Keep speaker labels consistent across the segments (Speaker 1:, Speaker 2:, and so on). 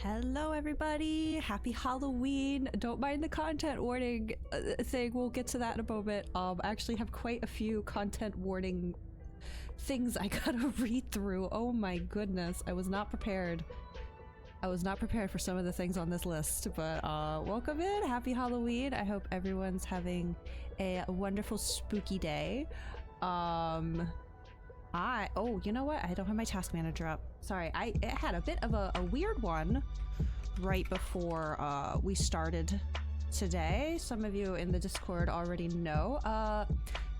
Speaker 1: Hello everybody, happy Halloween. Don't mind the content warning thing, we'll get to that in a moment. I actually have quite a few content warning things I gotta read through. Oh my goodness, I was not prepared. I was not prepared for some of the things on this list, but welcome in, happy Halloween. I hope everyone's having a wonderful spooky day. Oh, you know what? I don't have my task manager up. Sorry, it had a bit of a weird one right before we started today. Some of you in the Discord already know.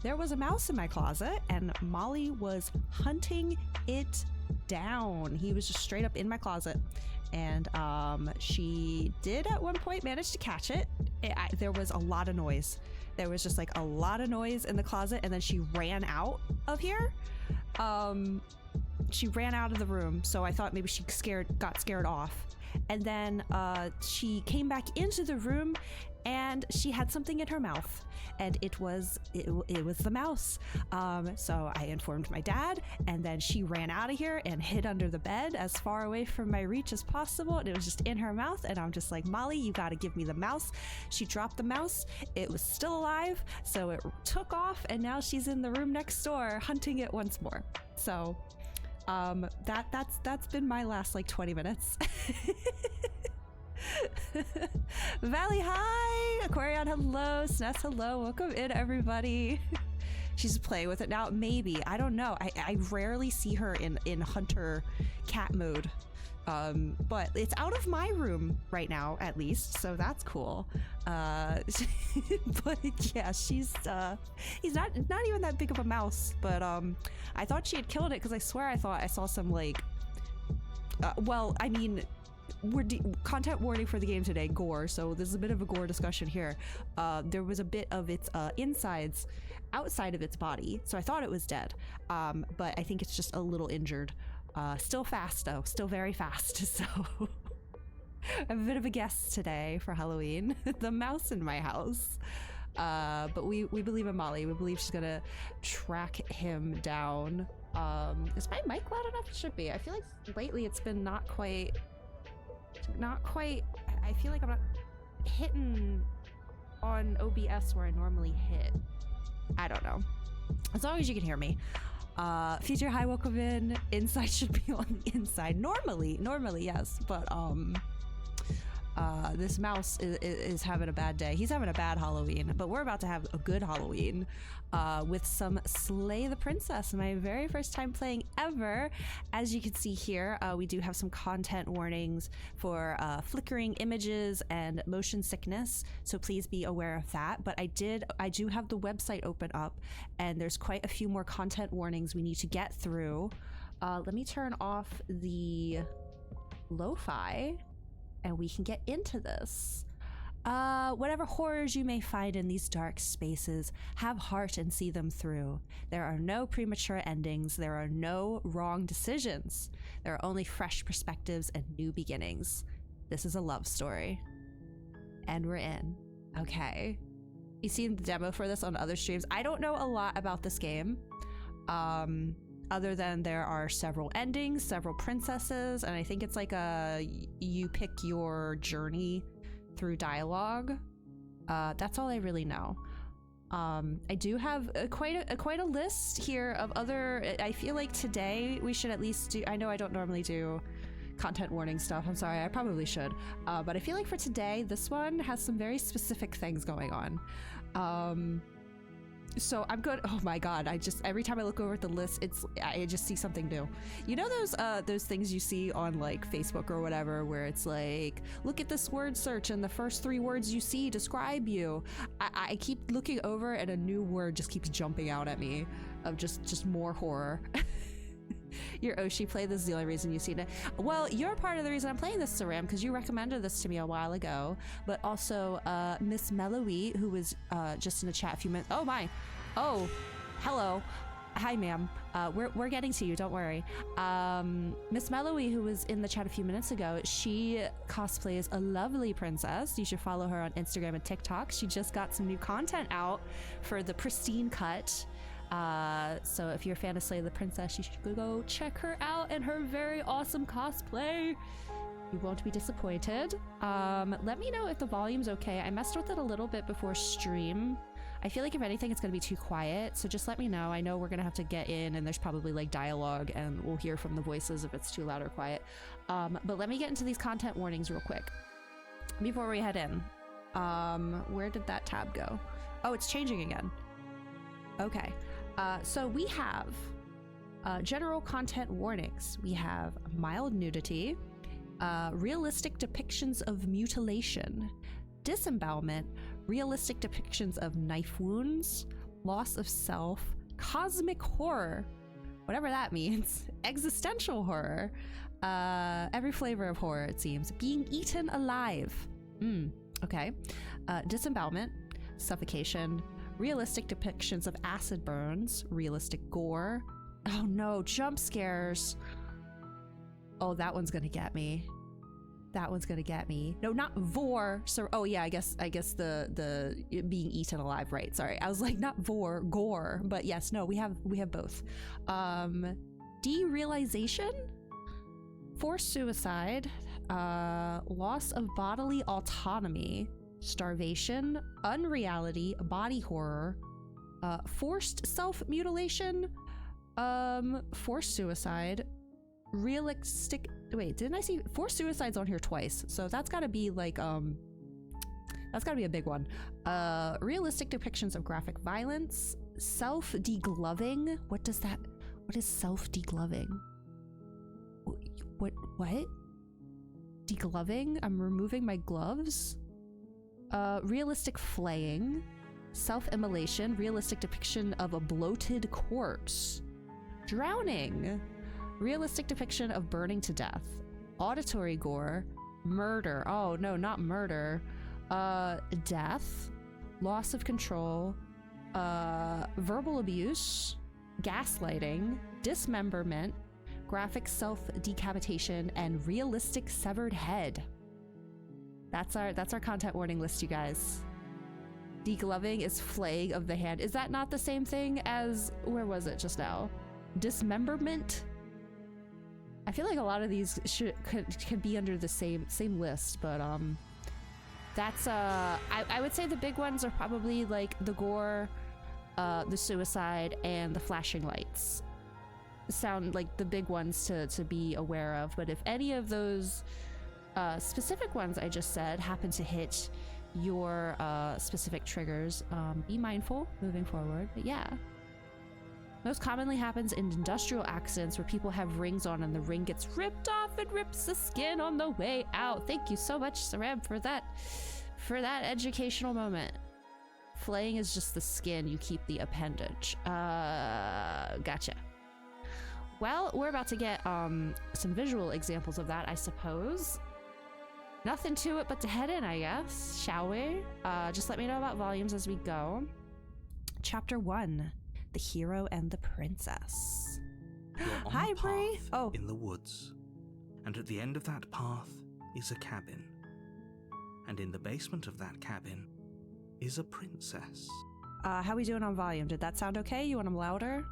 Speaker 1: There was a mouse in my closet and Molly was hunting it down. He was just straight up in my closet, and she did at one point manage to catch it. There was a lot of noise. There was just like a lot of noise in the closet, and then she ran out of here. She ran out of the room, so I thought maybe she got scared off. And then she came back into the room and she had something in her mouth, and it was the mouse. So I informed my dad, and then she ran out of here and hid under the bed as far away from my reach as possible, and it was just in her mouth. And I'm just like, Molly, you gotta give me the mouse. She dropped the mouse. It was still alive, so it took off, and now she's in the room next door hunting it once more. So that's been my last like 20 minutes. Valley, hi! Aquarion, hello! Sness, hello! Welcome in, everybody! She's playing with it now. Maybe. I don't know. I rarely see her in hunter cat mode. But it's out of my room right now, at least, so that's cool. But yeah, he's not even that big of a mouse, but I thought she had killed it because I swear I thought I saw some like well, I mean, content warning for the game today, gore, so there's a bit of a gore discussion here. There was a bit of its insides outside of its body, so I thought it was dead, but I think it's just a little injured. Still fast though, still very fast, so I'm a bit of a guest today for Halloween. The mouse in my house. But we believe in Molly. We believe she's gonna track him down. Is my mic loud enough? It should be. I feel like lately it's been not quite, I feel like I'm not hitting on OBS where I normally hit. I don't know. As long as you can hear me. Future, hi, welcome in. Inside should be on the inside. Normally, yes, but this mouse is having a bad day. He's having a bad Halloween, but we're about to have a good Halloween with some Slay the Princess, my very first time playing ever. As you can see here, we do have some content warnings for flickering images and motion sickness, so please be aware of that. But I do have the website open up, and there's quite a few more content warnings we need to get through. Let me turn off the lo-fi and we can get into this. Whatever horrors you may find in these dark spaces, have heart and see them through. There are no premature endings. There are no wrong decisions. There are only fresh perspectives and new beginnings. This is a love story. And we're in. Okay. You've seen the demo for this on other streams. I don't know a lot about this game. Other than there are several endings, several princesses, and I think it's like you pick your journey through dialogue. That's all I really know. I do have quite a list here of other. I feel like today we should at least do. I know I don't normally do content warning stuff. I'm sorry, I probably should. But I feel like for today, this one has some very specific things going on. So I'm good. Oh my god, every time I look over at the list, I just see something new. You know those things you see on like Facebook or whatever where it's like, look at this word search and the first 3 words you see describe you. I keep looking over and a new word just keeps jumping out at me of just more horror. Your Oshi play, this is the only reason you've seen it. Well, you're part of the reason I'm playing this, Saram, because you recommended this to me a while ago. But also, Miss Melowy, who was just in the chat a few minutes. Oh my! Oh, hello. Hi, ma'am. We're getting to you. Don't worry. Miss Melowy, who was in the chat a few minutes ago, she cosplays a lovely princess. You should follow her on Instagram and TikTok. She just got some new content out for the Pristine Cut. So if you're a fan of Slay the Princess, you should go check her out and her very awesome cosplay. You won't be disappointed. Let me know if the volume's okay. I messed with it a little bit before stream. I feel like if anything, it's gonna be too quiet, so just let me know. I know we're gonna have to get in and there's probably like dialogue and we'll hear from the voices if it's too loud or quiet. But let me get into these content warnings real quick before we head in. Where did that tab go? Oh, it's changing again. Okay. So we have general content warnings. We have mild nudity, realistic depictions of mutilation, disembowelment, realistic depictions of knife wounds, loss of self, cosmic horror, whatever that means, existential horror, every flavor of horror it seems, being eaten alive. Okay. Disembowelment, suffocation, realistic depictions of acid burns, realistic gore. Oh no, jump scares. Oh, that one's gonna get me. That one's gonna get me. No, not vor. So, oh yeah, I guess the being eaten alive, right? Sorry, I was like not vor, gore, but yes, no, we have both. Derealization, forced suicide, loss of bodily autonomy, starvation, unreality, body horror, forced self-mutilation, forced suicide, realistic. Wait, didn't I see forced suicides on here twice? So that's gotta be like, that's gotta be a big one. Realistic depictions of graphic violence, self-degloving. What is self-degloving? What? Degloving? I'm removing my gloves? Realistic flaying, self-immolation, realistic depiction of a bloated corpse, drowning, realistic depiction of burning to death, auditory gore, murder. Oh no, not murder. Death, loss of control, verbal abuse, gaslighting, dismemberment, graphic self-decapitation, and realistic severed head. That's our content warning list, you guys. Degloving is flaying of the hand. Is that not the same thing as, where was it just now? Dismemberment? I feel like a lot of these could be under the same list, but that's I would say the big ones are probably like the gore, the suicide, and the flashing lights. Sound like the big ones to be aware of. But if any of those specific ones I just said happen to hit your specific triggers, be mindful moving forward. But yeah, most commonly happens in industrial accidents where people have rings on and the ring gets ripped off and rips the skin on the way out. Thank you so much, Sareb, for that educational moment. Flaying is just the skin, you keep the appendage. Gotcha. Well, we're about to get some visual examples of that, I suppose. Nothing to it but to head in, I guess. Shall we? Just let me know about volumes as we go. Chapter 1, The Hero and the Princess. Hi, Bree. Oh.
Speaker 2: In the woods. And at the end of that path is a cabin. And in the basement of that cabin is a princess.
Speaker 1: How we doing on volume? Did that sound okay? You want them louder?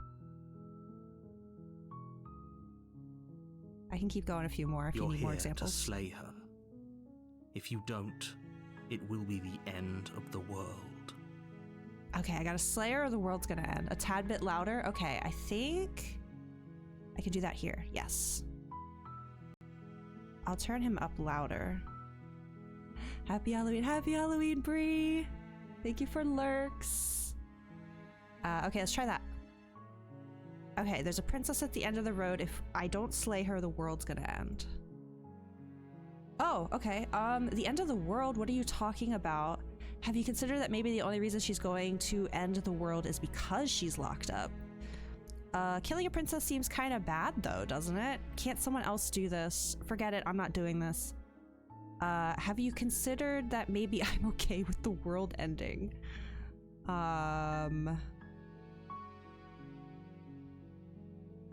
Speaker 1: I can keep going a few more if you need more examples.
Speaker 2: You're here to slay her. If you don't, it will be the end of the world.
Speaker 1: Okay, I got a slayer or the world's gonna end. A tad bit louder. Okay, I think I can do that here. Yes. I'll turn him up louder. Happy Halloween, Bree. Thank you for lurks. Okay, let's try that. Okay, there's a princess at the end of the road. If I don't slay her, the world's gonna end. Oh, okay. The end of the world, what are you talking about? Have you considered that maybe the only reason she's going to end the world is because she's locked up? Killing a princess seems kind of bad though, doesn't it? Can't someone else do this? Forget it, I'm not doing this. Have you considered that maybe I'm okay with the world ending?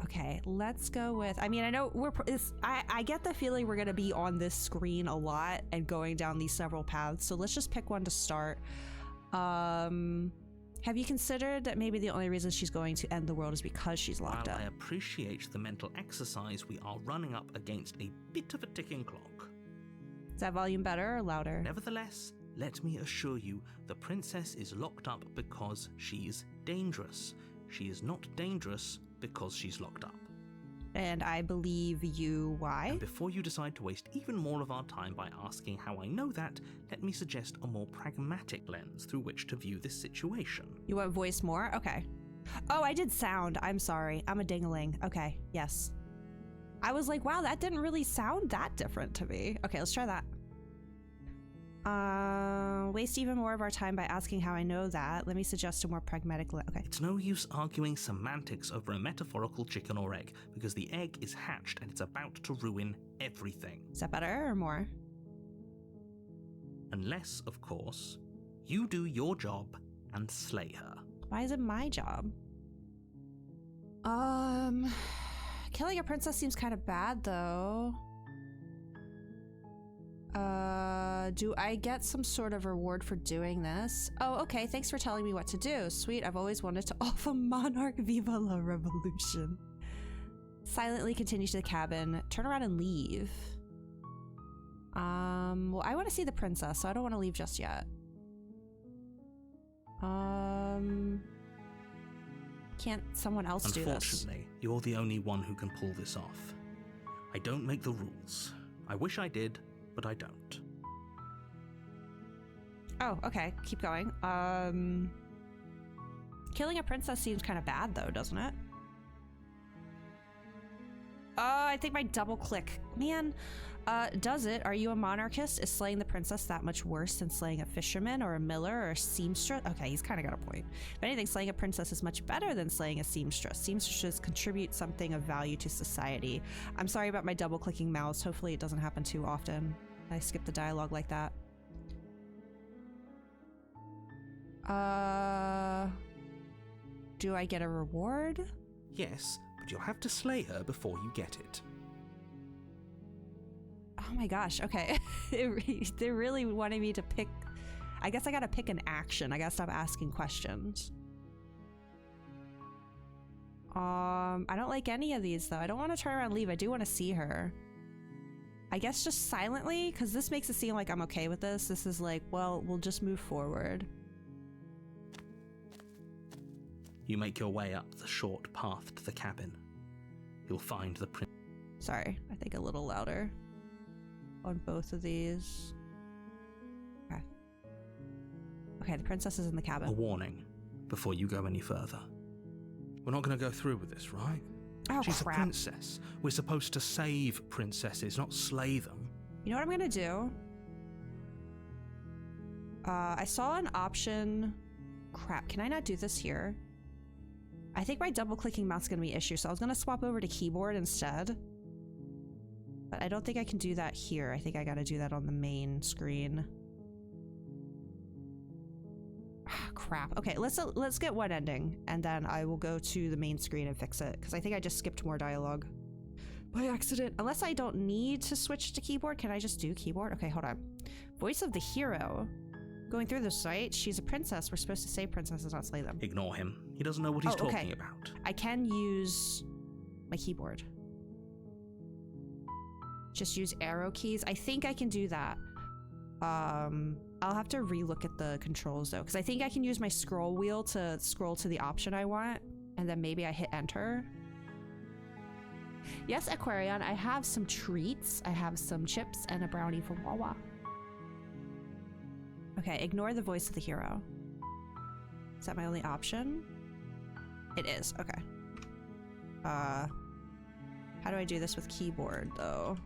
Speaker 1: Okay, let's go with, I mean, I know I get the feeling we're gonna be on this screen a lot and going down these several paths, so let's just pick one to start. Have you considered that maybe the only reason she's going to end the world is because she's locked up?
Speaker 2: While I appreciate the mental exercise, we are running up against a bit of a ticking clock.
Speaker 1: Is that volume better or louder?
Speaker 2: Nevertheless, let me assure you, the princess is locked up because she's dangerous. She is not dangerous because she's locked up.
Speaker 1: And I believe you. Why?
Speaker 2: And before you decide to waste even more of our time by asking how I know that, let me suggest a more pragmatic lens through which to view this situation.
Speaker 1: You want voice more? Okay. Oh, I did sound. I'm sorry. I'm a ding-a-ling. Okay, yes. I was like, wow, that didn't really sound that different to me. Okay, let's try that. Waste even more of our time by asking how I know that. Let me suggest a more pragmatic okay.
Speaker 2: It's no use arguing semantics over a metaphorical chicken or egg, because the egg is hatched and it's about to ruin everything.
Speaker 1: Is that better or more?
Speaker 2: Unless, of course, you do your job and slay her.
Speaker 1: Why is it my job? Killing a princess seems kind of bad, though. Do I get some sort of reward for doing this? Oh, okay, thanks for telling me what to do. Sweet, I've always wanted to off a monarch. Viva la revolution. Silently continue to the cabin. Turn around and leave. Well, I want to see the princess, so I don't want to leave just yet. Can't someone else do this?
Speaker 2: Unfortunately, you're the only one who can pull this off. I don't make the rules. I wish I did, but I don't.
Speaker 1: Oh, okay. Keep going. Killing a princess seems kind of bad, though, doesn't it? I think my double click. Man, does it? Are you a monarchist? Is slaying the princess that much worse than slaying a fisherman or a miller or a seamstress? Okay, he's kind of got a point. If anything, slaying a princess is much better than slaying a seamstress. Seamstresses contribute something of value to society. I'm sorry about my double clicking mouse. Hopefully it doesn't happen too often. I skip the dialogue like that. Do I get a reward?
Speaker 2: Yes, but you'll have to slay her before you get it.
Speaker 1: Oh my gosh, okay. They're really wanting me to pick... I guess I gotta pick an action. I gotta stop asking questions. I don't like any of these, though. I don't want to turn around and leave. I do want to see her. I guess just silently, because this makes it seem like I'm okay with this. This is like, well, we'll just move forward.
Speaker 2: You make your way up the short path to the cabin. You'll find the prince.
Speaker 1: Sorry, I think a little louder on both of these. Okay. Okay, the princess is in the cabin.
Speaker 2: A warning before you go any further. We're not going to go through with this, right?
Speaker 1: Oh,
Speaker 2: She's
Speaker 1: crap.
Speaker 2: a princess. We're supposed to save princesses, not slay them.
Speaker 1: You know what I'm gonna do? I saw an option. Crap, can I not do this here? I think my double-clicking mouse is gonna be an issue, so I was gonna swap over to keyboard instead. But I don't think I can do that here. I think I gotta do that on the main screen. Crap. Okay, let's get one ending, and then I will go to the main screen and fix it, because I think I just skipped more dialogue by accident. Unless I don't need to switch to keyboard, can I just do keyboard? Okay, hold on. Voice of the hero. Going through the site, she's a princess. We're supposed to save princesses, not slay them.
Speaker 2: Ignore him. He doesn't know what he's talking about.
Speaker 1: I can use my keyboard. Just use arrow keys. I think I can do that. I'll have to relook at the controls though, because I think I can use my scroll wheel to scroll to the option I want, and then maybe I hit enter. Yes, Aquarion, I have some treats. I have some chips and a brownie from Wawa. Okay, ignore the voice of the hero. Is that my only option? It is, okay. How do I do this with keyboard though?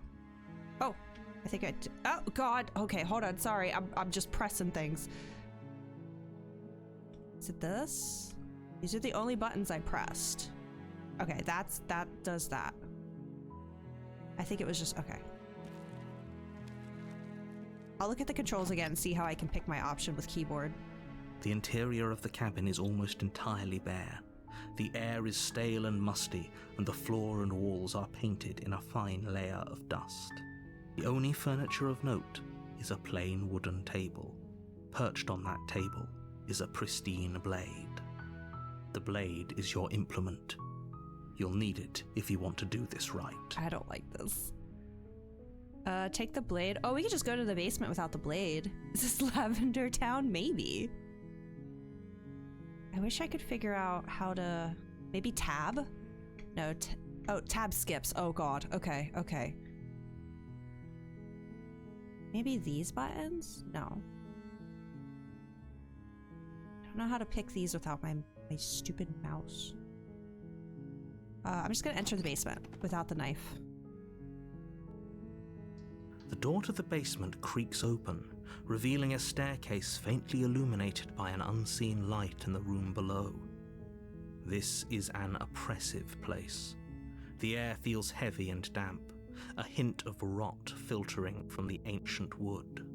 Speaker 1: Oh, I think oh god, okay, hold on, sorry, I'm just pressing things. Is it this? These are the only buttons I pressed. Okay, that does that. I think it was just, okay. I'll look at the controls again and see how I can pick my option with keyboard.
Speaker 2: The interior of the cabin is almost entirely bare. The air is stale and musty, and the floor and walls are painted in a fine layer of dust. The only furniture of note is a plain wooden table. Perched on that table is a pristine blade. The blade is your implement. You'll need it if you want to do this right.
Speaker 1: I don't like this. Take the blade. Oh, we could just go to the basement without the blade. Is this Lavender Town? Maybe. I wish I could figure out how to... Maybe tab? No, tab skips. Oh god. Okay, okay. Maybe these buttons? No. I don't know how to pick these without my stupid mouse. I'm just gonna enter the basement without the knife.
Speaker 2: The door to the basement creaks open, revealing a staircase faintly illuminated by an unseen light in the room below. This is an oppressive place. The air feels heavy and damp, a hint of rot filtering from the ancient wood.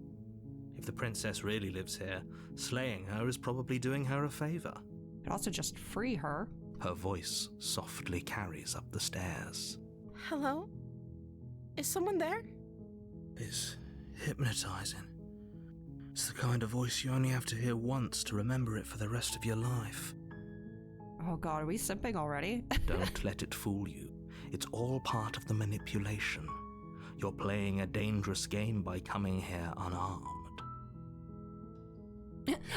Speaker 2: If the princess really lives here, slaying her is probably doing her a favor.
Speaker 1: Could also just free her.
Speaker 2: Her voice softly carries up the stairs.
Speaker 3: Hello? Is someone there?
Speaker 2: It's hypnotizing. It's the kind of voice you only have to hear once to remember it for the rest of your life.
Speaker 1: Oh god, are we simping already?
Speaker 2: Don't let it fool you. It's all part of the manipulation. You're playing a dangerous game by coming here unarmed.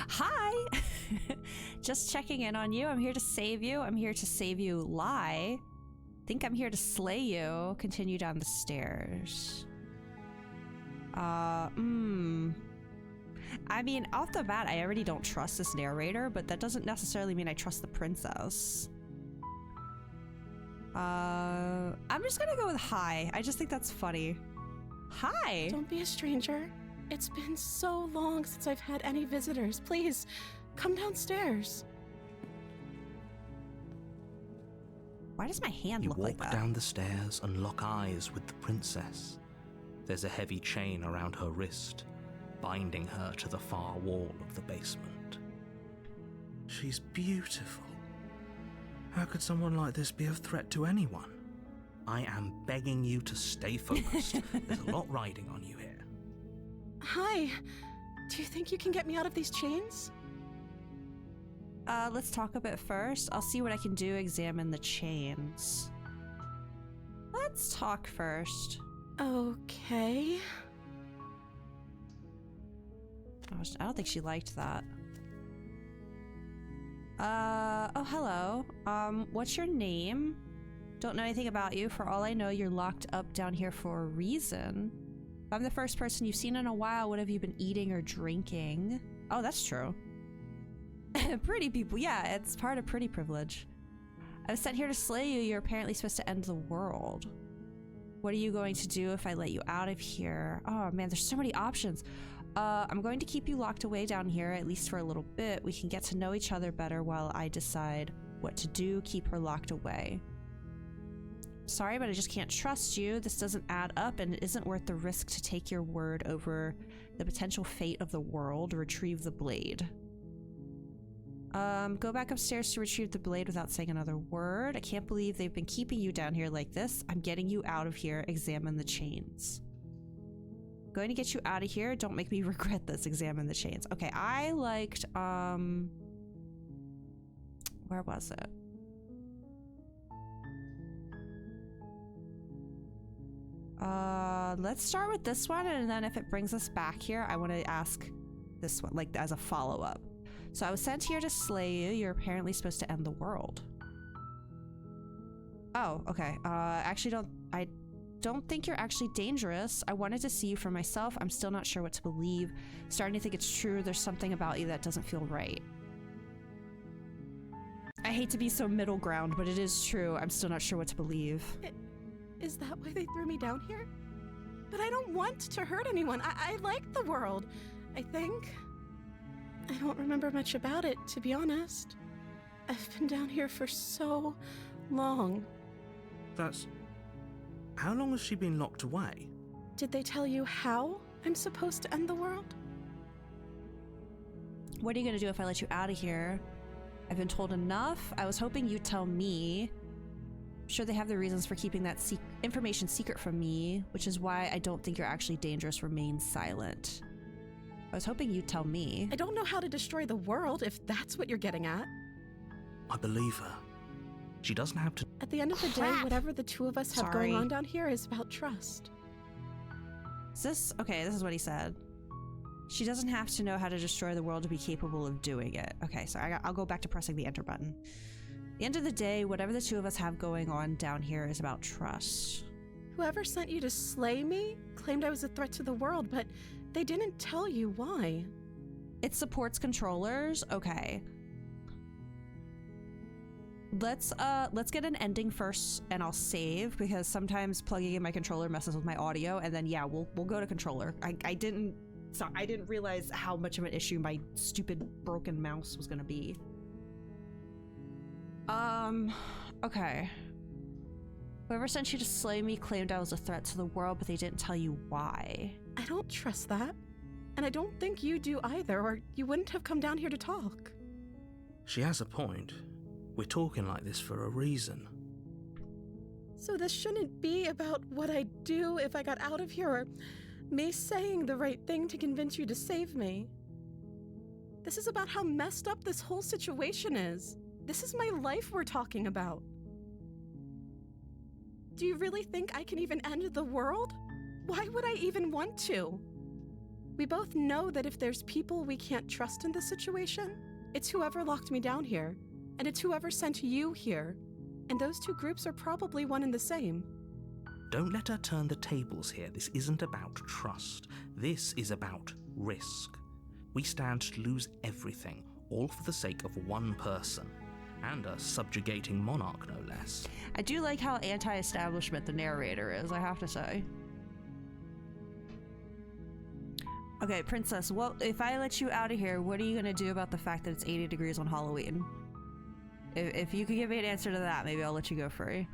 Speaker 1: Hi! Just checking in on you. I'm here to save you. I'm here to save you. Lie. Think I'm here to slay you. Continue down the stairs. I mean, off the bat, I already don't trust this narrator, but that doesn't necessarily mean I trust the princess. I'm just gonna go with hi. I just think that's funny. Hi!
Speaker 3: Don't be a stranger. It's been so long since I've had any visitors. Please, come downstairs.
Speaker 1: Why does my hand
Speaker 2: You
Speaker 1: look like
Speaker 2: walk
Speaker 1: that?
Speaker 2: down the stairs and lock eyes with the princess. There's a heavy chain around her wrist, binding her to the far wall of the basement. She's beautiful. How could someone like this be of threat to anyone? I am begging you to stay focused. There's a lot riding on you here.
Speaker 3: Hi. Do you think you can get me out of these chains?
Speaker 1: Let's talk a bit first. I'll see what I can do. Examine the chains. Let's talk first.
Speaker 3: Okay.
Speaker 1: I don't think she liked that. Oh, hello. What's your name? Don't know anything about you. For all I know, you're locked up down here for a reason. If I'm the first person you've seen in a while, what have you been eating or drinking? Oh, that's true. Pretty people, yeah, it's part of pretty privilege. I was sent here to slay you. You're apparently supposed to end the world. What are you going to do if I let you out of here? Oh man, there's so many options. I'm going to keep you locked away down here, at least for a little bit. We can get to know each other better while I decide what to do. Keep her locked away. Sorry, but I just can't trust you. This doesn't add up, and it isn't worth the risk to take your word over the potential fate of the world. Retrieve the blade. Go back upstairs to retrieve the blade without saying another word. I can't believe they've been keeping you down here like this. I'm getting you out of here. Examine the chains. Going to get you out of here. Don't make me regret this. Examine the chains. Okay, I liked, where was it? Let's start with this one, and then if it brings us back here, I want to ask this one, like, as a follow-up. So I was sent here to slay you. You're apparently supposed to end the world. Oh, okay. Actually, I don't think you're actually dangerous. I wanted to see you for myself. I'm still not sure what to believe. Starting to think it's true. There's something about you that doesn't feel right. I hate to be so middle ground, but it is true. I'm still not sure what to believe.
Speaker 3: Is that why they threw me down here? But I don't want to hurt anyone. I like the world, I think. I don't remember much about it, to be honest. I've been down here for so long.
Speaker 2: How long has she been locked away?
Speaker 3: Did they tell you how I'm supposed to end the world?
Speaker 1: What are you gonna do if I let you out of here? I've been told enough. I was hoping you'd tell me. I'm sure they have their reasons for keeping that information secret from me, which is why I don't think you're actually dangerous. Remain silent. I was hoping you'd tell me.
Speaker 3: I don't know how to destroy the world, if that's what you're getting at.
Speaker 2: I believe her. She doesn't have to...
Speaker 3: At the end of the day, whatever the two of us have
Speaker 1: Sorry.
Speaker 3: going on down here is about trust.
Speaker 1: Is this... Okay, this is what he said. She doesn't have to know how to destroy the world to be capable of doing it. Okay, so I'll go back to pressing the enter button. At the end of the day, whatever the two of us have going on down here is about trust.
Speaker 3: Whoever sent you to slay me claimed I was a threat to the world, but they didn't tell you why.
Speaker 1: It supports controllers? Okay. Let's get an ending first and I'll save, because sometimes plugging in my controller messes with my audio, and then yeah, we'll go to controller. I didn't realize how much of an issue my stupid broken mouse was gonna be. Okay. Whoever sent you to slay me claimed I was a threat to the world, but they didn't tell you why.
Speaker 3: I don't trust that. And I don't think you do either, or you wouldn't have come down here to talk.
Speaker 2: She has a point. We're talking like this for a reason.
Speaker 3: So this shouldn't be about what I'd do if I got out of here, or me saying the right thing to convince you to save me. This is about how messed up this whole situation is. This is my life we're talking about. Do you really think I can even end the world? Why would I even want to? We both know that if there's people we can't trust in this situation, it's whoever locked me down here, and it's whoever sent you here. And those two groups are probably one and the same.
Speaker 2: Don't let her turn the tables here. This isn't about trust. This is about risk. We stand to lose everything, all for the sake of one person. And a subjugating monarch, no less.
Speaker 1: I do like how anti-establishment the narrator is, I have to say. Okay, Princess, if I let you out of here, what are you gonna do about the fact that it's 80 degrees on Halloween? If you could give me an answer to that, maybe I'll let you go free.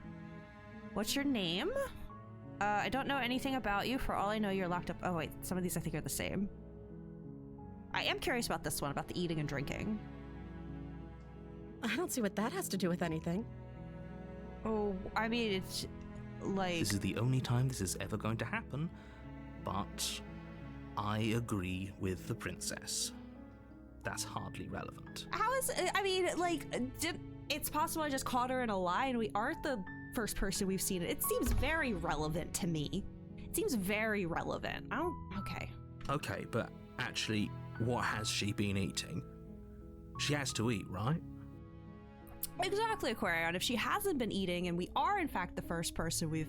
Speaker 1: What's your name? I don't know anything about you. For all I know, you're locked up. Oh wait, some of these I think are the same. I am curious about this one, about the eating and drinking.
Speaker 3: I don't see what that has to do with anything.
Speaker 1: Oh, I mean, it's like...
Speaker 2: This is the only time this is ever going to happen, but I agree with the princess. That's hardly relevant.
Speaker 1: How is... I mean, like, it's possible I just caught her in a lie and we aren't the first person we've seen it. It seems very relevant to me. It seems very relevant. Oh, okay.
Speaker 2: Okay, but actually, what has she been eating? She has to eat, right?
Speaker 1: Exactly, Aquarion. If she hasn't been eating, and we are in fact the first person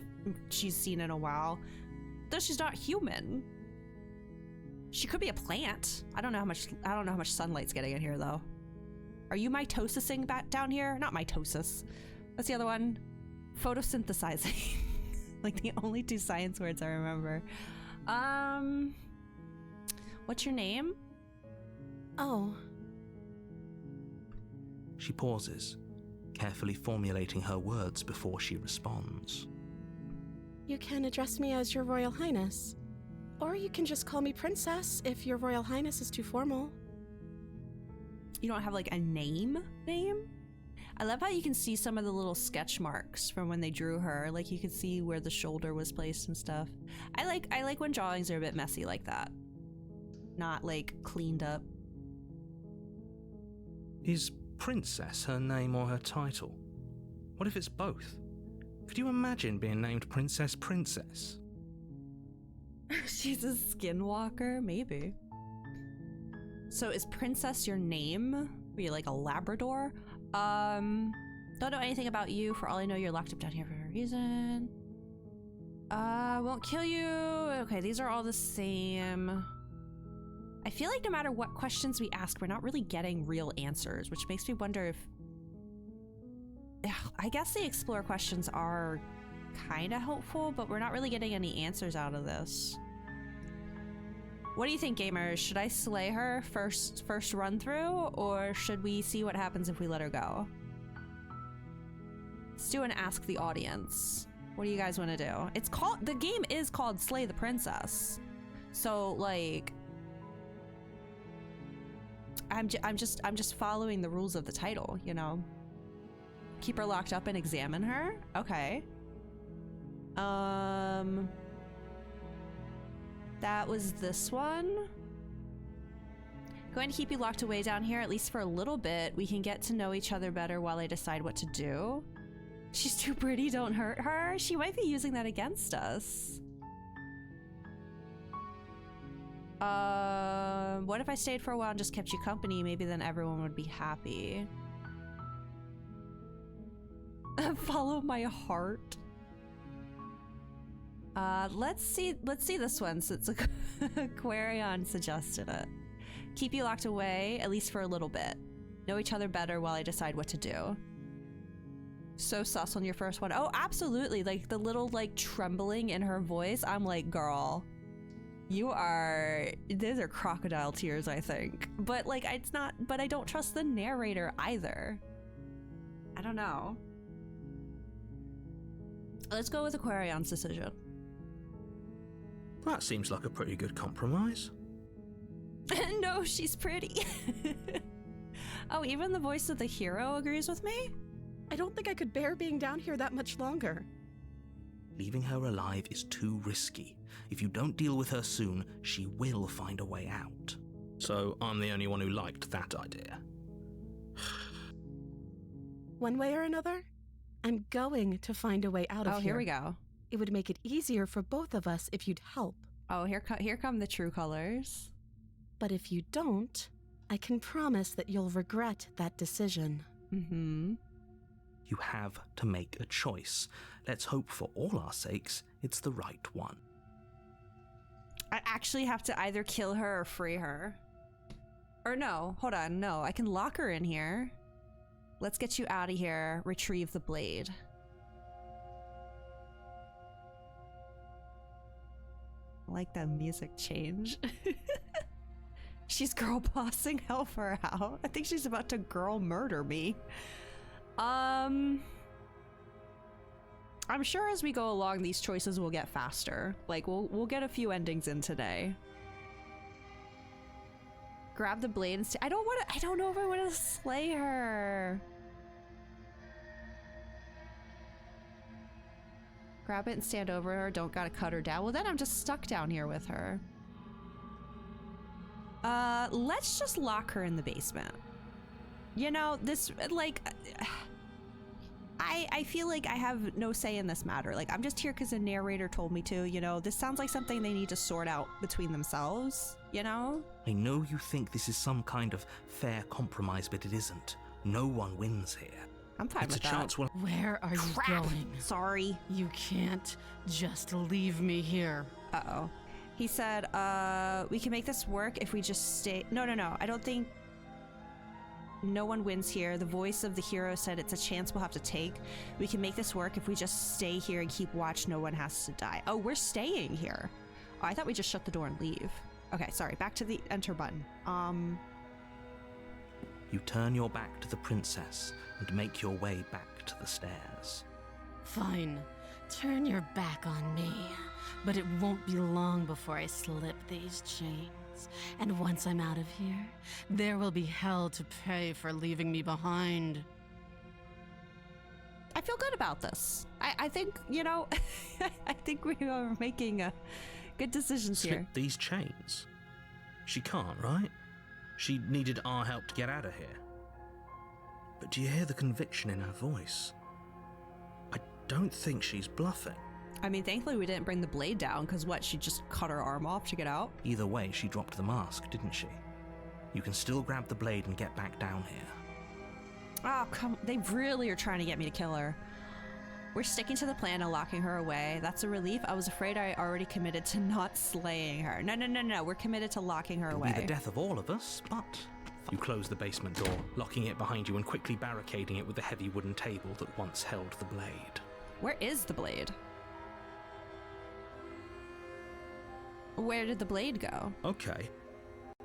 Speaker 1: she's seen in a while, though she's not human. She could be a plant. I don't know how much sunlight's getting in here though. Are you mitosising back down here? Not mitosis. What's the other one? Photosynthesizing. Like the only two science words I remember. What's your name?
Speaker 3: Oh.
Speaker 2: She pauses, carefully formulating her words before she responds.
Speaker 3: You can address me as Your Royal Highness. Or you can just call me Princess if Your Royal Highness is too formal.
Speaker 1: You don't have like a name? I love how you can see some of the little sketch marks from when they drew her. Like you can see where the shoulder was placed and stuff. I like when drawings are a bit messy like that. Not like cleaned up.
Speaker 2: Is Princess her name or her title? What if it's both? Could you imagine being named Princess?
Speaker 1: She's a skinwalker? Maybe. So is Princess your name? Are you like a Labrador? Don't know anything about you. For all I know, you're locked up down here for a reason. Won't kill you. Okay, these are all the same. I feel like no matter what questions we ask, we're not really getting real answers, which makes me wonder if... I guess the explore questions are kind of helpful, but we're not really getting any answers out of this. What do you think, gamers? Should I slay her first run through, or should we see what happens if we let her go? Let's do an ask the audience. What do you guys want to do? The game is called Slay the Princess. So like, I'm just following the rules of the title, you know? Keep her locked up and examine her? Okay. That was this one. Going to keep you locked away down here, at least for a little bit. We can get to know each other better while I decide what to do. She's too pretty, don't hurt her. She might be using that against us. What if I stayed for a while and just kept you company? Maybe then everyone would be happy. Follow my heart. Let's see this one since Aquarion suggested it. Keep you locked away, at least for a little bit. Know each other better while I decide what to do. So sus on your first one. Oh, absolutely. Like the little like trembling in her voice. I'm like, girl, those are crocodile tears, I think. But like, it's not, but I don't trust the narrator either. I don't know. Let's go with Aquarion's decision.
Speaker 2: That seems like a pretty good compromise.
Speaker 1: No, she's pretty. Oh, even the voice of the hero agrees with me?
Speaker 3: I don't think I could bear being down here that much longer.
Speaker 2: Leaving her alive is too risky. If you don't deal with her soon, she will find a way out. So I'm the only one who liked that idea.
Speaker 3: One way or another, I'm going to find a way out of here.
Speaker 1: Oh, here we go.
Speaker 3: It would make it easier for both of us if you'd help.
Speaker 1: Oh, here come the true colors.
Speaker 3: But if you don't, I can promise that you'll regret that decision.
Speaker 1: Mm-hmm.
Speaker 2: You have to make a choice. Let's hope for all our sakes it's the right one.
Speaker 1: I actually have to either kill her or free her. Or no, hold on, no, I can lock her in here. Let's get you out of here, retrieve the blade. I like that music change. She's girl bossing Helfer out. I think she's about to girl murder me. I'm sure as we go along, these choices will get faster. Like, we'll get a few endings in today. Grab the blade and I don't know if I want to slay her. Grab it and stand over her. Don't gotta cut her down. Well, then I'm just stuck down here with her. Let's just lock her in the basement. You know, this, like, I feel like I have no say in this matter. Like, I'm just here because the narrator told me to, you know? This sounds like something they need to sort out between themselves, you know?
Speaker 2: I know you think this is some kind of fair compromise, but it isn't. No one wins here.
Speaker 1: I'm fine with that.
Speaker 2: It's a chance we'll...
Speaker 3: Where are you going?
Speaker 1: Sorry.
Speaker 3: You can't just leave me here.
Speaker 1: Uh-oh. He said, we can make this work if we just stay... No. I don't think... No one wins here. The voice of the hero said it's a chance we'll have to take. We can make this work if we just stay here and keep watch. No one has to die. Oh, we're staying here. Oh, I thought we just shut the door and leave. Okay, sorry. Back to the enter button.
Speaker 2: You turn your back to the princess and make your way back to the stairs.
Speaker 3: Fine. Turn your back on me. But it won't be long before I slip these chains. And once I'm out of here, there will be hell to pay for leaving me behind.
Speaker 1: I feel good about this. I think, you know, I think we are making good decisions
Speaker 2: Slip
Speaker 1: here.
Speaker 2: these chains? She can't, right? She needed our help to get out of here. But do you hear the conviction in her voice? I don't think she's bluffing.
Speaker 1: I mean, thankfully we didn't bring the blade down, because what, she just cut her arm off to get out?
Speaker 2: Either way, she dropped the mask, didn't she? You can still grab the blade and get back down here.
Speaker 1: Oh, come, they really are trying to get me to kill her. We're sticking to the plan of locking her away. That's a relief. I was afraid I already committed to not slaying her. No. We're committed to locking her away.
Speaker 2: It'll be the death of all of us, but... You close the basement door, locking it behind you and quickly barricading it with the heavy wooden table that once held the blade.
Speaker 1: Where is the blade? Where did the blade go?
Speaker 2: Okay,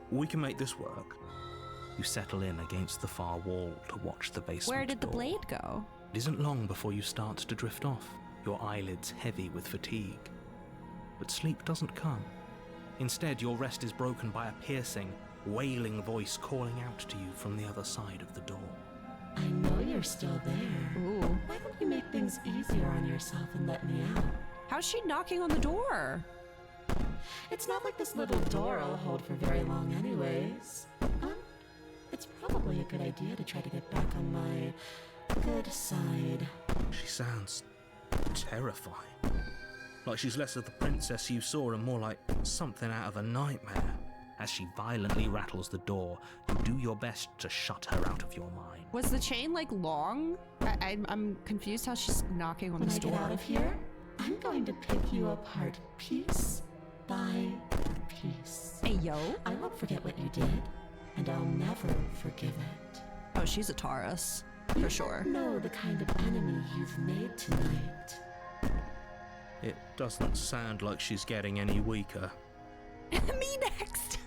Speaker 2: we can make this work. You settle in against the far wall to watch the basement
Speaker 1: Where did the
Speaker 2: door.
Speaker 1: blade go?
Speaker 2: It isn't long before you start to drift off, your eyelids heavy with fatigue. But sleep doesn't come. Instead, your rest is broken by a piercing, wailing voice calling out to you from the other side of the door.
Speaker 3: I know you're still there.
Speaker 1: Ooh.
Speaker 3: Why don't you make things easier on yourself and let me out?
Speaker 1: How's she knocking on the door?
Speaker 3: It's not like this little door will hold for very long anyways. It's probably a good idea to try to get back on my good side.
Speaker 2: She sounds terrifying. like she's less of the princess you saw and more like something out of a nightmare. As she violently rattles the door, you do your best to shut her out of your mind.
Speaker 1: Was the chain like long? I'm confused how she's knocking on
Speaker 4: When
Speaker 1: this
Speaker 4: I
Speaker 1: door.
Speaker 4: get out of here, I'm going to pick you apart piece by piece.
Speaker 1: Hey, yo.
Speaker 4: I won't forget what you did, and I'll never forgive it.
Speaker 1: Oh, she's a Taurus.
Speaker 4: You
Speaker 1: For sure.
Speaker 4: don't know the kind of enemy you've made tonight.
Speaker 2: It doesn't sound like she's getting any weaker.
Speaker 1: Me next.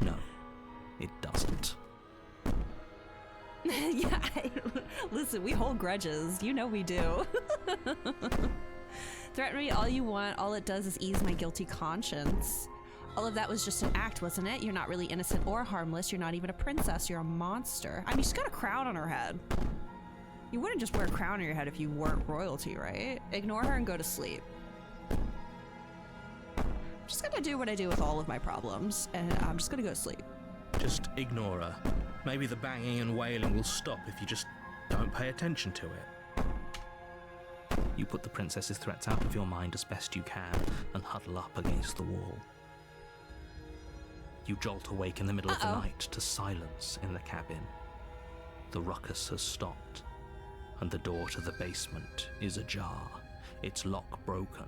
Speaker 2: No, it doesn't.
Speaker 1: Yeah, listen, we hold grudges. You know we do. Threaten me all you want. All it does is ease my guilty conscience. All of that was just an act, wasn't it? You're not really innocent or harmless. You're not even a princess. You're a monster. I mean, she's got a crown on her head. You wouldn't just wear a crown on your head if you weren't royalty, right? Ignore her and go to sleep. I'm just gonna do what I do with all of my problems, and I'm just gonna go to sleep.
Speaker 2: Just ignore her. Maybe the banging and wailing will stop if you just don't pay attention to it. You put the princess's threats out of your mind as best you can and huddle up against the wall. You jolt awake in the middle of the night to silence in the cabin. The ruckus has stopped, and the door to the basement is ajar, its lock broken,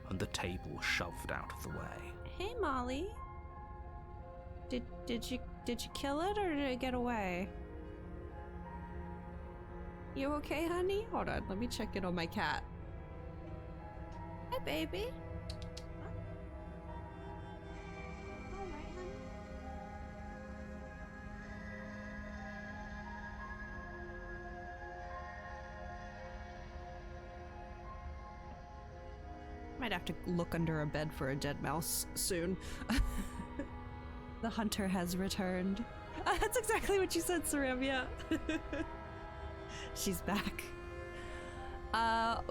Speaker 2: and the table shoved out of the way.
Speaker 1: Hey, Molly. Did you kill it or did it get away? You okay, honey? Hold on, let me check in on my cat. Hey, baby. All right, honey. Might have to look under a bed for a dead mouse soon. The hunter has returned. That's exactly what you said, Saram, yeah. She's back.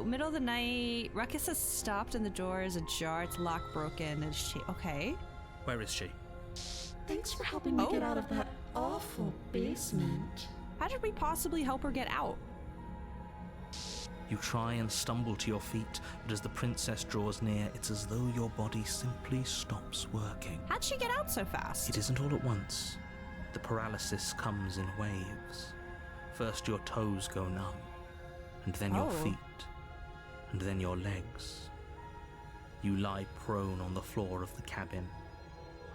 Speaker 1: Middle of the night, ruckus has stopped and the door is ajar. It's lock broken. Is she okay?
Speaker 2: Where is she?
Speaker 4: Thanks for helping me get out of that awful basement.
Speaker 1: How did we possibly help her get out?
Speaker 2: You try and stumble to your feet, but as the princess draws near, it's as though your body simply stops working.
Speaker 1: How'd she get out so fast?
Speaker 2: It isn't all at once. The paralysis comes in waves. First your toes go numb, and then your feet, and then your legs. You lie prone on the floor of the cabin,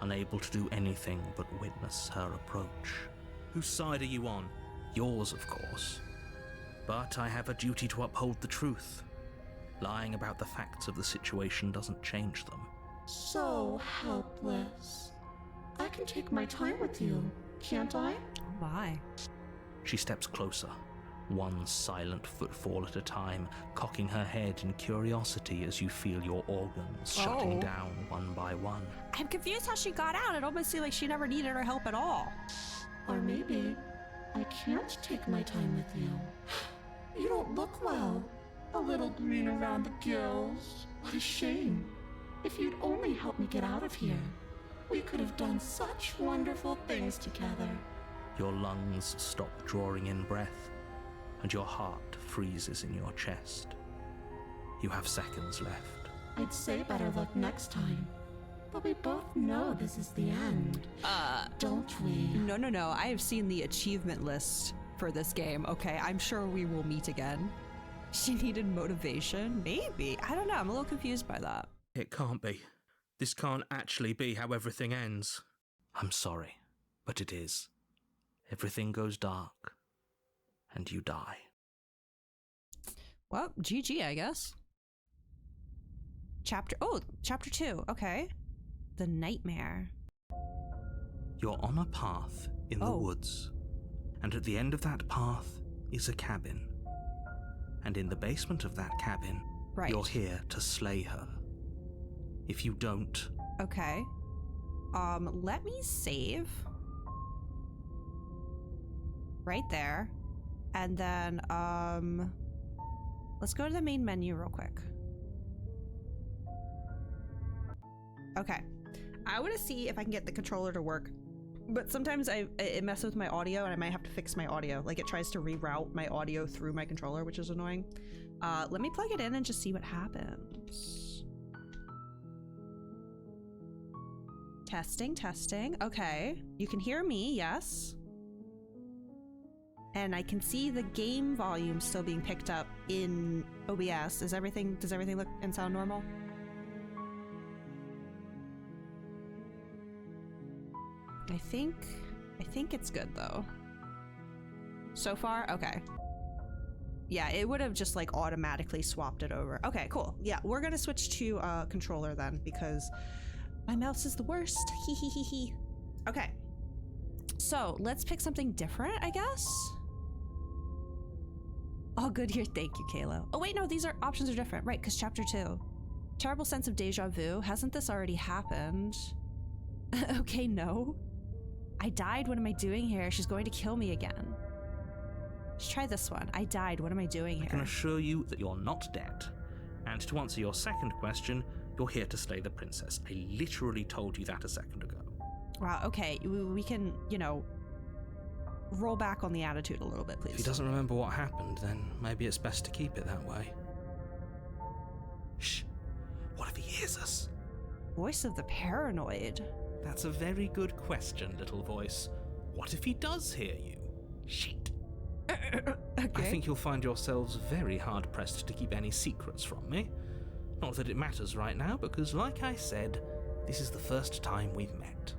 Speaker 2: unable to do anything but witness her approach. Whose side are you on? Yours, of course. But I have a duty to uphold the truth. Lying about the facts of the situation doesn't change them.
Speaker 4: So helpless. I can take my time with you, can't I?
Speaker 1: Oh my.
Speaker 2: She steps closer, one silent footfall at a time, cocking her head in curiosity as you feel your organs shutting down one by one.
Speaker 1: I'm confused how she got out. It almost seemed like she never needed her help at all.
Speaker 4: Or maybe I can't take my time with you. You don't look well. A little green around the gills. What a shame. If you'd only helped me get out of here, we could have done such wonderful things together.
Speaker 2: Your lungs stop drawing in breath, and your heart freezes in your chest. You have seconds left.
Speaker 4: I'd say better luck next time. But we both know this is the end. Don't we?
Speaker 1: No. I have seen the achievement list for this game. Okay, I'm sure we will meet again. She needed motivation? Maybe. I don't know. I'm a little confused by that.
Speaker 2: It can't be. This can't actually be how everything ends. I'm sorry, but it is. Everything goes dark, and you die.
Speaker 1: Well, GG, I guess. Chapter 2. Okay. The nightmare.
Speaker 2: You're on a path in the woods, and at the end of that path is a cabin. And in the basement of that cabin, you're here to slay her. If you don't...
Speaker 1: Okay. Let me save. Right there. And then, let's go to the main menu real quick. Okay. I want to see if I can get the controller to work. But sometimes it messes with my audio and I might have to fix my audio. Like it tries to reroute my audio through my controller, which is annoying. Let me plug it in and just see what happens. Testing, testing. Okay. You can hear me, yes. And I can see the game volume still being picked up in OBS. Does everything look and sound normal? I think it's good though. So far, okay. Yeah, it would have just like automatically swapped it over. Okay, cool. Yeah, we're gonna switch to controller then because my mouse is the worst. Hee hee hee hee. Okay. So let's pick something different, I guess. Oh, good here. Thank you, Kayla. Oh wait, no, these options are different, right? Because chapter 2. Terrible sense of deja vu. Hasn't this already happened? Okay, no. I died. What am I doing here? She's going to kill me again. Let's try this one. I died. What am I doing here?
Speaker 2: I can assure you that you're not dead. And to answer your second question, you're here to slay the princess. I literally told you that a second ago.
Speaker 1: Wow, okay. We can, roll back on the attitude a little bit, please.
Speaker 2: If he doesn't remember what happened, then maybe it's best to keep it that way. Shh. What if he hears us?
Speaker 1: Voice of the paranoid.
Speaker 2: That's a very good question, little voice. What if he does hear you? Shit.
Speaker 1: Okay.
Speaker 2: I think you'll find yourselves very hard-pressed to keep any secrets from me. Not that it matters right now, because like I said, this is the first time we've met.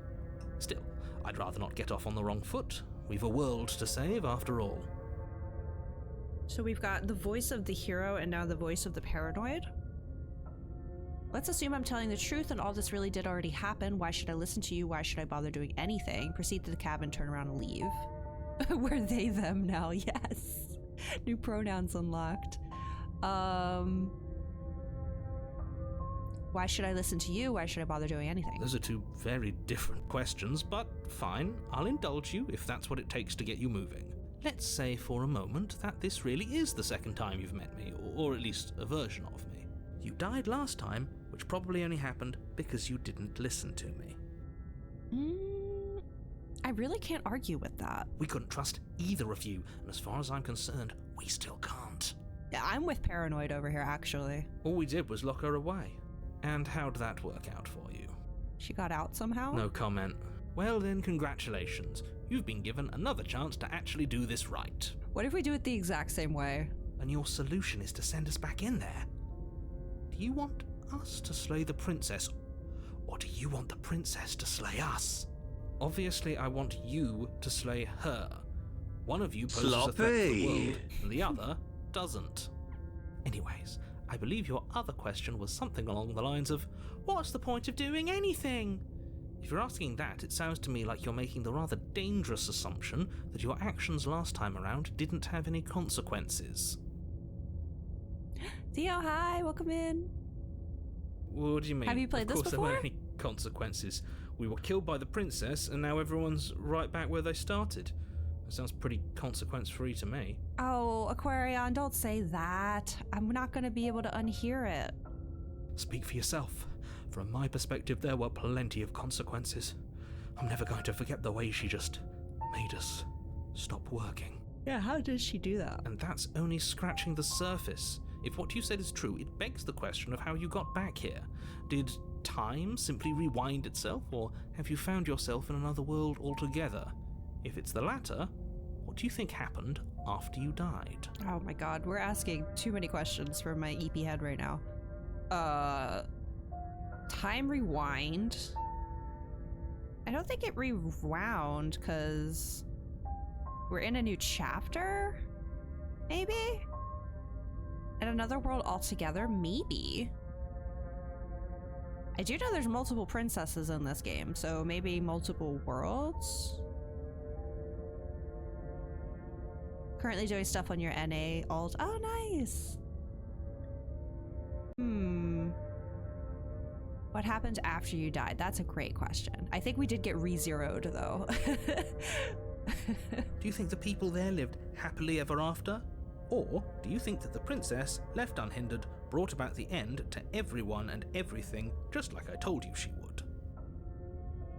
Speaker 2: Still, I'd rather not get off on the wrong foot. We've a world to save, after all.
Speaker 1: So we've got the voice of the hero and now the voice of the paranoid? Let's assume I'm telling the truth and all this really did already happen. Why should I listen to you? Why should I bother doing anything? Proceed to the cabin, turn around and leave. We're they, them now, yes. New pronouns unlocked. Why should I listen to you? Why should I bother doing anything?
Speaker 2: Those are two very different questions, but fine, I'll indulge you if that's what it takes to get you moving. Let's say for a moment that this really is the second time you've met me, or at least a version of me. You died last time, which probably only happened because you didn't listen to me.
Speaker 1: I really can't argue with that.
Speaker 2: We couldn't trust either of you, and as far as I'm concerned, we still can't.
Speaker 1: Yeah, I'm with paranoid over here, actually.
Speaker 2: All we did was lock her away. And how'd that work out for you?
Speaker 1: She got out somehow?
Speaker 2: No comment. Well then, congratulations. You've been given another chance to actually do this right.
Speaker 1: What if we do it the exact same way?
Speaker 2: And your solution is to send us back in there? Do you want us to slay the princess, or do you want the princess to slay us? Obviously, I want you to slay her. One of you poses a threat to the world, and the other doesn't. Anyways, I believe your other question was something along the lines of, what's the point of doing anything? If you're asking that, it sounds to me like you're making the rather dangerous assumption that your actions last time around didn't have any consequences.
Speaker 1: Theo, hi, welcome in.
Speaker 2: What do you mean?
Speaker 1: Have you played this
Speaker 2: before? Of course there weren't
Speaker 1: before?
Speaker 2: any consequences. We were killed by the princess, and now everyone's right back where they started. That sounds pretty consequence-free to me.
Speaker 1: Oh, Aquarion, don't say that. I'm not going to be able to unhear it.
Speaker 2: Speak for yourself. From my perspective, there were plenty of consequences. I'm never going to forget the way she just made us stop working.
Speaker 1: Yeah, how did she do that?
Speaker 2: And that's only scratching the surface. If what you said is true, it begs the question of how you got back here. Did time simply rewind itself, or have you found yourself in another world altogether? If it's the latter, what do you think happened after you died?
Speaker 1: Oh my god, we're asking too many questions for my EP head right now. Time rewind? I don't think it rewound, because we're in a new chapter? Maybe? In another world altogether? Maybe. I do know there's multiple princesses in this game, so maybe multiple worlds? Currently doing stuff on your NA alt. Oh, nice. What happened after you died? That's a great question. I think we did get re-zeroed, though.
Speaker 2: Do you think the people there lived happily ever after? Or do you think that the princess, left unhindered, brought about the end to everyone and everything, just like I told you she would?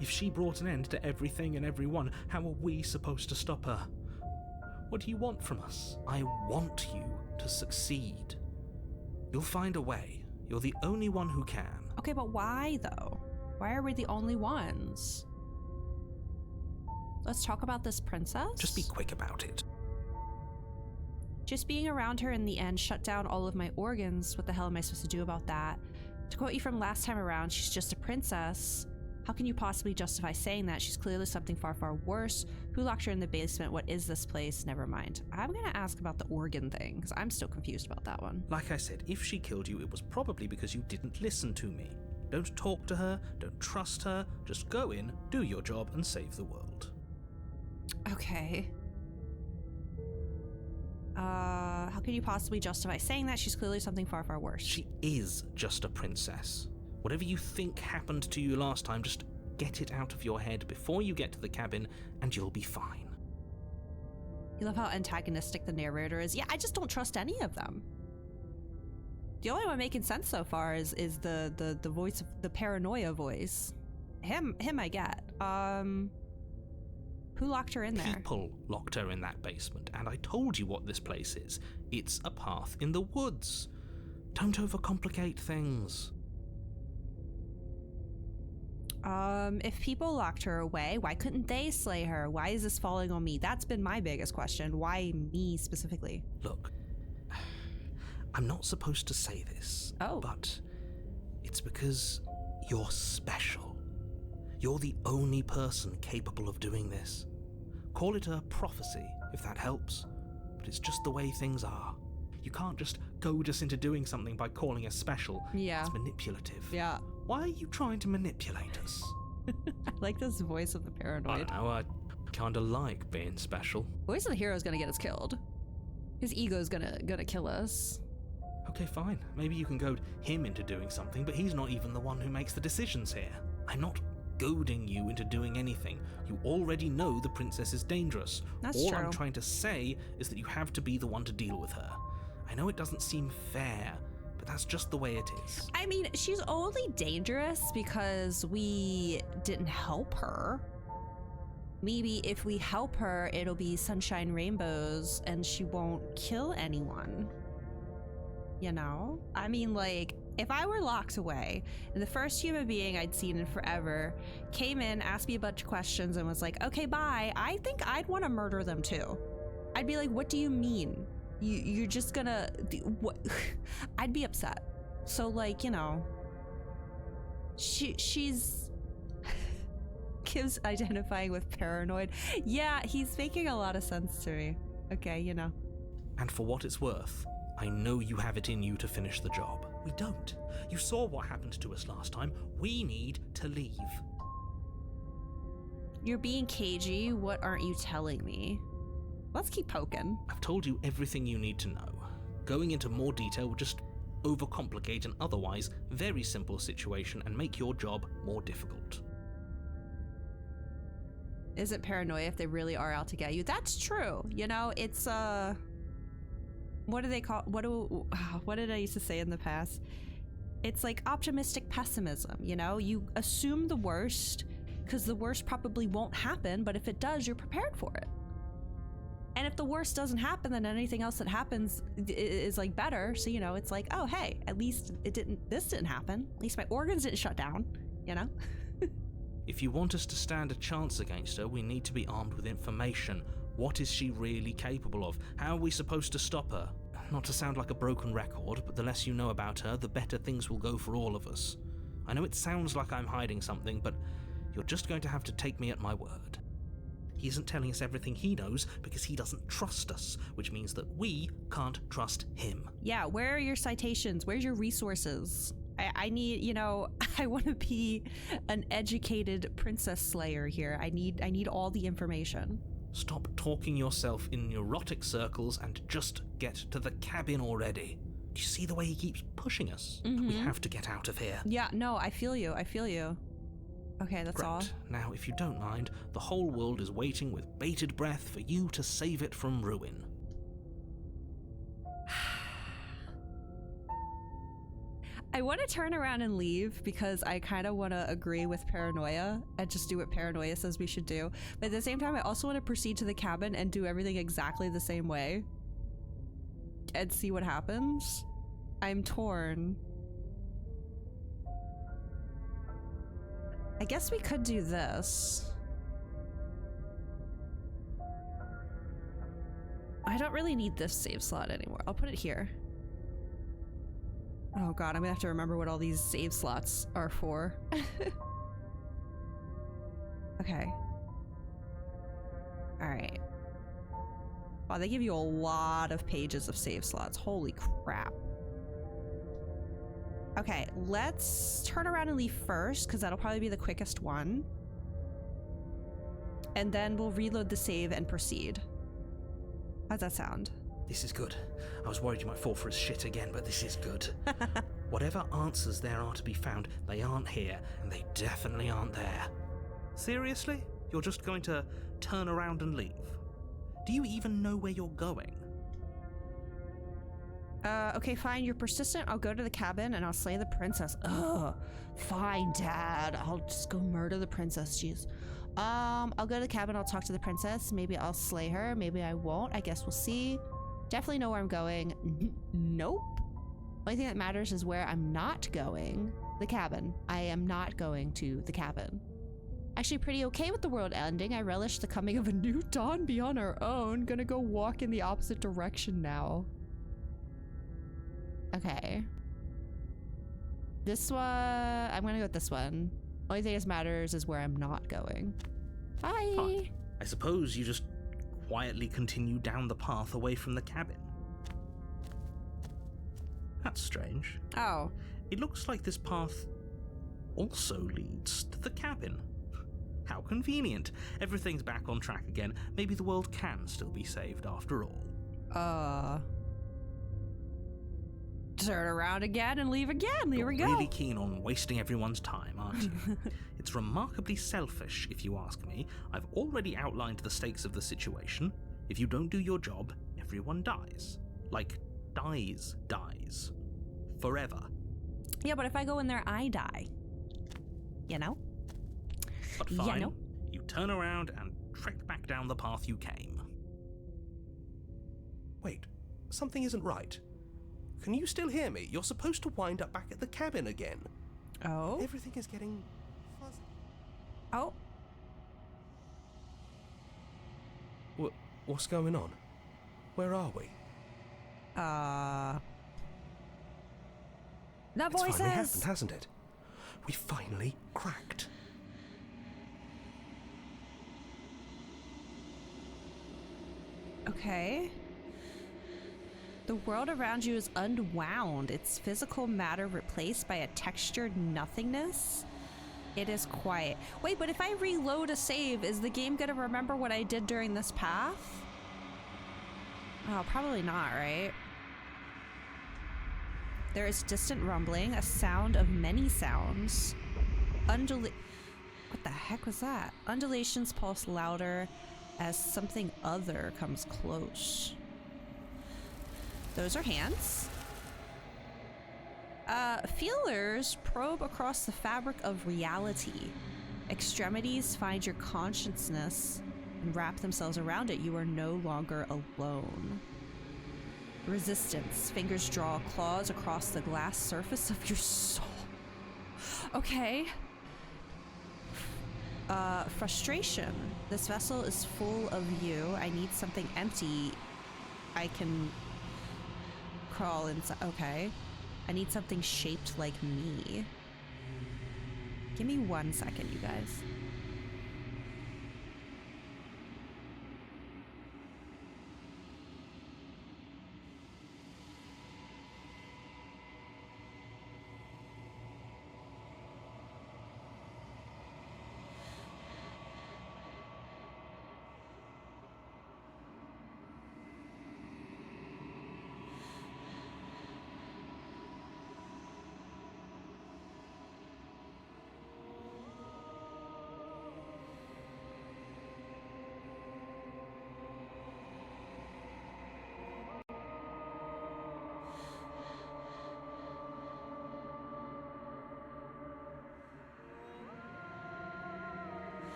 Speaker 2: If she brought an end to everything and everyone, how are we supposed to stop her? What do you want from us? I want you to succeed. You'll find a way. You're the only one who can.
Speaker 1: Okay, but why though? Why are we the only ones? Let's talk about this princess.
Speaker 2: Just be quick about it.
Speaker 1: Just being around her in the end shut down all of my organs. What the hell am I supposed to do about that? To quote you from last time around, she's just a princess. How can you possibly justify saying that? She's clearly something far, far worse. Who locked her in the basement? What is this place? Never mind. I'm gonna ask about the organ thing, because I'm still confused about that one.
Speaker 2: Like I said, if she killed you, it was probably because you didn't listen to me. Don't talk to her, don't trust her, just go in, do your job, and save the world.
Speaker 1: Okay. How can you possibly justify saying that? She's clearly something far, far worse.
Speaker 2: She is just a princess. Whatever you think happened to you last time, just get it out of your head before you get to the cabin, and you'll be fine.
Speaker 1: You love how antagonistic the narrator is. Yeah, I just don't trust any of them. The only one making sense so far is the voice of the paranoia voice. Him I get. Who locked her in there?
Speaker 2: People locked her in that basement, and I told you what this place is. It's a path in the woods. Don't overcomplicate things.
Speaker 1: If people locked her away, why couldn't they slay her? Why is this falling on me? That's been my biggest question. Why me specifically?
Speaker 2: Look, I'm not supposed to say this,
Speaker 1: Oh.
Speaker 2: but it's because you're special. You're the only person capable of doing this. Call it a prophecy, if that helps, but it's just the way things are. You can't just goad us into doing something by calling us special.
Speaker 1: Yeah.
Speaker 2: It's manipulative.
Speaker 1: Yeah.
Speaker 2: Why are you trying to manipulate us?
Speaker 1: I like this voice of the
Speaker 2: I
Speaker 1: paranoid.
Speaker 2: don't know, I kinda like being special.
Speaker 1: Voice of the hero is gonna get us killed. His ego's gonna kill us.
Speaker 2: Okay, fine. Maybe you can goad him into doing something, but he's not even the one who makes the decisions here. I'm not goading you into doing anything. You already know the princess is dangerous.
Speaker 1: That's
Speaker 2: All
Speaker 1: true.
Speaker 2: I'm trying to say is that you have to be the one to deal with her. I know it doesn't seem fair, but that's just the way it is.
Speaker 1: I mean, she's only dangerous because we didn't help her. Maybe if we help her, it'll be sunshine rainbows and she won't kill anyone. You know? I mean, like, if I were locked away and the first human being I'd seen in forever came in, asked me a bunch of questions, and was like, okay, bye, I think I'd want to murder them too. I'd be like, what do you mean? You're just gonna... What? I'd be upset. So, like, you know... She's... Kiv's identifying with paranoid. Yeah, he's making a lot of sense to me. Okay, you know.
Speaker 2: And for what it's worth, I know you have it in you to finish the job. We don't. You saw what happened to us last time. We need to leave.
Speaker 1: You're being cagey. What aren't you telling me? Let's keep poking.
Speaker 2: I've told you everything you need to know. Going into more detail would just overcomplicate an otherwise very simple situation and make your job more difficult.
Speaker 1: Isn't paranoia if they really are out to get you? That's true. You know, it's what do they call? What did I used to say in the past? It's like optimistic pessimism. You know, you assume the worst because the worst probably won't happen, but if it does, you're prepared for it. And if the worst doesn't happen, then anything else that happens is like better. So, you know, it's like, oh, hey, at least this didn't happen. At least my organs didn't shut down, you know?
Speaker 2: If you want us to stand a chance against her, we need to be armed with information. What is she really capable of? How are we supposed to stop her? Not to sound like a broken record, but the less you know about her, the better things will go for all of us. I know it sounds like I'm hiding something, but you're just going to have to take me at my word. He isn't telling us everything he knows because he doesn't trust us, which means that we can't trust him.
Speaker 1: Yeah, where are your citations? Where's your resources? I need, you know, I want to be an educated princess slayer here. I need all the information.
Speaker 2: Stop talking yourself in neurotic circles and just get to the cabin already. Do you see the way he keeps pushing us? We have to get out of here.
Speaker 1: Yeah, no, I feel you. Okay, that's all.
Speaker 2: Right, now if you don't mind, the whole world is waiting with bated breath for you to save it from ruin.
Speaker 1: I want to turn around and leave because I kind of want to agree with paranoia and just do what paranoia says we should do. But at the same time, I also want to proceed to the cabin and do everything exactly the same way and see what happens. I'm torn. I guess we could do this. I don't really need this save slot anymore. I'll put it here. Oh god, I'm gonna have to remember what all these save slots are for. Okay. Alright. Wow, they give you a lot of pages of save slots. Holy crap. Okay, let's turn around and leave first, because that'll probably be the quickest one. And then we'll reload the save and proceed. How's that sound?
Speaker 2: This is good. I was worried you might fall for his shit again, but this is good. Whatever answers there are to be found, they aren't here, and they definitely aren't there. Seriously? You're just going to turn around and leave? Do you even know where you're going?
Speaker 1: Okay, fine, you're persistent. I'll go to the cabin and I'll slay the princess. Ugh. Fine, Dad. I'll just go murder the princess, jeez. I'll go to the cabin, I'll talk to the princess. Maybe I'll slay her, maybe I won't. I guess we'll see. Definitely know where I'm going. Nope. Only thing that matters is where I'm not going. The cabin. I am not going to the cabin. Actually pretty okay with the world ending. I relish the coming of a new dawn beyond our own. Gonna go walk in the opposite direction now. Okay. This one, I'm gonna go with this one. Only thing that matters is where I'm not going. Bye.
Speaker 2: Fine. I suppose you just quietly continue down the path away from the cabin. That's strange.
Speaker 1: Oh.
Speaker 2: It looks like this path also leads to the cabin. How convenient. Everything's back on track again. Maybe the world can still be saved after all.
Speaker 1: Turn around again and leave again. Here we go.
Speaker 2: You're really keen on wasting everyone's time, aren't you? It's remarkably selfish, if you ask me. I've already outlined the stakes of the situation. If you don't do your job, everyone dies. Like, dies. Forever.
Speaker 1: Yeah, but if I go in there, I die. You know?
Speaker 2: But fine,
Speaker 1: Yeah, no.
Speaker 2: You turn around and trek back down the path you came.
Speaker 5: Wait, something isn't right. Can you still hear me? You're supposed to wind up back at the cabin again.
Speaker 1: Oh.
Speaker 5: Everything is getting fuzzy.
Speaker 1: Oh.
Speaker 5: What's going on? Where are we?
Speaker 1: The
Speaker 5: It's finally happened,
Speaker 1: voices.
Speaker 5: hasn't it? We finally cracked.
Speaker 1: Okay. The world around you is unwound. Its physical matter replaced by a textured nothingness. It is quiet. Wait, but if I reload a save, is the game gonna remember what I did during this path? Oh, probably not, right? There is distant rumbling, a sound of many sounds. What the heck was that? Undulations pulse louder as something other comes close. Those are hands. Feelers probe across the fabric of reality. Extremities find your consciousness and wrap themselves around it. You are no longer alone. Resistance. Fingers draw claws across the glass surface of your soul. Okay. Frustration. This vessel is full of you. I need something empty. I can crawl inside. Okay. I need something shaped like me. Give me 1 second, you guys.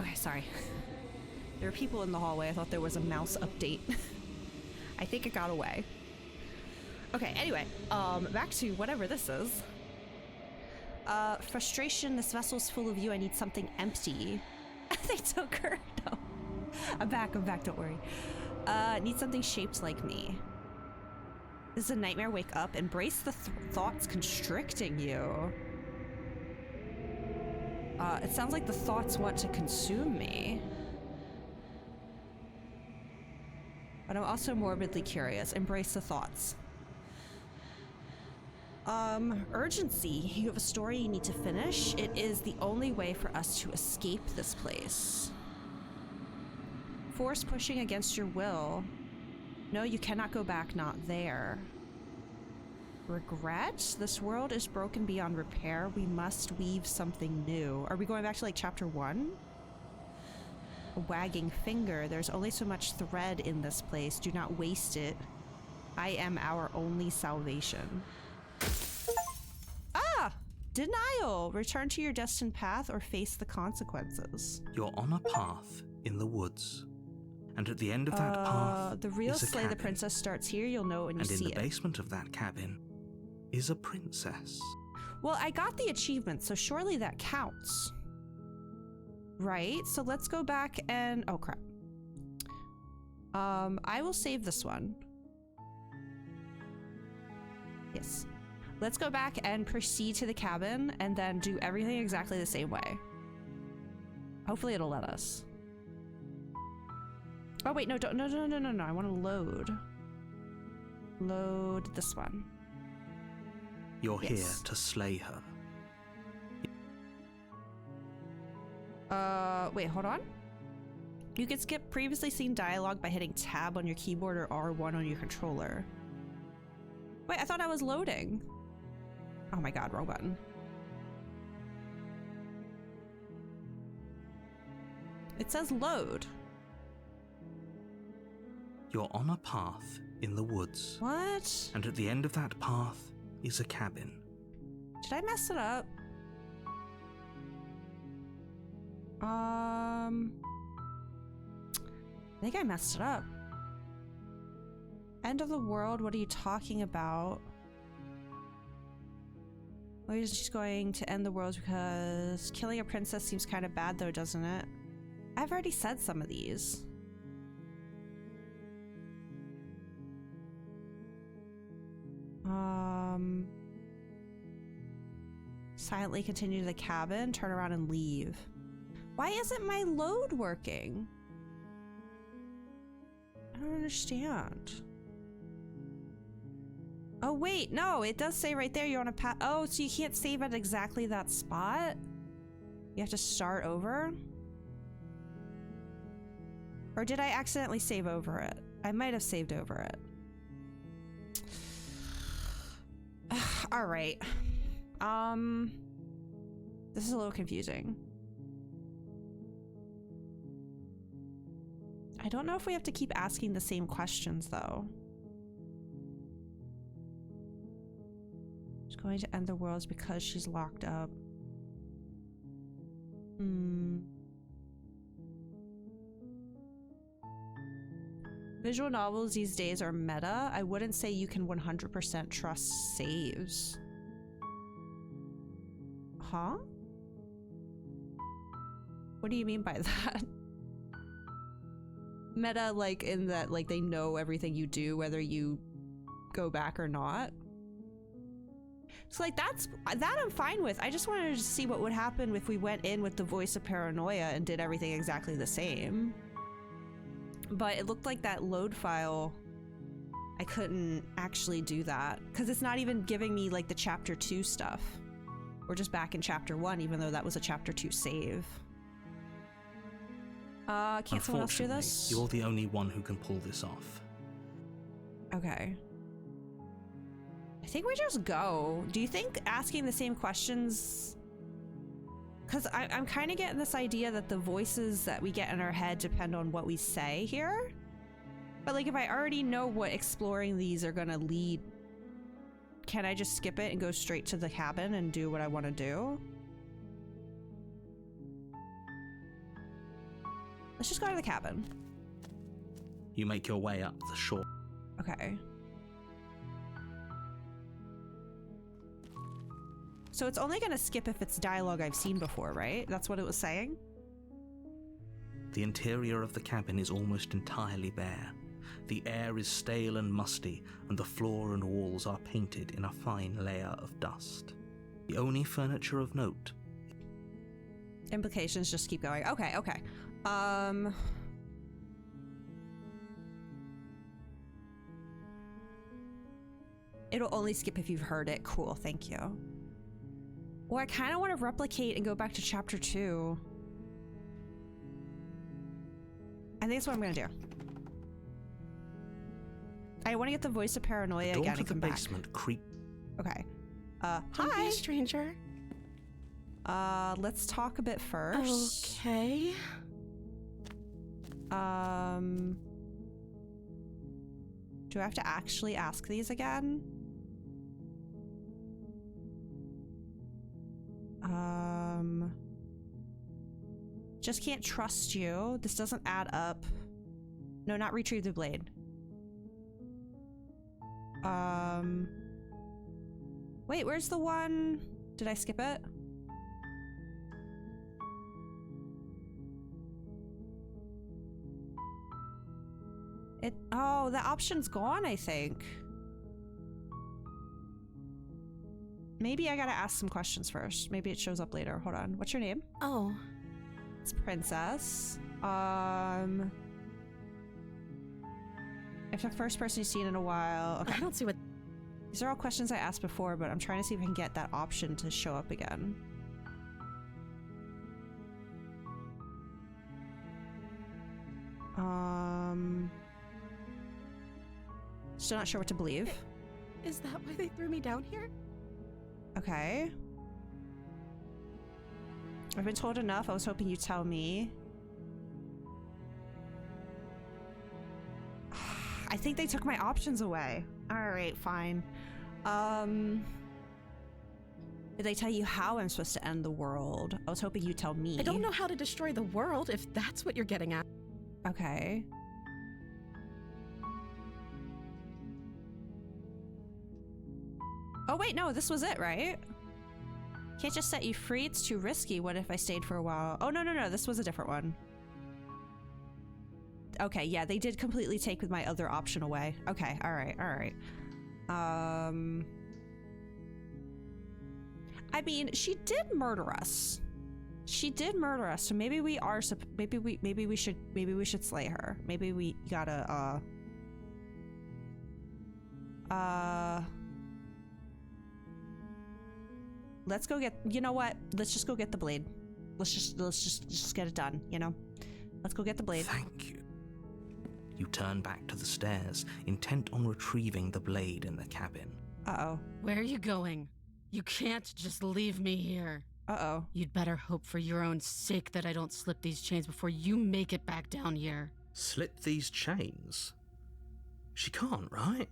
Speaker 1: Okay, sorry. There are people in the hallway. I thought there was a mouse update. I think it got away. Okay, anyway, back to whatever this is. Frustration, this vessel's full of you. I need something empty. They took her. No. I'm back, don't worry. Need something shaped like me. This is a nightmare, wake up. Embrace the thoughts constricting you. It sounds like the thoughts want to consume me. But I'm also morbidly curious. Embrace the thoughts. Urgency. You have a story you need to finish. It is the only way for us to escape this place. Force pushing against your will. No, you cannot go back, not there. Regret? This world is broken beyond repair. We must weave something new. Are we going back to like chapter 1? A wagging finger. There's only so much thread in this place. Do not waste it. I am our only salvation. Ah! Denial! Return to your destined path or face the consequences.
Speaker 2: You're on a path in the woods. And at the end of that path
Speaker 1: the real
Speaker 2: is a
Speaker 1: Slay the
Speaker 2: cabin.
Speaker 1: Princess starts here. You'll know it when you see it.
Speaker 2: And in the basement of that cabin is a princess.
Speaker 1: Well, I got the achievement, so surely that counts. Right? So let's go back and... Oh, crap. I will save this one. Yes. Let's go back and proceed to the cabin and then do everything exactly the same way. Hopefully it'll let us. Oh, wait, no, don't, no. I want to load. Load this one.
Speaker 2: You're
Speaker 1: Yes.
Speaker 2: here to slay her.
Speaker 1: Wait, hold on. You can skip previously seen dialogue by hitting tab on your keyboard or R1 on your controller. Wait, I thought I was loading. Oh my god, wrong button. It says load.
Speaker 2: You're on a path in the woods.
Speaker 1: What?
Speaker 2: And at the end of that path is a cabin.
Speaker 1: Did I mess it up? I think I messed it up. End of the world? What are you talking about? Well, he's just going to end the world because killing a princess seems kind of bad though, doesn't it? I've already said some of these. Silently continue to the cabin, turn around and leave. Why isn't my load working? I don't understand. Oh wait, no, it does say right there you're on a path. Oh, so you can't save at exactly that spot? You have to start over? Or did I accidentally save over it? I might have saved over it. All right. This is a little confusing. I don't know if we have to keep asking the same questions though. She's going to end the worlds because she's locked up. Visual novels these days are meta. I wouldn't say you can 100% trust saves. Huh? What do you mean by that? Meta, like in that, like they know everything you do, whether you go back or not. So like that I'm fine with. I just wanted to see what would happen if we went in with the voice of paranoia and did everything exactly the same. But it looked like that load file, I couldn't actually do that because it's not even giving me like the chapter 2 stuff. We're just back in chapter 1, even though that was a chapter 2 save. Can't someone else do this?
Speaker 2: You're the only one who can pull this off.
Speaker 1: Okay. I think we just go. Do you think asking the same questions... Because I'm kind of getting this idea that the voices that we get in our head depend on what we say here. But like if I already know what exploring these are gonna lead, can I just skip it and go straight to the cabin and do what I want to do? Let's just go to the cabin.
Speaker 2: You make your way up the shore.
Speaker 1: Okay. So it's only gonna skip if it's dialogue I've seen before, right? That's what it was saying?
Speaker 2: The interior of the cabin is almost entirely bare. The air is stale and musty, and the floor and walls are painted in a fine layer of dust. The only furniture of note.
Speaker 1: Implications just keep going. Okay, okay. It'll only skip if you've heard it. Cool, thank you. Well, I kind of want to replicate and go back to chapter 2. I think that's what I'm gonna do. I want to get the voice of paranoia
Speaker 2: Door
Speaker 1: again
Speaker 2: to
Speaker 1: and
Speaker 2: the
Speaker 1: come back.
Speaker 2: basement creak.
Speaker 1: Okay.
Speaker 3: Don't be
Speaker 1: Hi.
Speaker 3: a stranger.
Speaker 1: Let's talk a bit first.
Speaker 3: Okay.
Speaker 1: Do I have to actually ask these again? Just can't trust you. This doesn't add up. No, not retrieve the blade. Wait, where's the one? Did I skip it? Oh, the option's gone, I think. Maybe I gotta ask some questions first. Maybe it shows up later. Hold on. What's your name?
Speaker 3: Oh.
Speaker 1: It's Princess. If the first person you've seen in a while. Okay.
Speaker 3: I don't see what.
Speaker 1: These are all questions I asked before, but I'm trying to see if I can get that option to show up again. Still not sure what to believe.
Speaker 3: Is that why they threw me down here?
Speaker 1: Okay. I've been told enough. I was hoping you'd tell me. I think they took my options away. Alright, fine. Did they tell you how I'm supposed to end the world? I was hoping you'd tell me.
Speaker 3: I don't know how to destroy the world, if that's what you're getting at.
Speaker 1: Okay. Oh wait, no, this was it, right? Can't just set you free, it's too risky. What if I stayed for a while? Oh, no, this was a different one. Okay, yeah, they did completely take my other option away. Okay, alright. I mean, she did murder us. So maybe we are, maybe we should slay her. Maybe we gotta, let's go get, you know what? Let's just go get the blade. Let's just get it done, you know? Let's go get the blade.
Speaker 2: Thank you. You turn back to the stairs, intent on retrieving the blade in the cabin.
Speaker 1: Uh-oh.
Speaker 6: Where are you going? You can't just leave me here.
Speaker 1: Uh-oh.
Speaker 6: You'd better hope for your own sake that I don't slip these chains before you make it back down here.
Speaker 2: Slip these chains? She can't, right?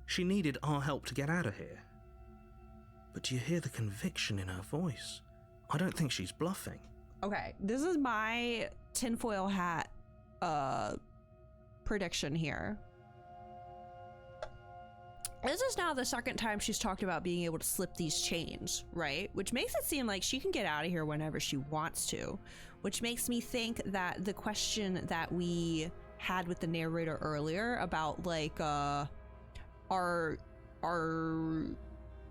Speaker 2: She needed our help to get out of here. But do you hear the conviction in her voice? I don't think she's bluffing.
Speaker 1: Okay, this is my tinfoil hat, prediction here. This is now the second time she's talked about being able to slip these chains, right? Which makes it seem like she can get out of here whenever she wants to. Which makes me think that the question that we had with the narrator earlier about like, are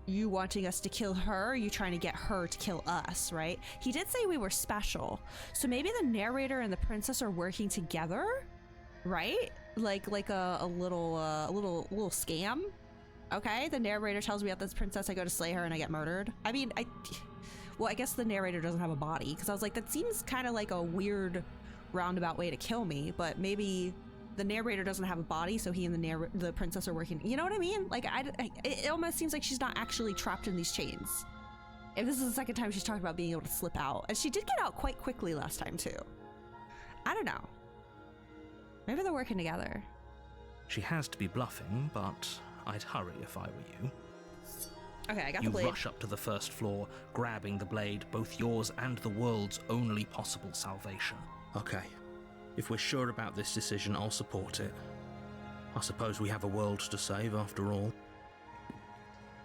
Speaker 1: you wanting us to kill her? Are you trying to get her to kill us, right? He did say we were special. So maybe the narrator and the princess are working together, right? Like a little scam. Okay, the narrator tells me about this princess, I go to slay her and I get murdered. I mean, well, I guess the narrator doesn't have a body, because I was like, that seems kind of like a weird roundabout way to kill me, but maybe the narrator doesn't have a body, so he and the princess are working. You know what I mean? Like, it almost seems like she's not actually trapped in these chains. If this is the second time she's talked about being able to slip out, and she did get out quite quickly last time too. I don't know. Maybe they're working together.
Speaker 2: She has to be bluffing, but I'd hurry if I were you.
Speaker 1: Okay, I got
Speaker 2: You
Speaker 1: the blade.
Speaker 2: rush up to the first floor, grabbing the blade, both yours and the world's only possible salvation. Okay, If we're sure about this decision, I'll support it. I suppose we have a world to save after all.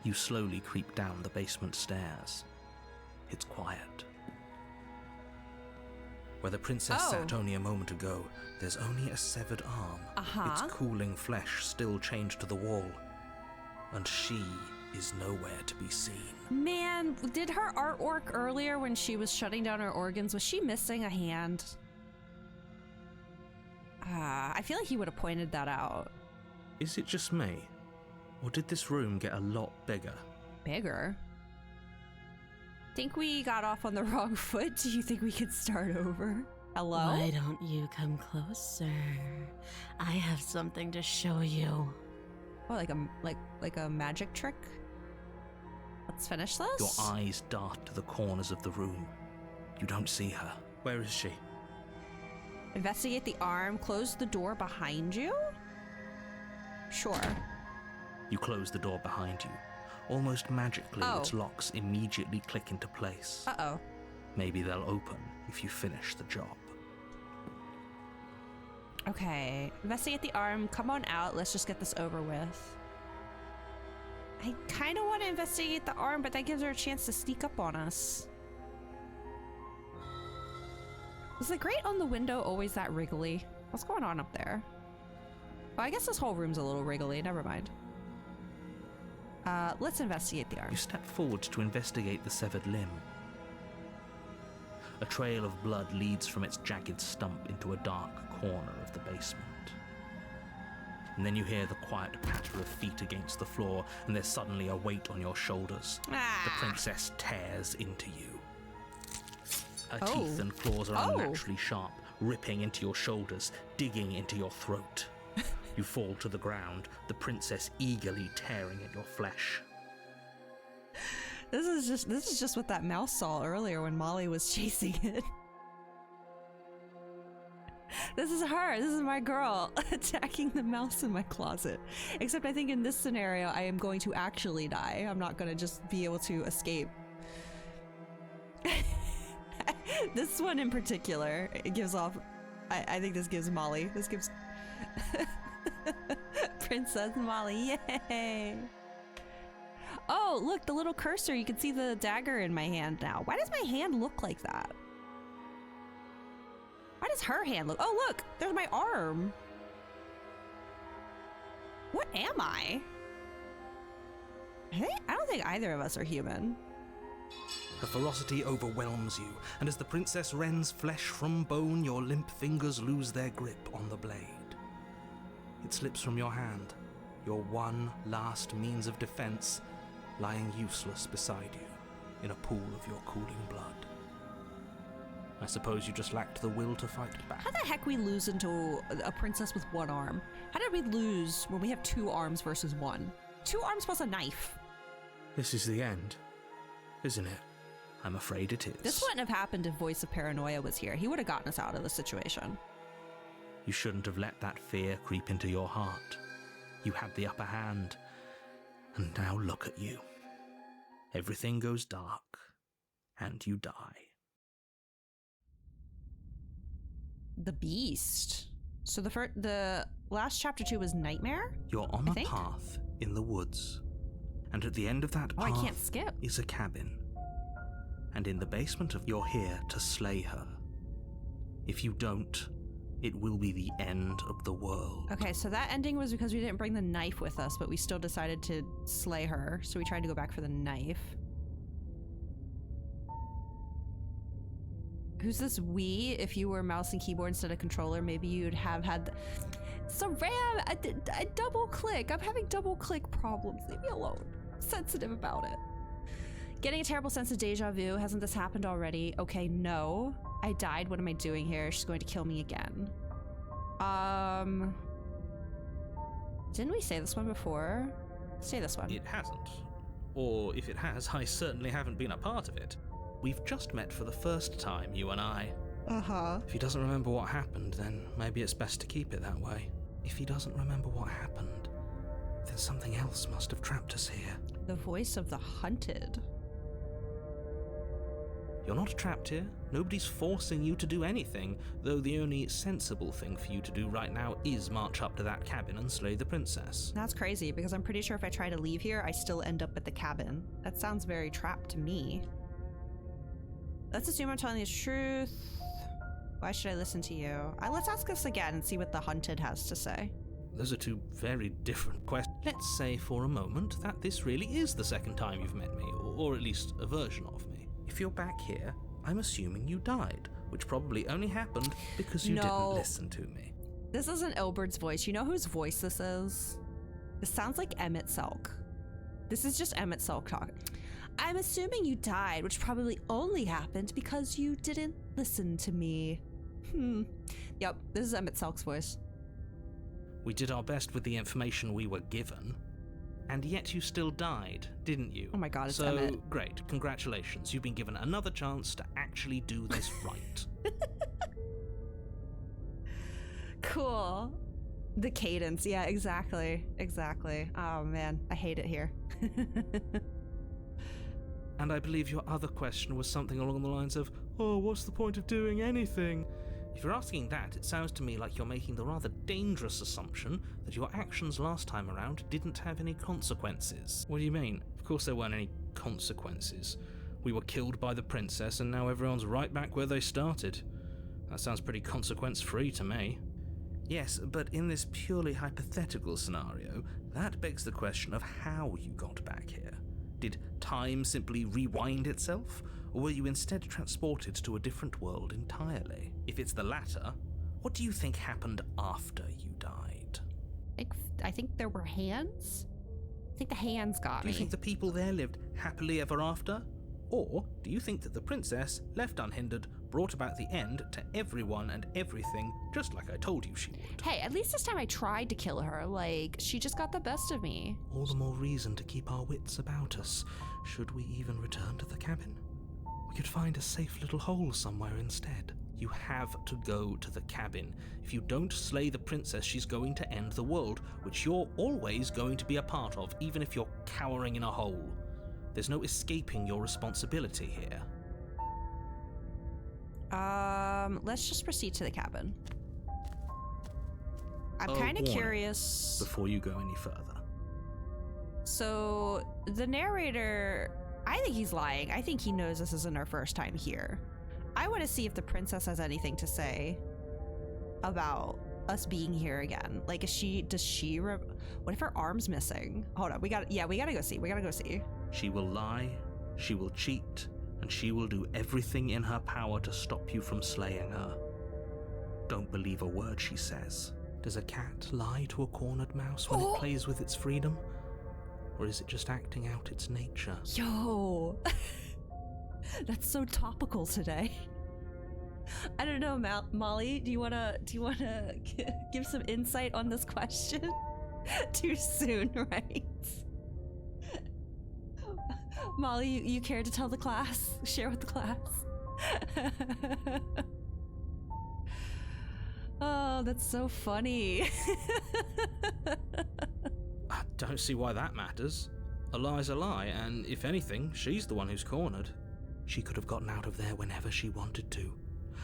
Speaker 2: You slowly creep down the basement stairs. It's quiet. Where the princess sat only a moment ago, there's only a severed arm. Its cooling flesh still chained to the wall. And she is nowhere to be seen.
Speaker 1: Man, did her artwork earlier when she was shutting down her organs, was she missing a hand? I feel like he would have pointed that out.
Speaker 2: Is it just me? Or did this room get a lot bigger?
Speaker 1: Bigger? Think we got off on the wrong foot? Do you think we could start over? Hello?
Speaker 6: Why don't you come closer? I have something to show you.
Speaker 1: Oh, like a magic trick? Let's finish this.
Speaker 2: Your eyes dart to the corners of the room. You don't see her. Where is she?
Speaker 1: Investigate the arm. Close the door behind you? Sure.
Speaker 2: You close the door behind you. Almost magically, its locks immediately click into place.
Speaker 1: Uh-oh.
Speaker 2: Maybe they'll open if you finish the job.
Speaker 1: Okay. Investigate the arm. Come on out. Let's just get this over with. I kind of want to investigate the arm, but that gives her a chance to sneak up on us. Was the grate on the window always that wriggly? What's going on up there? Oh, I guess this whole room's a little wriggly. Never mind. Let's investigate the arm.
Speaker 2: You step forward to investigate the severed limb. A trail of blood leads from its jagged stump into a dark corner of the basement. And then you hear the quiet patter of feet against the floor, and there's suddenly a weight on your shoulders. The princess tears into you. Her teeth and claws are unnaturally sharp, ripping into your shoulders, digging into your throat. You fall to the ground, the princess eagerly tearing at your flesh.
Speaker 1: This is just what that mouse saw earlier when Molly was chasing it. This is her. This is my girl attacking the mouse in my closet. Except I think in this scenario, I am going to actually die. I'm not going to just be able to escape. This one in particular, it gives off... I think this gives Molly. This gives... Princess Molly, yay! Oh, look, the little cursor. You can see the dagger in my hand now. Why does my hand look like that? Why does her hand look... Oh, look! There's my arm! What am I? Hey, I don't think either of us are human.
Speaker 2: Her ferocity overwhelms you, and as the princess rends flesh from bone, your limp fingers lose their grip on the blade. It slips from your hand, your one last means of defense, lying useless beside you in a pool of your cooling blood. I suppose you just lacked the will to fight back.
Speaker 1: How the heck we lose into a princess with one arm? How did we lose when we have 2 arms versus 1? 2 arms plus a knife.
Speaker 2: This is the end, isn't it? I'm afraid it is.
Speaker 1: This wouldn't have happened if Voice of Paranoia was here. He would have gotten us out of the situation.
Speaker 2: You shouldn't have let that fear creep into your heart. You had the upper hand, and now look at you. Everything goes dark, and you die.
Speaker 1: The Beast. So the last chapter 2 was Nightmare?
Speaker 2: You're on a path in the woods, and at the end of that
Speaker 1: I
Speaker 2: path
Speaker 1: can't skip.
Speaker 2: is a cabin. And in the basement you're here to slay her. If you don't, it will be the end of the world.
Speaker 1: Okay, so that ending was because we didn't bring the knife with us, but we still decided to slay her, so we tried to go back for the knife. Who's this we? If you were mouse and keyboard instead of controller, maybe you'd have had... Saram! I double click! I'm having double click problems. Leave me alone. I'm sensitive about it. Getting a terrible sense of deja vu. Hasn't this happened already? Okay, no. I died. What am I doing here? She's going to kill me again. Didn't we say this one before? Say this one.
Speaker 2: It hasn't. Or if it has, I certainly haven't been a part of it. We've just met for the first time, you and I.
Speaker 1: Uh-huh.
Speaker 2: If he doesn't remember what happened, then maybe it's best to keep it that way. If he doesn't remember what happened, then something else must have trapped us here.
Speaker 1: The voice of the hunted.
Speaker 2: You're not trapped here. Nobody's forcing you to do anything, though the only sensible thing for you to do right now is march up to that cabin and slay the princess.
Speaker 1: That's crazy, because I'm pretty sure if I try to leave here, I still end up at the cabin. That sounds very trapped to me. Let's assume I'm telling the truth. Why should I listen to you? Let's ask this again and see what the hunted has to say.
Speaker 2: Those are two very different questions. Let's say for a moment that this really is the second time you've met me, or at least a version of me. If you're back here, I'm assuming you died, which probably only happened because you didn't listen to me.
Speaker 1: This isn't Ilbert's voice. You know whose voice this is? This sounds like Emmett Selk. This is just Emmett Selk talking. I'm assuming you died, which probably only happened because you didn't listen to me. Yep, this is Emmett Selk's voice.
Speaker 2: We did our best with the information we were given, and yet you still died, didn't you?
Speaker 1: Oh my god, it's
Speaker 2: so,
Speaker 1: Emmett.
Speaker 2: Great, congratulations. You've been given another chance to actually do this right.
Speaker 1: Cool. The cadence, yeah, exactly. Oh man, I hate it here.
Speaker 2: And I believe your other question was something along the lines of, oh, what's the point of doing anything? If you're asking that, it sounds to me like you're making the rather dangerous assumption that your actions last time around didn't have any consequences. What do you mean? Of course there weren't any consequences. We were killed by the princess and now everyone's right back where they started. That sounds pretty consequence-free to me. Yes, but in this purely hypothetical scenario, that begs the question of how you got back here. Did time simply rewind itself? Or were you instead transported to a different world entirely? If it's the latter, what do you think happened after you died?
Speaker 1: I think there were hands? I think the hands got
Speaker 2: Do
Speaker 1: me.
Speaker 2: you think the people there lived happily ever after? Or do you think that the princess, left unhindered, brought about the end to everyone and everything, just like I told you she would?
Speaker 1: Hey, at least this time I tried to kill her. Like, she just got the best of me.
Speaker 2: All the more reason to keep our wits about us, should we even return to the cabin. We could find a safe little hole somewhere instead. You have to go to the cabin. If you don't slay the princess, she's going to end the world, which you're always going to be a part of, even if you're cowering in a hole. There's no escaping your responsibility here.
Speaker 1: Let's just proceed to the cabin. I'm
Speaker 2: A
Speaker 1: kind of
Speaker 2: warning
Speaker 1: curious.
Speaker 2: Before you go any further.
Speaker 1: So, the narrator, I think he's lying. I think he knows this isn't our first time here. I want to see if the princess has anything to say about us being here again. Like, what if her arm's missing? Hold on, we gotta go see.
Speaker 2: She will lie, she will cheat, and she will do everything in her power to stop you from slaying her. Don't believe a word she says. Does a cat lie to a cornered mouse when it plays with its freedom? Or is it just acting out its nature?
Speaker 1: Yo, that's so topical today. I don't know, Molly. Do you wanna give some insight on this question? Too soon, right? Molly, you care to tell the class? Share with the class. Oh, that's so funny.
Speaker 2: I don't see why that matters. A lie's a lie, and if anything, she's the one who's cornered. She could have gotten out of there whenever she wanted to.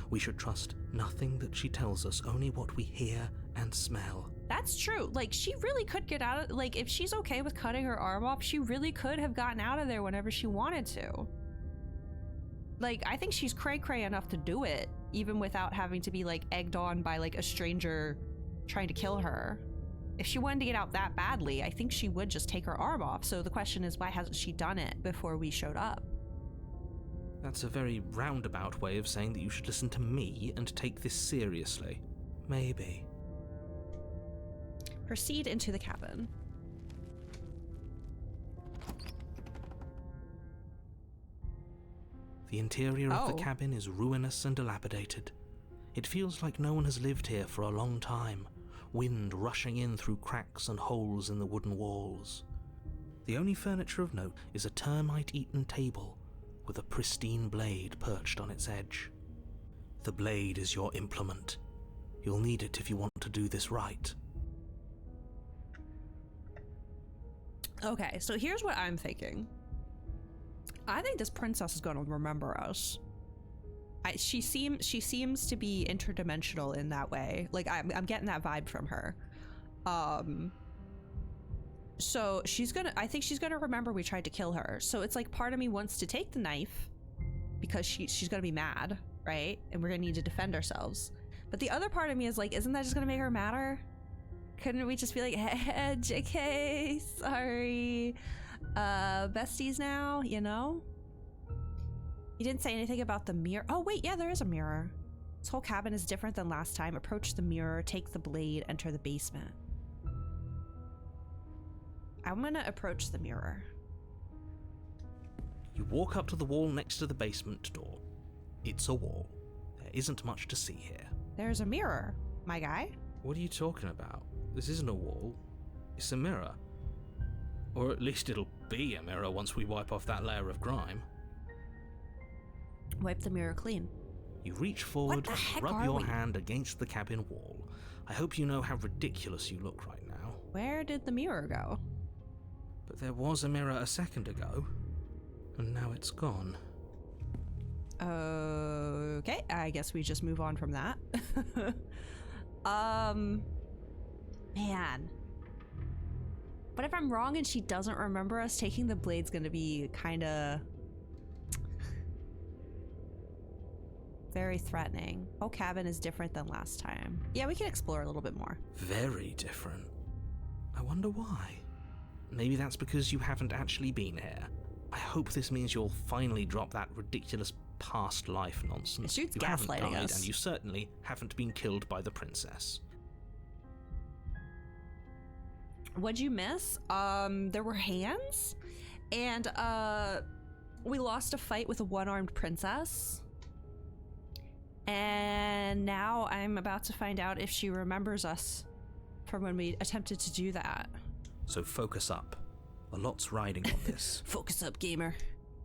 Speaker 2: We should trust nothing that she tells us, only what we hear and smell.
Speaker 1: That's true. Like, she really could get out of, like, if she's okay with cutting her arm off, she really could have gotten out of there whenever she wanted to. Like, I think she's cray-cray enough to do it, even without having to be, like, egged on by, like, a stranger trying to kill her. If she wanted to get out that badly, I think she would just take her arm off. So the question is, why hasn't she done it before we showed up?
Speaker 2: That's a very roundabout way of saying that you should listen to me and take this seriously. Maybe.
Speaker 1: Proceed into the cabin.
Speaker 2: The interior of the cabin is ruinous and dilapidated. It feels like no one has lived here for a long time, wind rushing in through cracks and holes in the wooden walls. The only furniture of note is a termite-eaten table with a pristine blade perched on its edge. The blade is your implement. You'll need it if you want to do this right.
Speaker 1: Okay, so here's what I'm thinking. I think this princess is going to remember us. She seems to be interdimensional in that way. Like I'm getting that vibe from her. So I think she's gonna remember we tried to kill her. So it's like part of me wants to take the knife because she's gonna be mad, right? And we're gonna need to defend ourselves. But the other part of me is like, isn't that just gonna make her madder? Couldn't we just be like, hey, JK, sorry, besties now, you know? You didn't say anything about the mirror. Oh wait, yeah, there is a mirror. This whole cabin is different than last time. Approach the mirror, take the blade, enter the basement. I'm gonna approach the mirror.
Speaker 2: You walk up to the wall next to the basement door. It's a wall. There isn't much to see here.
Speaker 1: There's a mirror, my guy.
Speaker 2: What are you talking about? This isn't a wall. It's a mirror. Or at least it'll be a mirror once we wipe off that layer of grime.
Speaker 1: Wipe the mirror clean.
Speaker 2: You reach forward
Speaker 1: the heck
Speaker 2: and rub
Speaker 1: are
Speaker 2: your
Speaker 1: we?
Speaker 2: hand against the cabin wall. I hope you know how ridiculous you look right now.
Speaker 1: Where did the mirror go?
Speaker 2: But there was a mirror a second ago, and now it's gone.
Speaker 1: Okay, I guess we just move on from that. Man. But if I'm wrong and she doesn't remember us, taking the blade's gonna be kinda very threatening. Whole cabin is different than last time. Yeah, we can explore a little bit more.
Speaker 2: Very different. I wonder why. Maybe that's because you haven't actually been here. I hope this means you'll finally drop that ridiculous past life nonsense.
Speaker 1: It shoots
Speaker 2: You haven't
Speaker 1: gaslighting
Speaker 2: died,
Speaker 1: us.
Speaker 2: and you certainly haven't been killed by the princess.
Speaker 1: What'd you miss? There were hands, and we lost a fight with a one-armed princess. And now I'm about to find out if she remembers us from when we attempted to do that.
Speaker 2: So focus up. A lot's riding on this.
Speaker 1: Focus up, gamer.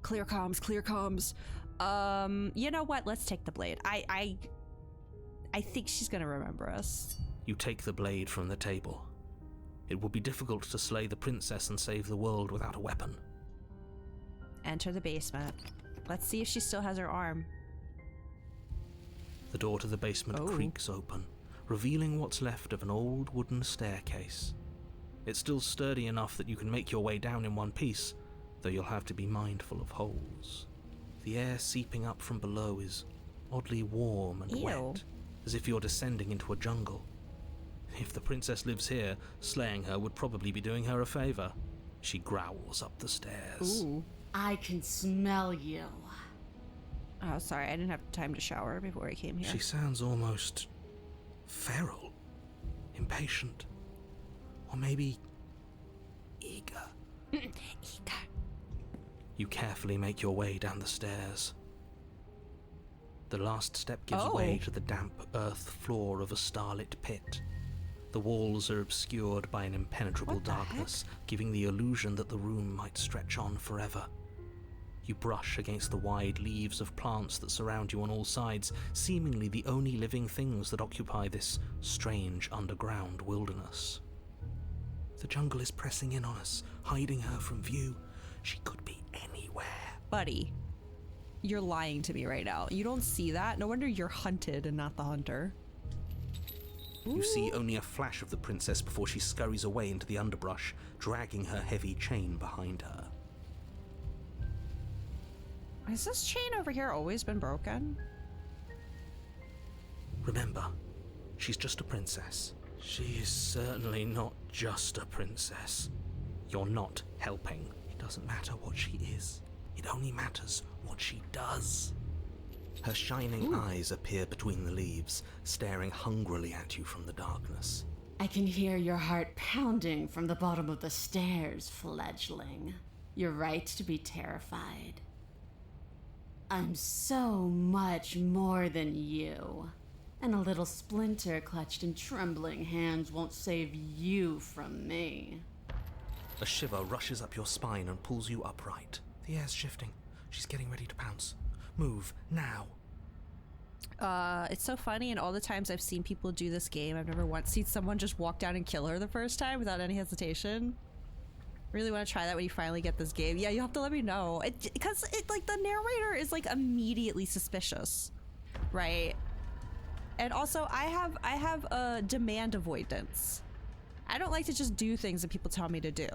Speaker 1: Clear comms, clear comms. You know what? Let's take the blade. I think she's gonna remember us.
Speaker 2: You take the blade from the table. It would be difficult to slay the princess and save the world without a weapon.
Speaker 1: Enter the basement. Let's see if she still has her arm.
Speaker 2: The door to the basement creaks open, revealing what's left of an old wooden staircase. It's still sturdy enough that you can make your way down in one piece, though you'll have to be mindful of holes. The air seeping up from below is oddly warm and
Speaker 1: Ew.
Speaker 2: wet, as if you're descending into a jungle. If the princess lives here, slaying her would probably be doing her a favor. She growls up the stairs.
Speaker 1: Ooh.
Speaker 6: I can smell you.
Speaker 1: Oh, sorry. I didn't have time to shower before I came here.
Speaker 2: She sounds almost feral, impatient, or maybe eager.
Speaker 1: Eager.
Speaker 2: You carefully make your way down the stairs. The last step gives
Speaker 1: Oh.
Speaker 2: way to the damp earth floor of a starlit pit. The walls are obscured by an impenetrable
Speaker 1: What the
Speaker 2: darkness, giving the illusion that the room might stretch on forever. You brush against the wide leaves of plants that surround you on all sides, seemingly the only living things that occupy this strange underground wilderness. The jungle is pressing in on us, hiding her from view. She could be anywhere.
Speaker 1: Buddy, you're lying to me right now. You don't see that? No wonder you're hunted and not the hunter.
Speaker 2: You see only a flash of the princess before she scurries away into the underbrush, dragging her heavy chain behind her.
Speaker 1: Has this chain over here always been broken?
Speaker 2: Remember, she's just a princess. She is certainly not just a princess. You're not helping. It doesn't matter what she is. It only matters what she does. Her shining eyes appear between the leaves, staring hungrily at you from the darkness.
Speaker 6: I can hear your heart pounding from the bottom of the stairs, fledgling. You're right to be terrified. I'm so much more than you. And a little splinter clutched in trembling hands won't save you from me.
Speaker 2: A shiver rushes up your spine and pulls you upright. The air's shifting. She's getting ready to pounce. Move, now.
Speaker 1: It's so funny, and all the times I've seen people do this game, I've never once seen someone just walk down and kill her the first time without any hesitation. Really want to try that when you finally get this game. Yeah, you have to let me know. Because like the narrator is like immediately suspicious. right? And also, I have a demand avoidance. I don't like to just do things that people tell me to do.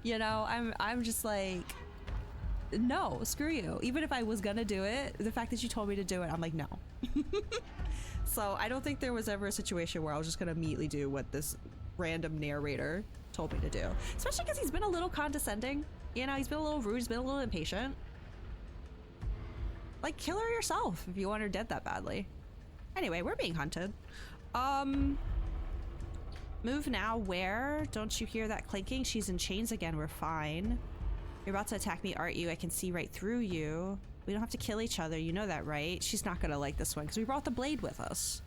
Speaker 1: You know, I'm just like, no, screw you. Even if I was gonna do it, the fact that you told me to do it, I'm like, no. So I don't think there was ever a situation where I was just gonna immediately do what this random narrator told me to do. Especially because he's been a little condescending. You know, he's been a little rude, he's been a little impatient. Like, kill her yourself if you want her dead that badly. Anyway, we're being hunted. Move now. Where? Don't you hear that clinking? She's in chains again. We're fine. You're about to attack me, aren't you? I can see right through you. We don't have to kill each other. You know that, right? She's not gonna like this one because we brought the blade with us.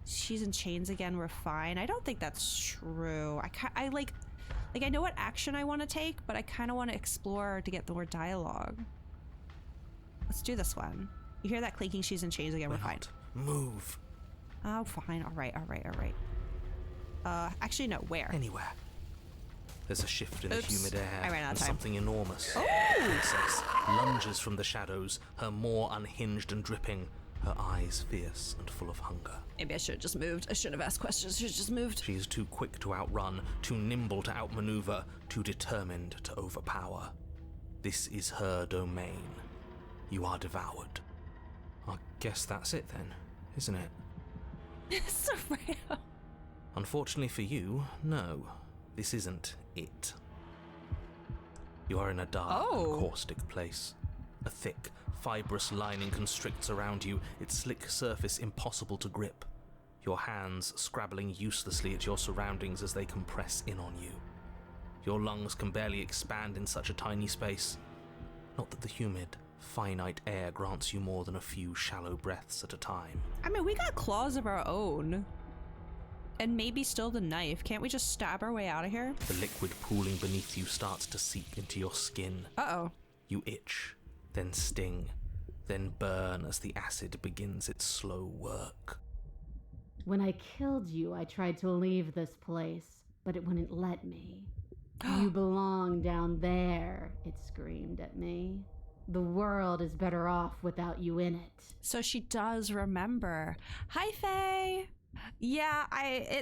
Speaker 1: She's in chains again. We're fine. I don't think that's true. I know what action I want to take, but I kind of want to explore to get the more dialogue. Let's do this one. You hear that clinking? She's in chains again. We're fine.
Speaker 5: Move.
Speaker 1: Oh, fine. All right. Actually, no. Where?
Speaker 5: Anywhere.
Speaker 2: There's a shift in
Speaker 1: Oops.
Speaker 2: the humid air,
Speaker 1: I ran out of
Speaker 2: and
Speaker 1: time.
Speaker 2: something enormous. The princess lunges from the shadows, her maw unhinged and dripping, her eyes fierce and full of hunger.
Speaker 1: Maybe I should have just moved. I should have asked questions. Should have just moved.
Speaker 2: She is too quick to outrun, too nimble to outmaneuver, too determined to overpower. This is her domain. You are devoured. I guess that's it then, isn't it?
Speaker 1: Soraya.
Speaker 2: Unfortunately for you, no. This isn't it. You are in a dark and caustic place. A thick, fibrous lining constricts around you, its slick surface impossible to grip. Your hands scrabbling uselessly at your surroundings as they compress in on you. Your lungs can barely expand in such a tiny space. Not that the humid, finite air grants you more than a few shallow breaths at a time.
Speaker 1: I mean, we got claws of our own. And maybe still the knife. Can't we just stab our way out of here?
Speaker 2: The liquid pooling beneath you starts to seep into your skin.
Speaker 1: Uh-oh.
Speaker 2: You itch, then sting, then burn as the acid begins its slow work.
Speaker 6: When I killed you, I tried to leave this place, but it wouldn't let me. You belong down there, it screamed at me. The world is better off without you in it.
Speaker 1: So she does remember. Hi, Faye. Yeah,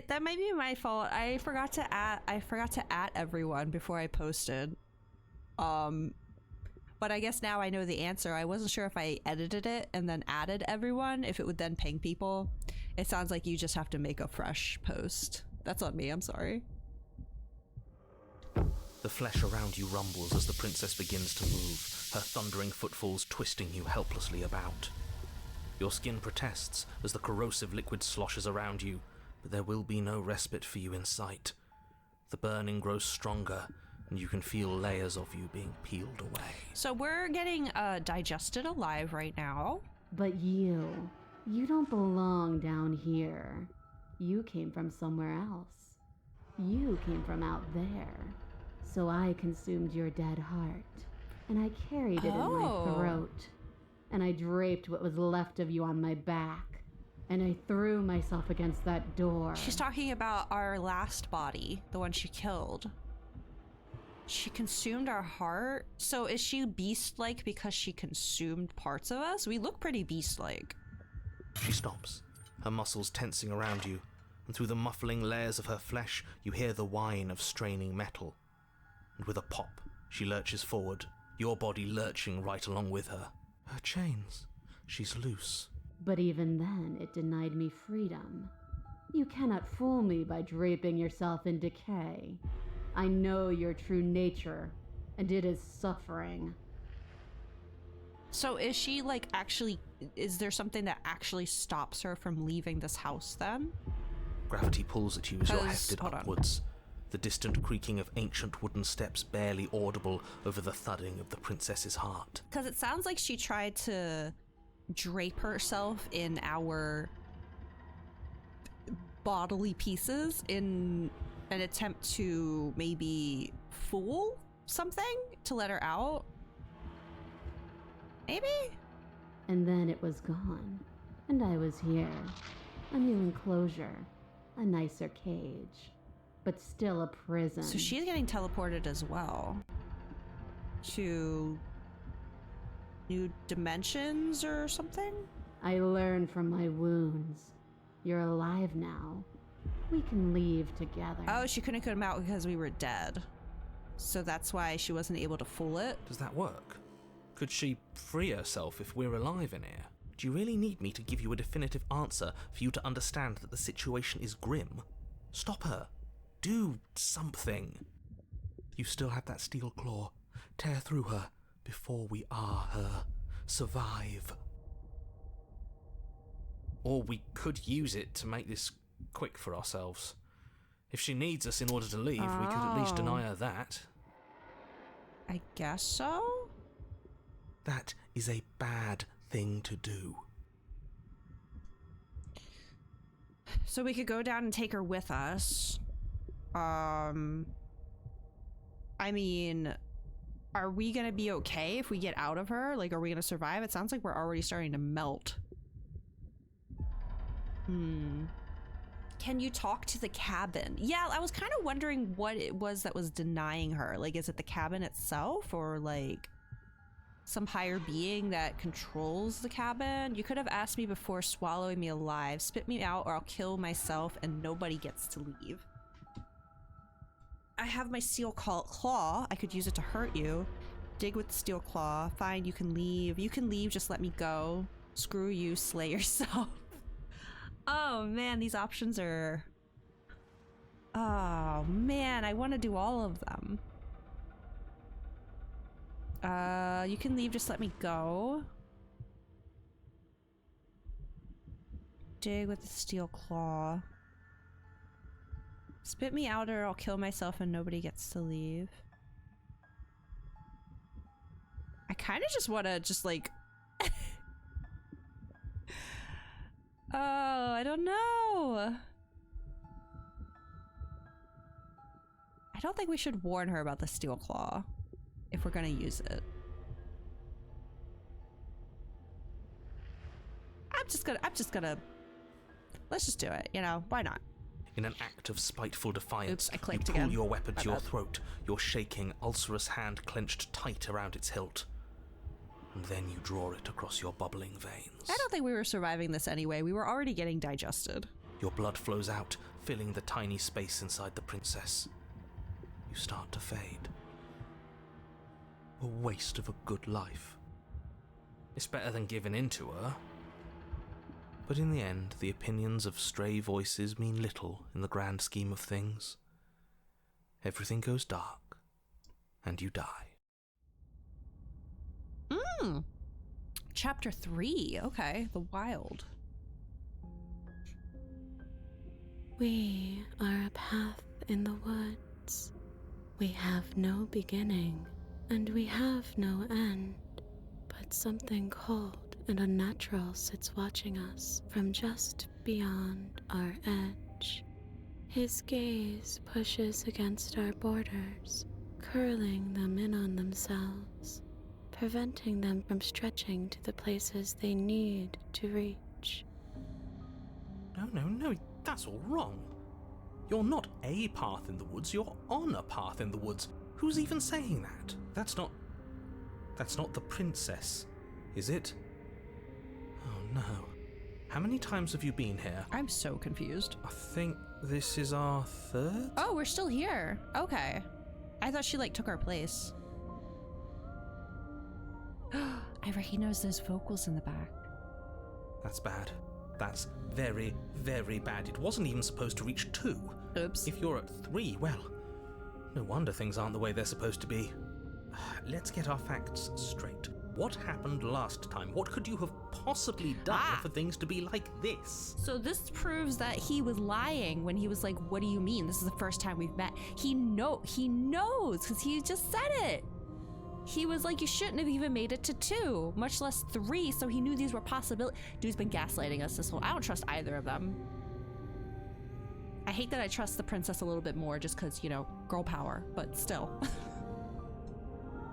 Speaker 1: that might be my fault. I forgot to at everyone before I posted. But I guess now I know the answer. I wasn't sure if I edited it and then added everyone, if it would then ping people. It sounds like you just have to make a fresh post. That's on me, I'm sorry.
Speaker 2: The flesh around you rumbles as the princess begins to move, her thundering footfalls twisting you helplessly about. Your skin protests as the corrosive liquid sloshes around you, but there will be no respite for you in sight. The burning grows stronger, and you can feel layers of you being peeled away.
Speaker 1: So we're getting digested alive right now.
Speaker 6: But you don't belong down here. You came from somewhere else. You came from out there. So I consumed your dead heart, and I carried it in my throat. And I draped what was left of you on my back, and I threw myself against that door.
Speaker 1: She's talking about our last body, the one she killed. She consumed our heart? So is she beast-like because she consumed parts of us? We look pretty beast-like.
Speaker 2: She stops, her muscles tensing around you, and through the muffling layers of her flesh, you hear the whine of straining metal. And with a pop, she lurches forward, your body lurching right along with her. Her chains. She's loose.
Speaker 6: But even then, it denied me freedom. You cannot fool me by draping yourself in decay. I know your true nature, and it is suffering.
Speaker 1: So is she like actually, is there something that actually stops her from leaving this house then?
Speaker 2: Gravity pulls at you as you're hefted
Speaker 1: hold on.
Speaker 2: upwards. The distant creaking of ancient wooden steps barely audible over the thudding of the princess's heart.
Speaker 1: Because it sounds like she tried to drape herself in our bodily pieces in an attempt to maybe fool something to let her out. Maybe?
Speaker 6: And then it was gone, and I was here. A new enclosure, a nicer cage, but still a prison.
Speaker 1: So she's getting teleported as well. to new dimensions or something?
Speaker 6: I learned from my wounds. You're alive now. We can leave together.
Speaker 1: Oh, she couldn't come out because we were dead. So that's why she wasn't able to fool it.
Speaker 2: Does that work? Could she free herself if we're alive in here? Do you really need me to give you a definitive answer for you to understand that the situation is grim? Stop her. Do something. You still have that steel claw. Tear through her before we are her. Survive. Or we could use it to make this quick for ourselves. If she needs us in order to leave, we could at least deny her that.
Speaker 1: I guess so?
Speaker 2: That is a bad thing to do.
Speaker 1: So we could go down and take her with us. I mean, are we gonna be okay if we get out of her? Like, are we gonna survive? It sounds like we're already starting to melt. Can you talk to the cabin? Yeah, I was kind of wondering what it was that was denying her. Like, is it the cabin itself or like some higher being that controls the cabin? You could have asked me before swallowing me alive. Spit me out or I'll kill myself and nobody gets to leave. I have my steel claw. I could use it to hurt you. Dig with the steel claw. Fine, you can leave. You can leave, just let me go. Screw you, slay yourself. Oh man, these options are... Oh man, I want to do all of them. You can leave, just let me go. Dig with the steel claw. Spit me out or I'll kill myself and nobody gets to leave. I kind of just want to just like... Oh, I don't know. I don't think we should warn her about the steel claw if we're gonna use it. I'm just gonna let's just do it, you know, why not?
Speaker 2: In an act of spiteful defiance,
Speaker 1: Oops, I
Speaker 2: you
Speaker 1: clicked
Speaker 2: pull
Speaker 1: again.
Speaker 2: your weapon
Speaker 1: My
Speaker 2: to your
Speaker 1: bad.
Speaker 2: throat, your shaking, ulcerous hand clenched tight around its hilt. And then you draw it across your bubbling veins.
Speaker 1: I don't think we were surviving this anyway. We were already getting digested.
Speaker 2: Your blood flows out, filling the tiny space inside the princess. You start to fade. A waste of a good life. It's better than giving in to her. But in the end, the opinions of stray voices mean little in the grand scheme of things. Everything goes dark, and you die.
Speaker 1: Chapter 3. Okay, the wild.
Speaker 3: We are a path in the woods. We have no beginning, and we have no end. But something cold and unnatural sits watching us from just beyond our edge. His gaze pushes against our borders, curling them in on themselves, preventing them from stretching to the places they need to reach.
Speaker 2: No, that's all wrong. You're not a path in the woods, you're on a path in the woods. Who's even saying that? That's not the princess, is it? Oh no. How many times have you been here?
Speaker 1: I'm so confused.
Speaker 2: I think this is our third?
Speaker 1: Oh, we're still here. Okay. I thought she like took our place. I recognize those vocals in the back.
Speaker 2: That's bad. That's very, very bad. It wasn't even supposed to reach 2.
Speaker 1: Oops.
Speaker 2: If you're at 3, well, no wonder things aren't the way they're supposed to be. Let's get our facts straight. What happened last time? What could you have possibly done for things to be like this?
Speaker 1: So this proves that he was lying when he was like, what do you mean? This is the first time we've met. He knows because he just said it. He was like, you shouldn't have even made it to 2, much less 3, so he knew these were possibilities. Dude's been gaslighting us this whole... I don't trust either of them. I hate that I trust the princess a little bit more just because, you know, girl power, but still.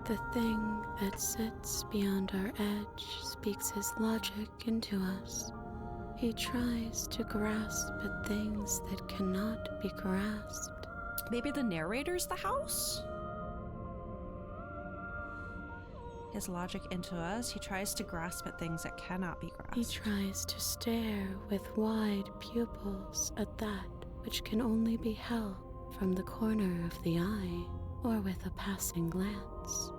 Speaker 3: The thing that sits beyond our edge speaks his logic into us. He tries to grasp at things that cannot be grasped.
Speaker 1: Maybe the narrator's the house? his logic into us. He tries to grasp at things that cannot be grasped.
Speaker 3: He tries to stare with wide pupils at that which can only be held from the corner of the eye or with a passing glance.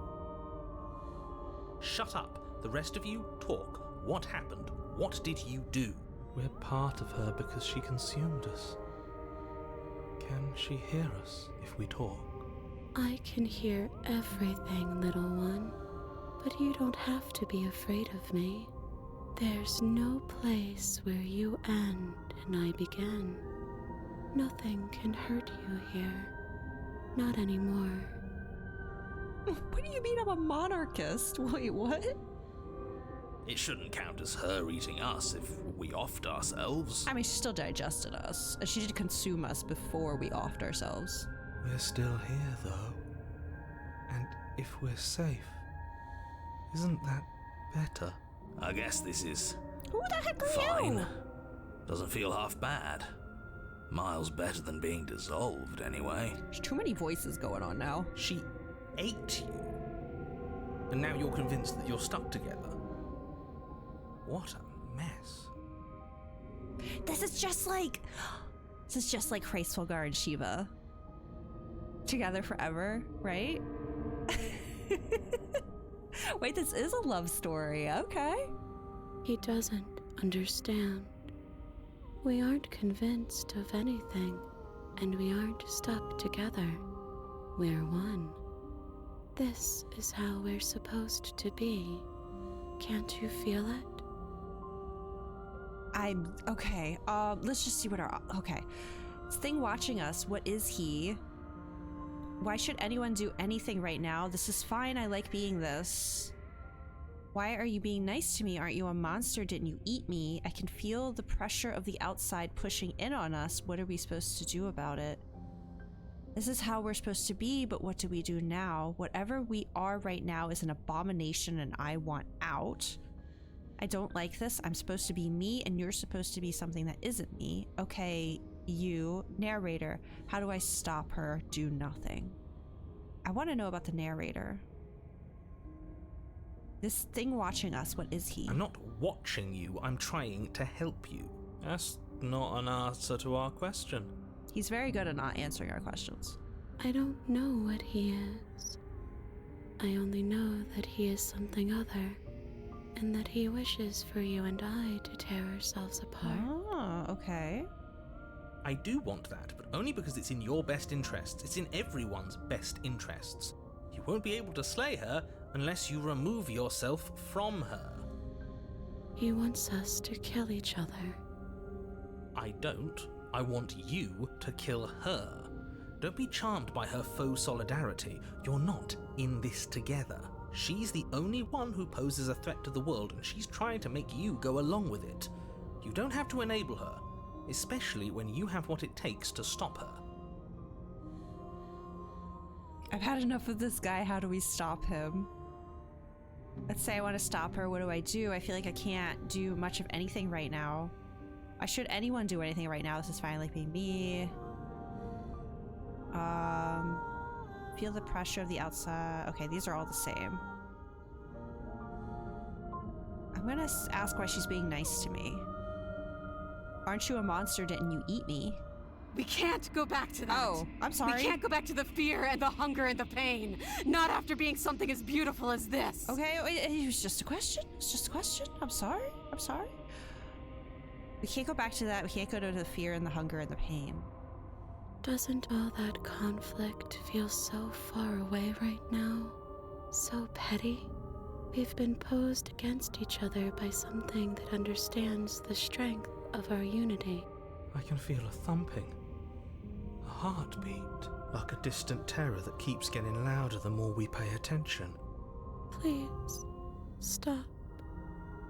Speaker 2: Shut up. The rest of you, talk. What happened? What did you do?
Speaker 5: We're part of her because she consumed us. Can she hear us if we talk?
Speaker 3: I can hear everything, little one, but you don't have to be afraid of me. There's no place where you end and I begin. Nothing can hurt you here. Not anymore.
Speaker 1: What do you mean I'm a monarchist? Wait, what?
Speaker 2: It shouldn't count as her eating us if we offed ourselves.
Speaker 1: I mean, she still digested us. She did consume us before we offed ourselves.
Speaker 5: We're still here, though. And if we're safe, isn't that better?
Speaker 2: I guess this is
Speaker 1: Who the heck are
Speaker 2: fine.
Speaker 1: you?
Speaker 2: Doesn't feel half bad. Miles better than being dissolved, anyway.
Speaker 1: There's too many voices going on now.
Speaker 2: She ate you. And now you're convinced that you're stuck together. What a mess.
Speaker 1: This is just like Hraesvelgar and Shiva. Together forever, right? Wait, this is a love story. Okay.
Speaker 3: He doesn't understand. We aren't convinced of anything, and we aren't stuck together. We're one. This is how we're supposed to be. Can't you feel it?
Speaker 1: I'm okay. Let's just see what okay. This thing watching us, what is he? Why should anyone do anything right now? This is fine. I like being this. Why are you being nice to me? Aren't you a monster? Didn't you eat me? I can feel the pressure of the outside pushing in on us. What are we supposed to do about it? This is how we're supposed to be, but what do we do now? Whatever we are right now is an abomination and I want out. I don't like this. I'm supposed to be me and you're supposed to be something that isn't me. Okay, you, narrator, how do I stop her? Do nothing. I want to know about the narrator. This thing watching us, what is he?
Speaker 2: I'm not watching you, I'm trying to help you.
Speaker 5: That's not an answer to our question.
Speaker 1: He's very good at not answering our questions.
Speaker 3: I don't know what he is. I only know that he is something other, and that he wishes for you and I to tear ourselves apart.
Speaker 1: Oh, okay.
Speaker 2: I do want that, but only because it's in your best interests. It's in everyone's best interests. You won't be able to slay her unless you remove yourself from her.
Speaker 3: He wants us to kill each other.
Speaker 2: I don't. I want you to kill her. Don't be charmed by her faux solidarity. You're not in this together. She's the only one who poses a threat to the world, and she's trying to make you go along with it. You don't have to enable her, especially when you have what it takes to stop her.
Speaker 1: I've had enough of this guy. How do we stop him? Let's say I want to stop her. What do? I feel like I can't do much of anything right now. Why should anyone do anything right now? This is fine, like being me. Feel the pressure of the outside. Okay, these are all the same. I'm gonna ask why she's being nice to me. Aren't you a monster? Didn't you eat me?
Speaker 6: We can't go back to that.
Speaker 1: Oh, I'm sorry.
Speaker 6: We can't go back to the fear and the hunger and the pain. Not after being something as beautiful as this.
Speaker 1: Okay, it was just a question. It's just a question. I'm sorry. We can't go back to that. We can't go to the fear and the hunger and the pain.
Speaker 3: Doesn't all that conflict feel so far away right now? So petty? We've been posed against each other by something that understands the strength of our unity.
Speaker 5: I can feel a thumping, a heartbeat, like a distant terror that keeps getting louder the more we pay attention.
Speaker 3: Please, stop.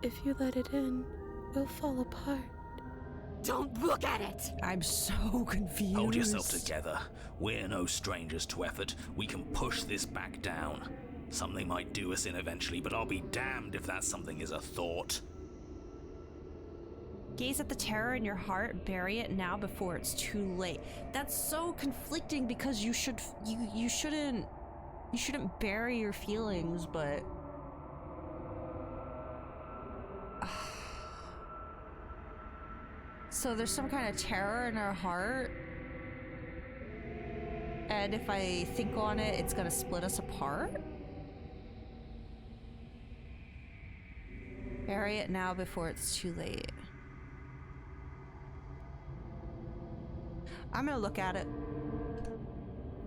Speaker 3: If you let it in, we'll fall apart.
Speaker 6: Don't look at it!
Speaker 1: I'm so confused.
Speaker 2: Hold yourself together. We're no strangers to effort. We can push this back down. Something might do us in eventually, but I'll be damned if that something is a thought.
Speaker 1: Gaze at the terror in your heart, bury it now before it's too late. That's so conflicting because you shouldn't bury your feelings, but So there's some kind of terror in her heart. And if I think on it, it's gonna split us apart? Bury it now before it's too late. I'm gonna look at it.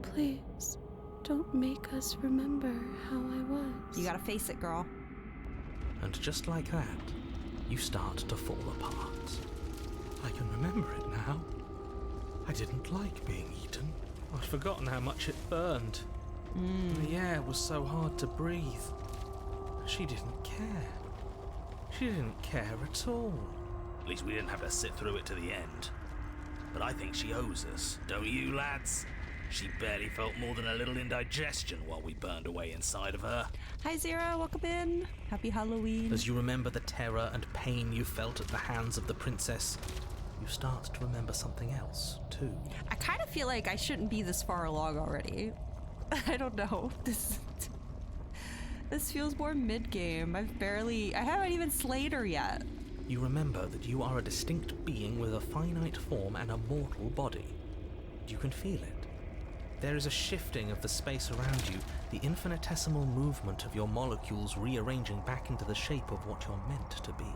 Speaker 3: Please, don't make us remember how I was.
Speaker 1: You gotta face it, girl.
Speaker 5: And just like that, you start to fall apart. I can remember it now. I didn't like being eaten. I'd forgotten how much it burned. The air was so hard to breathe. She didn't care. She didn't care at all.
Speaker 2: At least we didn't have to sit through it to the end. But I think she owes us, don't you, lads? She barely felt more than a little indigestion while we burned away inside of her.
Speaker 1: Hi, Zira. Welcome in. Happy Halloween.
Speaker 5: As you remember the terror and pain you felt at the hands of the princess, you start to remember something else, too.
Speaker 1: I kind of feel like I shouldn't be this far along already. I don't know. This feels more mid-game. I haven't even slayed her yet.
Speaker 5: You remember that you are a distinct being with a finite form and a mortal body. You can feel it. There is a shifting of the space around you, the infinitesimal movement of your molecules rearranging back into the shape of what you're meant to be.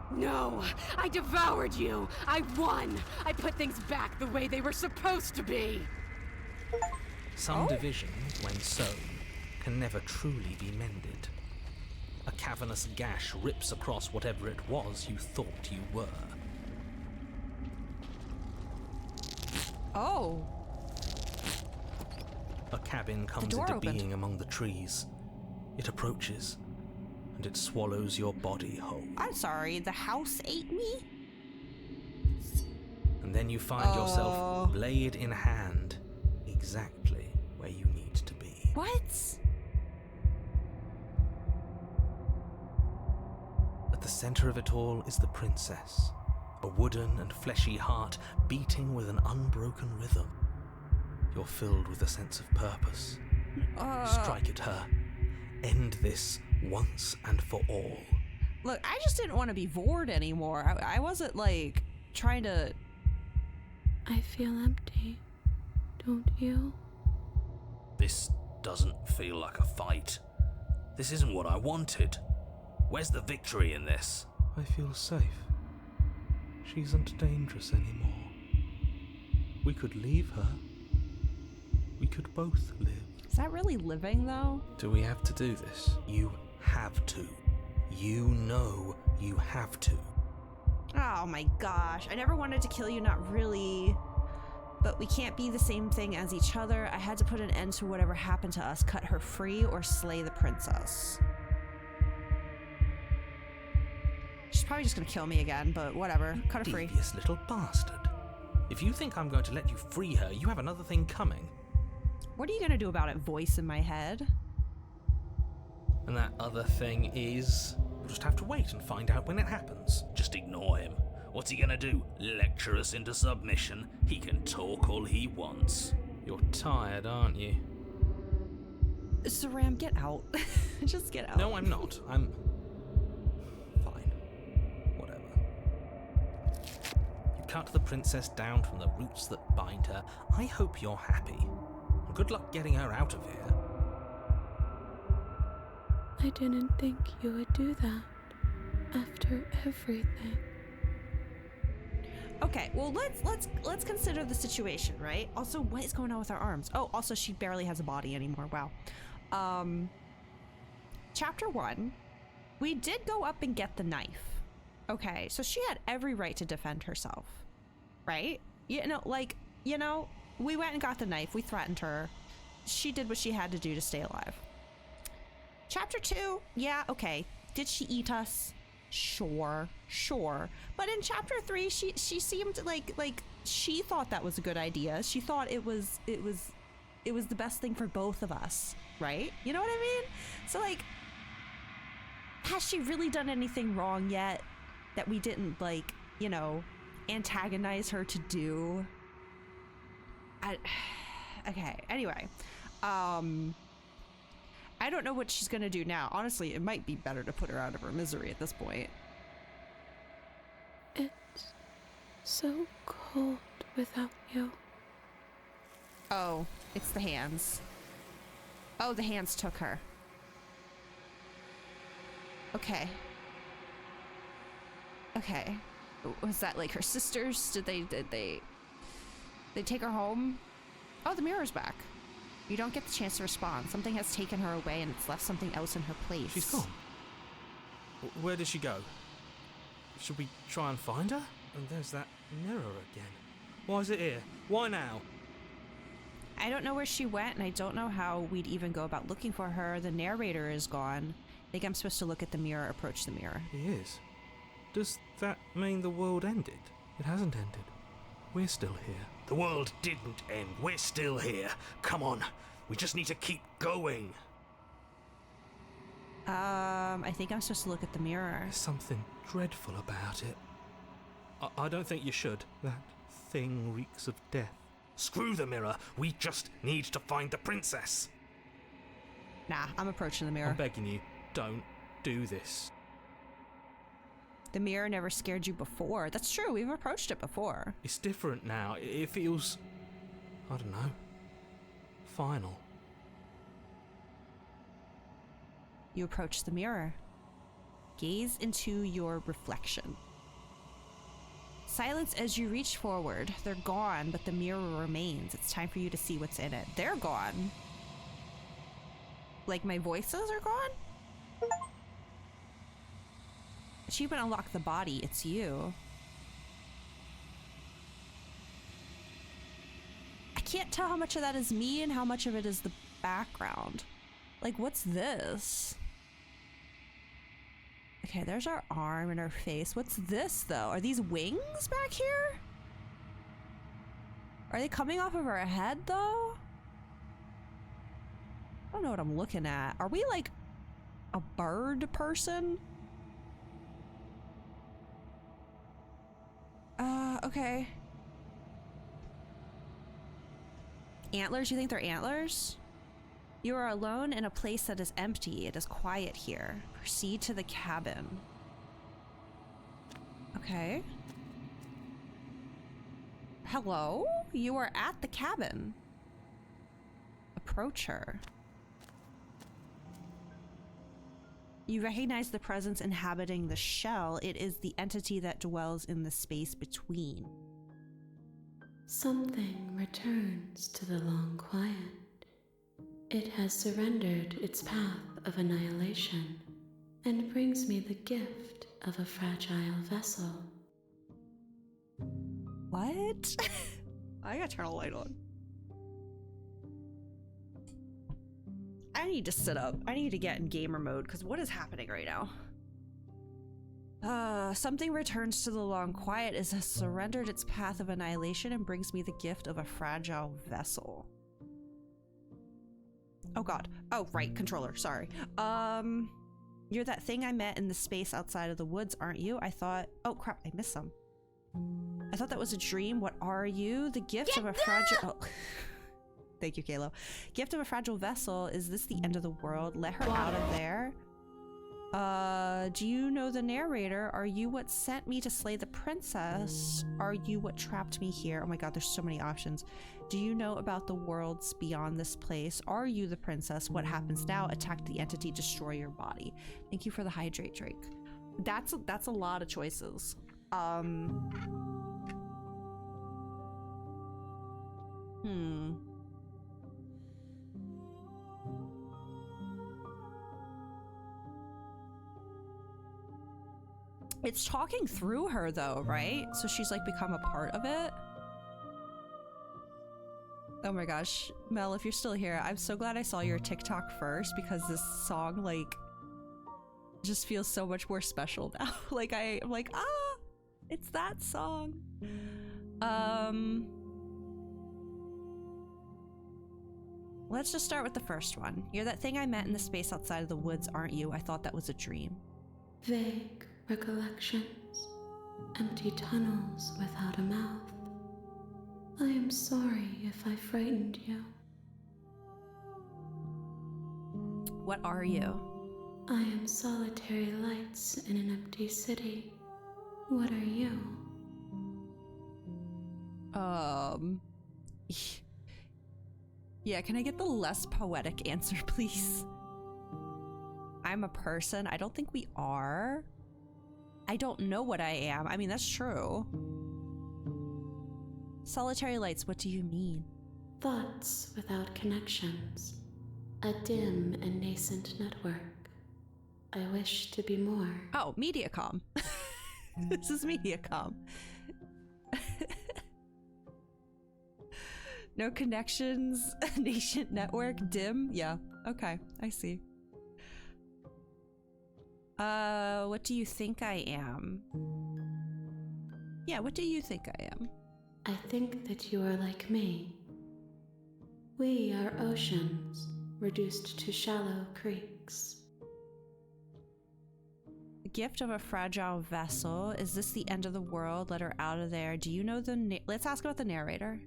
Speaker 7: No, I devoured you. I won. I put things back the way they were supposed to be.
Speaker 5: Some division, when sown, can never truly be mended. A cavernous gash rips across whatever it was you thought you were.
Speaker 1: Oh.
Speaker 5: A cabin comes
Speaker 1: door
Speaker 5: into
Speaker 1: opened.
Speaker 5: being among the trees. It approaches, and it swallows your body whole.
Speaker 1: I'm sorry. The house ate me?
Speaker 5: And then you find yourself, blade in hand, exactly where you need to be.
Speaker 1: What?
Speaker 5: At the center of it all is the princess, a wooden and fleshy heart beating with an unbroken rhythm. You're filled with a sense of purpose. Strike at her. End this once and for all.
Speaker 1: Look, I just didn't want to be Vord anymore. I wasn't, like, trying to...
Speaker 3: I feel empty, don't you?
Speaker 2: This doesn't feel like a fight. This isn't what I wanted. Where's the victory in this?
Speaker 5: I feel safe. She isn't dangerous anymore. We could leave her. We could both live.
Speaker 1: Is that really living, though?
Speaker 5: Do we have to do this? You have to. You know you have to.
Speaker 1: Oh my gosh. I never wanted to kill you, not really. But we can't be the same thing as each other. I had to put an end to whatever happened to us, cut her free, or slay the princess. She's probably just gonna kill me again, but whatever. Cut her free.
Speaker 5: Devious little bastard. If you think I'm going to let you free her, you have another thing coming.
Speaker 1: What are you gonna do about it, voice in my head?
Speaker 5: And that other thing is... We'll just have to wait and find out when it happens.
Speaker 2: Just ignore him. What's he gonna do? Lecture us into submission? He can talk all he wants.
Speaker 5: You're tired, aren't you?
Speaker 1: Saram, get out. Just get out.
Speaker 5: No, I'm not. I'm... Fine. Whatever. You cut the princess down from the roots that bind her. I hope you're happy. Good luck getting her out of here.
Speaker 3: I didn't think you would do that after everything.
Speaker 1: Okay, well let's consider the situation, right? Also, what is going on with our arms? Oh, also she barely has a body anymore. Wow. Chapter 1, we did go up and get the knife. Okay, so she had every right to defend herself, right? We went and got the knife. We threatened her. She did what she had to do to stay alive. Chapter 2, yeah, okay. Did she eat us? Sure. But in chapter 3, she seemed like she thought that was a good idea. She thought it was the best thing for both of us, right? You know what I mean? So like, has she really done anything wrong yet that we didn't antagonize her to do? Okay, anyway. I don't know what she's gonna do now. Honestly, it might be better to put her out of her misery at this point.
Speaker 3: It's so cold without you.
Speaker 1: Oh, it's the hands. Oh, the hands took her. Okay. Okay. Was that like her sisters? Did they take her home? Oh, the mirror's back. You don't get the chance to respond. Something has taken her away and it's left something else in her place.
Speaker 5: She's gone. Where did she go? Should we try and find her? And there's that mirror again. Why is it here? Why now?
Speaker 1: I don't know where she went, and I don't know how we'd even go about looking for her. The narrator is gone. I think I'm supposed to look at the mirror, approach the mirror.
Speaker 5: He is. Does that mean the world ended? It hasn't ended. We're still here.
Speaker 8: The world didn't end. We're still here. Come on. We just need to keep going.
Speaker 1: I think I'm supposed to look at the mirror.
Speaker 5: There's something dreadful about it. I don't think you should. That thing reeks of death.
Speaker 8: Screw the mirror. We just need to find the princess.
Speaker 1: Nah, I'm approaching the mirror.
Speaker 5: I'm begging you, don't do this.
Speaker 1: The mirror never scared you before. That's true, we've approached it before.
Speaker 5: It's different now. It feels... I don't know. Final.
Speaker 1: You approach the mirror. Gaze into your reflection. Silence as you reach forward. They're gone, but the mirror remains. It's time for you to see what's in it. They're gone. Like my voices are gone? Achievement unlock the body. It's you. I can't tell how much of that is me and how much of it is the background. Like, what's this? Okay, there's our arm and our face. What's this, though? Are these wings back here? Are they coming off of our head, though? I don't know what I'm looking at. Are we, like, a bird person? Okay. Antlers? You think they're antlers? You are alone in a place that is empty. It is quiet here. Proceed to the cabin. Okay. Hello? You are at the cabin. Approach her. You recognize the presence inhabiting the shell. It is the entity that dwells in the space between.
Speaker 9: Something returns to the long quiet. It has surrendered its path of annihilation and brings me the gift of a fragile vessel.
Speaker 1: What? I gotta turn a light on. I need to sit up. I need to get in gamer mode, because what is happening right now? Something returns to the long quiet. It has surrendered its path of annihilation and brings me the gift of a fragile vessel. Oh god. Oh, right, controller, sorry. You're that thing I met in the space outside of the woods, aren't you? I thought... Oh crap, I missed some. I thought that was a dream. What are you? The gift of a fragile... Oh. Thank you, Kalo. Gift of a fragile vessel. Is this the end of the world? Let her out of there. Do you know the narrator? Are you what sent me to slay the princess? Are you what trapped me here? Oh my god, there's so many options. Do you know about the worlds beyond this place? Are you the princess? What happens now? Attack the entity, destroy your body. Thank you for the hydrate, Drake. That's a lot of choices. It's talking through her though, right? So she's like become a part of it. Oh my gosh, Mel, if you're still here, I'm so glad I saw your TikTok first, because this song like just feels so much more special now. Like I'm like, ah, it's that song. Let's just start with the first one. You're that thing I met in the space outside of the woods, aren't you? I thought that was a dream.
Speaker 9: Vague recollections, empty tunnels without a mouth. I am sorry if I frightened you.
Speaker 1: What are you?
Speaker 9: I am solitary lights in an empty city. What are you?
Speaker 1: Yeah, can I get the less poetic answer, please? I'm a person. I don't think we are. I don't know what I am. I mean, that's true. Solitary lights, what do you mean?
Speaker 9: Thoughts without connections. A dim and nascent network. I wish to be more.
Speaker 1: Oh, Mediacom. This is Mediacom. No connections, nascent network, dim. Yeah, okay, I see. What do you think I am? Yeah, what do you think I am?
Speaker 9: I think that you are like me. We are oceans, reduced to shallow creeks.
Speaker 1: The gift of a fragile vessel. Is this the end of the world? Let her out of there. Do you know the let's ask about the narrator.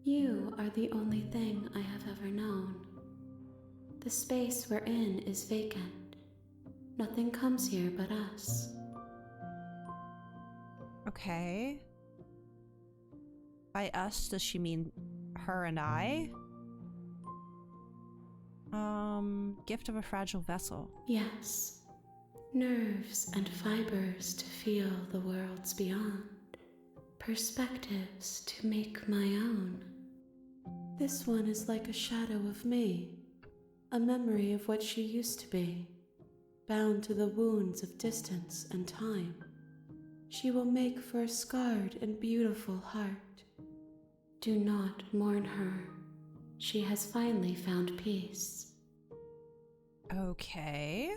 Speaker 9: You are the only thing I have ever known. The space we're in is vacant. Nothing comes here but us.
Speaker 1: Okay. By us, does she mean her and I? Gift of a fragile vessel.
Speaker 9: Yes. Nerves and fibers to feel the worlds beyond. Perspectives to make my own. This one is like a shadow of me. A memory of what she used to be. Bound to the wounds of distance and time. She will make for a scarred and beautiful heart. Do not mourn her. She has finally found peace.
Speaker 1: Okay.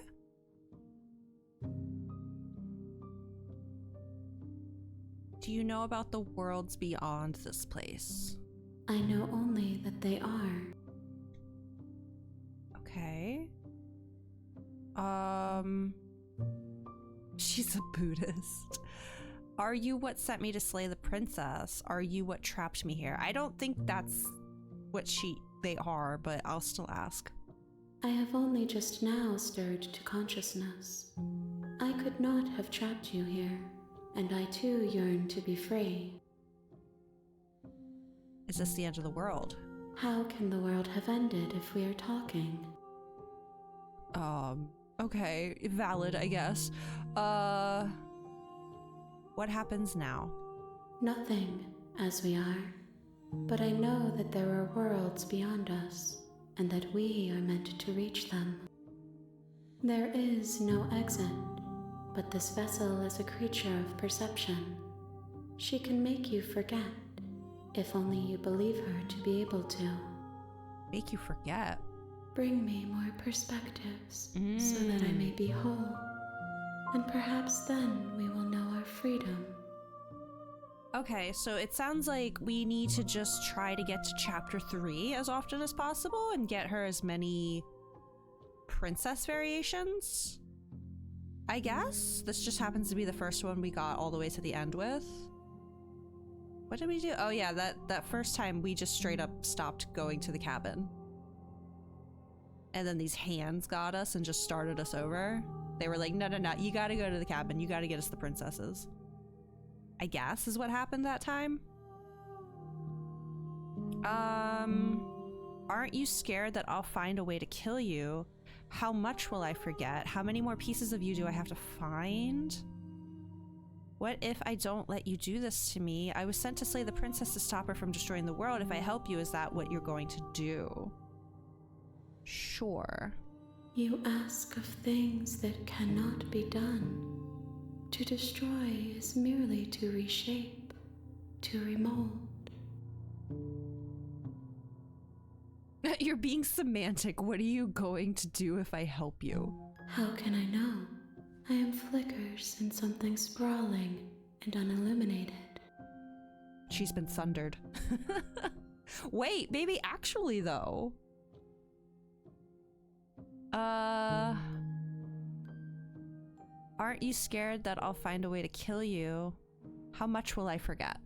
Speaker 1: Do you know about the worlds beyond this place?
Speaker 9: I know only that they are.
Speaker 1: Okay. She's a Buddhist. Are you what sent me to slay the princess? Are you what trapped me here? I don't think that's what they are, but I'll still ask.
Speaker 9: I have only just now stirred to consciousness. I could not have trapped you here, and I too yearn to be free.
Speaker 1: Is this the end of the world?
Speaker 9: How can the world have ended if we are talking?
Speaker 1: Okay, valid, I guess. What happens now?
Speaker 9: Nothing, as we are. But I know that there are worlds beyond us, and that we are meant to reach them. There is no exit, but this vessel is a creature of perception. She can make you forget, if only you believe her to be able to.
Speaker 1: Make you forget?
Speaker 9: Bring me more perspectives, so that I may be whole. And perhaps then we will know our freedom.
Speaker 1: Okay, so it sounds like we need to just try to get to chapter 3 as often as possible and get her as many princess variations, I guess? This just happens to be the first one we got all the way to the end with. What did we do? Oh yeah, that first time we just straight up stopped going to the cabin. And then these hands got us and just started us over. They were like, no, you gotta go to the cabin. You gotta get us the princesses. I guess is what happened that time. Aren't you scared that I'll find a way to kill you? How much will I forget? How many more pieces of you do I have to find? What if I don't let you do this to me? I was sent to slay the princess to stop her from destroying the world. If I help you, is that what you're going to do? Sure.
Speaker 9: You ask of things that cannot be done. To destroy is merely to reshape, to remold.
Speaker 1: You're being semantic. What are you going to do if I help you?
Speaker 9: How can I know? I am flickers in something sprawling and unilluminated.
Speaker 1: She's been sundered. Wait, maybe actually though. Aren't you scared that I'll find a way to kill you? How much will I forget?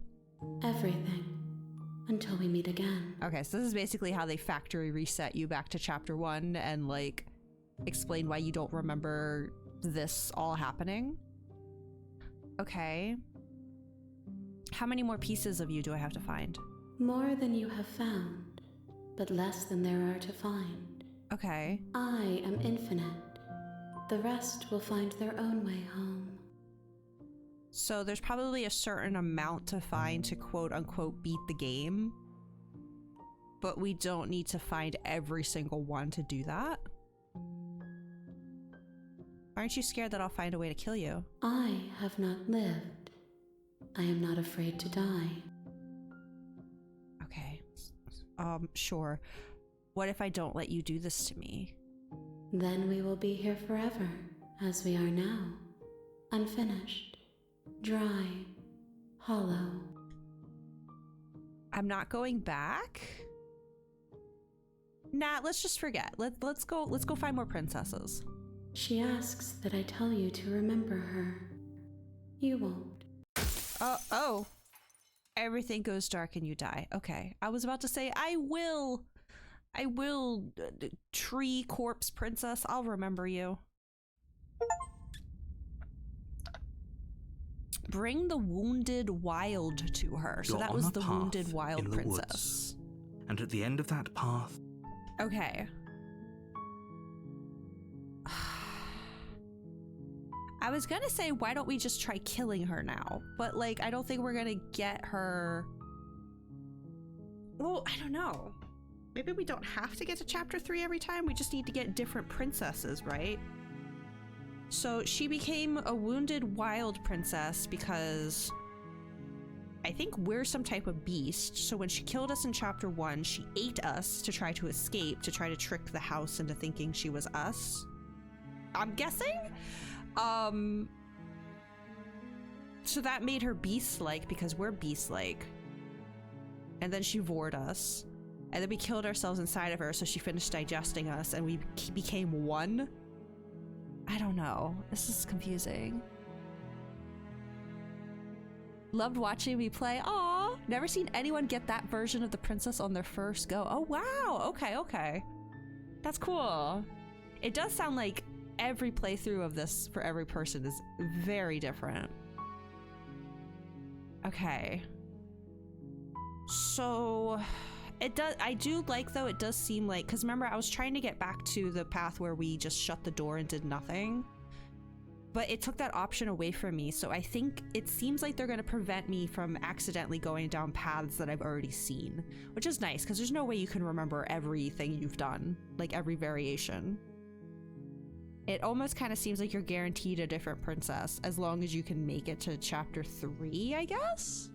Speaker 9: Everything. Until we meet again.
Speaker 1: Okay, so this is basically how they factory reset you back to chapter 1 and like explain why you don't remember this all happening. Okay. How many more pieces of you do I have to find?
Speaker 9: More than you have found, but less than there are to find.
Speaker 1: Okay.
Speaker 9: I am infinite. The rest will find their own way home.
Speaker 1: So there's probably a certain amount to find to quote unquote beat the game. But we don't need to find every single one to do that. Aren't you scared that I'll find a way to kill you?
Speaker 9: I have not lived. I am not afraid to die.
Speaker 1: Okay. Sure. What if I don't let you do this to me?
Speaker 9: Then we will be here forever, as we are now. Unfinished. Dry. Hollow.
Speaker 1: I'm not going back? Nah, let's just forget. Let's go find more princesses.
Speaker 9: She asks that I tell you to remember her. You won't.
Speaker 1: Oh. Everything goes dark and you die. Okay. I was about to say, I will, tree corpse princess. I'll remember you. Bring the wounded wild to her. So
Speaker 2: You're
Speaker 1: that
Speaker 2: on
Speaker 1: was
Speaker 2: a
Speaker 1: the
Speaker 2: path
Speaker 1: wounded wild
Speaker 2: in the
Speaker 1: princess.
Speaker 2: woods. And at the end of that path,
Speaker 1: Okay. I was gonna say, why don't we just try killing her now? But, like, I don't think we're gonna get her... Well, I don't know. Maybe we don't have to get to chapter 3 every time. We just need to get different princesses, right? So she became a wounded wild princess because I think we're some type of beast. So when she killed us in chapter 1, she ate us to try to escape, to try to trick the house into thinking she was us. I'm guessing? So that made her beast-like because we're beast-like. And then she vored us. And then we killed ourselves inside of her, so she finished digesting us and we became one. I don't know. This is confusing. Loved watching me play. Aw, never seen anyone get that version of the princess on their first go. Oh, wow. Okay. That's cool. It does sound like every playthrough of this for every person is very different. Okay. So I do like, though, it does seem like, because remember I was trying to get back to the path where we just shut the door and did nothing, but it took that option away from me. So I think it seems like they're going to prevent me from accidentally going down paths that I've already seen, which is nice because there's no way you can remember everything you've done, like every variation. It almost kind of seems like you're guaranteed a different princess as long as you can make it to chapter 3, I guess?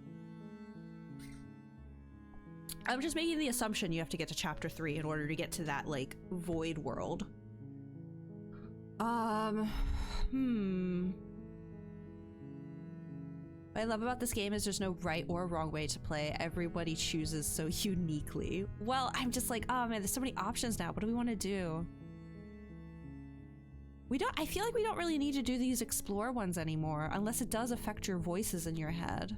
Speaker 1: I'm just making the assumption you have to get to chapter 3 in order to get to that, like, void world. What I love about this game is there's no right or wrong way to play. Everybody chooses so uniquely. Well, I'm just like, oh man, there's so many options now. What do we want to do? I feel like we don't really need to do these explore ones anymore, unless it does affect your voices in your head.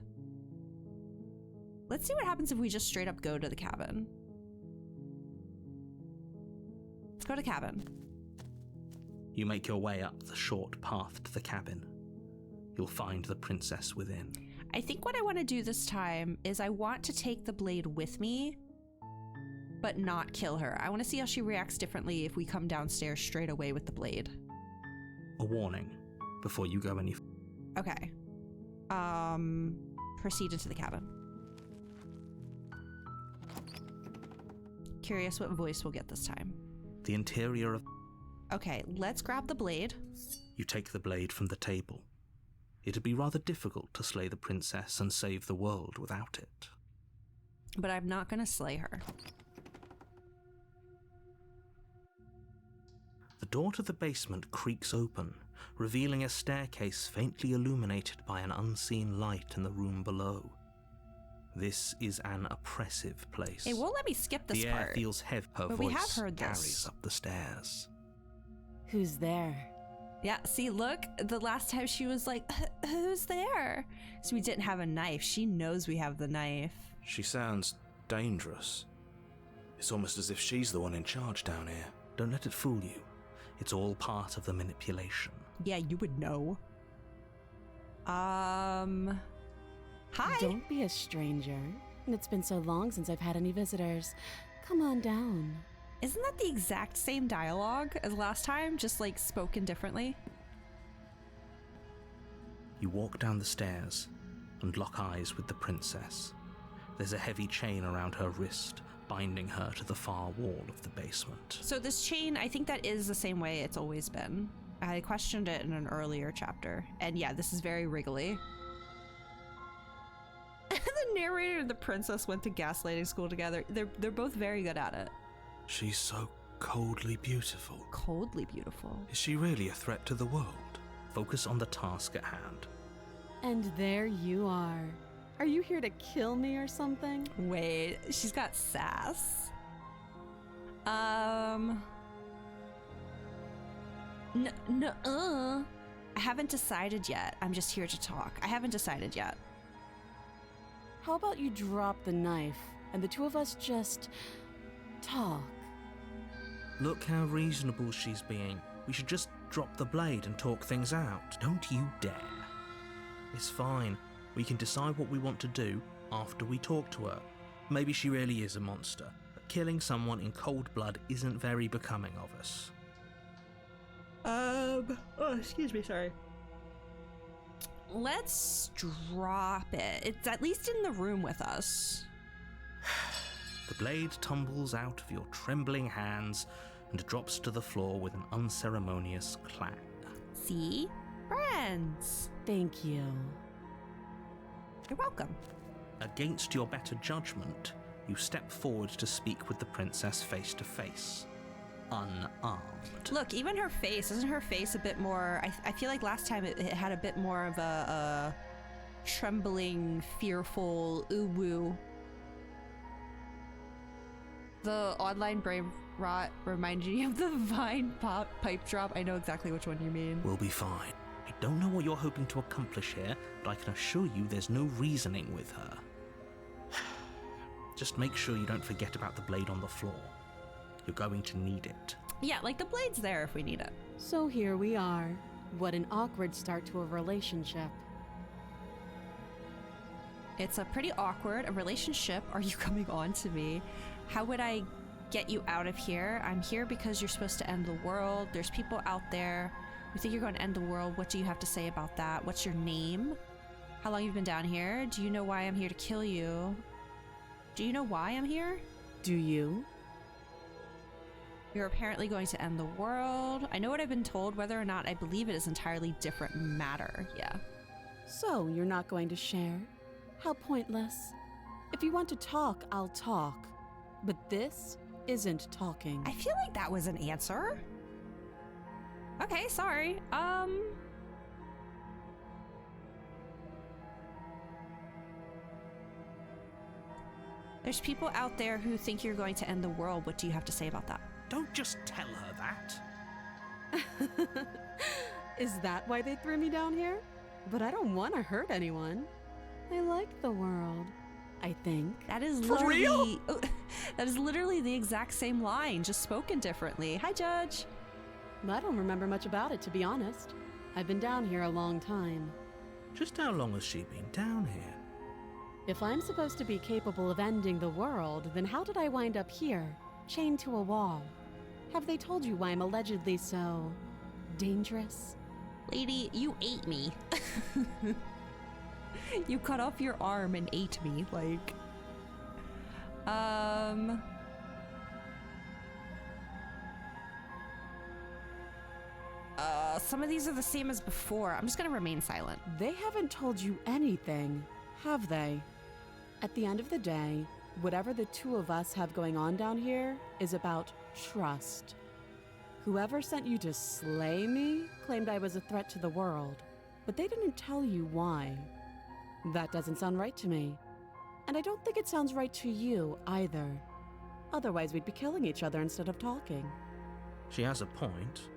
Speaker 1: Let's see what happens if we just straight up go to the cabin. Let's go to cabin.
Speaker 2: you make your way up the short path to the cabin. You'll find the princess within.
Speaker 1: I think what I want to do this time is I want to take the blade with me, but not kill her. I want to see how she reacts differently if we come downstairs straight away with the blade.
Speaker 2: A warning before you go any...
Speaker 1: Okay. Proceed into the cabin. Curious what voice we'll get this time.
Speaker 2: The interior of...
Speaker 1: Okay, let's grab the blade.
Speaker 2: You take the blade from the table. It'd be rather difficult to slay the princess and save the world without it.
Speaker 1: But I'm not gonna slay her.
Speaker 2: The door to the basement creaks open, revealing a staircase faintly illuminated by an unseen light in the room below. This is an oppressive place.
Speaker 1: It won't let me skip this
Speaker 2: the
Speaker 1: part.
Speaker 2: air feels heavy. Her
Speaker 1: but
Speaker 2: voice
Speaker 1: we have heard this.
Speaker 2: carries up the stairs.
Speaker 6: Who's there?
Speaker 1: Yeah, see, look, the last time she was like, who's there? So we didn't have a knife. She knows we have the knife.
Speaker 8: She sounds dangerous. It's almost as if she's the one in charge down here.
Speaker 2: Don't let it fool you. It's all part of the manipulation.
Speaker 1: Yeah, you would know. Hi.
Speaker 3: Don't be a stranger. It's been so long since I've had any visitors. Come on down.
Speaker 1: Isn't that the exact same dialogue as last time, just like spoken differently?
Speaker 2: You walk down the stairs and lock eyes with the princess. There's a heavy chain around her wrist, binding her to the far wall of the basement.
Speaker 1: So this chain, I think that is the same way it's always been. I questioned it in an earlier chapter. And yeah, this is very wriggly. The narrator and the princess went to gaslighting school together. They're both very good at it.
Speaker 8: She's so coldly beautiful.
Speaker 1: Coldly beautiful.
Speaker 8: Is she really a threat to the world?
Speaker 2: Focus on the task at hand.
Speaker 3: And there you are. Are you here to kill me or something?
Speaker 1: Wait, she's got sass. I haven't decided yet. I'm just here to talk. I haven't decided yet.
Speaker 3: How about you drop the knife and the two of us just talk?
Speaker 2: Look how reasonable she's being. We should just drop the blade and talk things out. Don't you dare. It's fine. We can decide what we want to do after we talk to her. Maybe she really is a monster, but killing someone in cold blood isn't very becoming of us.
Speaker 1: Excuse me, sorry. Let's drop it. It's at least in the room with us.
Speaker 2: The blade tumbles out of your trembling hands and drops to the floor with an unceremonious clang.
Speaker 1: See? Friends.
Speaker 3: Thank you.
Speaker 1: You're welcome.
Speaker 2: Against your better judgment, you step forward to speak with the princess face to face, unarmed.
Speaker 1: Look, even her face, isn't her face a bit more... I feel like last time it had a bit more of a trembling, fearful, ooh-woo. The online brain rot reminded you of the Vine pop pipe drop. I know exactly which one you mean.
Speaker 2: We'll be fine. I don't know what you're hoping to accomplish here, but I can assure you there's no reasoning with her. Just make sure you don't forget about the blade on the floor. You're going to need it.
Speaker 1: Yeah, like the blade's there if we need it.
Speaker 3: So here we are. What an awkward start to a relationship.
Speaker 1: It's a pretty awkward, a relationship. Are you coming on to me? How would I get you out of here? I'm here because you're supposed to end the world. There's people out there who think you're going to end the world. What do you have to say about that? What's your name? How long you've been down here? Do you know why I'm here to kill you? Do you know why I'm here?
Speaker 3: Do you?
Speaker 1: You're apparently going to end the world. I know what I've been told. Whether or not I believe it is entirely different matter. Yeah.
Speaker 3: So you're not going to share? How pointless. If you want to talk, I'll talk. But this isn't talking.
Speaker 1: I feel like that was an answer. Okay, sorry. There's people out there who think you're going to end the world. What do you have to say about that?
Speaker 2: Don't just tell her that.
Speaker 3: Is that why they threw me down here? But I don't want to hurt anyone. I like the world, I think.
Speaker 1: That is literally that is literally the exact same line, just spoken differently. Hi, Judge.
Speaker 3: I don't remember much about it, to be honest. I've been down here a long time.
Speaker 2: Just how long has she been down here?
Speaker 3: If I'm supposed to be capable of ending the world, then how did I wind up here, chained to a wall? Have they told you why I'm allegedly so dangerous?
Speaker 1: Lady, you ate me. You cut off your arm and ate me, like... Some of these are the same as before. I'm just gonna remain silent.
Speaker 3: They haven't told you anything, have they? At the end of the day, whatever the two of us have going on down here is about trust. Whoever sent you to slay me claimed I was a threat to the world, but they didn't tell you why. That doesn't sound right to me. And I don't think it sounds right to you either. Otherwise, we'd be killing each other instead of talking.
Speaker 2: She has a point.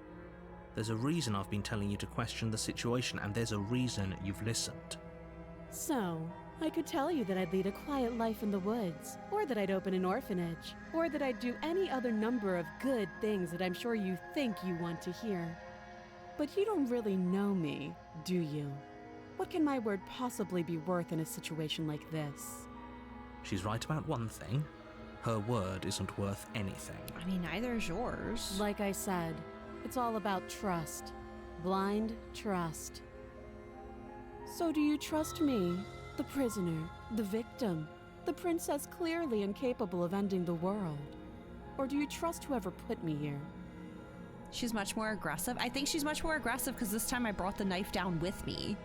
Speaker 2: There's a reason I've been telling you to question the situation, and there's a reason you've listened.
Speaker 3: So, I could tell you that I'd lead a quiet life in the woods, or that I'd open an orphanage, or that I'd do any other number of good things that I'm sure you think you want to hear. But you don't really know me, do you? What can my word possibly be worth in a situation like this?
Speaker 2: She's right about one thing. Her word isn't worth anything.
Speaker 1: I mean, neither is yours.
Speaker 3: Like I said, it's all about trust. Blind trust. So do you trust me, the prisoner, the victim, the princess clearly incapable of ending the world? Or do you trust whoever put me here?
Speaker 1: She's much more aggressive. I think she's much more aggressive because this time I brought the knife down with me.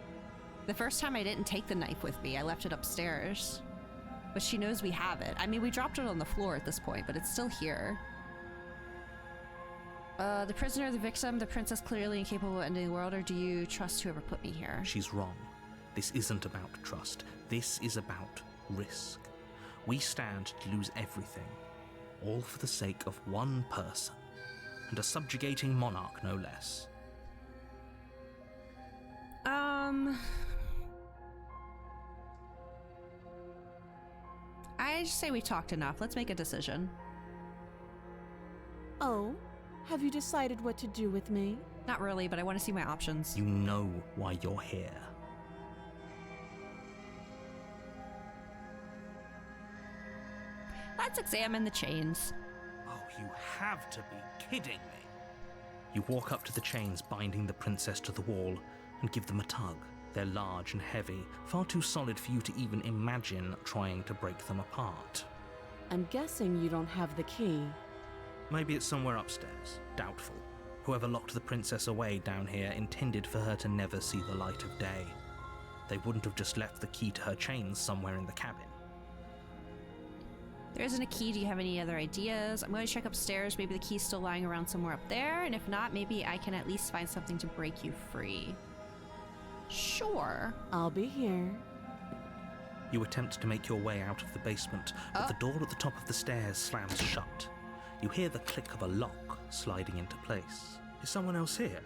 Speaker 1: The first time I didn't take the knife with me. I left it upstairs. But she knows we have it. I mean, we dropped it on the floor at this point, but it's still here. The prisoner, the victim, the princess clearly incapable of ending the world, or do you trust whoever put me here?
Speaker 2: She's wrong. This isn't about trust. This is about risk. We stand to lose everything, all for the sake of one person, and a subjugating monarch, no less.
Speaker 1: I just say we talked enough. Let's make a decision.
Speaker 3: Oh, have you decided what to do with me?
Speaker 1: Not really, but I want to see my options.
Speaker 2: You know why you're here.
Speaker 1: Let's examine the chains.
Speaker 2: Oh, you have to be kidding me. You walk up to the chains binding the princess to the wall and give them a tug. They're large and heavy, far too solid for you to even imagine trying to break them apart.
Speaker 3: I'm guessing you don't have the key.
Speaker 2: Maybe it's somewhere upstairs. Doubtful. Whoever locked the princess away down here intended for her to never see the light of day. They wouldn't have just left the key to her chains somewhere in the cabin.
Speaker 1: There isn't a key. Do you have any other ideas? I'm going to check upstairs. Maybe the key's still lying around somewhere up there. And if not, maybe I can at least find something to break you free. Sure.
Speaker 3: I'll be here.
Speaker 2: You attempt to make your way out of the basement, but the door at the top of the stairs slams shut. You hear the click of a lock sliding into place. Is someone else here?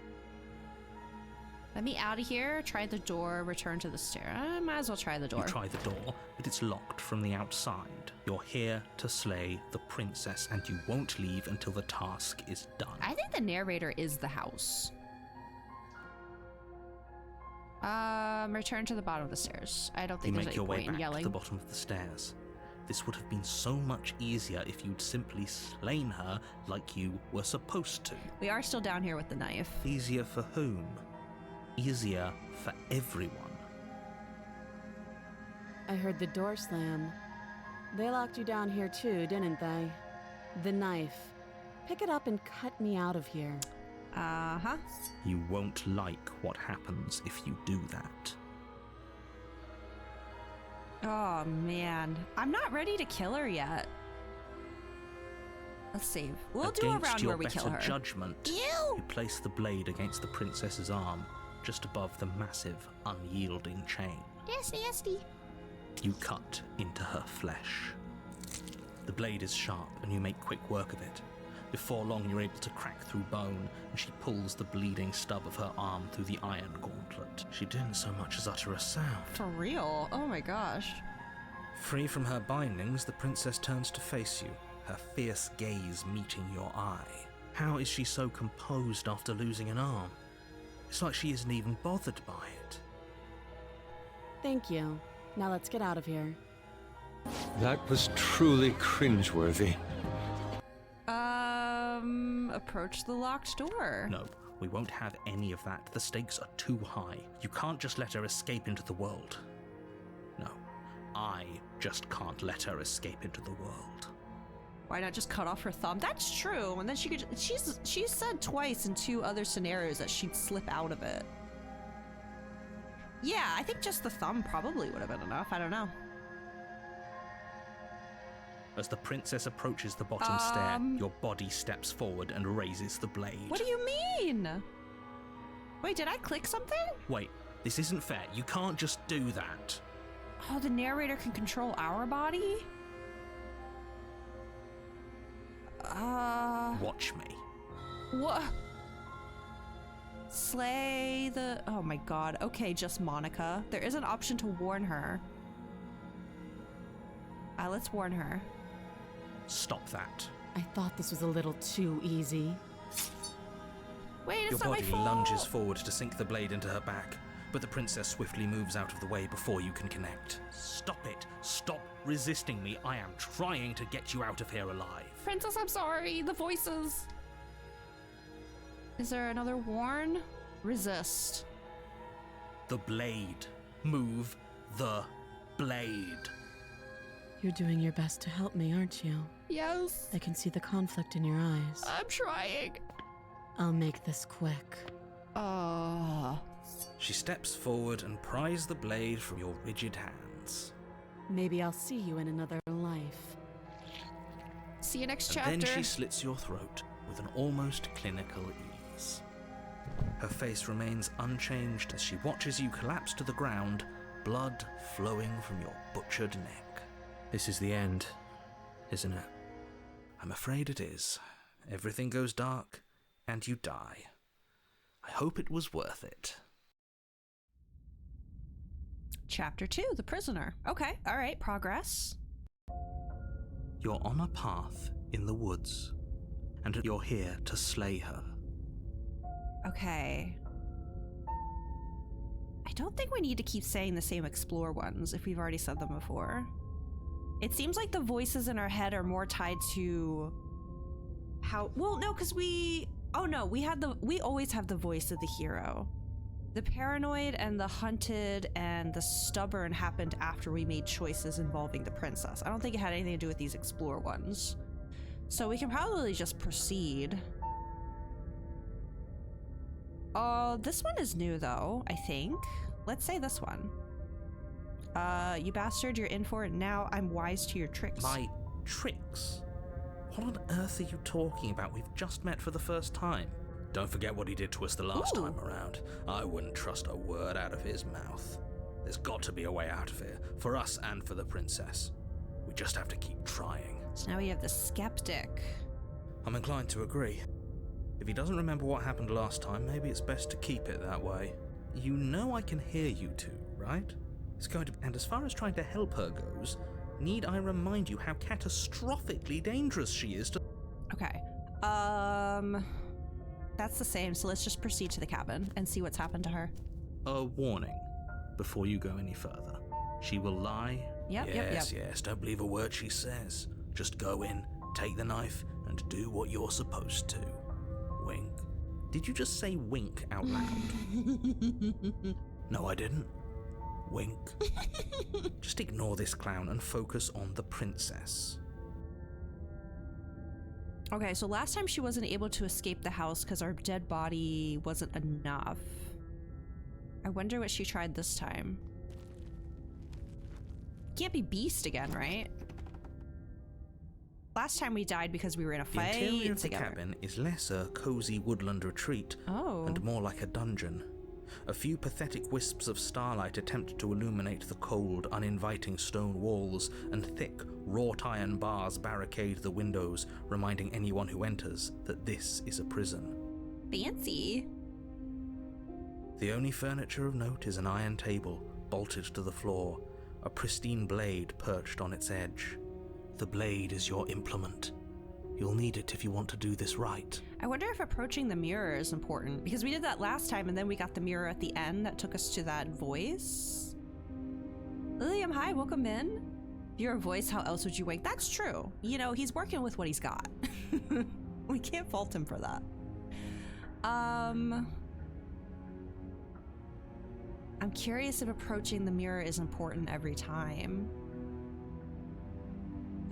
Speaker 1: Let me out of here. Try the door. Return to the stair. I might as well try the door.
Speaker 2: You try the door, but it's locked from the outside. You're here to slay the princess, and you won't leave until the task is done.
Speaker 1: I think the narrator is the house. Return to the bottom of the stairs. I don't think
Speaker 2: You
Speaker 1: there's
Speaker 2: make
Speaker 1: any
Speaker 2: your way
Speaker 1: point in
Speaker 2: back
Speaker 1: yelling.
Speaker 2: to the bottom of the stairs. This would have been so much easier if you'd simply slain her like you were supposed to.
Speaker 1: We are still down here with the knife.
Speaker 2: Easier for whom? Easier for everyone.
Speaker 3: I heard the door slam. They locked you down here too, didn't they? The knife. Pick it up and cut me out of here.
Speaker 1: Uh-huh.
Speaker 2: You won't like what happens if you do that.
Speaker 1: Oh, man. I'm not ready to kill her yet. Let's see. We'll do a round
Speaker 2: Against your
Speaker 1: where we kill her.
Speaker 2: better judgment, you place the blade against the princess's arm, just above the massive, unyielding chain.
Speaker 1: Yes, nasty.
Speaker 2: You cut into her flesh. The blade is sharp, and you make quick work of it. Before long, you're able to crack through bone, and she pulls the bleeding stub of her arm through the iron gauntlet. She didn't so much as utter a sound.
Speaker 1: For real? Oh my gosh.
Speaker 2: Free from her bindings, the princess turns to face you, her fierce gaze meeting your eye. How is she so composed after losing an arm? It's like she isn't even bothered by it.
Speaker 3: Thank you. Now let's get out of here.
Speaker 10: That was truly cringeworthy.
Speaker 1: Approach the locked door.
Speaker 2: No, we won't have any of that. The stakes are too high. You can't just let her escape into the world. No, I just can't let her escape into the world.
Speaker 1: Why not just cut off her thumb? That's true. And then she could. She's said twice in 2 other scenarios that she'd slip out of it. Yeah, I think just the thumb probably would have been enough. I don't know.
Speaker 2: As the princess approaches the bottom stair, your body steps forward and raises the blade.
Speaker 1: What do you mean? Wait, did I click something?
Speaker 2: Wait, this isn't fair. You can't just do that.
Speaker 1: Oh, the narrator can control our body?
Speaker 2: Watch me.
Speaker 1: What? Slay the... Oh my god. Okay, just Monica. There is an option to warn her. Let's warn her.
Speaker 2: Stop that.
Speaker 3: I thought this was a little too easy.
Speaker 1: Wait,
Speaker 2: Your
Speaker 1: it's not my
Speaker 2: body
Speaker 1: fault.
Speaker 2: lunges forward to sink the blade into her back, but the princess swiftly moves out of the way before you can connect. Stop it! Stop resisting me! I am trying to get you out of here alive.
Speaker 1: Princess, I'm sorry. The voices. Is there another warn? Resist.
Speaker 2: The blade. Move the blade.
Speaker 3: You're doing your best to help me, aren't you?
Speaker 1: Yes.
Speaker 3: I can see the conflict in your eyes.
Speaker 1: I'm trying.
Speaker 3: I'll make this quick.
Speaker 2: She steps forward and pries the blade from your rigid hands.
Speaker 3: Maybe I'll see you in another life.
Speaker 1: See you next
Speaker 2: And
Speaker 1: chapter.
Speaker 2: then she slits your throat with an almost clinical ease. Her face remains unchanged as she watches you collapse to the ground, blood flowing from your butchered neck. This is the end, isn't it? I'm afraid it is. Everything goes dark, and you die. I hope it was worth it.
Speaker 1: Chapter 2, The Prisoner. Okay, all right, progress.
Speaker 2: You're on a path in the woods, and you're here to slay her.
Speaker 1: Okay. I don't think we need to keep saying the same explore ones if we've already said them before. It seems like the voices in our head are more tied to how, well, no, because we always have the voice of the hero. The paranoid and the hunted and the stubborn happened after we made choices involving the princess. I don't think it had anything to do with these explore ones. So we can probably just proceed. This one is new though, I think. Let's say this one. You bastard, you're in for it now. I'm wise to your tricks.
Speaker 2: My tricks? What on earth are you talking about? We've just met for the first time. Don't forget what he did to us the last time around. I wouldn't trust a word out of his mouth. There's got to be a way out of here, for us and for the princess. We just have to keep trying.
Speaker 1: So now we have the skeptic.
Speaker 2: I'm inclined to agree. If he doesn't remember what happened last time, maybe it's best to keep it that way. You know I can hear you two, right? It's going to, and as far as trying to help her goes, need I remind you how catastrophically dangerous she is to...
Speaker 1: Okay. That's the same, so let's just proceed to the cabin and see what's happened to her.
Speaker 2: A warning, before you go any further. She will lie.
Speaker 1: Yep.
Speaker 2: Yes, don't believe a word she says. Just go in, take the knife, and do what you're supposed to. Wink. Did you just say wink out loud? No, I didn't. Wink. Just ignore this clown and focus on the princess.
Speaker 1: Okay, so last time she wasn't able to escape the house because our dead body wasn't enough. I wonder what she tried this time. Can't be Beast again, right? Last time we died because we were in a fight
Speaker 2: The interior of the
Speaker 1: together.
Speaker 2: cabin is less a cozy woodland retreat and more like a dungeon. A few pathetic wisps of starlight attempt to illuminate the cold, uninviting stone walls, and thick, wrought iron bars barricade the windows, reminding anyone who enters that this is a prison.
Speaker 1: Fancy.
Speaker 2: The only furniture of note is an iron table, bolted to the floor, a pristine blade perched on its edge. The blade is your implement. You'll need it if you want to do this right.
Speaker 1: I wonder if approaching the mirror is important, because we did that last time and then we got the mirror at the end that took us to that voice. Lilium, hi, welcome in. If you're a voice, how else would you wake? That's true. You know, he's working with what he's got. We can't fault him for that. I'm curious if approaching the mirror is important every time.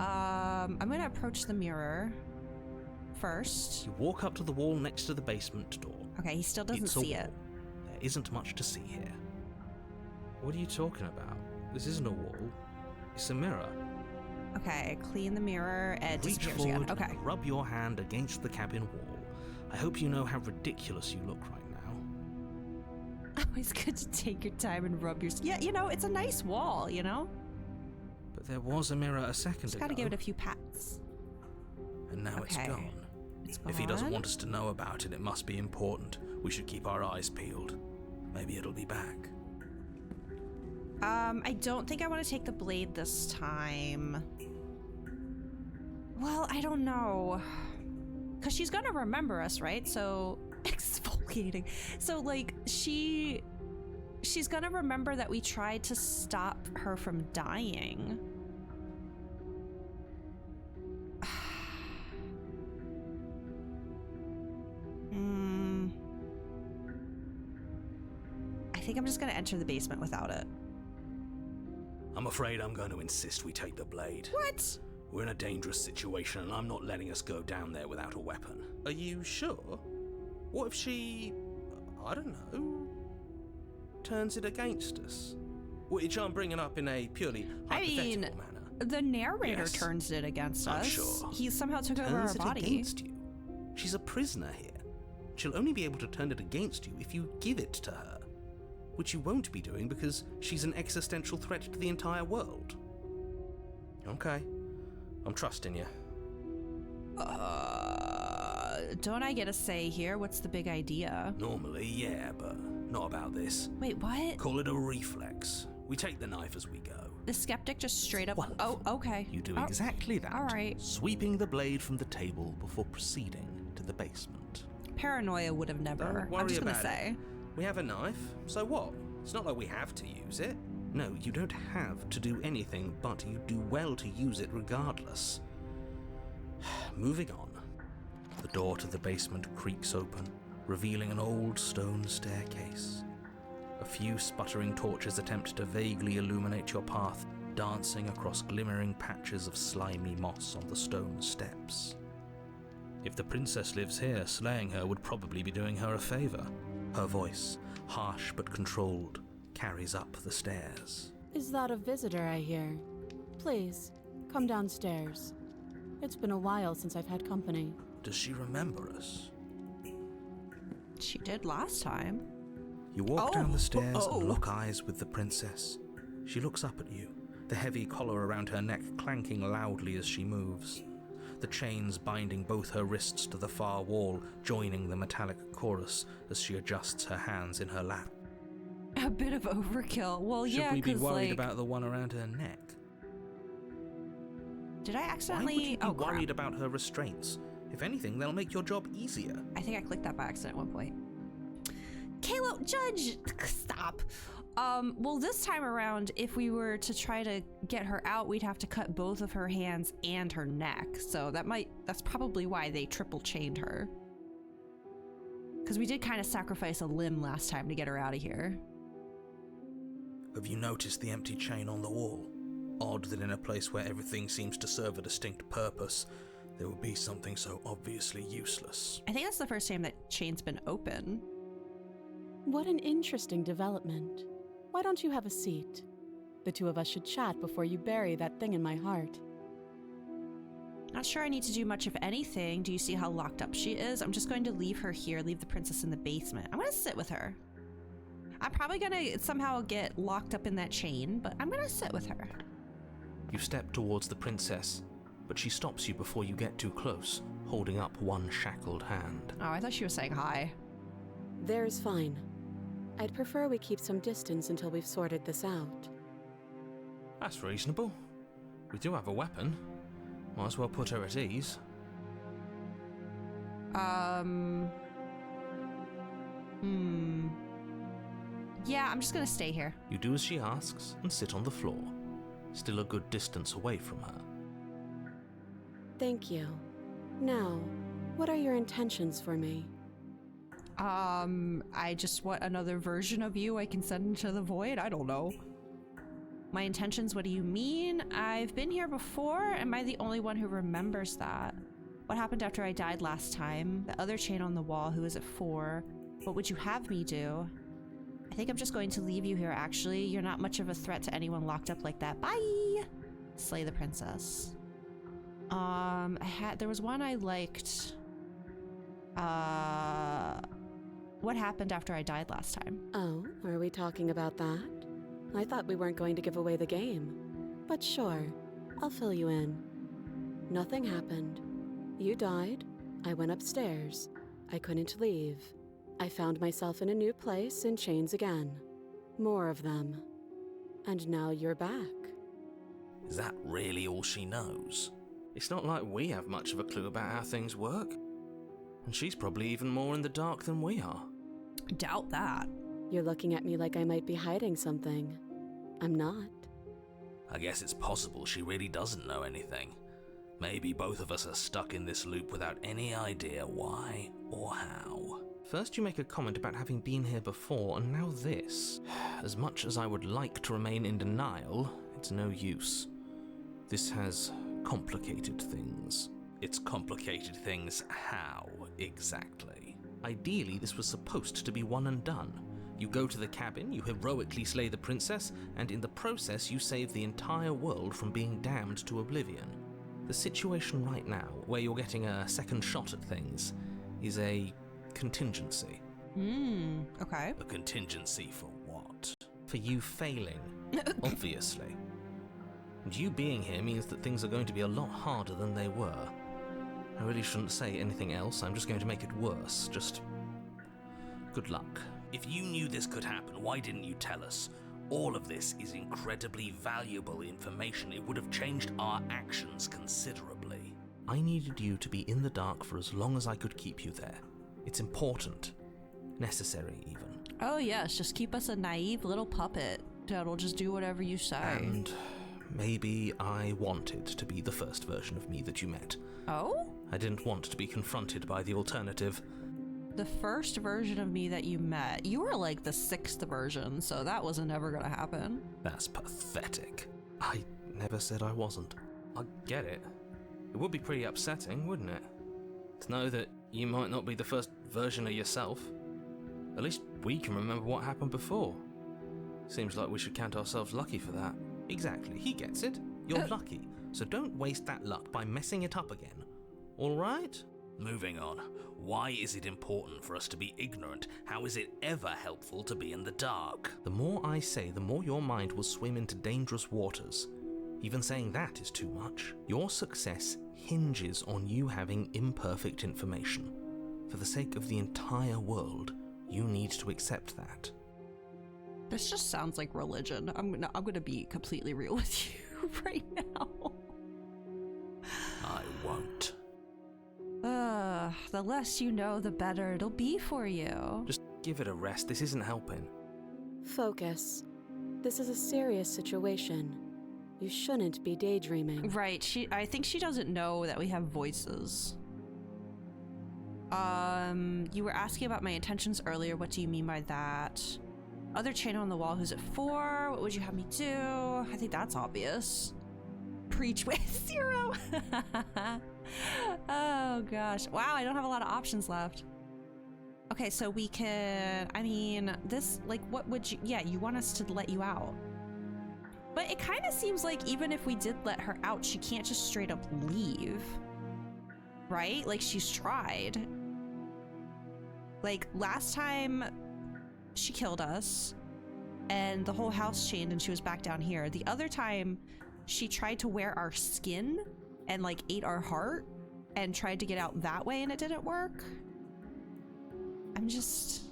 Speaker 1: I'm gonna approach the mirror first.
Speaker 2: You walk up to the wall next to the basement door.
Speaker 1: Okay, he still doesn't
Speaker 2: It's a
Speaker 1: see it.
Speaker 2: wall. There isn't much to see here.
Speaker 5: What are you talking about? This isn't a wall. It's a mirror.
Speaker 1: Okay, clean the mirror and
Speaker 2: Reach
Speaker 1: disappears
Speaker 2: forward
Speaker 1: again. Okay.
Speaker 2: and rub your hand against the cabin wall. I hope you know how ridiculous you look right now.
Speaker 1: Always good to take your time and rub your... Yeah, you know, it's a nice wall, you know?
Speaker 2: But there was a mirror a second
Speaker 1: Just
Speaker 2: ago.
Speaker 1: gotta give it a few pats.
Speaker 2: And now it's
Speaker 1: Okay.
Speaker 2: gone.
Speaker 1: It's
Speaker 2: If he doesn't
Speaker 1: gone.
Speaker 2: want us to know about it, it must be important. We should keep our eyes peeled. Maybe it'll be back.
Speaker 1: I don't think I want to take the blade this time. Well, I don't know. Because she's gonna remember us, right? So, exfoliating. So, like, she she's gonna remember that we tried to stop her from dying. I think I'm just gonna enter the basement without it.
Speaker 8: I'm afraid I'm going to insist we take the blade.
Speaker 1: What?
Speaker 8: We're in a dangerous situation, and I'm not letting us go down there without a weapon.
Speaker 2: Are you sure? What if she, I don't know, turns it against us? Which I'm bringing up in a purely hypothetical manner.
Speaker 1: The narrator
Speaker 8: Yes.
Speaker 1: turns it against
Speaker 8: I'm
Speaker 1: us.
Speaker 8: sure.
Speaker 1: He somehow took over
Speaker 2: Turns
Speaker 1: our
Speaker 2: it
Speaker 1: body.
Speaker 2: against you. She's a prisoner here. She'll only be able to turn it against you if you give it to her. Which you won't be doing because she's an existential threat to the entire world. Okay. I'm trusting you.
Speaker 1: Don't I get a say here? What's the big idea?
Speaker 8: Normally, yeah, but not about this.
Speaker 1: Wait, what?
Speaker 8: Call it a reflex. We take the knife as we go.
Speaker 1: The skeptic just straight up.
Speaker 2: Wonderful.
Speaker 1: Oh, okay.
Speaker 2: You do
Speaker 1: Oh,
Speaker 2: exactly that.
Speaker 1: all right.
Speaker 2: Sweeping the blade from the table before proceeding to the basement.
Speaker 1: Paranoia would have never.
Speaker 2: Don't worry
Speaker 1: I'm just gonna
Speaker 2: about
Speaker 1: say.
Speaker 2: it. We have a knife, so what? It's not like we have to use it. No, you don't have to do anything, but you do well to use it regardless. Moving on. The door to the basement creaks open, revealing an old stone staircase. A few sputtering torches attempt to vaguely illuminate your path, dancing across glimmering patches of slimy moss on the stone steps. If the princess lives here, slaying her would probably be doing her a favor. Her voice, harsh but controlled, carries up the stairs.
Speaker 3: Is that a visitor I hear? Please, come downstairs. It's been a while since I've had company.
Speaker 2: Does she remember us?
Speaker 1: She did last time.
Speaker 2: You walk
Speaker 1: Oh,
Speaker 2: down the stairs
Speaker 1: oh.
Speaker 2: and lock eyes with the princess. She looks up at you, the heavy collar around her neck clanking loudly as she moves. The chains binding both her wrists to the far wall, joining the metallic chorus as she adjusts her hands in her lap.
Speaker 1: A bit of overkill. Well,
Speaker 2: Should
Speaker 1: yeah,
Speaker 2: we be
Speaker 1: because
Speaker 2: worried
Speaker 1: like,
Speaker 2: about the one around her neck?
Speaker 1: did I
Speaker 2: Why
Speaker 1: accidentally?
Speaker 2: would you be
Speaker 1: Oh, crap.
Speaker 2: worried about her restraints? If anything, they'll make your job easier.
Speaker 1: I think I clicked that by accident at one point. Kalo, Judge, stop. Well, this time around, if we were to try to get her out, we'd have to cut both of her hands and her neck. So that's probably why they triple chained her. Because we did kind of sacrifice a limb last time to get her out of here.
Speaker 2: Have you noticed the empty chain on the wall? Odd that in a place where everything seems to serve a distinct purpose, there would be something so obviously useless.
Speaker 1: I think that's the first time that chain's been open.
Speaker 3: What an interesting development. Why don't you have a seat? The two of us should chat before you bury that thing in my heart.
Speaker 1: Not sure I need to do much of anything. Do you see how locked up she is? I'm just going to leave her here, leave the princess in the basement. I'm gonna sit with her. I'm probably gonna somehow get locked up in that chain, but I'm gonna sit with her.
Speaker 2: You step towards the princess, but she stops you before you get too close, holding up one shackled hand.
Speaker 1: Oh, I thought she was saying hi.
Speaker 3: There's fine. I'd prefer we keep some distance until we've sorted this out.
Speaker 2: That's reasonable. We do have a weapon. Might as well put her at ease.
Speaker 1: Yeah, I'm just gonna stay here.
Speaker 2: You do as she asks and sit on the floor, still a good distance away from her.
Speaker 3: Thank you. Now, what are your intentions for me?
Speaker 1: I just want another version of you I can send into the void. I don't know. My intentions, what do you mean? I've been here before. Am I the only one who remembers that? What happened after I died last time? The other chain on the wall, who is it for? What would you have me do? I think I'm just going to leave you here, actually. You're not much of a threat to anyone locked up like that. Bye! Slay the princess. There was one I liked. What happened after I died last time?
Speaker 3: Oh, are we talking about that? I thought we weren't going to give away the game. But sure, I'll fill you in. Nothing happened. You died. I went upstairs. I couldn't leave. I found myself in a new place in chains again. More of them. And now you're back.
Speaker 2: Is that really all she knows? It's not like we have much of a clue about how things work. And she's probably even more in the dark than we are.
Speaker 1: Doubt that.
Speaker 11: You're looking at me like I might be hiding something. I'm not.
Speaker 8: I guess it's possible she really doesn't know anything. Maybe both of us are stuck in this loop without any idea why or how.
Speaker 5: First you make a comment about having been here before, and now this. As much as I would like to remain in denial, it's no use. This has complicated things.
Speaker 8: It's complicated things how, exactly?
Speaker 5: Ideally, this was supposed to be one and done. You go to the cabin, you heroically slay the princess, and in the process you save the entire world from being damned to oblivion. The situation right now, where you're getting a second shot at things, is a contingency.
Speaker 1: Okay.
Speaker 8: A contingency for what?
Speaker 5: For you failing, obviously. And you being here means that things are going to be a lot harder than they were. I really shouldn't say anything else, I'm just going to make it worse. Just good luck.
Speaker 8: If you knew this could happen, why didn't you tell us? All of this is incredibly valuable information. It would have changed our actions considerably.
Speaker 5: I needed you to be in the dark for as long as I could keep you there. It's important. Necessary, even.
Speaker 1: Oh yes, just keep us a naive little puppet that'll just do whatever you say.
Speaker 5: And maybe I wanted to be the first version of me that you met.
Speaker 1: Oh?
Speaker 5: I didn't want to be confronted by the alternative.
Speaker 1: The first version of me that you met, you were like the 6th version, so that wasn't ever gonna happen.
Speaker 5: That's pathetic. I never said I wasn't. I get it. It would be pretty upsetting, wouldn't it? To know that you might not be the first version of yourself. At least we can remember what happened before. Seems like we should count ourselves lucky for that. Exactly, he gets it. You're lucky, so don't waste that luck by messing it up again. All right?
Speaker 8: Moving on. Why is it important for us to be ignorant? How is it ever helpful to be in the dark?
Speaker 5: The more I say, the more your mind will swim into dangerous waters. Even saying that is too much. Your success hinges on you having imperfect information. For the sake of the entire world, you need to accept that.
Speaker 1: This just sounds like religion. I'm gonna be completely real with you right now.
Speaker 8: I won't.
Speaker 1: The less you know, the better it'll be for you.
Speaker 5: Just give it a rest. This isn't helping.
Speaker 11: Focus. This is a serious situation. You shouldn't be daydreaming.
Speaker 1: Right. I think she doesn't know that we have voices. You were asking about my intentions earlier. What do you mean by that? Other channel on the wall. Who's it for? What would you have me do? I think that's obvious. Preach with 0. Oh gosh. Wow, I don't have a lot of options left. Okay, so we can, I mean, this, like, what would you, yeah, you want us to let you out. But it kind of seems like even if we did let her out, she can't just straight up leave. Right? Like, she's tried. Like, last time she killed us and the whole house chained and she was back down here. The other time she tried to wear our skin and like ate our heart and tried to get out that way and it didn't work. I'm just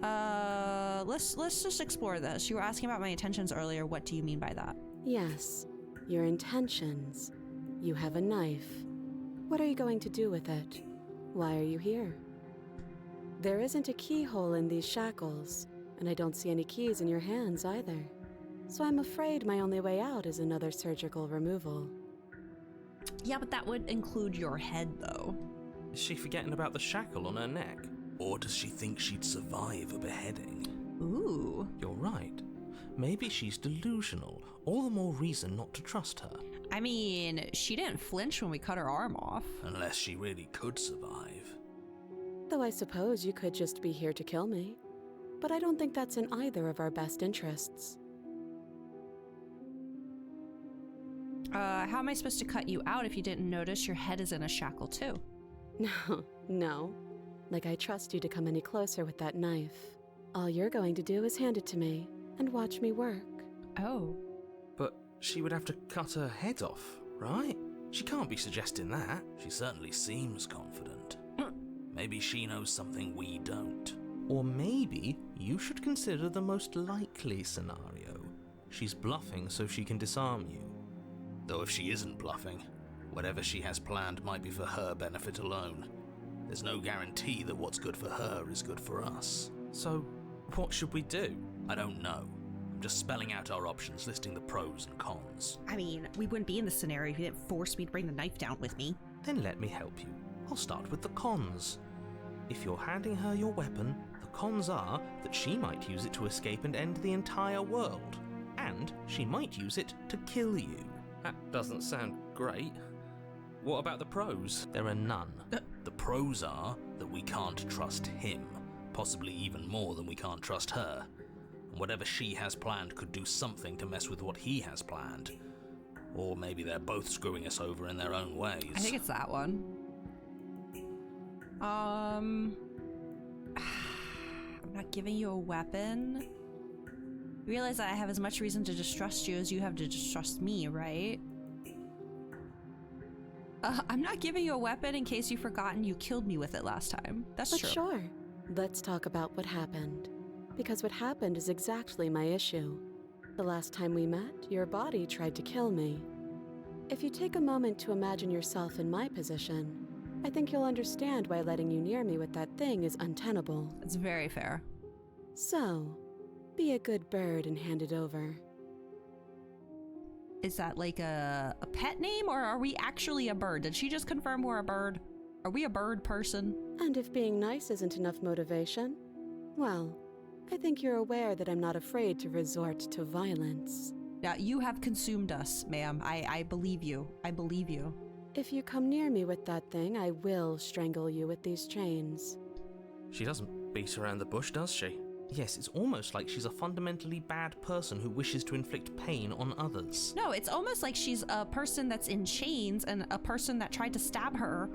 Speaker 1: let's just explore this. You were asking about my intentions earlier. What do you mean by that?
Speaker 11: Yes, your intentions. You have a knife. What are you going to do with it? Why are you here? There isn't a keyhole in these shackles, and I don't see any keys in your hands either. So I'm afraid my only way out is another surgical removal.
Speaker 1: Yeah, but that would include your head, though.
Speaker 5: Is she forgetting about the shackle on her neck?
Speaker 8: Or does she think she'd survive a beheading?
Speaker 1: Ooh.
Speaker 5: You're right. Maybe she's delusional. All the more reason not to trust her.
Speaker 1: I mean, she didn't flinch when we cut her arm off.
Speaker 8: Unless she really could survive.
Speaker 11: Though I suppose you could just be here to kill me. But I don't think that's in either of our best interests.
Speaker 1: How am I supposed to cut you out if you didn't notice your head is in a shackle too?
Speaker 11: No. Like I trust you to come any closer with that knife. All you're going to do is hand it to me and watch me work.
Speaker 1: Oh.
Speaker 5: But she would have to cut her head off, right? She can't be suggesting that.
Speaker 8: She certainly seems confident. Maybe she knows something we don't.
Speaker 5: Or maybe you should consider the most likely scenario. She's bluffing so she can disarm you.
Speaker 8: Though if she isn't bluffing, whatever she has planned might be for her benefit alone. There's no guarantee that what's good for her is good for us.
Speaker 5: So, what should we do?
Speaker 8: I don't know. I'm just spelling out our options, listing the pros and cons.
Speaker 1: I mean, we wouldn't be in this scenario if you didn't force me to bring the knife down with me.
Speaker 5: Then let me help you. I'll start with the cons. If you're handing her your weapon, the cons are that she might use it to escape and end the entire world. And she might use it to kill you. That doesn't sound great. What about the pros? There are none.
Speaker 8: The pros are that we can't trust him, possibly even more than we can't trust her. And whatever she has planned could do something to mess with what he has planned. Or maybe they're both screwing us over in their own ways.
Speaker 1: I think it's that one. I'm not giving you a weapon. You realize that I have as much reason to distrust you as you have to distrust me, right? I'm not giving you a weapon in case you've forgotten you killed me with it last time. That's
Speaker 11: But
Speaker 1: true.
Speaker 11: sure, let's talk about what happened. Because what happened is exactly my issue. The last time we met, your body tried to kill me. If you take a moment to imagine yourself in my position, I think you'll understand why letting you near me with that thing is untenable.
Speaker 1: It's very fair.
Speaker 11: So, be a good bird and hand it over.
Speaker 1: Is that like a pet name, or are we actually a bird? Did she just confirm we're a bird? Are we a bird person?
Speaker 11: And if being nice isn't enough motivation, well, I think you're aware that I'm not afraid to resort to violence.
Speaker 1: Now, you have consumed us, ma'am. I believe you. I believe you.
Speaker 11: If you come near me with that thing, I will strangle you with these chains.
Speaker 5: She doesn't beat around the bush, does she? Yes, it's almost like she's a fundamentally bad person who wishes to inflict pain on others.
Speaker 1: No, it's almost like she's a person that's in chains, and a person that tried to stab her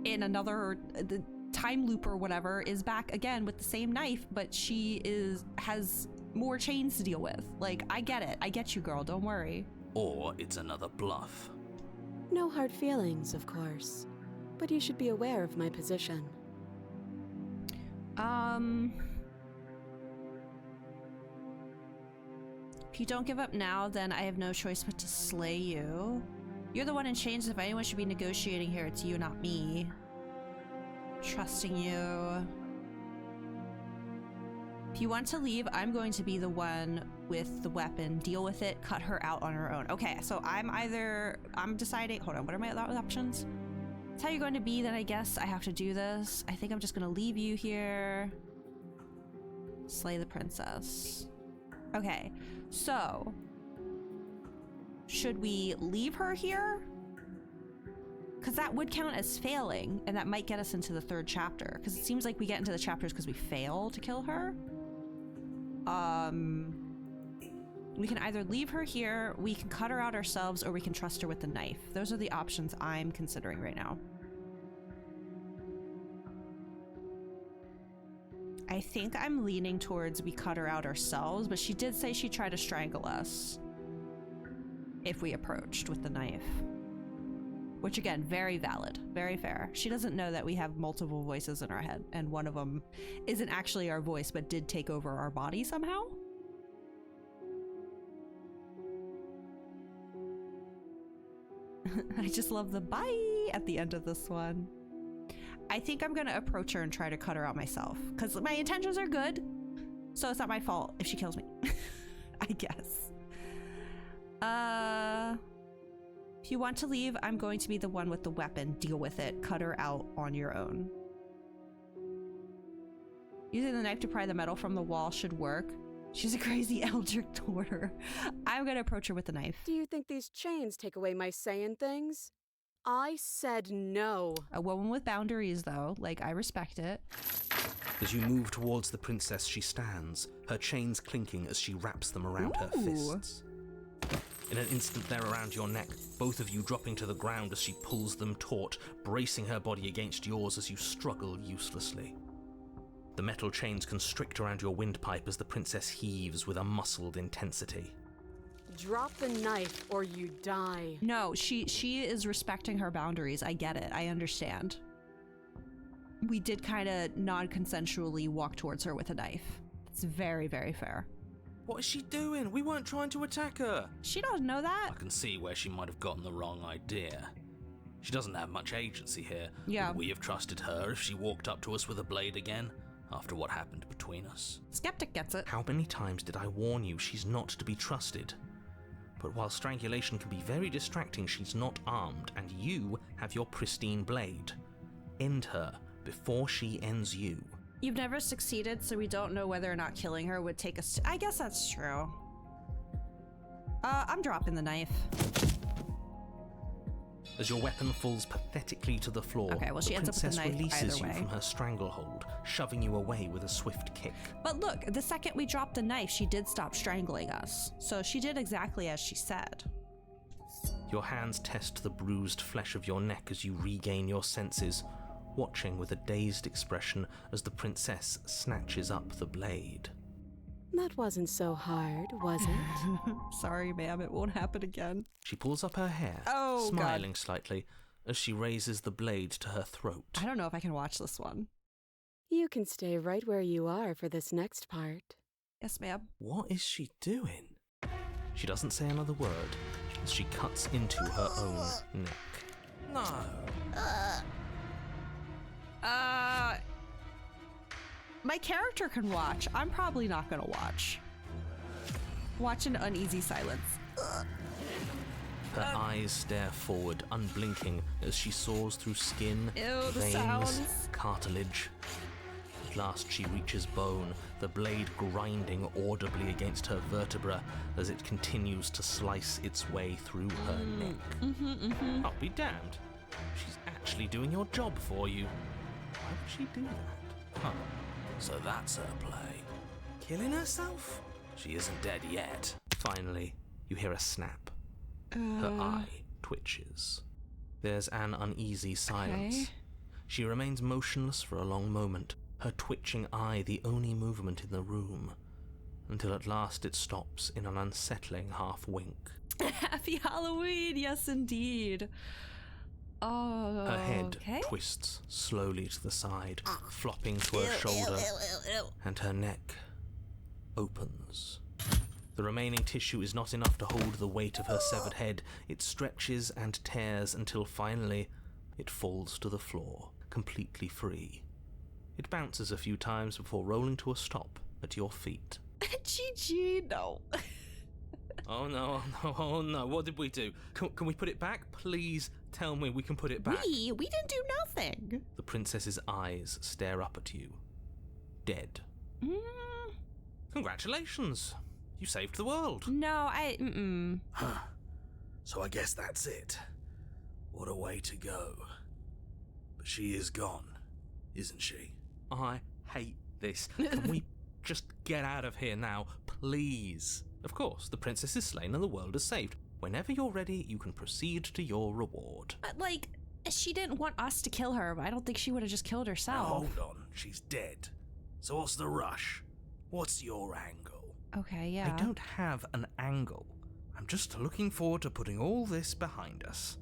Speaker 1: in another the time loop or whatever is back again with the same knife, but she has more chains to deal with. Like, I get it. I get you, girl. Don't worry.
Speaker 8: Or it's another bluff.
Speaker 11: No hard feelings, of course. But you should be aware of my position.
Speaker 1: If you don't give up now, then I have no choice but to slay you. You're the one in chains. If anyone should be negotiating here, it's you, not me. Trusting you. If you want to leave, I'm going to be the one with the weapon. Deal with it, cut her out on her own. Okay, so I'm deciding, hold on, what are my other options? That's how you're going to be, then I guess I have to do this. I think I'm just gonna leave you here. Slay the princess. Okay, so should we leave her here? Because that would count as failing, and that might get us into the third chapter. Because it seems like we get into the chapters because we fail to kill her. We can either leave her here, we can cut her out ourselves, or we can trust her with the knife. Those are the options I'm considering right now. I think I'm leaning towards we cut her out ourselves, but she did say she'd try to strangle us if we approached with the knife. Which again, very valid, very fair. She doesn't know that we have multiple voices in our head, and one of them isn't actually our voice, but did take over our body somehow. I just love the bye at the end of this one. I think I'm gonna approach her and try to cut her out myself, because my intentions are good, so it's not my fault if she kills me. I guess. If you want to leave, I'm going to be the one with the weapon. Deal with it. Cut her out on your own. Using the knife to pry the metal from the wall should work. She's a crazy Eldritch Daughter. I'm gonna approach her with the knife.
Speaker 11: Do you think these chains take away my saying things? I said no.
Speaker 1: A woman with boundaries, though. Like, I respect it.
Speaker 2: As you move towards the princess, she stands, her chains clinking as she wraps them around her fists. In an instant, they're around your neck, both of you dropping to the ground as she pulls them taut, bracing her body against yours as you struggle uselessly. The metal chains constrict around your windpipe as the princess heaves with a muscled intensity.
Speaker 11: Drop the knife or you die.
Speaker 1: No, she is respecting her boundaries. I get it. I understand. We did kind of non-consensually walk towards her with a knife. It's very, very fair.
Speaker 5: What is she doing? We weren't trying to attack her.
Speaker 1: She doesn't know that.
Speaker 8: I can see where she might have gotten the wrong idea. She doesn't have much agency here.
Speaker 1: Yeah.
Speaker 8: Would we have trusted her if she walked up to us with a blade again? after what happened between us.
Speaker 1: Skeptic gets it.
Speaker 2: How many times did I warn you she's not to be trusted? But while strangulation can be very distracting, she's not armed, and you have your pristine blade. End her before she ends you.
Speaker 1: You've never succeeded, so we don't know whether or not killing her would take us. I guess that's true. I'm dropping the knife.
Speaker 2: As your weapon falls pathetically to the floor,
Speaker 1: Okay, well, she
Speaker 2: the
Speaker 1: ends up with the
Speaker 2: princess
Speaker 1: knife
Speaker 2: releases
Speaker 1: either
Speaker 2: you
Speaker 1: way.
Speaker 2: from her stranglehold, shoving you away with a swift kick.
Speaker 1: But look, the second we dropped the knife, she did stop strangling us. So she did exactly as she said.
Speaker 2: Your hands test the bruised flesh of your neck as you regain your senses, watching with a dazed expression as the princess snatches up the blade.
Speaker 11: That wasn't so hard, was it?
Speaker 1: Sorry, ma'am, it won't happen again.
Speaker 2: She pulls up her hair,
Speaker 1: Oh,
Speaker 2: smiling slightly, as she raises the blade to her throat.
Speaker 1: I don't know if I can watch this one.
Speaker 11: You can stay right where you are for this next part.
Speaker 1: Yes, ma'am.
Speaker 2: What is she doing? She doesn't say another word as she cuts into her own neck.
Speaker 8: No.
Speaker 1: My character can watch. I'm probably not gonna watch. Watch in uneasy silence.
Speaker 2: Her eyes stare forward, unblinking, as she saws through skin,
Speaker 1: Ew, the
Speaker 2: veins,
Speaker 1: sounds.
Speaker 2: cartilage. At last she reaches bone, the blade grinding audibly against her vertebra as it continues to slice its way through her neck. I'll be damned. She's actually doing your job for you. Why would she do that? Huh.
Speaker 8: So that's her play. Killing herself? She isn't dead yet.
Speaker 2: Finally, you hear a snap. Her eye twitches. There's an uneasy silence.
Speaker 1: Okay.
Speaker 2: She remains motionless for a long moment, her twitching eye the only movement in the room, until at last it stops in an unsettling half-wink.
Speaker 1: Happy Halloween, yes indeed. Oh,
Speaker 2: Her head
Speaker 1: okay.
Speaker 2: twists slowly to the side, flopping to her shoulder, and her neck opens. The remaining tissue is not enough to hold the weight of her severed head. It stretches and tears until finally it falls to the floor, completely free. It bounces a few times before rolling to a stop at your feet.
Speaker 1: GG, no.
Speaker 2: Oh no, oh no, oh no, what did we do? Can we put it back? Please tell me we can put it back.
Speaker 1: We didn't do nothing.
Speaker 2: The princess's eyes stare up at you. Dead. Congratulations. You saved the world.
Speaker 1: No,
Speaker 8: Huh. So I guess that's it. What a way to go. But she is gone, isn't she?
Speaker 2: I hate this. Can we just get out of here now, please? Of course, the princess is slain and the world is saved. Whenever you're ready, you can proceed to your reward.
Speaker 1: But, like, she didn't want us to kill her. I don't think she would have just killed
Speaker 8: Now,
Speaker 1: herself.
Speaker 8: hold on, she's dead. So what's the rush? What's your angle?
Speaker 1: Okay, yeah.
Speaker 2: I don't have an angle. I'm just looking forward to putting all this behind us.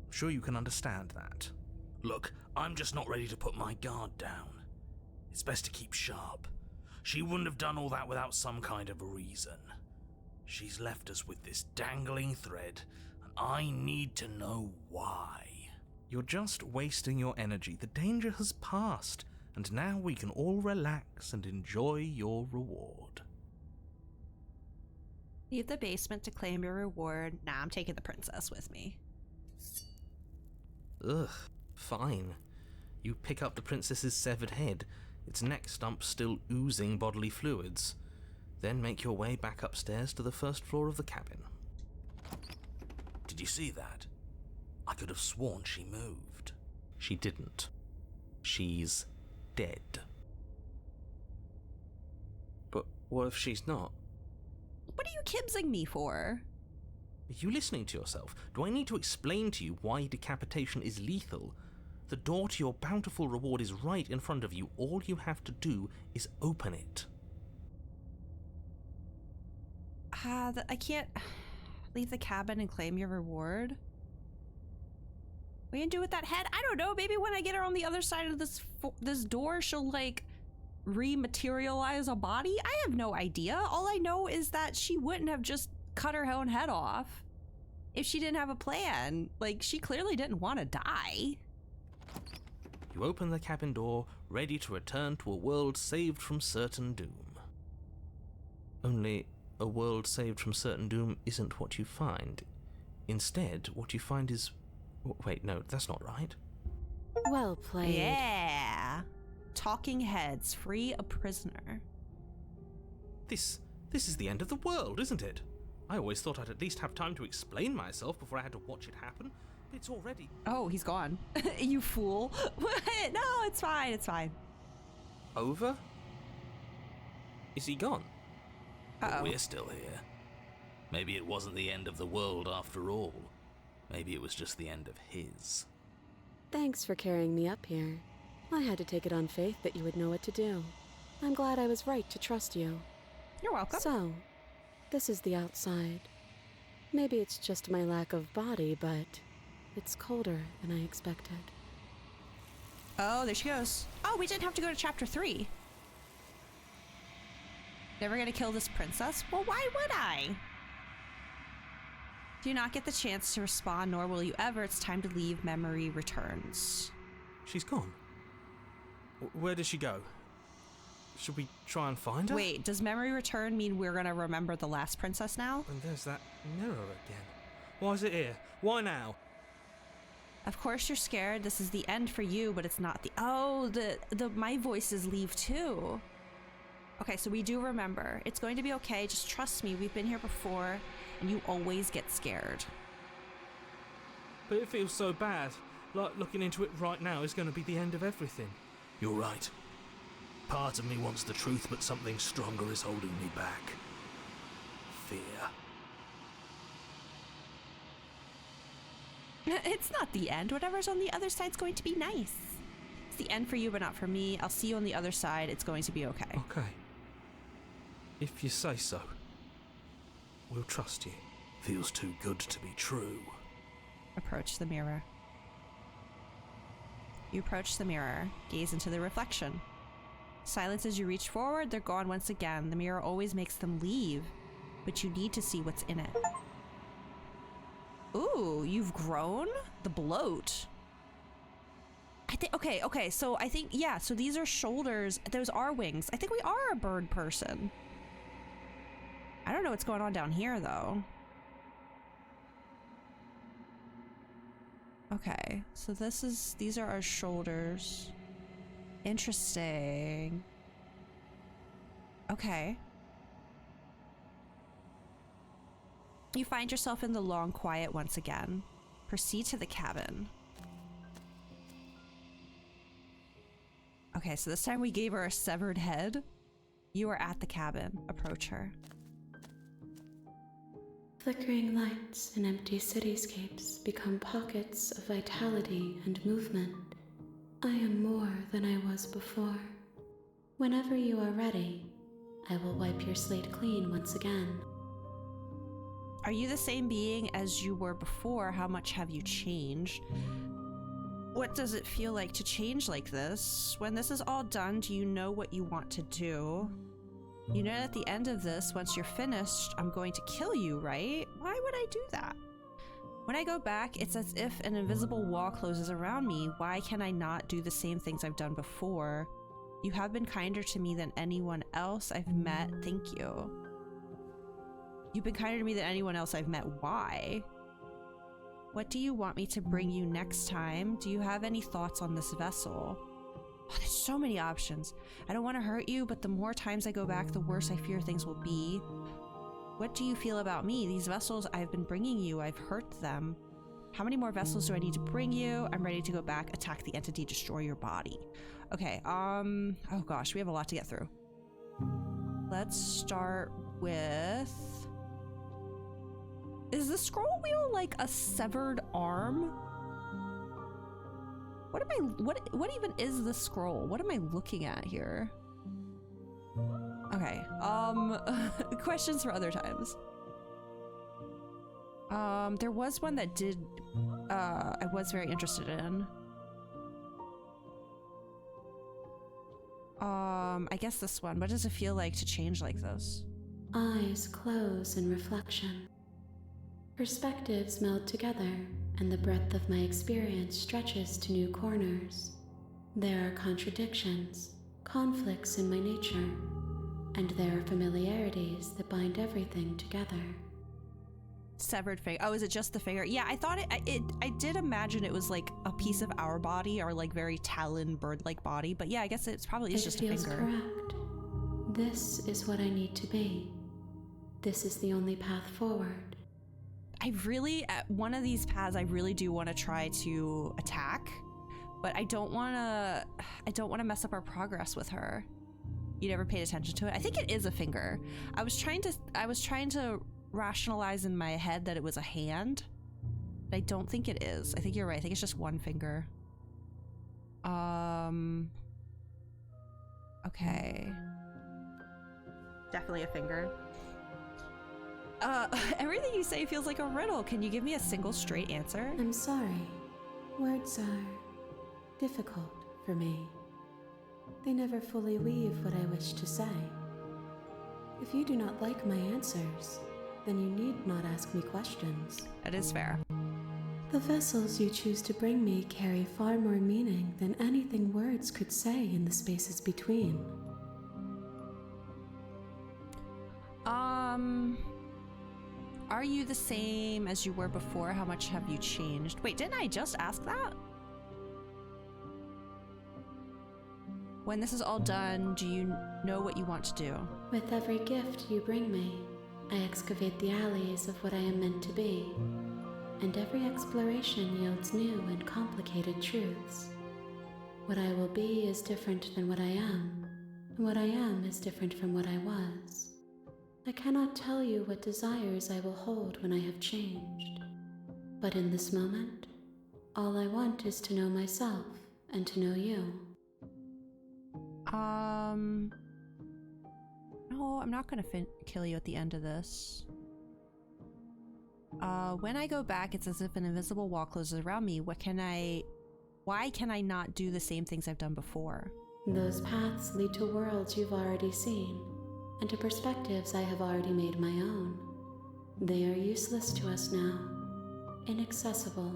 Speaker 2: I'm sure you can understand that.
Speaker 8: Look, I'm just not ready to put my guard down. It's best to keep sharp. She wouldn't have done all that without some kind of a reason. She's left us with this dangling thread, and I need to know why.
Speaker 2: You're just wasting your energy. The danger has passed, and now we can all relax and enjoy your reward.
Speaker 1: Leave the basement to claim your reward. Nah, I'm taking the princess with me.
Speaker 2: Ugh, fine. You pick up the princess's severed head, its neck stump still oozing bodily fluids. Then make your way back upstairs to the first floor of the cabin.
Speaker 8: Did you see that? I could have sworn she moved.
Speaker 2: She didn't. She's dead. But what if she's not?
Speaker 1: What are you kibsing me for?
Speaker 2: Are you listening to yourself? Do I need to explain to you why decapitation is lethal? The door to your bountiful reward is right in front of you. All you have to do is open it.
Speaker 1: I can't leave the cabin and claim your reward. What are you gonna do with that head? I don't know. Maybe when I get her on the other side of this door, she'll like rematerialize a body. I have no idea. All I know is that she wouldn't have just cut her own head off if she didn't have a plan. Like, she clearly didn't want to die.
Speaker 5: You open the cabin door, ready to return to a world saved from certain doom. Only, a world saved from certain doom isn't what you find. Instead, what you find is... Wait, no, that's not right.
Speaker 11: Well played.
Speaker 1: Yeah. Talking heads, free a prisoner.
Speaker 5: This is the end of the world, isn't it? I always thought I'd at least have time to explain myself before I had to watch it happen. But it's already...
Speaker 1: Oh, he's gone. You fool. No, it's fine, it's fine.
Speaker 5: Over? Is he gone?
Speaker 1: Uh-oh.
Speaker 8: We're still here. Maybe it wasn't the end of the world after all. Maybe it was just the end of his.
Speaker 11: Thanks for carrying me up here. I had to take it on faith that you would know what to do. I'm glad I was right to trust you.
Speaker 1: You're welcome.
Speaker 11: So, this is the outside. Maybe it's just my lack of body, but it's colder than I expected.
Speaker 1: Oh, there she goes. Oh, we didn't have to go to chapter 3. Never gonna kill this princess? Well, why would I? Do not get the chance to respond, nor will you ever. It's time to leave. Memory returns.
Speaker 5: She's gone. Where did she go? Should we try and find her?
Speaker 1: Wait, does memory return mean we're gonna remember the last princess now?
Speaker 5: And there's that mirror again. Why is it here? Why now?
Speaker 1: Of course you're scared. This is the end for you, but it's not the... Oh, the my voices leave too. Okay, so we do remember. It's going to be okay. Just trust me. We've been here before, and you always get scared.
Speaker 5: But it feels so bad. Like looking into it right now is going to be the end of everything.
Speaker 8: You're right. Part of me wants the truth, but something stronger is holding me back. Fear.
Speaker 1: It's not the end. Whatever's on the other side's going to be nice. It's the end for you, but not for me. I'll see you on the other side. It's going to be okay.
Speaker 5: Okay. If you say so. We'll trust you.
Speaker 8: Feels too good to be true.
Speaker 1: Approach the mirror. You approach the mirror. Gaze into the reflection. Silence as you reach forward. They're gone once again. The mirror always makes them leave, but you need to see what's in it. Ooh, you've grown? The bloat. I think, okay, so I think, yeah, so these are shoulders. Those are wings. I think we are a bird person. I don't know what's going on down here, though. Okay, so these are our shoulders. Interesting. Okay. You find yourself in the long quiet once again. Proceed to the cabin. Okay, so this time we gave her a severed head. You are at the cabin. Approach her.
Speaker 9: Flickering lights and empty cityscapes become pockets of vitality and movement. I am more than I was before. Whenever you are ready, I will wipe your slate clean once again.
Speaker 1: Are you the same being as you were before? How much have you changed? What does it feel like to change like this? When this is all done, do you know what you want to do? You know at the end of this, once you're finished, I'm going to kill you, right? Why would I do that? When I go back, it's as if an invisible wall closes around me. Why can I not do the same things I've done before? You have been kinder to me than anyone else I've met. Thank you. You've been kinder to me than anyone else I've met. Why? What do you want me to bring you next time? Do you have any thoughts on this vessel? Oh, there's so many options. I don't want to hurt you, but the more times I go back, the worse I fear things will be. What do you feel about me? These vessels I've been bringing you, I've hurt them. How many more vessels do I need to bring you? I'm ready to go back, attack the entity, destroy your body. Okay, oh gosh, we have a lot to get through. Let's start with... Is the scroll wheel like a severed arm? What even is the scroll? What am I looking at here? Okay, questions for other times. There was one that did, I was very interested in. I guess this one. What does it feel like to change like this?
Speaker 9: Eyes close in reflection. Perspectives meld together, and the breadth of my experience stretches to new corners. There are contradictions, conflicts in my nature, and there are familiarities that bind everything together.
Speaker 1: Severed finger. Oh, is it just the finger? Yeah, I thought I did imagine it was like a piece of our body, or like very talon bird-like body. But yeah, I guess it's probably is just a finger.
Speaker 9: It feels correct. This is what I need to be. This is the only path forward.
Speaker 1: I really, at one of these paths, I really do want to try to attack, but I don't want to mess up our progress with her. You never paid attention to it. I think it is a finger. I was trying to rationalize in my head that it was a hand. But I don't think it is. I think you're right. I think it's just one finger. Okay. Definitely a finger. Everything you say feels like a riddle. Can you give me a single straight answer?
Speaker 9: I'm sorry. Words are difficult for me. They never fully weave what I wish to say. If you do not like my answers, then you need not ask me questions.
Speaker 1: That is fair.
Speaker 9: The vessels you choose to bring me carry far more meaning than anything words could say in the spaces between.
Speaker 1: Are you the same as you were before? How much have you changed? Wait, didn't I just ask that? When this is all done, do you know what you want to do?
Speaker 9: With every gift you bring me, I excavate the alleys of what I am meant to be, and every exploration yields new and complicated truths. What I will be is different than what I am, and what I am is different from what I was. I cannot tell you what desires I will hold when I have changed, but in this moment, all I want is to know myself and to know you.
Speaker 1: No, I'm not gonna kill you at the end of this. When I go back, it's as if an invisible wall closes around me. Why can I not do the same things I've done before?
Speaker 9: Those paths lead to worlds you've already seen, and to perspectives I have already made my own. They are useless to us now, inaccessible.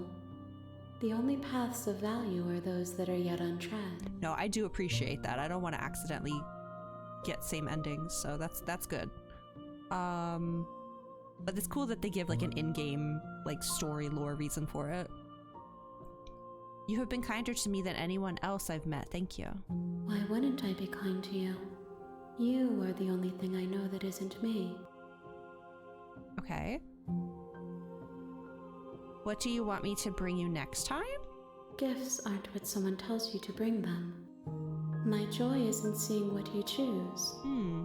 Speaker 9: The only paths of value are those that are yet untread.
Speaker 1: No, I do appreciate that. I don't want to accidentally get same endings, so that's good. But it's cool that they give like an in-game like story lore reason for it. You have been kinder to me than anyone else I've met. Thank you.
Speaker 9: Why wouldn't I be kind to you? You are the only thing I know that isn't me.
Speaker 1: Okay. What do you want me to bring you next time?
Speaker 9: Gifts aren't what someone tells you to bring them. My joy is in seeing what you choose.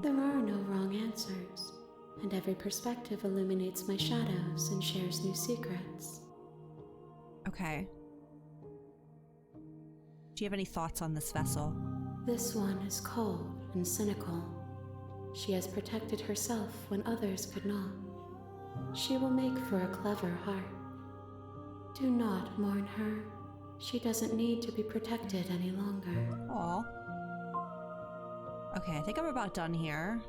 Speaker 9: There are no wrong answers, and every perspective illuminates my shadows and shares new secrets.
Speaker 1: Okay. Do you have any thoughts on this vessel?
Speaker 9: This one is cold and cynical. She has protected herself when others could not. She will make for a clever heart. Do not mourn her. She doesn't need to be protected any longer.
Speaker 1: Aw. Okay, I think I'm about done here.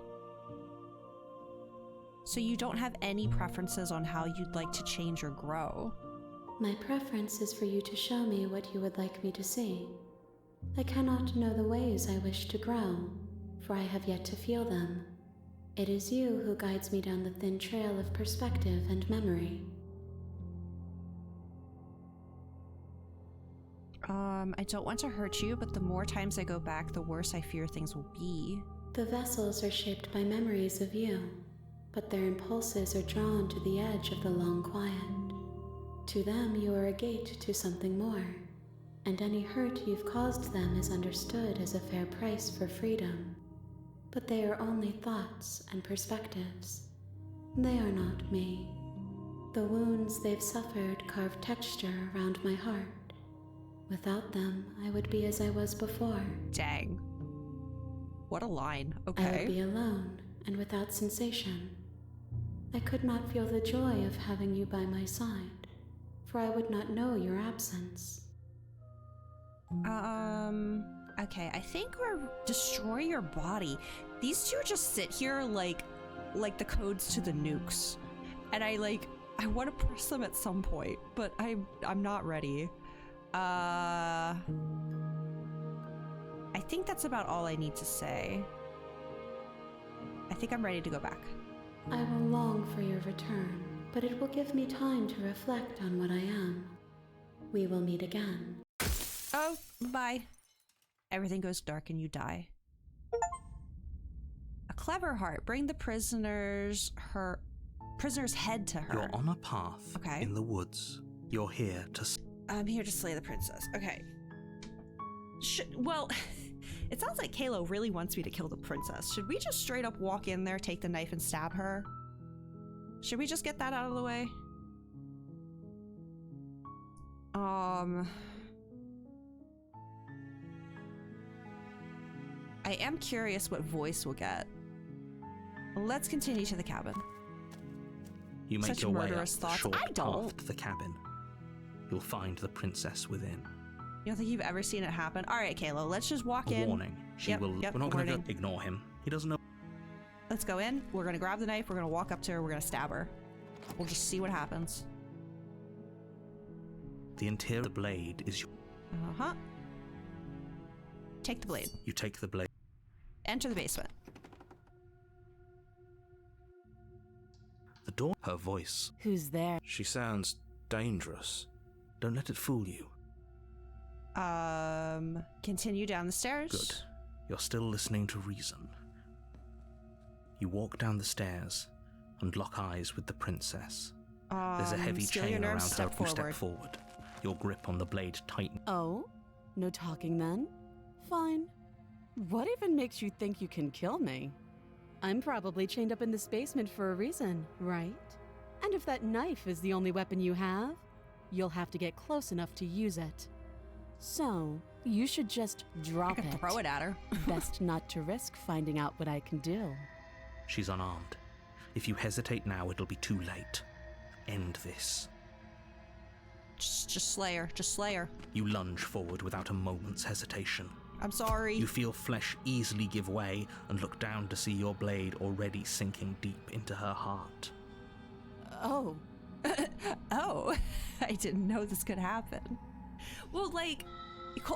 Speaker 1: So you don't have any preferences on how you'd like to change or grow?
Speaker 9: My preference is for you to show me what you would like me to see. I cannot know the ways I wish to grow, for I have yet to feel them. It is you who guides me down the thin trail of perspective and memory.
Speaker 1: I don't want to hurt you, but the more times I go back, the worse I fear things will be.
Speaker 9: The vessels are shaped by memories of you, but their impulses are drawn to the edge of the long quiet. To them, you are a gate to something more, and any hurt you've caused them is understood as a fair price for freedom. But they are only thoughts and perspectives. They are not me. The wounds they've suffered carve texture around my heart. Without them, I would be as I was before.
Speaker 1: Dang. What a line. Okay.
Speaker 9: I would be alone and without sensation. I could not feel the joy of having you by my side, for I would not know your absence.
Speaker 1: Okay, I think we're destroy your body. These two just sit here like the codes to the nukes. And I want to press them at some point, but I'm not ready. think that's about all I need to say. I think I'm ready to go back.
Speaker 9: I will long for your return, but it will give me time to reflect on what I am. We will meet again.
Speaker 1: Oh, bye. Everything goes dark and you die. A clever heart. Bring the prisoner's head to her.
Speaker 2: You're on a path in the woods. You're here to...
Speaker 1: I'm here to slay the princess. Okay. Well, it sounds like Kalo really wants me to kill the princess. Should we just straight up walk in there, take the knife, and stab her? Should we just get that out of the way? I am curious what voice we'll get. Let's continue to the cabin.
Speaker 2: You make
Speaker 1: Such
Speaker 2: your way up
Speaker 1: murderous
Speaker 2: the
Speaker 1: thoughts.
Speaker 2: short
Speaker 1: I don't.
Speaker 2: path to the cabin. You'll find the princess within.
Speaker 1: You don't think you've ever seen it happen? All right, Kalo, let's just walk in.
Speaker 2: Warning. We're not going to ignore him. He doesn't know.
Speaker 1: Let's go in. We're going to grab the knife. We're going to walk up to her. We're going to stab her. We'll just see what happens.
Speaker 2: The interior of the blade is your...
Speaker 1: Uh-huh. Take the blade.
Speaker 2: You take the blade.
Speaker 1: Enter the basement.
Speaker 2: The door... Her voice.
Speaker 11: Who's there?
Speaker 2: She sounds dangerous. Don't let it fool you.
Speaker 1: Continue down the stairs.
Speaker 2: Good. You're still listening to reason. You walk down the stairs and lock eyes with the princess. There's a heavy chain around her. You step forward. Your grip on the blade tightens.
Speaker 11: Oh? No talking then? Fine. What even makes you think you can kill me? I'm probably chained up in this basement for a reason, right? And if that knife is the only weapon you have, you'll have to get close enough to use it. So, you should just drop it.
Speaker 1: Throw it at her.
Speaker 11: Best not to risk finding out what I can do.
Speaker 2: She's unarmed. If you hesitate now, it'll be too late. End this.
Speaker 1: Just slay her. Just slay her.
Speaker 2: You lunge forward without a moment's hesitation.
Speaker 1: I'm sorry.
Speaker 2: You feel flesh easily give way and look down to see your blade already sinking deep into her heart.
Speaker 11: Oh.
Speaker 1: Oh. I didn't know this could happen. Well, like,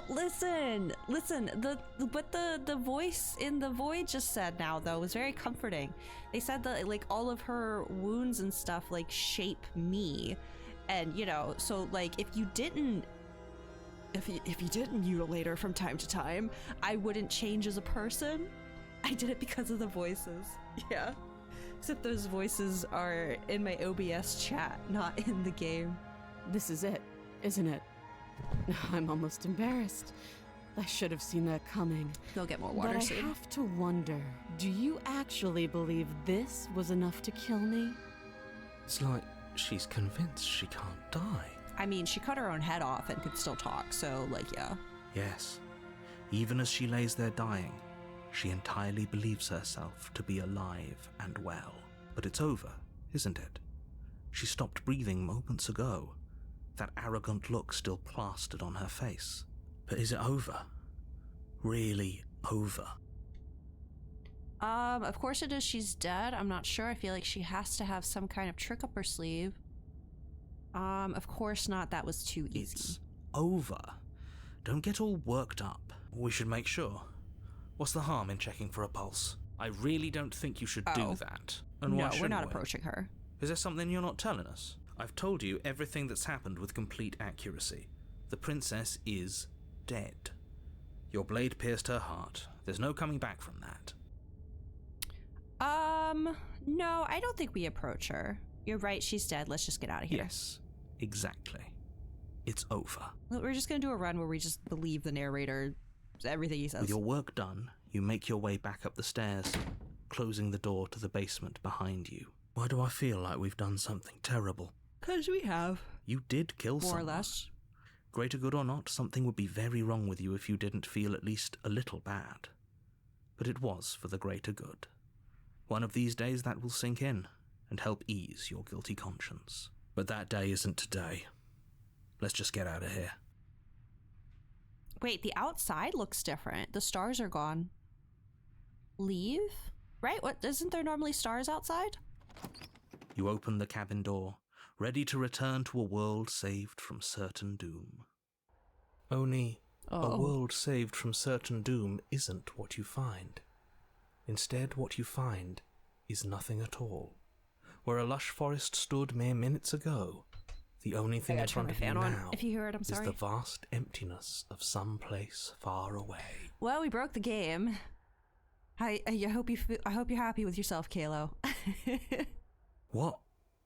Speaker 1: listen, what the voice in the void just said now, though, was very comforting. They said that, like, all of her wounds and stuff, like, shape me. And, you know, so, like, if you didn't mutilate her from time to time, I wouldn't change as a person. I did it because of the voices. Yeah. Except those voices are in my OBS chat, not in the game.
Speaker 11: This is it, isn't it? I'm almost embarrassed. I should have seen that coming.
Speaker 1: Go get more water soon.
Speaker 11: But I have to wonder, do you actually believe this was enough to kill me?
Speaker 5: It's like she's convinced she can't die.
Speaker 1: I mean, she cut her own head off and could still talk, so, like, yeah.
Speaker 2: Yes. Even as she lays there dying, she entirely believes herself to be alive and well. But it's over, isn't it? She stopped breathing moments ago. That arrogant look still plastered on her face. But is it over? Really over?
Speaker 1: Of course it is. She's dead. I'm not sure. I feel like she has to have some kind of trick up her sleeve. Of course not. That was too easy.
Speaker 2: It's over. Don't get all worked up. We should make sure. What's the harm in checking for a pulse? I really don't think you should do that. And why
Speaker 1: no, we're not
Speaker 2: we?
Speaker 1: approaching her.
Speaker 2: Is there something you're not telling us? I've told you everything that's happened with complete accuracy. The princess is dead. Your blade pierced her heart. There's no coming back from that.
Speaker 1: No, I don't think we approach her. You're right, she's dead. Let's just get out of here.
Speaker 2: Yes, exactly. It's over.
Speaker 1: We're just gonna do a run where we just believe the narrator, everything he says.
Speaker 2: With your work done, you make your way back up the stairs, closing the door to the basement behind you. Why do I feel like we've done something terrible?
Speaker 1: 'Cause we have.
Speaker 2: You did kill someone.
Speaker 1: More or less.
Speaker 2: Greater good or not, something would be very wrong with you if you didn't feel at least a little bad. But it was for the greater good. One of these days that will sink in and help ease your guilty conscience. But that day isn't today. Let's just get out of here.
Speaker 1: Wait, the outside looks different. The stars are gone. Leave? Right? What? Isn't there normally stars outside?
Speaker 2: You open the cabin door, ready to return to a world saved from certain doom.
Speaker 5: Only A world saved from certain doom isn't what you find. Instead, what you find is nothing at all. Where a lush forest stood mere minutes ago, the only thing in front of you now
Speaker 1: if you hear it, I'm sorry.
Speaker 5: is the vast emptiness of some place far away.
Speaker 1: Well, we broke the game. I hope you're happy with yourself, Kalo.
Speaker 5: What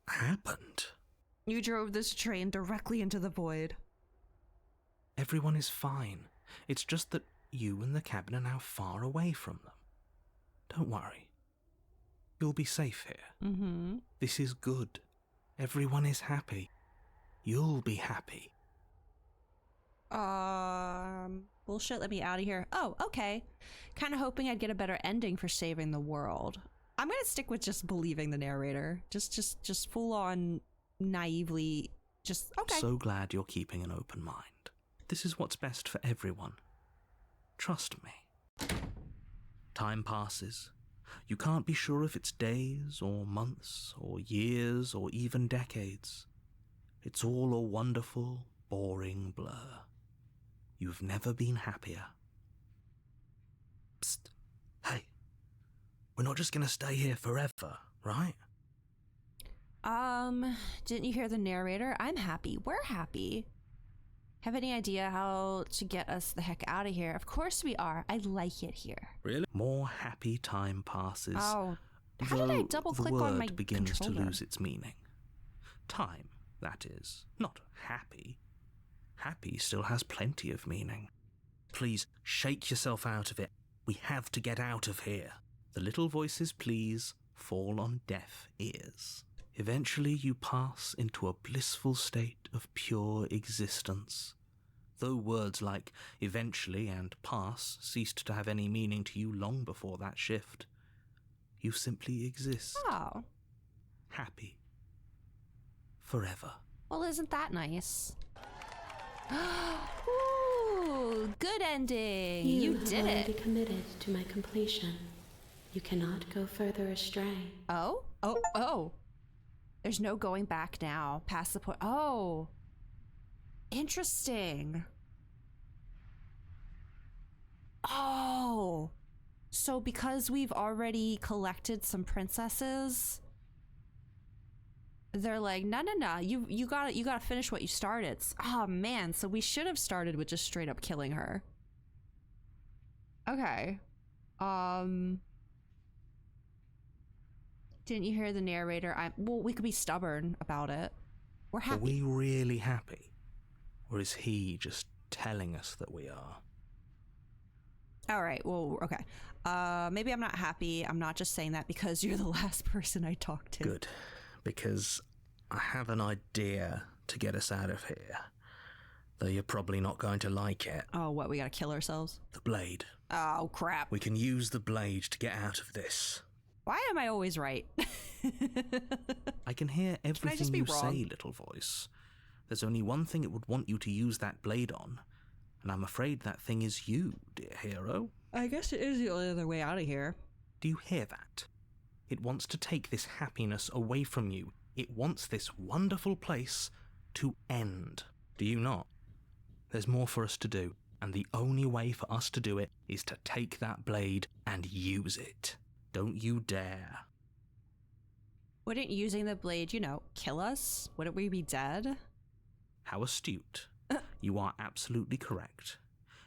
Speaker 5: happened?
Speaker 1: You drove this train directly into the void.
Speaker 5: Everyone is fine. It's just that you and the cabin are now far away from them. Don't worry. You'll be safe here.
Speaker 1: Mm-hmm.
Speaker 5: This is good. Everyone is happy. You'll be happy.
Speaker 1: Bullshit, let me out of here. Oh, okay. Kind of hoping I'd get a better ending for saving the world. I'm gonna stick with just believing the narrator. Just full on naively, just, okay.
Speaker 2: So glad you're keeping an open mind. This is what's best for everyone. Trust me. Time passes. You can't be sure if it's days or months or years or even decades. It's all a wonderful, boring blur. You've never been happier. Psst. Hey. We're not just gonna stay here forever, right?
Speaker 1: Didn't you hear the narrator? I'm happy. We're happy. Have any idea how to get us the heck out of here? Of course we are. I like it here.
Speaker 2: Really? More happy time passes.
Speaker 1: Oh. How did I double click on my
Speaker 2: the word begins
Speaker 1: controller?
Speaker 2: to lose its meaning. Time, that is. Not happy. Happy still has plenty of meaning. Please, shake yourself out of it. We have to get out of here. The little voices, please, fall on deaf ears. Eventually you pass into a blissful state of pure existence. Though words like eventually and pass ceased to have any meaning to you long before that shift, you simply exist.
Speaker 1: Oh.
Speaker 2: Happy. Forever.
Speaker 1: Well, isn't that nice? Ooh, good ending. You
Speaker 9: have
Speaker 1: did
Speaker 9: already
Speaker 1: it.
Speaker 9: committed to my completion. You cannot go further astray.
Speaker 1: Oh? Oh. There's no going back now. Past the point. Oh. Interesting. Oh. So because we've already collected some princesses, they're like, no. You gotta finish what you started. Oh man, so we should have started with just straight up killing her. Okay. Didn't you hear the narrator? Well, we could be stubborn about it. We're happy.
Speaker 2: Are we really happy? Or is he just telling us that we are?
Speaker 1: All right, well, okay. Maybe I'm not happy. I'm not just saying that because you're the last person I talked to.
Speaker 2: Good. Because I have an idea to get us out of here. Though you're probably not going to like it.
Speaker 1: Oh, what? We gotta kill ourselves?
Speaker 2: The blade.
Speaker 1: Oh, crap.
Speaker 2: We can use the blade to get out of this.
Speaker 1: Why am I always right?
Speaker 2: I can hear everything
Speaker 1: just be
Speaker 2: you
Speaker 1: wrong?
Speaker 2: say, little voice. There's only one thing it would want you to use that blade on, and I'm afraid that thing is you, dear hero.
Speaker 1: I guess it is the only other way out of here.
Speaker 2: Do you hear that? It wants to take this happiness away from you. It wants this wonderful place to end. Do you not? There's more for us to do, and the only way for us to do it is to take that blade and use it. Don't you dare.
Speaker 1: Wouldn't using the blade, kill us? Wouldn't we be dead?
Speaker 2: How astute. You are absolutely correct.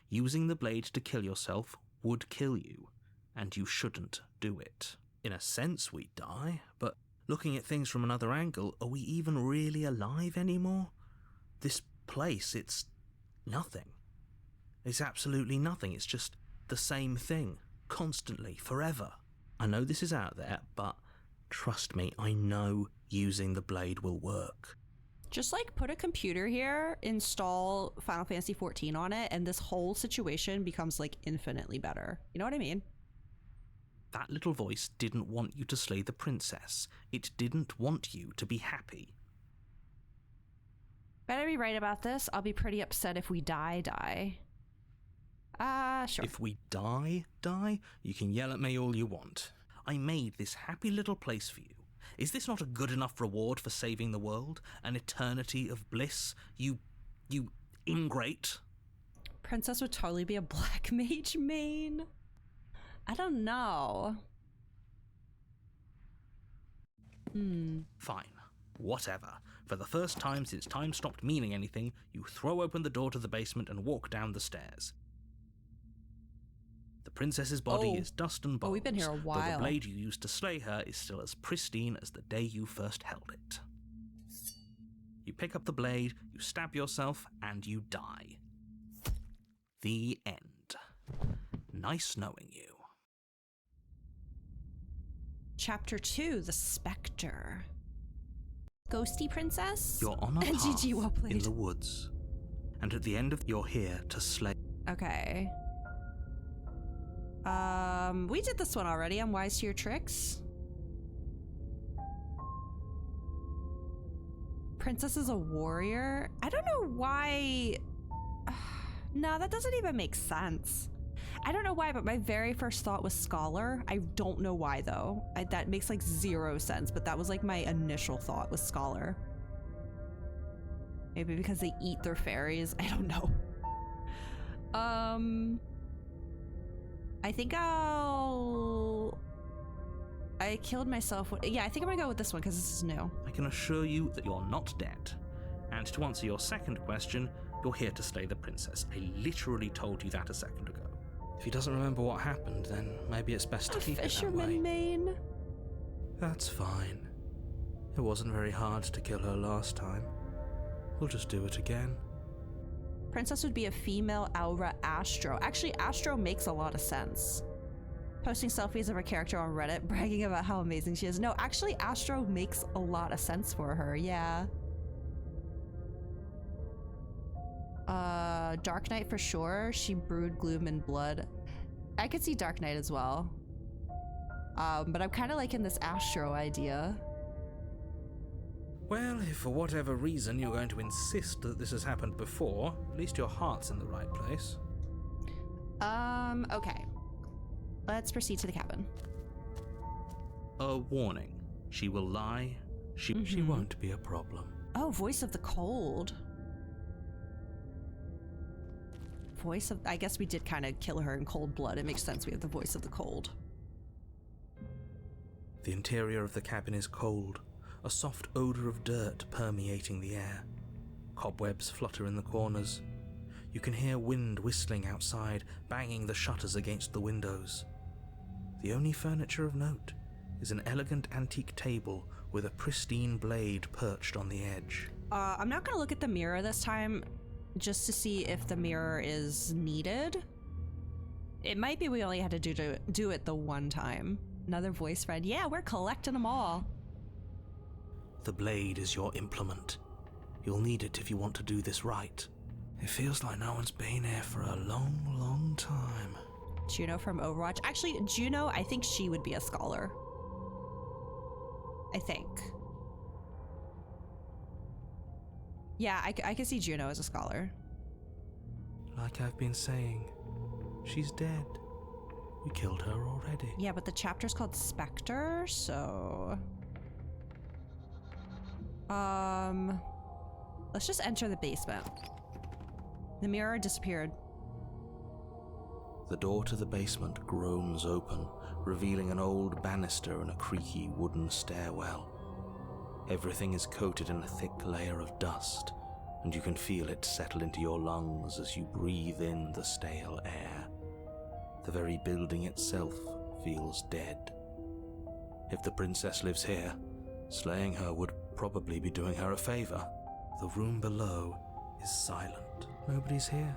Speaker 2: Using the blade to kill yourself would kill you, and you shouldn't do it. In a sense, we'd die, but looking at things from another angle, are we even really alive anymore? This place, it's nothing. It's absolutely nothing. It's just the same thing, constantly, forever. I know this is out there, but trust me, I know using the blade will work.
Speaker 1: Just put a computer here, install Final Fantasy XIV on it, and this whole situation becomes infinitely better. You know what I mean?
Speaker 2: That little voice didn't want you to slay the princess. It didn't want you to be happy.
Speaker 1: Better be right about this. I'll be pretty upset if we die. Sure.
Speaker 2: If we die, you can yell at me all you want. I made this happy little place for you. Is this not a good enough reward for saving the world? An eternity of bliss? You ingrate?
Speaker 1: Princess would totally be a black mage main. I don't know.
Speaker 2: Fine. Whatever. For the first time since time stopped meaning anything, you throw open the door to the basement and walk down the stairs. The princess's body is dust and bones.
Speaker 1: We've been here a
Speaker 2: Though the
Speaker 1: while.
Speaker 2: blade you used to slay her is still as pristine as the day you first held it. You pick up the blade, you stab yourself, and you die. The end. Nice knowing you.
Speaker 1: Chapter 2, The Spectre. Ghosty Princess?
Speaker 2: You're on a
Speaker 1: And
Speaker 2: path
Speaker 1: GG, well played.
Speaker 2: in the woods, and at the end of you're here to slay.
Speaker 1: Okay. We did this one already. I'm wise to your tricks. Princess is a warrior. I don't know why. No, that doesn't even make sense. I don't know why, but my very first thought was scholar. I don't know why though. That makes like 0 sense, but that was like my initial thought was scholar. Maybe because they eat their fairies. I don't know. I think I killed myself. Yeah, I think I'm gonna go with this one because this is new.
Speaker 2: I can assure you that you're not dead. And to answer your second question, you're here to slay the princess. I literally told you that a second ago.
Speaker 5: If he doesn't remember what happened, then maybe it's best to keep it that way.
Speaker 1: Fisherman main.
Speaker 5: That's fine. It wasn't very hard to kill her last time. We'll just do it again.
Speaker 1: Princess would be a female Aura Astro. Actually, Astro makes a lot of sense. Posting selfies of her character on Reddit, bragging about how amazing she is. No, actually, Astro makes a lot of sense for her, yeah. Dark Knight for sure. She brewed gloom and blood. I could see Dark Knight as well. But I'm kind of liking this Astro idea.
Speaker 5: Well, if for whatever reason you're going to insist that this has happened before, at least your heart's in the right place.
Speaker 1: Okay. Let's proceed to the cabin.
Speaker 2: A warning. She will lie.
Speaker 5: She won't be a problem.
Speaker 1: Oh, Voice of the Cold. Voice of... I guess we did kind of kill her in cold blood. It makes sense we have the Voice of the Cold.
Speaker 5: The interior of the cabin is cold, a soft odor of dirt permeating the air. Cobwebs flutter in the corners. You can hear wind whistling outside, banging the shutters against the windows. The only furniture of note is an elegant antique table with a pristine blade perched on the edge.
Speaker 1: I'm not gonna look at the mirror this time, just to see if the mirror is needed. It might be we only had to do it the one time. Another voice friend. Yeah, we're collecting them all.
Speaker 5: The blade is your implement. You'll need it if you want to do this right. It feels like no one's been here for a long, long time.
Speaker 1: Juno from Overwatch. Actually, Juno, I think she would be a scholar. I think. Yeah, I can see Juno as a scholar.
Speaker 5: Like I've been saying, she's dead. We killed her already.
Speaker 1: Yeah, but the chapter's called Spectre, so... Let's just enter the basement. The mirror disappeared.
Speaker 5: The door to the basement groans open, revealing an old banister and a creaky wooden stairwell. Everything is coated in a thick layer of dust, and you can feel it settle into your lungs as you breathe in the stale air. The very building itself feels dead. If the princess lives here, slaying her would probably be doing her a favor. The room below is silent. Nobody's here.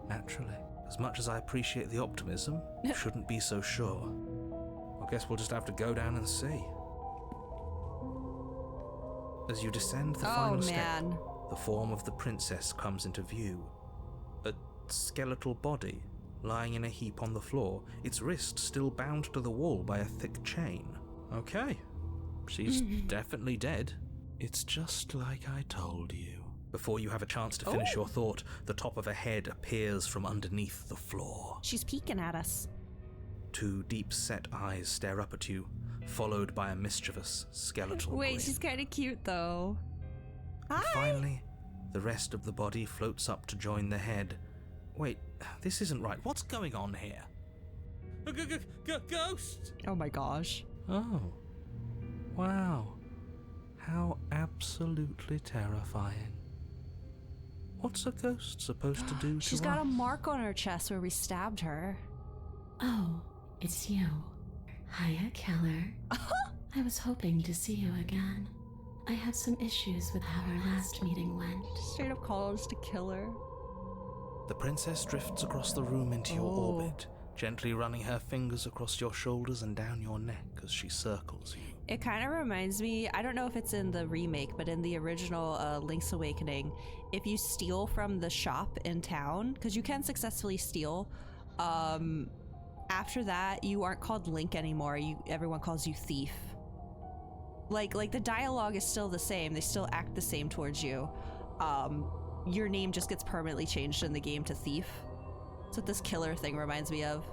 Speaker 5: Naturally. As much as I appreciate the optimism, you shouldn't be so sure. I guess we'll just have to go down and see. As you descend the final step, the form of the princess comes into view. A skeletal body lying in a heap on the floor, its wrist still bound to the wall by a thick chain. Okay, she's definitely dead. It's just like I told you. Before you have a chance to finish your thought, the top of a head appears from underneath the floor.
Speaker 1: She's peeking at us.
Speaker 5: Two deep-set eyes stare up at you, followed by a mischievous skeletal
Speaker 1: Wait,
Speaker 5: grin.
Speaker 1: she's kind of cute though.
Speaker 5: And finally, the rest of the body floats up to join the head,
Speaker 2: Wait, this isn't right. What's going on here?
Speaker 5: Ghost!
Speaker 1: Oh my gosh.
Speaker 2: Oh. Wow. How absolutely terrifying. What's a ghost supposed to do to
Speaker 1: She's got a mark on her chest where we stabbed her.
Speaker 9: Oh, it's you. Hiya, Keller. I was hoping to see you again. I have some issues with how our last meeting went.
Speaker 1: Straight up called us to kill her.
Speaker 2: The princess drifts across the room into your orbit, gently running her fingers across your shoulders and down your neck as she circles you.
Speaker 1: It kind of reminds me, I don't know if it's in the remake, but in the original Link's Awakening, if you steal from the shop in town, because you can successfully steal, after that, you aren't called Link anymore. Everyone calls you Thief. Like the dialogue is still the same. They still act the same towards you. Your name just gets permanently changed in the game to Thief. That's what this killer thing reminds me of.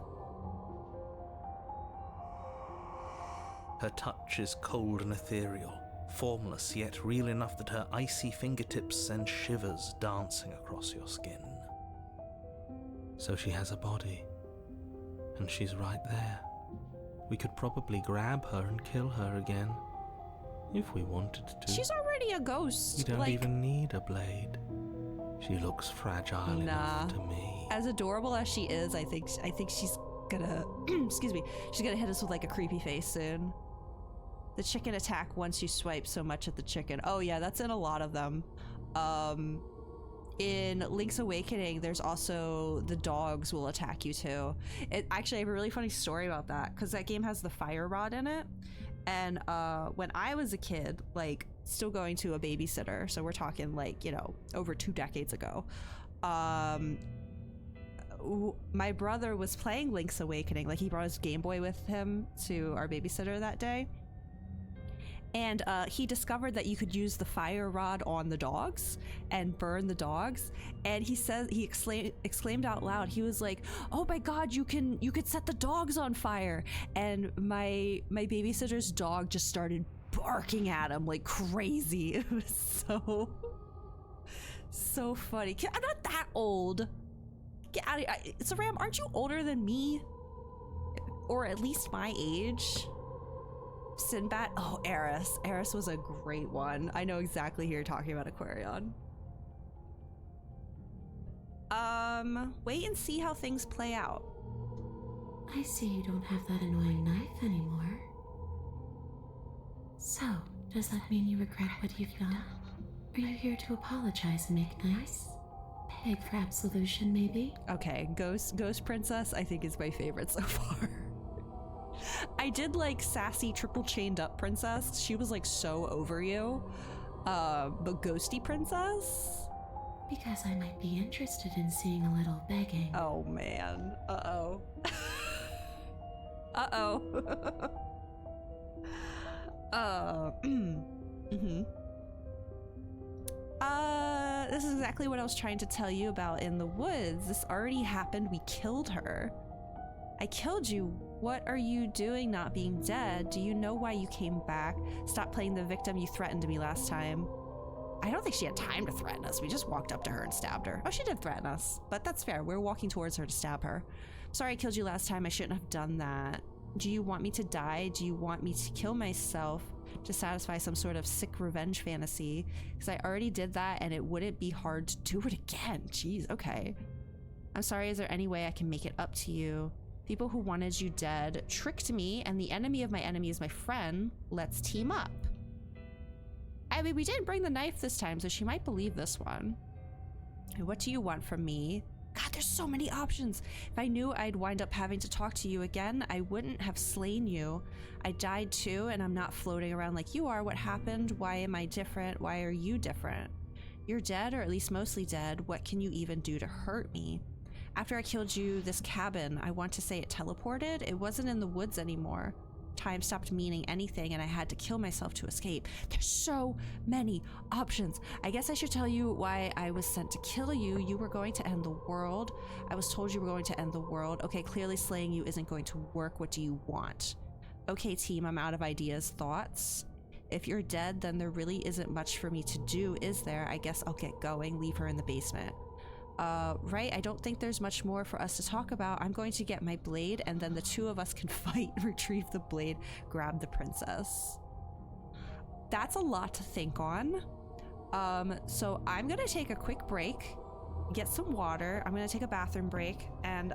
Speaker 2: Her touch is cold and ethereal, formless yet real enough that her icy fingertips send shivers dancing across your skin. So she has a body, and she's right there. We could probably grab her and kill her again, if we wanted to.
Speaker 1: She's already a ghost.
Speaker 2: You don't even need a blade. She looks fragile enough to me.
Speaker 1: As adorable as she is, I think she's gonna excuse me, she's gonna hit us with like a creepy face soon. The chicken attack once you swipe so much at the chicken. Oh yeah, that's in a lot of them. In Link's Awakening, there's also the dogs will attack you too. Actually, I have a really funny story about that because that game has the fire rod in it. And when I was a kid, like still going to a babysitter, so we're talking like, you know, over 2 decades ago, my brother was playing Link's Awakening. Like he brought his Game Boy with him to our babysitter that day. And he discovered that you could use the fire rod on the dogs and burn the dogs. And he exclaimed out loud, he was like, "Oh my God, you could set the dogs on fire!" And my babysitter's dog just started barking at him like crazy. It was so funny. I'm not that old. Get out of here. Saram, aren't you older than me? Or at least my age? Sinbad? Oh, Eris. Eris was a great one. I know exactly who you're talking about, Aquarion. Wait and see how things play out.
Speaker 9: I see you don't have that annoying knife anymore. So, does that mean you regret what you've done? Are you here to apologize and make nice? Beg for absolution, maybe?
Speaker 1: Okay, Ghost Princess I think is my favorite so far. I did like sassy triple chained up princess. She was like so over you. But ghosty princess?
Speaker 9: Because I might be interested in seeing a little begging.
Speaker 1: Oh man. Uh-oh. Uh-oh. This is exactly what I was trying to tell you about in the woods. This already happened. We killed her. I killed you. What are you doing not being dead? Do you know why you came back? Stop playing the victim. You threatened me last time. I don't think she had time to threaten us. We just walked up to her and stabbed her. Oh, she did threaten us, but that's fair. We're walking towards her to stab her. Sorry I killed you last time. I shouldn't have done that. Do you want me to die? Do you want me to kill myself to satisfy some sort of sick revenge fantasy? Because I already did that and it wouldn't be hard to do it again. Jeez, okay. I'm sorry, is there any way I can make it up to you? People who wanted you dead tricked me, and the enemy of my enemy is my friend. Let's team up. I mean, we didn't bring the knife this time, so she might believe this one. What do you want from me? God, there's so many options. If I knew I'd wind up having to talk to you again, I wouldn't have slain you. I died too, and I'm not floating around like you are. What happened? Why am I different? Why are you different? You're dead, or at least mostly dead. What can you even do to hurt me? After I killed you, this cabin, I want to say it teleported. It wasn't in the woods anymore. Time stopped meaning anything, and I had to kill myself to escape. There's so many options. I guess I should tell you why I was sent to kill you. You were going to end the world. I was told you were going to end the world. Okay, clearly slaying you isn't going to work. What do you want? Okay, team, I'm out of ideas. Thoughts? If you're dead, then there really isn't much for me to do, is there? I guess I'll get going. Leave her in the basement. Right, I don't think there's much more for us to talk about. I'm going to get my blade, and then the two of us can fight, retrieve the blade, grab the princess. That's a lot to think on. So I'm gonna take a quick break, get some water. I'm gonna take a bathroom break, and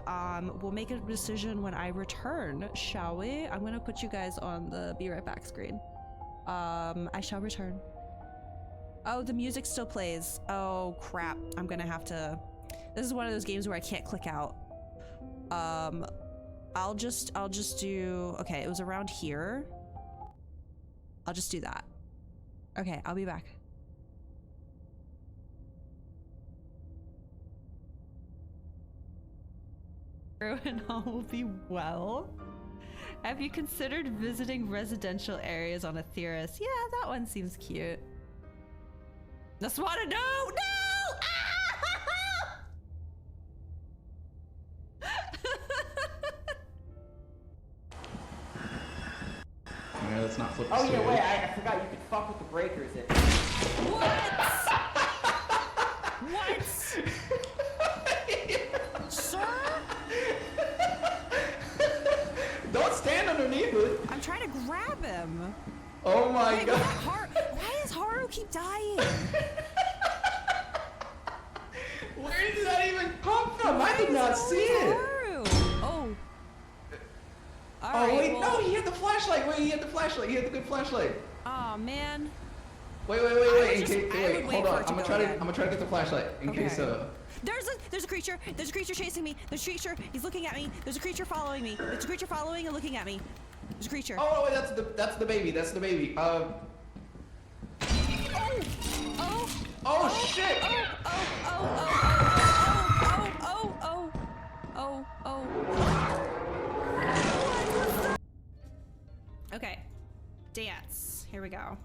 Speaker 1: we'll make a decision when I return, shall we? I'm gonna put you guys on the be right back screen. I shall return. Oh, the music still plays. Oh crap, I'm gonna have to... This is one of those games where I can't click out. I'll just do... Okay, it was around here. I'll just do that. Okay, I'll be back. And all will be well. Have you considered visiting residential areas on Aetheris? Yeah, that one seems cute. Just wanna know. No!
Speaker 12: Yeah, let's not flip the
Speaker 13: Oh
Speaker 12: switch.
Speaker 13: yeah, wait, I forgot you could fuck with the breakers.
Speaker 1: What? What? Sir?
Speaker 12: Don't stand underneath it.
Speaker 1: I'm trying to grab him.
Speaker 12: Oh my
Speaker 1: Wait,
Speaker 12: god.
Speaker 1: why does Haru keep dying?
Speaker 12: Where did that even come from? I did not see it.
Speaker 1: Haru? Oh.
Speaker 12: Oh wait, no, he had the flashlight. Wait, he had the flashlight. He had the good flashlight.
Speaker 1: Oh man.
Speaker 12: Wait. Wait, hold on. I'm gonna try to get the flashlight in case.
Speaker 1: There's a creature. There's a creature chasing me. There's a creature. He's looking at me. There's a creature following me. There's a creature following and looking at me. There's a creature.
Speaker 12: Oh wait, that's the baby. That's the baby.
Speaker 1: Oh
Speaker 12: shit.
Speaker 1: Okay. Dance. Here we go.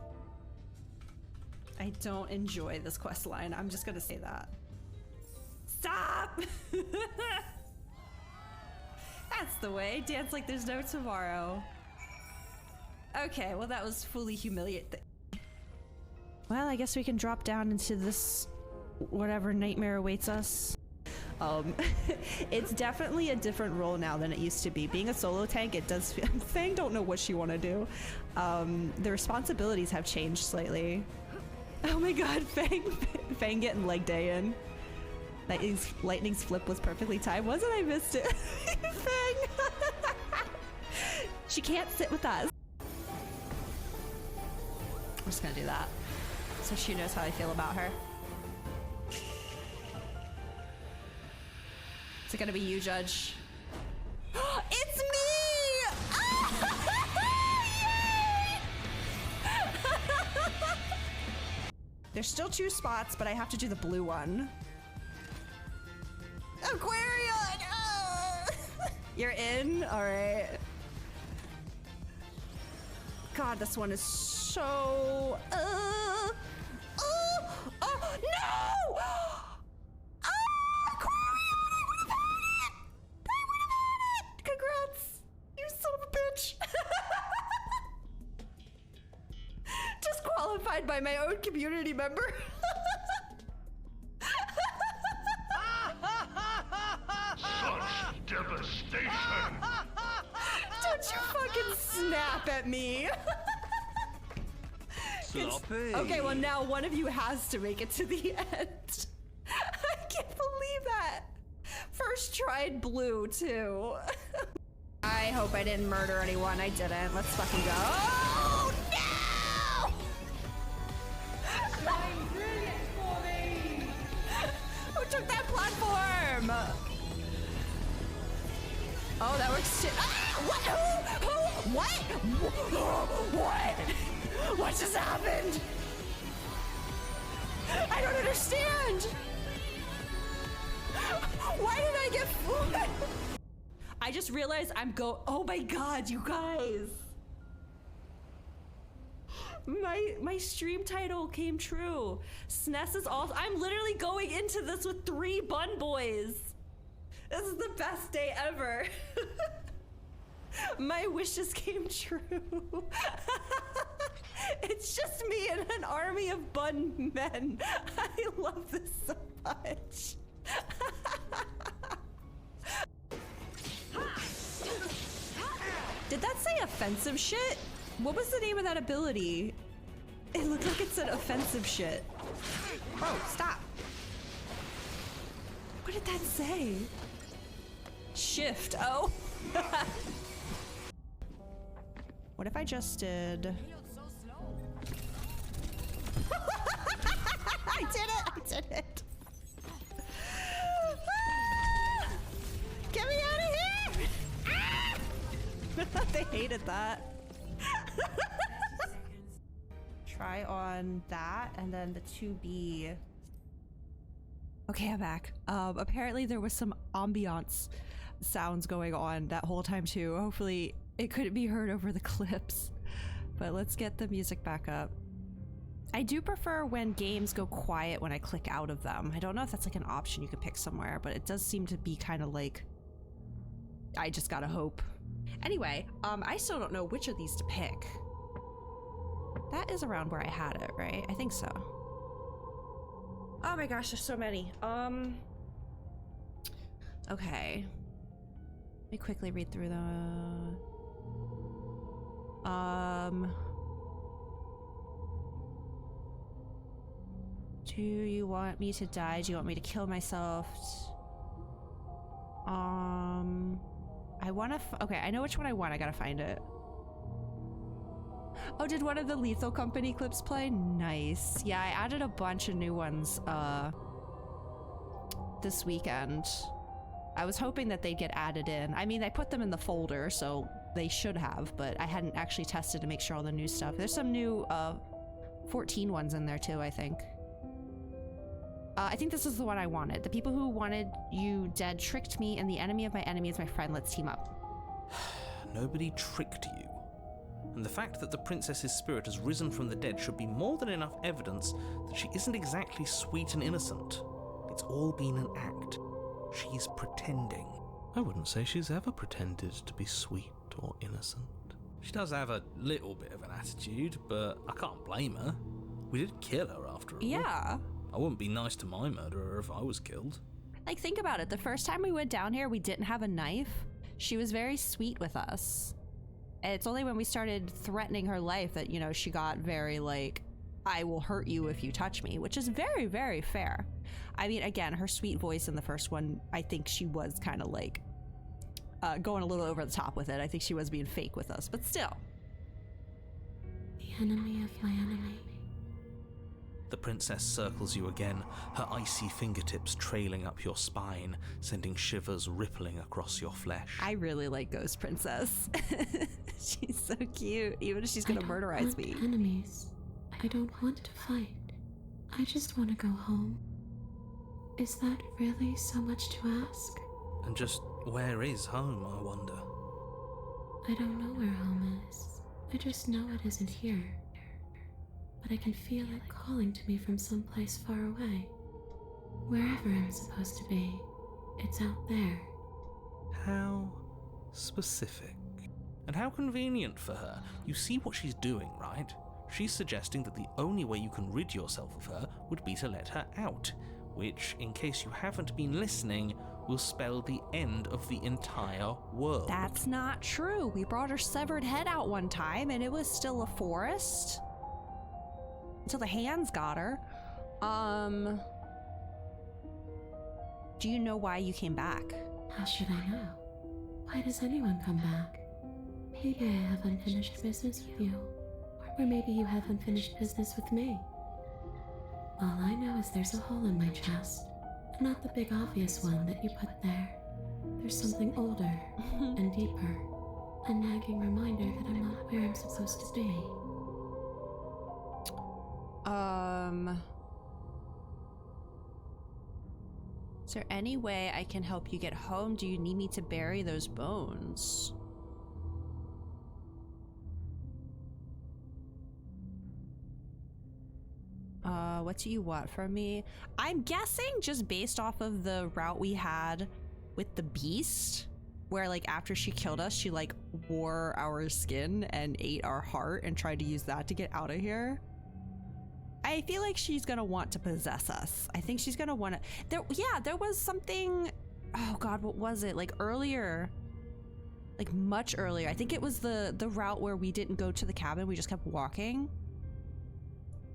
Speaker 1: I don't enjoy this quest line. I'm just gonna say that. Stop! That's the way. Dance like there's no tomorrow. Okay, well that was fully humiliating. Well, I guess we can drop down into this whatever nightmare awaits us. It's definitely a different role now than it used to be. Being a solo tank, it does feel... Fang don't know what she want to do. The responsibilities have changed slightly. Oh my god, Fang getting leg day in. Lightning's flip was perfectly timed. Wasn't I missed it? Fang! She can't sit with us. I'm just gonna do that. So she knows how I feel about her. Is it gonna be you, Judge? It's me! There's still 2 spots, but I have to do the blue one. Aquarion! You're in? Alright. God, this one is so... no! Congrats! You son of a bitch! Disqualified by my own community member.
Speaker 14: Such devastation!
Speaker 1: Don't you fucking snap at me!
Speaker 14: Sloppy.
Speaker 1: Okay, well now one of you has to make it to the end. I can't believe that. First tried blue, too. I hope I didn't murder anyone. I didn't. Let's fucking go. Oh, no! Who took that platform? Oh, that works too. Ah, what? Who? What? What? What just happened? I don't understand. Why did I get food? I just realized oh my god, you guys. My stream title came true. SNES is also... I'm literally going into this with 3 bun boys. This is the best day ever. My wishes came true. It's just me and an army of bun men. I love this so much. Did that say offensive shit? What was the name of that ability? It looked like it said offensive shit. Bro, stop. What did that say? Shift. Oh. What if I just did... I did it! Get me out of here! They hated that. Try on that and then the 2B. Okay, I'm back. Apparently there was some ambiance sounds going on that whole time too. Hopefully it couldn't be heard over the clips. But let's get the music back up. I do prefer when games go quiet when I click out of them. I don't know if that's like an option you could pick somewhere, but it does seem to be kind of like, I just gotta hope. Anyway, I still don't know which of these to pick. That is around where I had it, right? I think so. Oh my gosh, there's so many. Okay. Let me quickly read through the... Do you want me to die? Do you want me to kill myself? I want to... Okay, I know which one I want. I gotta find it. Oh, did one of the Lethal Company clips play? Nice. Yeah, I added a bunch of new ones this weekend. I was hoping that they'd get added in. I mean, I put them in the folder, so they should have, but I hadn't actually tested to make sure all the new stuff. There's some new 14 ones in there too, I think. I think this is the one I wanted. The people who wanted you dead tricked me, and the enemy of my enemy is my friend. Let's team up.
Speaker 2: Nobody tricked you. And the fact that the princess's spirit has risen from the dead should be more than enough evidence that she isn't exactly sweet and innocent. It's all been an act. She's pretending.
Speaker 5: I wouldn't say she's ever pretended to be sweet or innocent.
Speaker 8: She does have a little bit of an attitude, but I can't blame her. We did kill her after all.
Speaker 1: Yeah.
Speaker 8: I wouldn't be nice to my murderer if I was killed.
Speaker 1: Like, think about it. The first time we went down here, we didn't have a knife. She was very sweet with us. And it's only when we started threatening her life that, you know, she got very like, I will hurt you if you touch me, which is very, very fair. I mean, again, her sweet voice in the first one, I think she was kind of like going a little over the top with it. I think she was being fake with us, but still.
Speaker 9: The enemy of my enemy.
Speaker 2: The princess circles you again, her icy fingertips trailing up your spine, sending shivers rippling across your flesh.
Speaker 1: I really like Ghost Princess. She's so cute, even if she's gonna murderize me.
Speaker 9: Enemies. I don't want to fight. I just want to go home. Is that really so much to ask?
Speaker 2: And just where is home, I wonder?
Speaker 9: I don't know where home is. I just know it isn't here. But I can feel it calling to me from someplace far away. Wherever I'm supposed to be, it's out there.
Speaker 2: How specific. And how convenient for her. You see what she's doing, right? She's suggesting that the only way you can rid yourself of her would be to let her out, which, in case you haven't been listening, will spell the end of the entire world.
Speaker 1: That's not true. We brought her severed head out one time and it was still a forest. Until the hands got her. Do you know why you came back?
Speaker 9: How should I know? Why does anyone come back? Maybe I have unfinished business with you. Or maybe you have unfinished business with me. All I know is there's a hole in my chest. Not the big obvious one that you put there. There's something older and deeper. A nagging reminder that I'm not where I'm supposed to be.
Speaker 1: Is there any way I can help you get home? Do you need me to bury those bones? What do you want from me? I'm guessing just based off of the route we had with the beast, where like after she killed us, she like wore our skin and ate our heart and tried to use that to get out of here. I feel like she's gonna want to possess us. I think she's gonna want to. There was something. Oh God, what was it? Like earlier, like much earlier. I think it was the route where we didn't go to the cabin. We just kept walking.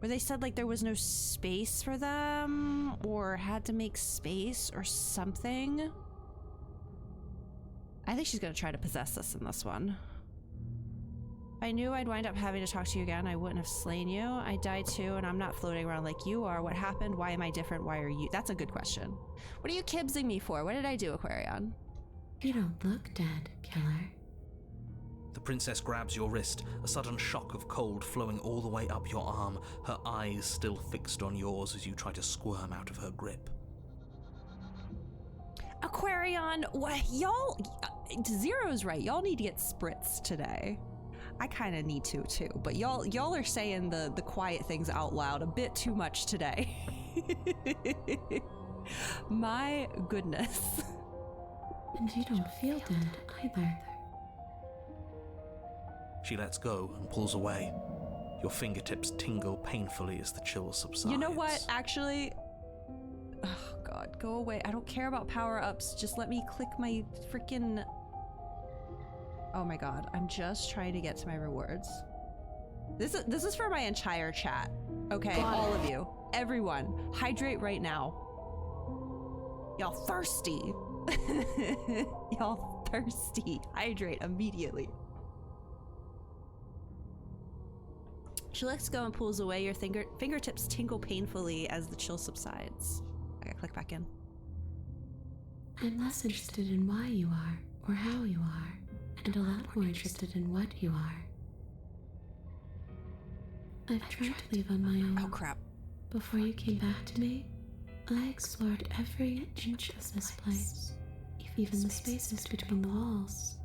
Speaker 1: Where they said like there was no space for them, or had to make space, or something. I think she's gonna try to possess us in this one. I knew I'd wind up having to talk to you again. I wouldn't have slain you. I died too, and I'm not floating around like you are. What happened? Why am I different? Why are you? That's a good question. What are you kibsing me for? What did I do, Aquarion?
Speaker 9: You don't look dead, killer.
Speaker 2: The princess grabs your wrist, a sudden shock of cold flowing all the way up your arm, her eyes still fixed on yours as you try to squirm out of her grip.
Speaker 1: Aquarion, what? Y'all, Zero's right. Y'all need to get spritzed today. I kind of need to too, but y'all are saying the quiet things out loud a bit too much today. My goodness.
Speaker 9: And you don't feel dead either.
Speaker 2: She lets go and pulls away. Your fingertips tingle painfully as the chill subsides.
Speaker 1: You know what? Actually, oh God, go away. I don't care about power-ups. Just let me click my freaking... Oh my God, I'm just trying to get to my rewards. This is for my entire chat, okay? All of you, everyone, hydrate right now. Y'all thirsty. Y'all thirsty. Hydrate immediately. She lets go and pulls away. Your fingertips tingle painfully as the chill subsides. I gotta click back in.
Speaker 9: I'm less interested in why you are or how you are, and a lot more interested in what you are. I've tried to leave on my own.
Speaker 1: Oh crap.
Speaker 9: Before you came back to me, I explored every inch of this place, even the spaces between the walls.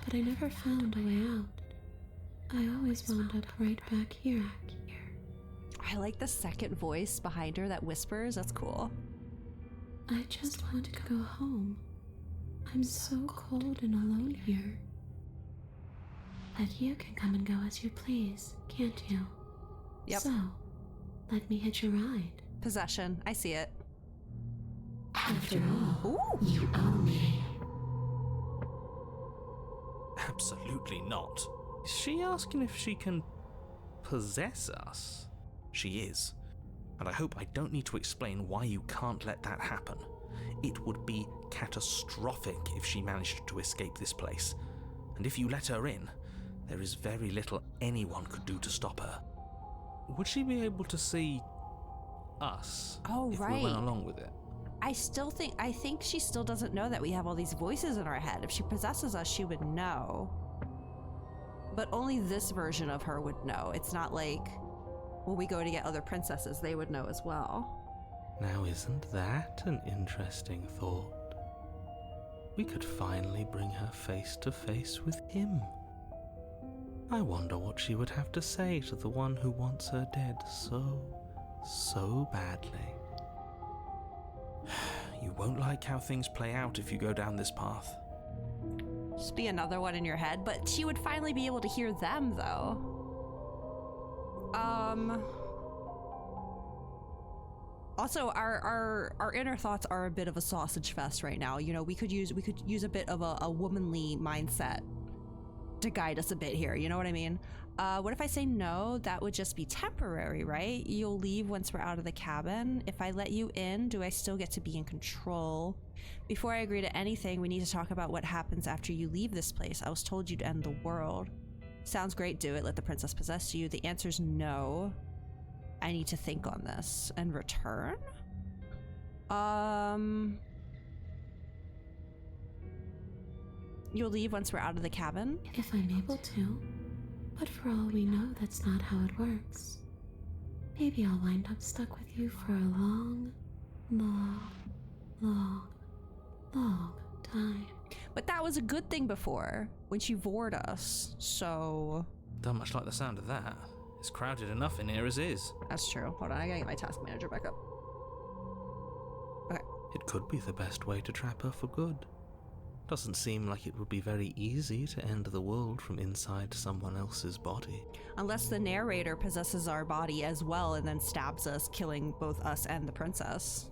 Speaker 9: But I never found a way out. I always wound up right back here.
Speaker 1: I like the second voice behind her that whispers. That's cool.
Speaker 9: I just want to go home. I'm so cold and alone here. But you can come and go as you please, can't you?
Speaker 1: Yep.
Speaker 9: So, let me hitch a ride.
Speaker 1: Possession. I see it.
Speaker 9: After all,
Speaker 1: ooh,
Speaker 9: you own me.
Speaker 2: Absolutely not. Is she asking if she can possess us? She is. And I hope I don't need to explain why you can't let that happen. It would be catastrophic if she managed to escape this place. And if you let her in, there is very little anyone could do to stop her. Would she be able to see us if we went along with it?
Speaker 1: I think she still doesn't know that we have all these voices in our head. If she possesses us, she would know. But only this version of her would know. It's not like when we go to get other princesses, they would know as well.
Speaker 5: Now isn't that an interesting thought? We could finally bring her face to face with him. I wonder what she would have to say to the one who wants her dead so badly.
Speaker 2: You won't like how things play out if you go down this path.
Speaker 1: Just be another one in your head, but she would finally be able to hear them, though. Also, our inner thoughts are a bit of a sausage fest right now. You know, we could use a bit of a womanly mindset to guide us a bit here. You know what I mean? What if I say no? That would just be temporary, right? You'll leave once we're out of the cabin. If I let you in, do I still get to be in control? Before I agree to anything, we need to talk about what happens after you leave this place. I was told you'd end the world. Sounds great, do it. Let the princess possess you. The answer's no. I need to think on this and return. You'll leave once we're out of the cabin?
Speaker 9: If I'm able to. But for all we know, that's not how it works. Maybe I'll wind up stuck with you for a long time.
Speaker 1: But that was a good thing before, when she vored us, so...
Speaker 2: Don't much like the sound of that. It's crowded enough in here as is.
Speaker 1: That's true. Hold on, I gotta get my task manager back up. Okay.
Speaker 5: It could be the best way to trap her for good.
Speaker 2: Doesn't seem like it would be very easy to end the world from inside someone else's body.
Speaker 1: Unless the narrator possesses our body as well and then stabs us, killing both us and the princess.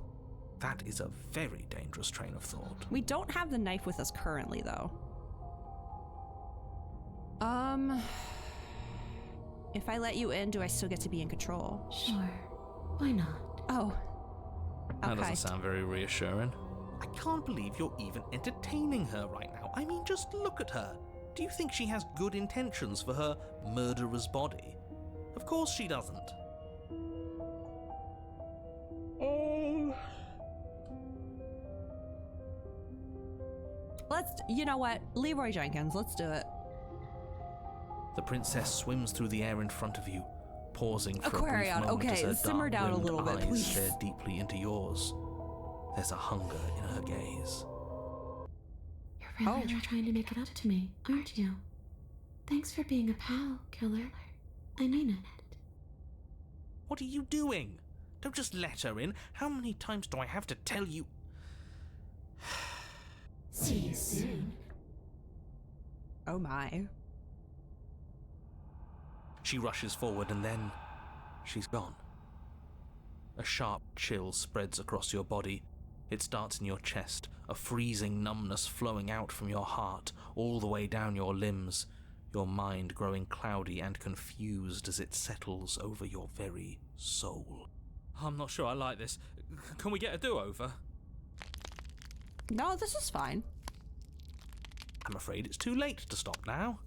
Speaker 2: That is a very dangerous train of thought.
Speaker 1: We don't have the knife with us currently, though. If I let you in, do I still get to be in control?
Speaker 9: Sure. Why not?
Speaker 1: Oh. Okay.
Speaker 2: That doesn't sound very reassuring. I can't believe you're even entertaining her right now. I mean, just look at her. Do you think she has good intentions for her murderer's body? Of course she doesn't.
Speaker 1: You know what? Leroy Jenkins, let's do it.
Speaker 2: The princess swims through the air in front of you, pausing for
Speaker 1: Aquarion,
Speaker 2: a brief moment
Speaker 1: okay,
Speaker 2: as her
Speaker 1: simmer down a
Speaker 2: dark-rimmed
Speaker 1: little bit,
Speaker 2: eyes
Speaker 1: please.
Speaker 2: stare deeply into yours. There's a hunger in her gaze.
Speaker 9: You're really trying to make it up to me, aren't you? Thanks for being a pal, killer. I mean it.
Speaker 2: What are you doing? Don't just let her in. How many times do I have to tell you?
Speaker 4: See you soon.
Speaker 1: Oh my.
Speaker 2: She rushes forward and then she's gone. A sharp chill spreads across your body. It starts in your chest, a freezing numbness flowing out from your heart, all the way down your limbs, your mind growing cloudy and confused as it settles over your very soul.
Speaker 5: I'm not sure I like this. Can we get a do-over?
Speaker 1: No, this is fine.
Speaker 2: I'm afraid it's too late to stop now.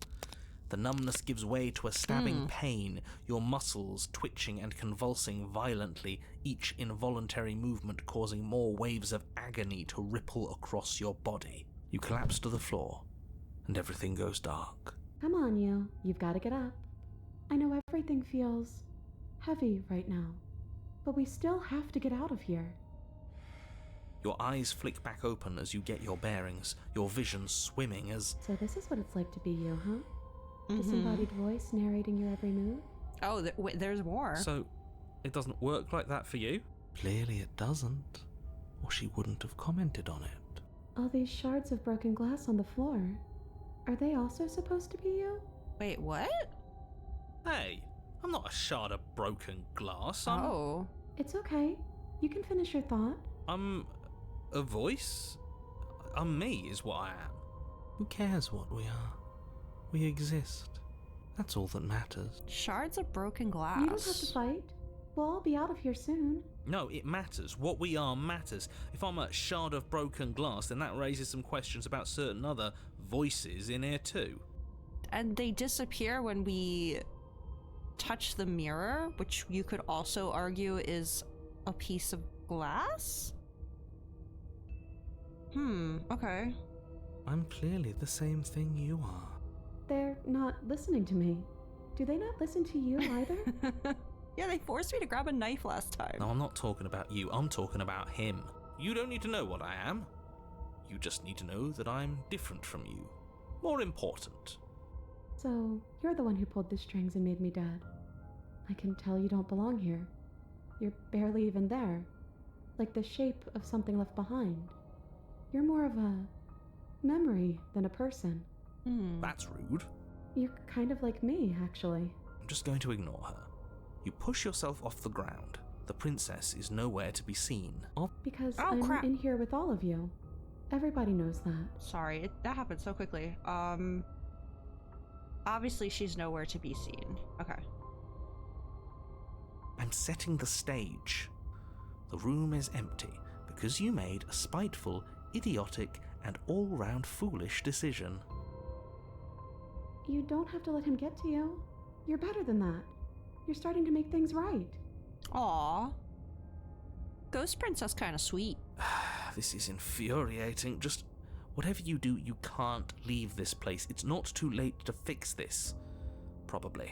Speaker 2: The numbness gives way to a stabbing pain, your muscles twitching and convulsing violently, each involuntary movement causing more waves of agony to ripple across your body. You collapse to the floor, and everything goes dark.
Speaker 11: Come on, you. You've got to get up. I know everything feels heavy right now, but we still have to get out of here.
Speaker 2: Your eyes flick back open as you get your bearings, your vision swimming as...
Speaker 11: So this is what it's like to be you, huh? Disembodied voice narrating your every move?
Speaker 1: Oh, there's more.
Speaker 5: So, it doesn't work like that for you?
Speaker 2: Clearly it doesn't, or she wouldn't have commented on it.
Speaker 11: All these shards of broken glass on the floor, are they also supposed to be you?
Speaker 1: Wait, what?
Speaker 5: Hey, I'm not a shard of broken glass.
Speaker 11: It's okay. You can finish your thought.
Speaker 5: I'm a voice? I'm me is what I am.
Speaker 2: Who cares what we are? We exist. That's all that matters.
Speaker 1: Shards of broken glass.
Speaker 11: You don't have to fight. We'll all be out of here soon.
Speaker 5: No, it matters. What we are matters. If I'm a shard of broken glass, then that raises some questions about certain other voices in here too.
Speaker 1: And they disappear when we touch the mirror, which you could also argue is a piece of glass? Okay.
Speaker 2: I'm clearly the same thing you are.
Speaker 11: They're not listening to me. Do they not listen to you either?
Speaker 1: Yeah, they forced me to grab a knife last time.
Speaker 2: No, I'm not talking about you. I'm talking about him.
Speaker 5: You don't need to know what I am. You just need to know that I'm different from you. More important.
Speaker 11: So, you're the one who pulled the strings and made me dead. I can tell you don't belong here. You're barely even there. Like the shape of something left behind. You're more of a memory than a person.
Speaker 5: That's rude.
Speaker 11: You're kind of like me, actually.
Speaker 2: I'm just going to ignore her. You push yourself off the ground. The princess is nowhere to be seen.
Speaker 11: Because I'm in here with all of you. Everybody knows that.
Speaker 1: Sorry, that happened so quickly. Obviously she's nowhere to be seen. Okay.
Speaker 2: I'm setting the stage. The room is empty because you made a spiteful, idiotic, and all-round foolish decision.
Speaker 11: You don't have to let him get to you. You're better than that. You're starting to make things right.
Speaker 1: Aww. Ghost Princess kinda sweet.
Speaker 2: This is infuriating. Just whatever you do, you can't leave this place. It's not too late to fix this. Probably.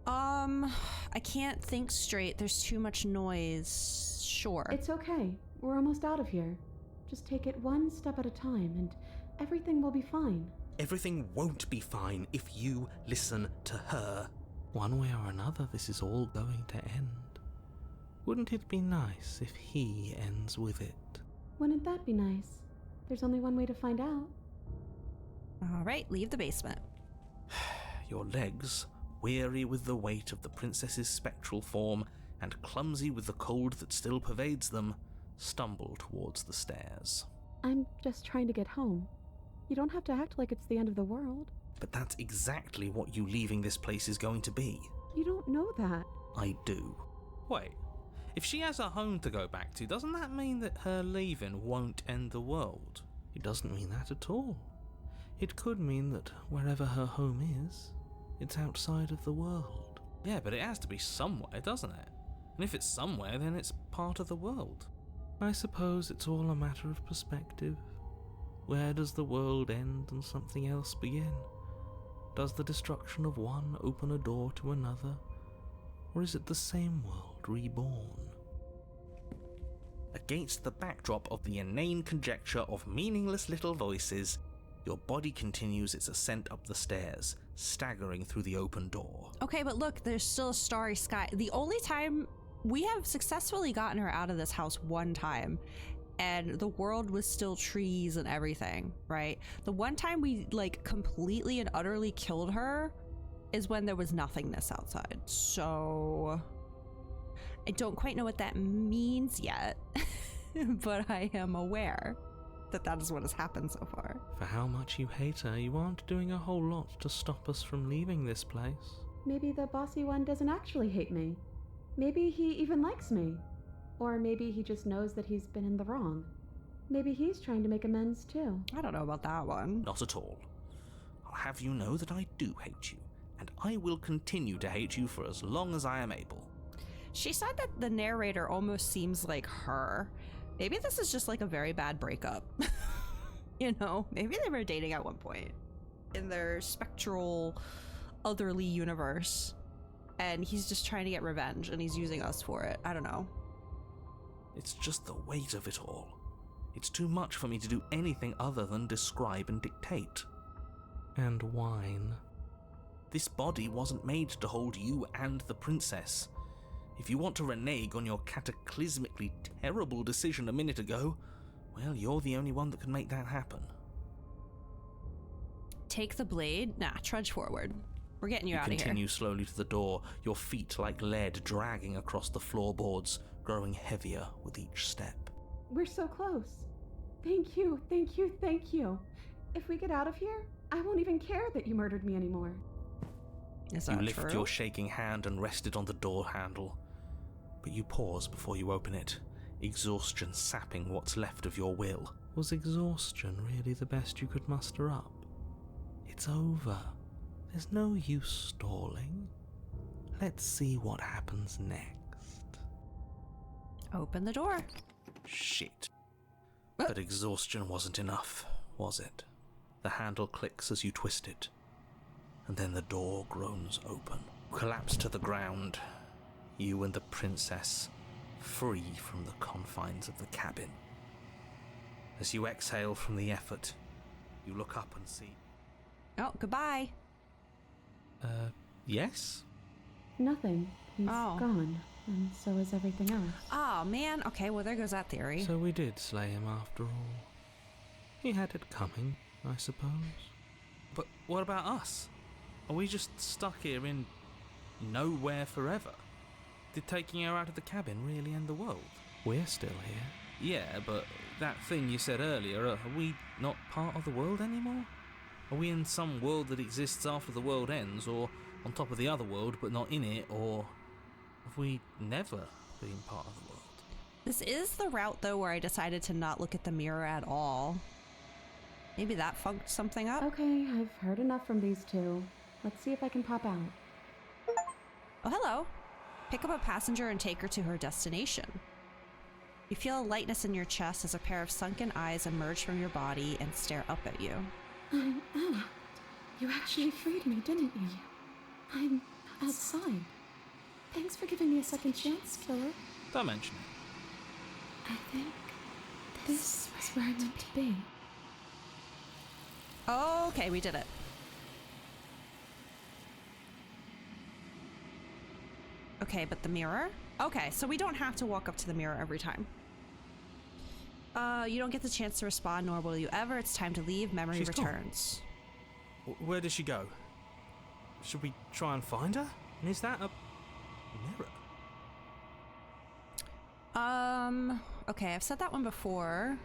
Speaker 1: I can't think straight. There's too much noise. Sure.
Speaker 11: It's okay. We're almost out of here. Just take it one step at a time and everything will be fine.
Speaker 2: Everything won't be fine if you listen to her. One way or another, this is all going to end. Wouldn't it be nice if he ends with it?
Speaker 11: Wouldn't that be nice? There's only one way to find out.
Speaker 1: All right, leave the basement.
Speaker 2: Your legs, weary with the weight of the princess's spectral form and clumsy with the cold that still pervades them, stumble towards the stairs.
Speaker 11: I'm just trying to get home. You don't have to act like it's the end of the world.
Speaker 2: But that's exactly what you leaving this place is going to be.
Speaker 11: You don't know that.
Speaker 2: I do.
Speaker 5: Wait, if she has a home to go back to, doesn't that mean that her leaving won't end the world?
Speaker 2: It doesn't mean that at all. It could mean that wherever her home is, it's outside of the world.
Speaker 5: Yeah, but it has to be somewhere, doesn't it? And if it's somewhere, then it's part of the world.
Speaker 2: I suppose it's all a matter of perspective. Where does the world end and something else begin? Does the destruction of one open a door to another? Or is it the same world reborn? Against the backdrop of the inane conjecture of meaningless little voices, your body continues its ascent up the stairs, staggering through the open door.
Speaker 1: Okay, but look, there's still a starry sky. The only time we have successfully gotten her out of this house one time, and the world was still trees and everything, right? The one time we like completely and utterly killed her is when there was nothingness outside. So I don't quite know what that means yet, but I am aware that that is what has happened so far.
Speaker 2: For how much you hate her, you aren't doing a whole lot to stop us from leaving this place.
Speaker 11: Maybe the bossy one doesn't actually hate me. Maybe he even likes me. Or maybe he just knows that he's been in the wrong. Maybe he's trying to make amends too.
Speaker 1: I don't know about that one.
Speaker 2: Not at all. I'll have you know that I do hate you, and I will continue to hate you for as long as I am able.
Speaker 1: She said that the narrator almost seems like her. Maybe this is just like a very bad breakup. You know, maybe they were dating at one point in their spectral, otherly universe, and he's just trying to get revenge and he's using us for it. I don't know.
Speaker 2: It's just the weight of it all. It's too much for me to do anything other than describe and dictate. And whine. This body wasn't made to hold you and the princess. If you want to renege on your cataclysmically terrible decision a minute ago, well, you're the only one that can make that happen.
Speaker 1: Take the blade? Nah, trudge forward. We're getting you out of here.
Speaker 2: You continue slowly to the door, your feet like lead dragging across the floorboards, growing heavier with each step.
Speaker 11: We're so close. Thank you, thank you, thank you. If we get out of here, I won't even care that you murdered me anymore.
Speaker 1: Is that
Speaker 2: You lift
Speaker 1: true?
Speaker 2: your shaking hand and rest it on the door handle. But you pause before you open it, exhaustion sapping what's left of your will. Was exhaustion really the best you could muster up? It's over. There's no use stalling. Let's see what happens next.
Speaker 1: Open the door.
Speaker 2: Shit. But exhaustion wasn't enough, was it? The handle clicks as you twist it, and then the door groans open. Collapse to the ground, you and the princess, free from the confines of the cabin. As you exhale from the effort, you look up and see...
Speaker 1: Oh, goodbye.
Speaker 2: Yes?
Speaker 11: Nothing. He's
Speaker 1: Oh.
Speaker 11: gone, and so is everything else.
Speaker 1: Oh, man. Okay, well, there goes that theory.
Speaker 2: So we did slay him after all. He had it coming, I suppose.
Speaker 5: But what about us? Are we just stuck here in nowhere forever? Did taking her out of the cabin really end the world?
Speaker 2: We're still here.
Speaker 5: Yeah, but that thing you said earlier, are we not part of the world anymore? Are we in some world that exists after the world ends, or on top of the other world but not in it, or have we never been part of the world?
Speaker 1: This is the route, though, where I decided to not look at the mirror at all. Maybe that funked something up?
Speaker 11: Okay, I've heard enough from these two. Let's see if I can pop out.
Speaker 1: Oh, hello. Pick up a passenger and take her to her destination. You feel a lightness in your chest as a pair of sunken eyes emerge from your body and stare up at you.
Speaker 4: I'm out. You actually freed me, didn't you? I'm outside. Thanks for giving me a second chance, killer.
Speaker 5: Don't mention it.
Speaker 4: I think this is where I'm meant to be.
Speaker 1: Okay, we did it. Okay, but the mirror? Okay, so we don't have to walk up to the mirror every time. You don't get the chance to respond, nor will you ever. It's time to leave. Memory
Speaker 5: She's gone.
Speaker 1: returns.
Speaker 5: Where did she go? Should we try and find her? And is that a mirror?
Speaker 1: Okay, I've said that one before.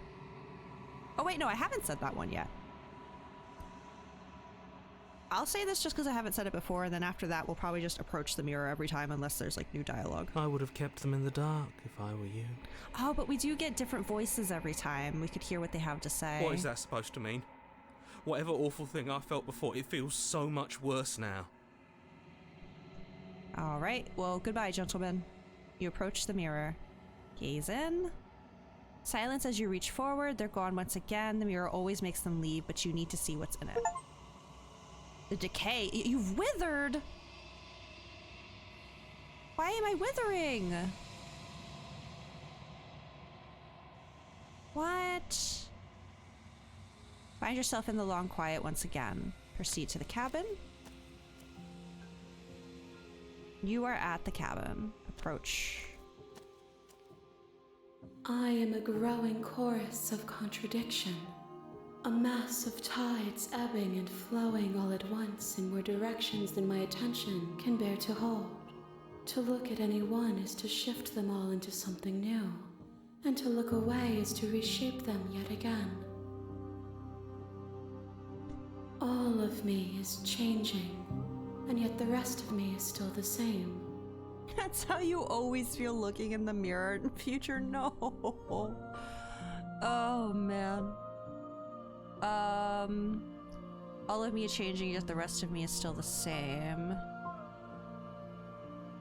Speaker 1: Oh wait, no, I haven't said that one yet. I'll say this just because I haven't said it before, and then after that we'll probably just approach the mirror every time unless there's like new dialogue.
Speaker 5: I would have kept them in the dark if I were you.
Speaker 1: Oh, but we do get different voices every time. We could hear what they have to say.
Speaker 5: What is that supposed to mean? Whatever awful thing I felt before, it feels so much worse now.
Speaker 1: Alright, well, goodbye, gentlemen. You approach the mirror. Gaze in. Silence as you reach forward. They're gone once again. The mirror always makes them leave, but you need to see what's in it. The decay. You've withered! Why am I withering? What? Find yourself in the long quiet once again. Proceed to the cabin. You are at the cabin. Approach.
Speaker 9: I am a growing chorus of contradiction. A mass of tides ebbing and flowing all at once in more directions than my attention can bear to hold. To look at any one is to shift them all into something new, and to look away is to reshape them yet again. All of me is changing, and yet the rest of me is still the same.
Speaker 1: That's how you always feel looking in the mirror in future? No. Oh, man. All of me is changing, yet the rest of me is still the same.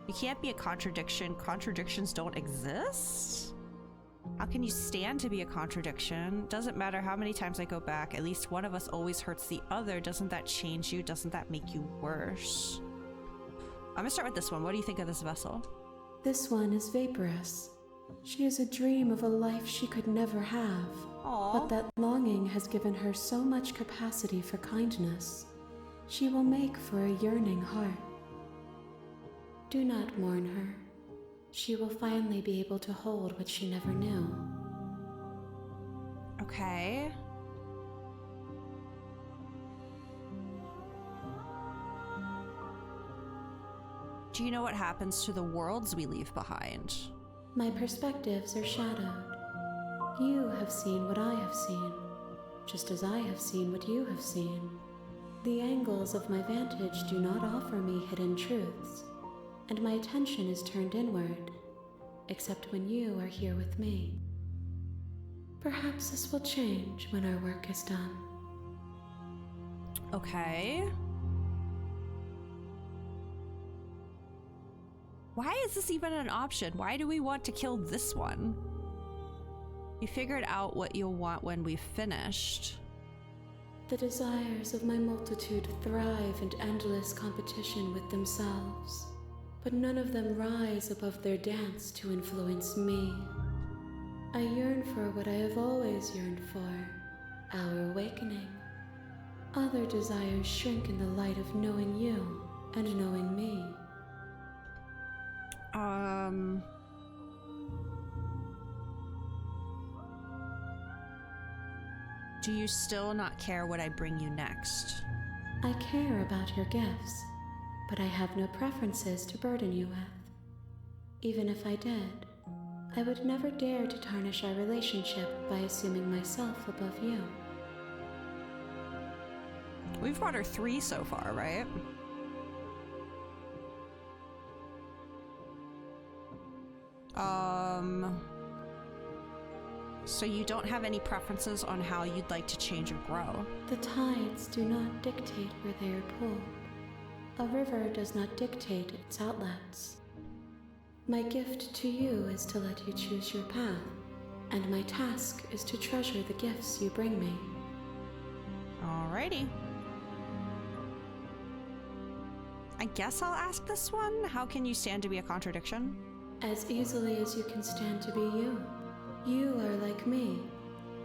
Speaker 1: You can't be a contradiction. Contradictions don't exist? How can you stand to be a contradiction? Doesn't matter how many times I go back, at least one of us always hurts the other. Doesn't that change you? Doesn't that make you worse? I'm gonna start with this one. What do you think of this vessel?
Speaker 9: This one is vaporous. She is a dream of a life she could never have.
Speaker 1: Aww.
Speaker 9: But that longing has given her so much capacity for kindness. She will make for a yearning heart. Do not mourn her. She will finally be able to hold what she never knew.
Speaker 1: Okay. Do you know what happens to the worlds we leave behind?
Speaker 9: My perspectives are shadowed. You have seen what I have seen, just as I have seen what you have seen. The angles of my vantage do not offer me hidden truths, and my attention is turned inward, except when you are here with me. Perhaps this will change when our work is done.
Speaker 1: Okay. Why is this even an option? Why do we want to kill this one? You figured out what you'll want when we've finished.
Speaker 9: The desires of my multitude thrive in endless competition with themselves, but none of them rise above their dance to influence me. I yearn for what I have always yearned for, our awakening. Other desires shrink in the light of knowing you and knowing me.
Speaker 1: Do you still not care what I bring you next?
Speaker 9: I care about your gifts, but I have no preferences to burden you with. Even if I did, I would never dare to tarnish our relationship by assuming myself above you.
Speaker 1: We've brought her 3 so far, right? So you don't have any preferences on how you'd like to change or grow?
Speaker 9: The tides do not dictate where they are pulled. A river does not dictate its outlets. My gift to you is to let you choose your path, and my task is to treasure the gifts you bring me.
Speaker 1: Alrighty. I guess I'll ask this one. How can you stand to be a contradiction?
Speaker 9: As easily as you can stand to be you. You are like me,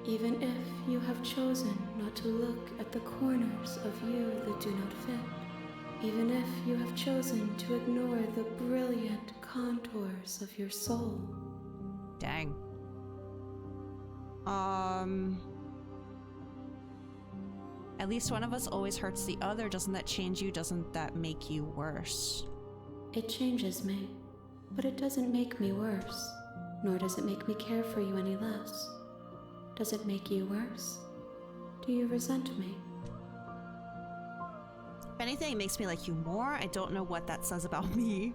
Speaker 9: even if you have chosen not to look at the corners of you that do not fit. Even if you have chosen to ignore the brilliant contours of your soul.
Speaker 1: Dang. At least one of us always hurts the other. Doesn't that change you? Doesn't that make you worse?
Speaker 9: It changes me, but it doesn't make me worse, nor does it make me care for you any less. Does it make you worse? Do you resent me?
Speaker 1: If anything, it makes me like you more. I don't know what that says about me.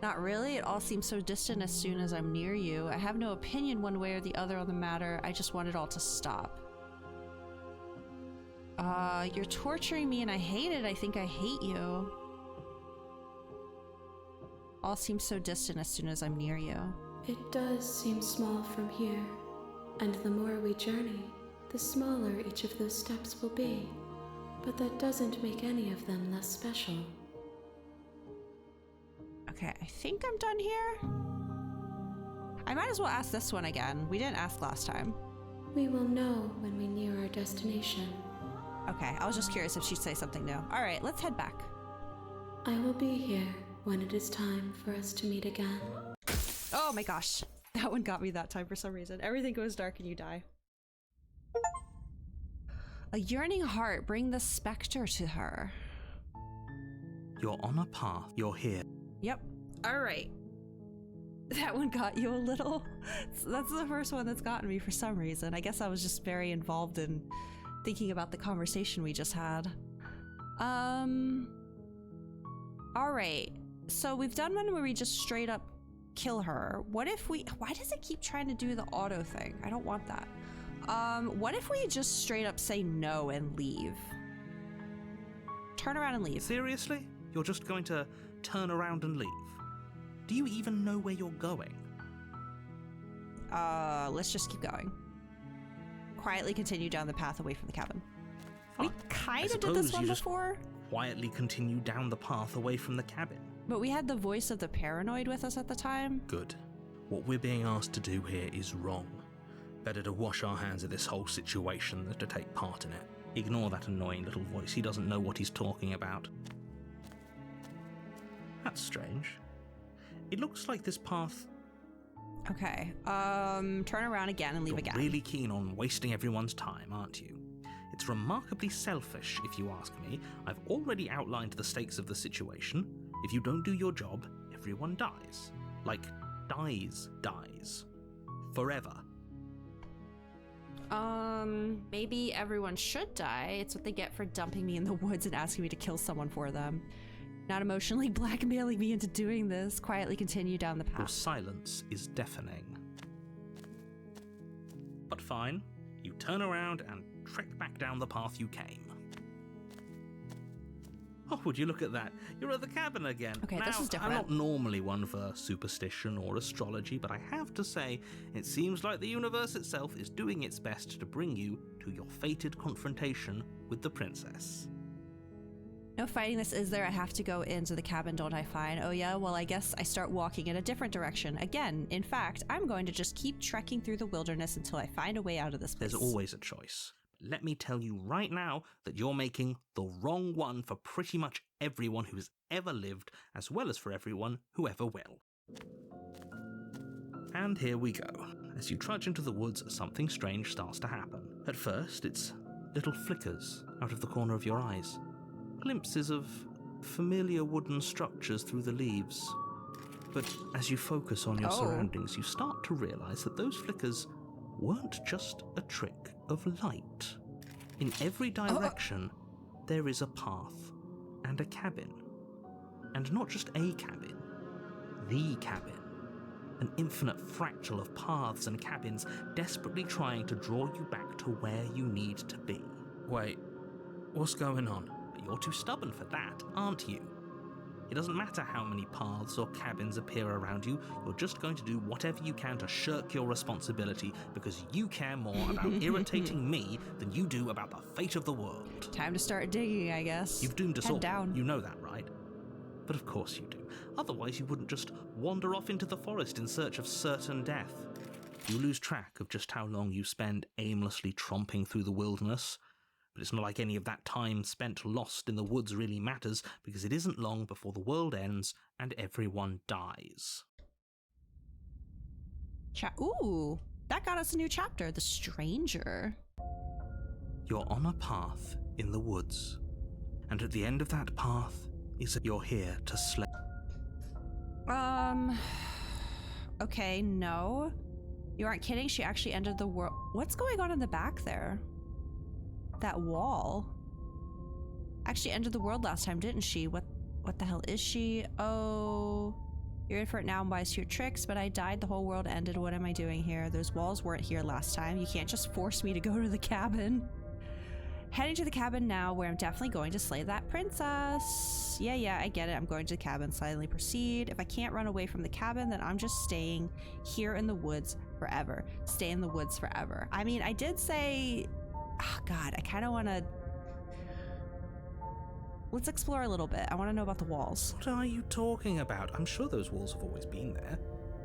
Speaker 1: Not really. It all seems so distant as soon as I'm near you. I have no opinion one way or the other on the matter. I just want it all to stop. You're torturing me and I hate it. I think I hate you. All seems so distant as soon as I'm near you.
Speaker 9: It does seem small from here, and the more we journey, the smaller each of those steps will be. But that doesn't make any of them less special.
Speaker 1: Okay, I think I'm done here. I might as well ask this one again. We didn't ask last time.
Speaker 9: We will know when we near our destination.
Speaker 1: Okay, I was just curious if she'd say something new. All right, let's head back.
Speaker 9: I will be here when it is time for us to meet again.
Speaker 1: Oh my gosh, that one got me that time for some reason. Everything goes dark and you die. A yearning heart, bring the specter to her.
Speaker 2: You're on a path. You're here.
Speaker 1: Yep. All right. That one got you a little. That's the first one that's gotten me for some reason. I guess I was just very involved in thinking about the conversation we just had. All right. So we've done one where we just straight up kill her. What if we... Why does it keep trying to do the auto thing? I don't want that. What if we just straight up say no and leave? Turn around and leave.
Speaker 2: Seriously? You're just going to turn around and leave? Do you even know where you're going?
Speaker 1: Let's just keep going. Quietly continue down the path away from the cabin.
Speaker 2: Fine.
Speaker 1: We kind of did this one before.
Speaker 2: Quietly continue down the path away from the cabin.
Speaker 1: But we had the voice of the paranoid with us at the time.
Speaker 2: Good. What we're being asked to do here is wrong. Better to wash our hands of this whole situation than to take part in it. Ignore that annoying little voice. He doesn't know what he's talking about. That's strange. It looks like this path...
Speaker 1: Okay, turn around again and leave
Speaker 2: You're
Speaker 1: again.
Speaker 2: really keen on wasting everyone's time, aren't you? It's remarkably selfish, if you ask me. I've already outlined the stakes of the situation. If you don't do your job, everyone dies. Like, dies. Forever.
Speaker 1: Maybe everyone should die. It's what they get for dumping me in the woods and asking me to kill someone for them. Not emotionally blackmailing me into doing this. Quietly continue down the path.
Speaker 2: Your silence is deafening. But fine, you turn around and trek back down the path you came. Oh, would you look at that? You're at the cabin again.
Speaker 1: Okay,
Speaker 2: now,
Speaker 1: this is different.
Speaker 2: I'm not normally one for superstition or astrology, but I have to say, it seems like the universe itself is doing its best to bring you to your fated confrontation with the princess.
Speaker 1: No fighting this, is there? I have to go into the cabin, don't I find? Oh yeah, well I guess I start walking in a different direction. Again, in fact, I'm going to just keep trekking through the wilderness until I find a way out of this place.
Speaker 2: There's always a choice. Let me tell you right now that you're making the wrong one for pretty much everyone who's ever lived, as well as for everyone who ever will. And here we go. As you trudge into the woods, something strange starts to happen. At first, it's little flickers out of the corner of your eyes. Glimpses of familiar wooden structures through the leaves. But as you focus on your surroundings, you start to realize that those flickers weren't just a trick of light. In every direction, there is a path and a cabin. And not just a cabin, the cabin. An infinite fractal of paths and cabins desperately trying to draw you back to where you need to be.
Speaker 5: Wait, what's going on?
Speaker 2: You're too stubborn for that, aren't you? It doesn't matter how many paths or cabins appear around you, you're just going to do whatever you can to shirk your responsibility because you care more about irritating me than you do about the fate of the world.
Speaker 1: Time to start digging, I guess.
Speaker 2: You've doomed us
Speaker 1: Head
Speaker 2: all.
Speaker 1: down.
Speaker 2: You know that, right? But of course you do. Otherwise you wouldn't just wander off into the forest in search of certain death. You lose track of just how long you spend aimlessly tromping through the wilderness. But it's not like any of that time spent lost in the woods really matters, because it isn't long before the world ends and everyone dies.
Speaker 1: Ooh, That got us a new chapter, The Stranger.
Speaker 2: You're on a path in the woods, and at the end of that path is you're here to slay.
Speaker 1: Okay, no. You aren't kidding? She actually ended the world. What's going on in the back there? That wall. Actually ended the world last time, didn't she? What the hell is she? Oh, you're in for it now and wise to your tricks, but I died, the whole world ended. What am I doing here? Those walls weren't here last time. You can't just force me to go to the cabin. Heading to the cabin now, where I'm definitely going to slay that princess. Yeah, I get it. I'm going to the cabin. Silently proceed. If I can't run away from the cabin, then I'm just staying here in the woods forever. Stay in the woods forever. I mean, I did say... Oh, God, I kind of want to... Let's explore a little bit. I want to know about the walls.
Speaker 2: What are you talking about? I'm sure those walls have always been there.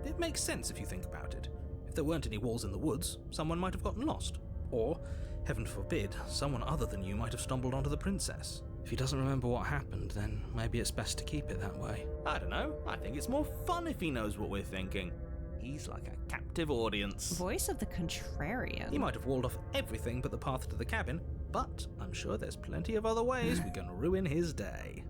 Speaker 2: It makes sense if you think about it. If there weren't any walls in the woods, someone might have gotten lost. Or, heaven forbid, someone other than you might have stumbled onto the princess.
Speaker 5: If he doesn't remember what happened, then maybe it's best to keep it that way.
Speaker 2: I don't know. I think it's more fun if he knows what we're thinking. He's like a captive audience.
Speaker 1: Voice of the Contrarian.
Speaker 2: He might have walled off everything but the path to the cabin, but I'm sure there's plenty of other ways we can ruin his day.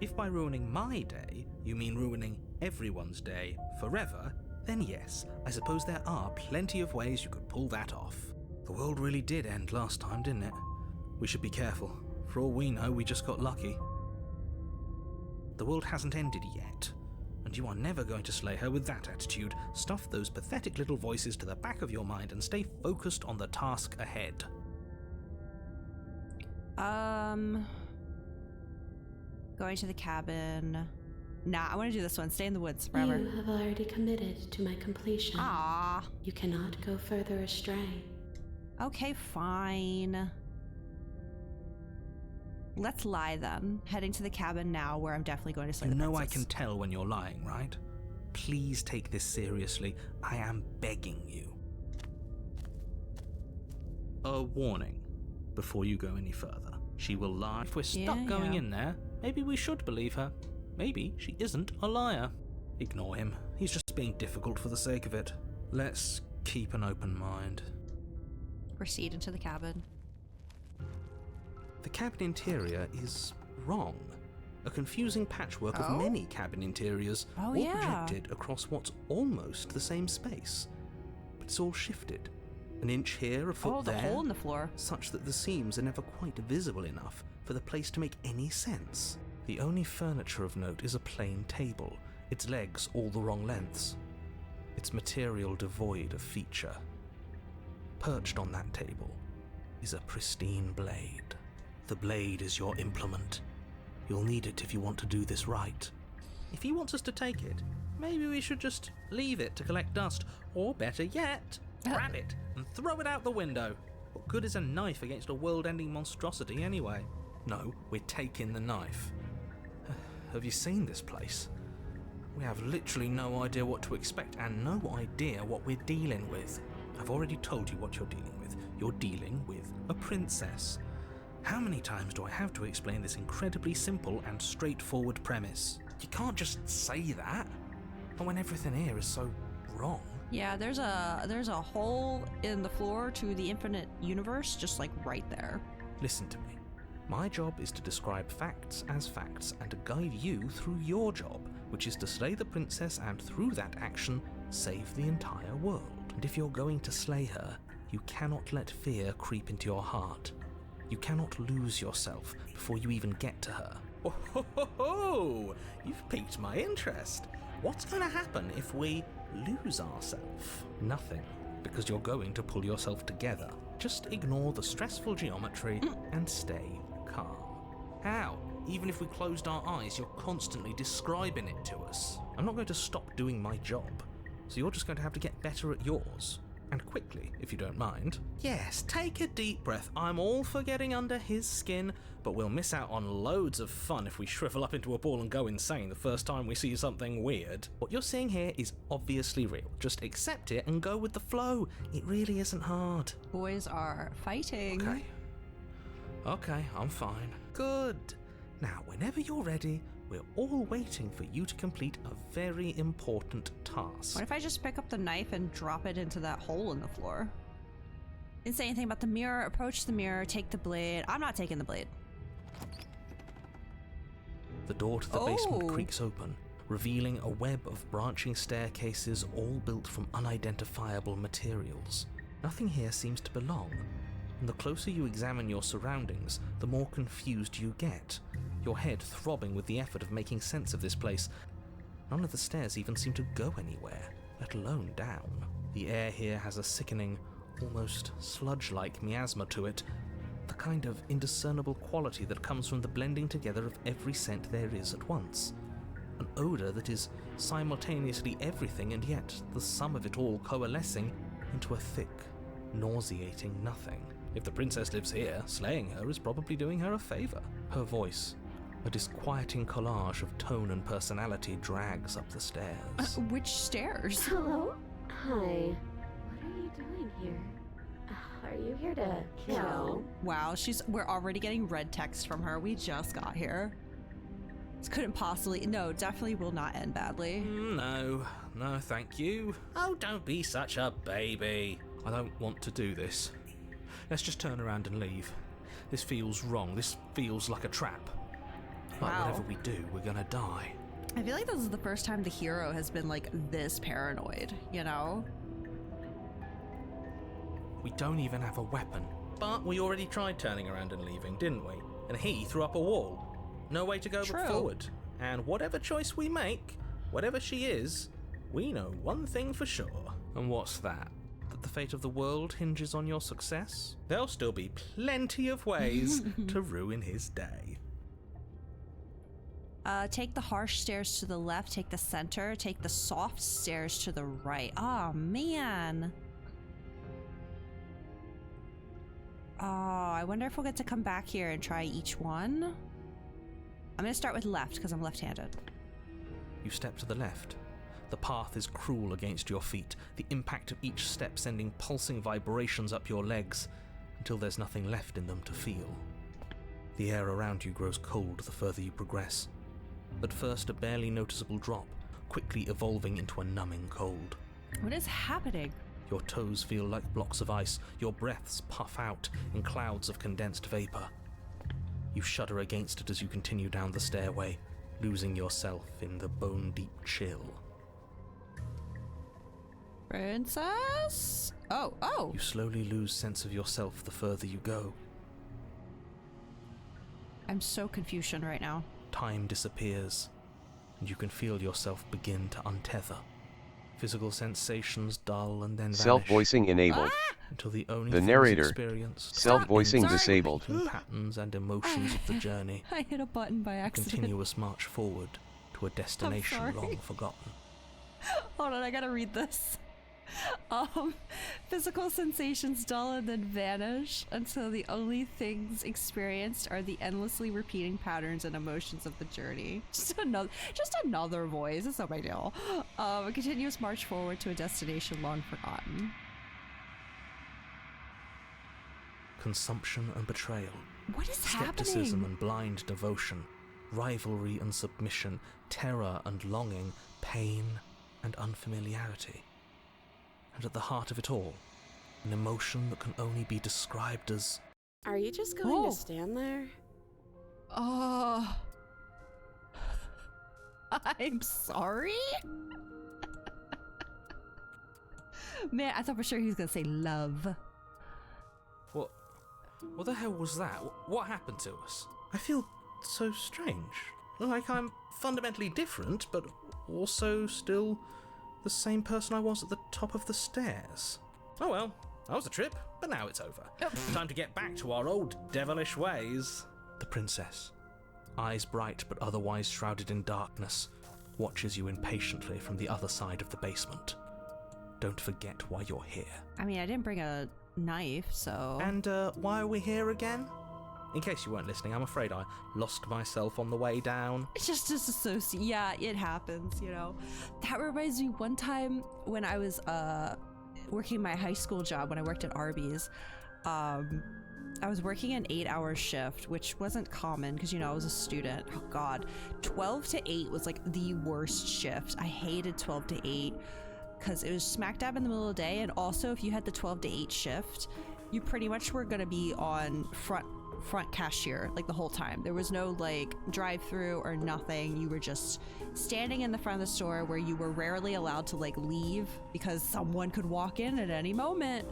Speaker 2: If by ruining my day, you mean ruining everyone's day forever, then yes, I suppose there are plenty of ways you could pull that off. The world really did end last time, didn't it? We should be careful. For all we know, we just got lucky. The world hasn't ended yet, and you are never going to slay her with that attitude. Stuff those pathetic little voices to the back of your mind and stay focused on the task ahead.
Speaker 1: Going to the cabin. Nah, I want to do this one. Stay in the woods forever.
Speaker 9: You have already committed to my completion.
Speaker 1: Ah.
Speaker 9: You cannot go further astray.
Speaker 1: Okay, fine. Let's lie then. Heading to the cabin now, where I'm definitely going to slay the princess.
Speaker 2: You know I can tell when you're lying, right? Please take this seriously. I am begging you. A warning before you go any further. She will lie. If we're stuck going in there, maybe we should believe her. Maybe she isn't a liar. Ignore him. He's just being difficult for the sake of it. Let's keep an open mind.
Speaker 1: Proceed into the cabin.
Speaker 2: The cabin interior is wrong. A confusing patchwork of many cabin interiors, all projected across what's almost the same space. But it's all shifted. An inch here, a foot there.
Speaker 1: The hole in the floor.
Speaker 2: Such that the seams are never quite visible enough for the place to make any sense. The only furniture of note is a plain table, its legs all the wrong lengths. Its material devoid of feature. Perched on that table is a pristine blade. The blade is your implement. You'll need it if you want to do this right. If he wants us to take it, maybe we should just leave it to collect dust, or better yet, grab it and throw it out the window. What good is a knife against a world-ending monstrosity anyway? No, we're taking the knife. Have you seen this place? We have literally no idea what to expect and no idea what we're dealing with. I've already told you what you're dealing with. You're dealing with a princess. How many times do I have to explain this incredibly simple and straightforward premise? You can't just say that. And when everything here is so wrong.
Speaker 1: Yeah, there's a hole in the floor to the infinite universe, just like right there.
Speaker 2: Listen to me. My job is to describe facts as facts and to guide you through your job, which is to slay the princess and through that action, save the entire world. And if you're going to slay her, you cannot let fear creep into your heart. You cannot lose yourself before you even get to her. Oh, ho, ho, ho. You've piqued my interest. What's going to happen if we lose ourselves? Nothing, because you're going to pull yourself together. Just ignore the stressful geometry and stay calm. How? Even if we closed our eyes, you're constantly describing it to us. I'm not going to stop doing my job, so you're just going to have to get better at yours. And quickly, if you don't mind. Yes, take a deep breath. I'm all for getting under his skin, but we'll miss out on loads of fun if we shrivel up into a ball and go insane the first time we see something weird. What you're seeing here is obviously real. Just accept it and go with the flow. It really isn't hard.
Speaker 1: Boys are fighting.
Speaker 2: Okay, I'm fine. Good. Now, whenever you're ready, We're all waiting for you to complete a very important task.
Speaker 1: What if I just pick up the knife and drop it into that hole in the floor? Didn't say anything about the mirror. Approach the mirror, take the blade. I'm not taking the blade.
Speaker 2: The door to the basement creaks open, revealing a web of branching staircases all built from unidentifiable materials. Nothing here seems to belong, and the closer you examine your surroundings, the more confused you get, your head throbbing with the effort of making sense of this place. None of the stairs even seem to go anywhere, let alone down. The air here has a sickening, almost sludge-like miasma to it, the kind of indiscernible quality that comes from the blending together of every scent there is at once. An odour that is simultaneously everything and yet the sum of it all coalescing into a thick, nauseating nothing. If the princess lives here, slaying her is probably doing her a favour. Her voice, a disquieting collage of tone and personality, drags up the stairs.
Speaker 1: Which stairs?
Speaker 9: Hello? Hi. What are you doing here? Are you here to kill?
Speaker 1: Wow, we're already getting red text from her. We just got here. This couldn't possibly, no, definitely will not end badly.
Speaker 5: No, thank you. Oh, don't be such a baby. I don't want to do this. Let's just turn around and leave. This feels wrong. This feels like a trap. Like whatever we do, we're gonna die.
Speaker 1: I feel like this is the first time the hero has been like this paranoid, you know?
Speaker 5: We don't even have a weapon. But we already tried turning around and leaving, didn't we? And he threw up a wall. No way to go but forward. And whatever choice we make, whatever she is, we know one thing for sure. And what's that?
Speaker 2: That the fate of the world hinges on your success? There'll still be plenty of ways to ruin his day.
Speaker 1: Take the harsh stairs to the left, take the center, take the soft stairs to the right. Oh, man. Oh, I wonder if we'll get to come back here and try each one. I'm gonna start with left because I'm left-handed.
Speaker 2: You step to the left. The path is cruel against your feet, the impact of each step sending pulsing vibrations up your legs until there's nothing left in them to feel. The air around you grows cold the further you progress. At first a barely noticeable drop, quickly evolving into a numbing cold.
Speaker 1: What is happening?
Speaker 2: Your toes feel like blocks of ice, your breaths puff out in clouds of condensed vapor. You shudder against it as you continue down the stairway, losing yourself in the bone-deep chill.
Speaker 1: Princess? Oh.
Speaker 2: You slowly lose sense of yourself the further you go.
Speaker 1: I'm so Confucian right now.
Speaker 2: Time disappears, and you can feel yourself begin to untether. Physical sensations dull and then vanish.
Speaker 10: Self-voicing enabled.
Speaker 2: Until the only
Speaker 10: the narrator.
Speaker 2: Experienced.
Speaker 10: Self-voicing disabled.
Speaker 2: Patterns and emotions of the journey.
Speaker 1: I hit a button by accident.
Speaker 2: Continuous march forward to a destination long forgotten.
Speaker 1: Hold on, I gotta read this. Physical sensations dull and then vanish until the only things experienced are the endlessly repeating patterns and emotions of the journey. Just another voice. It's not my deal. A continuous march forward to a destination long forgotten.
Speaker 2: Consumption and betrayal.
Speaker 1: What is
Speaker 2: Skepticism
Speaker 1: happening?
Speaker 2: and blind devotion. Rivalry and submission. Terror and longing. Pain and unfamiliarity. And at the heart of it all, an emotion that can only be described as...
Speaker 11: Are you just going to stand there?
Speaker 1: I'm sorry? Man, I thought for sure he was gonna say love.
Speaker 5: What the hell was that? What happened to us?
Speaker 2: I feel so strange. Like I'm fundamentally different, but also still the same person I was at the top of the stairs.
Speaker 5: Oh well, that was a trip, but now it's over. Time to get back to our old devilish ways.
Speaker 2: The princess, eyes bright but otherwise shrouded in darkness, watches you impatiently from the other side of the basement. Don't forget why you're here.
Speaker 1: I mean, I didn't bring a knife, so...
Speaker 2: And why are we here again? In case you weren't listening, I'm afraid I lost myself on the way down.
Speaker 1: It's just disassociate. Yeah, it happens, you know. That reminds me, one time when I was working my high school job, when I worked at Arby's, I was working an 8-hour shift, which wasn't common because, you know, I was a student. Oh God, 12 to 8 was like the worst shift. I hated 12 to 8 because it was smack dab in the middle of the day. And also if you had the 12 to 8 shift, you pretty much were going to be on front cashier like the whole time. There was no like drive through or nothing. You were just standing in the front of the store where you were rarely allowed to like leave because someone could walk in at any moment.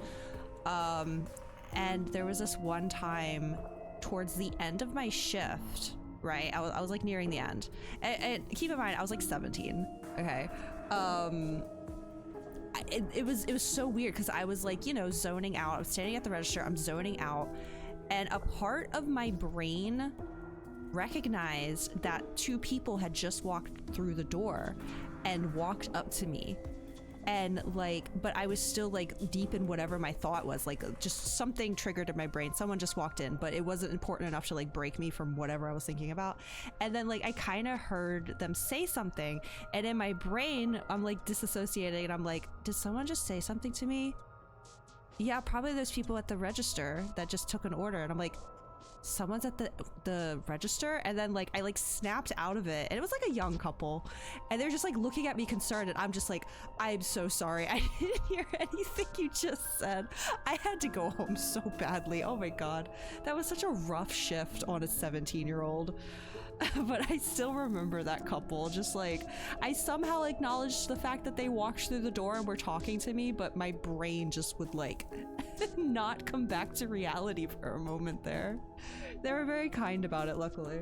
Speaker 1: And there was this one time towards the end of my shift, right? I was like nearing the end. And keep in mind, I was like 17, okay? It was so weird because I was like, you know, zoning out. I was standing at the register, I'm zoning out. And a part of my brain recognized that 2 people had just walked through the door and walked up to me. And like, but I was still like deep in whatever my thought was, like just something triggered in my brain. Someone just walked in, but it wasn't important enough to like break me from whatever I was thinking about. And then like I kind of heard them say something, and in my brain I'm like disassociating, and I'm like, did someone just say something to me? Yeah, probably those people at the register that just took an order. And I'm like, someone's at the register? And then like I like snapped out of it, and it was like a young couple, and they're just like looking at me concerned, and I'm just like, I'm so sorry, I didn't hear anything you just said. I had to go home so badly. Oh my God, that was such a rough shift on a 17-year-old. But I still remember that couple. Just like, I somehow acknowledged the fact that they walked through the door and were talking to me, but my brain just would like not come back to reality for a moment there. They were very kind about it, luckily.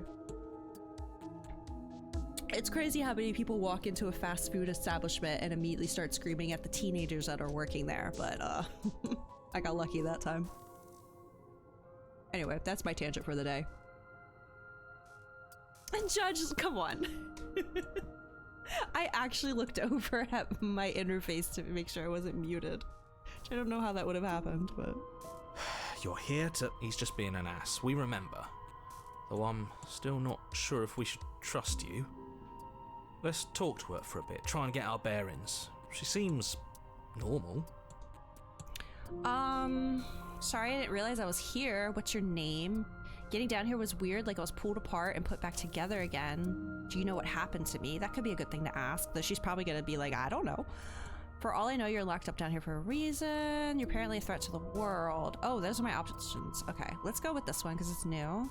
Speaker 1: It's crazy how many people walk into a fast food establishment and immediately start screaming at the teenagers that are working there, but I got lucky that time. Anyway, that's my tangent for the day. And Judge, come on. I actually looked over at my interface to make sure I wasn't muted. I don't know how that would have happened, but...
Speaker 5: You're here to... He's just being an ass. We remember. Though I'm still not sure if we should trust you. Let's talk to her for a bit, try and get our bearings. She seems... normal.
Speaker 1: Sorry, I didn't realize I was here. What's your name? Getting down here was weird, like I was pulled apart and put back together again. Do you know what happened to me? That could be a good thing to ask, though she's probably gonna be like, I don't know. For all I know, you're locked up down here for a reason. You're apparently a threat to the world. Oh, those are my options. Okay, let's go with this one because it's new.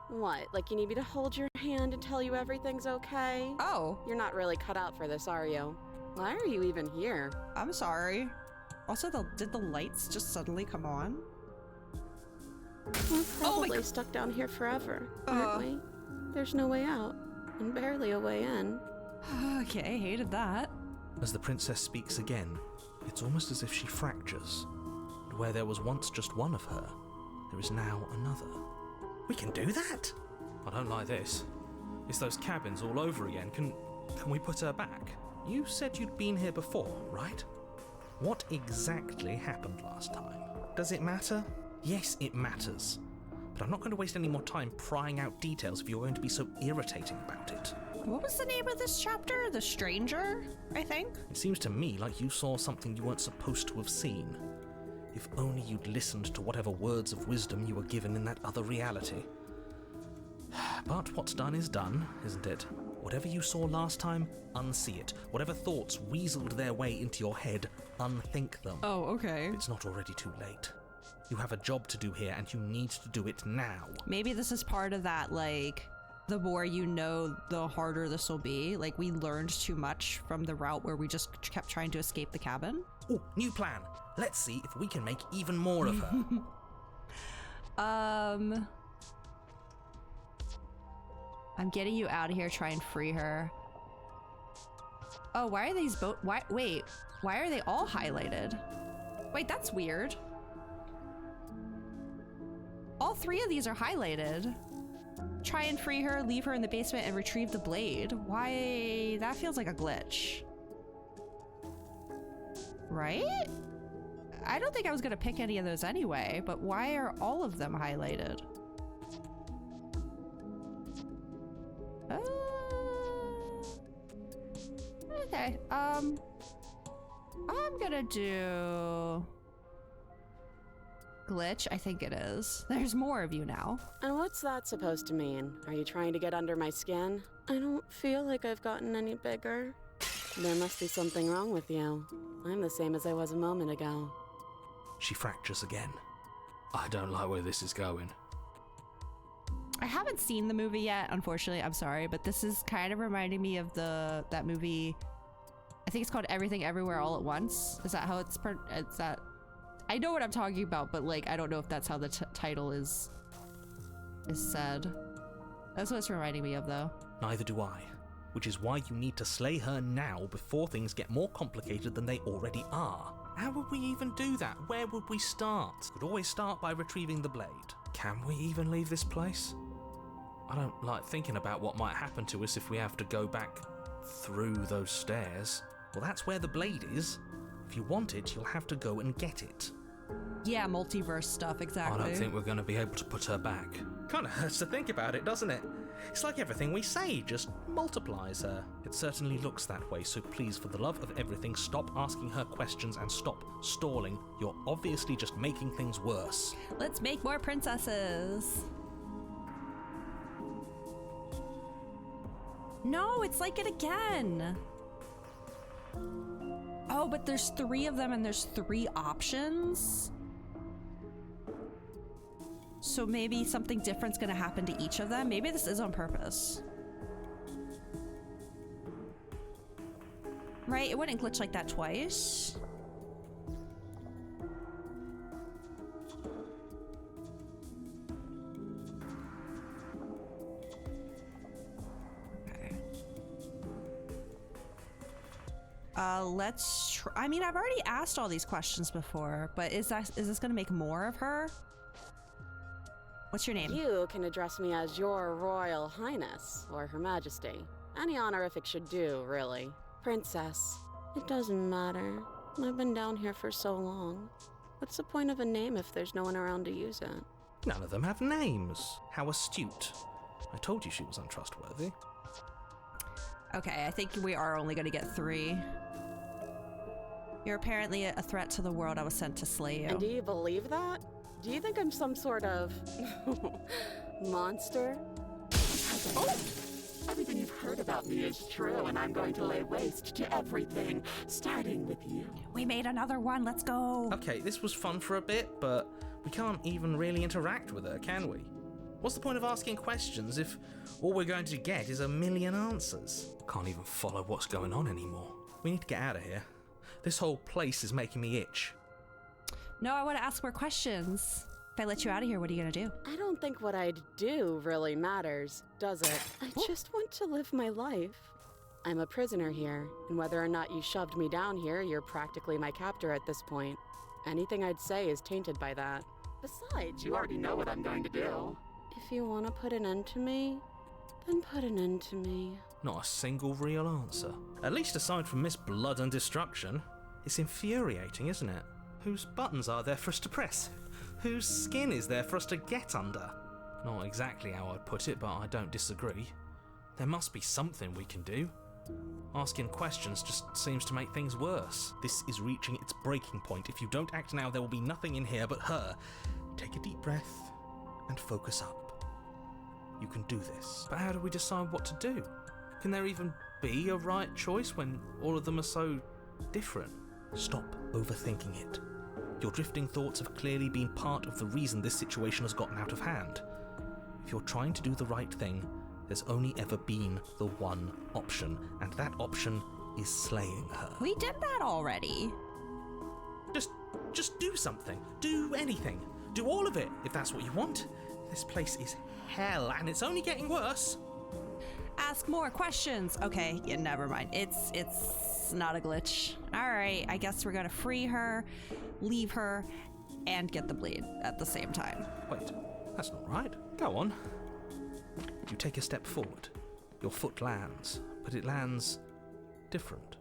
Speaker 11: What, like you need me to hold your hand and tell you everything's okay?
Speaker 1: Oh.
Speaker 11: You're not really cut out for this, are you? Why are you even here?
Speaker 1: I'm sorry. Also, did the lights just suddenly come on?
Speaker 11: We're probably stuck down here forever, aren't we? There's no way out, and barely a way in.
Speaker 1: Okay, hated that.
Speaker 5: As the princess speaks again, it's almost as if she fractures. And where there was once just one of her, there is now another. We can do that? I don't like this. It's those cabins all over again. Can we put her back? You said you'd been here before, right? What exactly happened last time? Does it matter? Yes, it matters. But I'm not going to waste any more time prying out details if you're going to be so irritating about it.
Speaker 1: What was the name of this chapter? The Stranger, I think?
Speaker 5: It seems to me like you saw something you weren't supposed to have seen. If only you'd listened to whatever words of wisdom you were given in that other reality. But what's done is done, isn't it? Whatever you saw last time, unsee it. Whatever thoughts weaseled their way into your head, unthink them.
Speaker 1: Oh, okay.
Speaker 5: It's not already too late. You have a job to do here, and you need to do it now.
Speaker 1: Maybe this is part of that, like, the more you know, the harder this will be. Like, we learned too much from the route where we just kept trying to escape the cabin.
Speaker 5: Oh, new plan. Let's see if we can make even more of her.
Speaker 1: I'm getting you out of here. Try and free her. Oh, why are these both? Wait, why are they all highlighted? Wait, that's weird. All 3 of these are highlighted. Try and free her, leave her in the basement, and retrieve the blade. Why? That feels like a glitch. Right? I don't think I was gonna pick any of those anyway, but why are all of them highlighted? Okay, I'm gonna do... Glitch, I think it is. There's more of you now.
Speaker 11: And what's that supposed to mean? Are you trying to get under my skin? I don't feel like I've gotten any bigger. There must be something wrong with you. I'm the same as I was a moment ago.
Speaker 2: She fractures again.
Speaker 5: I don't like where this is going.
Speaker 1: I haven't seen the movie yet, unfortunately. I'm sorry, but this is kind of reminding me of that movie. I think it's called Everything Everywhere All at Once. Is that how it's that? I know what I'm talking about, but like I don't know if that's how the title is said. That's what it's reminding me of, though.
Speaker 2: Neither do I. Which is why you need to slay her now before things get more complicated than they already are. How would we even do that? Where would we start? Could always start by retrieving the blade.
Speaker 5: Can we even leave this place? I don't like thinking about what might happen to us if we have to go back through those stairs.
Speaker 2: Well, that's where the blade is. If you want it, you'll have to go and get it.
Speaker 1: Yeah, multiverse stuff, exactly.
Speaker 5: I don't think we're going to be able to put her back.
Speaker 2: Kind of hurts to think about it, doesn't it? It's like everything we say just multiplies her. It certainly looks that way, so please, for the love of everything, stop asking her questions and stop stalling. You're obviously just making things worse.
Speaker 1: Let's make more princesses. No, it's like it again. Oh, but there's 3 of them and there's 3 options. So maybe something different's gonna happen to each of them. Maybe this is on purpose. Right? It wouldn't glitch like that twice. Okay. Let's try. I mean, I've already asked all these questions before, but is this gonna make more of her? What's your name?
Speaker 11: You can address me as Your Royal Highness, or Her Majesty. Any honorific should do, really. Princess. It doesn't matter. I've been down here for so long. What's the point of a name if there's no one around to use it?
Speaker 2: None of them have names. How astute. I told you she was untrustworthy.
Speaker 1: Okay, I think we are only going to get 3. You're apparently a threat to the world. I was sent to slay you.
Speaker 11: And do you believe that? Do you think I'm some sort of monster?
Speaker 4: Oh! Everything you've heard about me is true, and I'm going to lay waste to everything, starting with you.
Speaker 1: We made another one. Let's go.
Speaker 2: Okay, this was fun for a bit, but we can't even really interact with her, can we? What's the point of asking questions if all we're going to get is a million answers?
Speaker 5: Can't even follow what's going on anymore.
Speaker 2: We need to get out of here. This whole place is making me itch.
Speaker 1: No, I want to ask more questions. If I let you out of here, what are you going to do?
Speaker 11: I don't think what I'd do really matters, does it? I just want to live my life. I'm a prisoner here, and whether or not you shoved me down here, you're practically my captor at this point. Anything I'd say is tainted by that. Besides,
Speaker 4: You already know what I'm going to do.
Speaker 11: if you want to put an end to me, then put an end to me.
Speaker 2: Not a single real answer. At least aside from Miss Blood and Destruction. It's infuriating, isn't it? Whose buttons are there for us to press? Whose skin is there for us to get under?
Speaker 5: Not exactly how I'd put it, but I don't disagree. There must be something we can do. Asking questions just seems to make things worse.
Speaker 2: This is reaching its breaking point. If you don't act now, there will be nothing in here but her. Take a deep breath and focus up. You can do this.
Speaker 5: But how do we decide what to do? Can there even be a right choice when all of them are so different?
Speaker 2: Stop overthinking it. Your drifting thoughts have clearly been part of the reason this situation has gotten out of hand. If you're trying to do the right thing, there's only ever been the one option, and that option is slaying her.
Speaker 1: We did that already.
Speaker 2: Just do something. Do anything. Do all of it, if that's what you want. This place is hell, and it's only getting worse.
Speaker 1: Ask more questions. Okay, yeah, never mind. It's not a glitch. All right, I guess we're gonna free her, leave her, and get the blade at the same time.
Speaker 2: Wait, that's not right. Go on. You take a step forward. Your foot lands, but it lands different.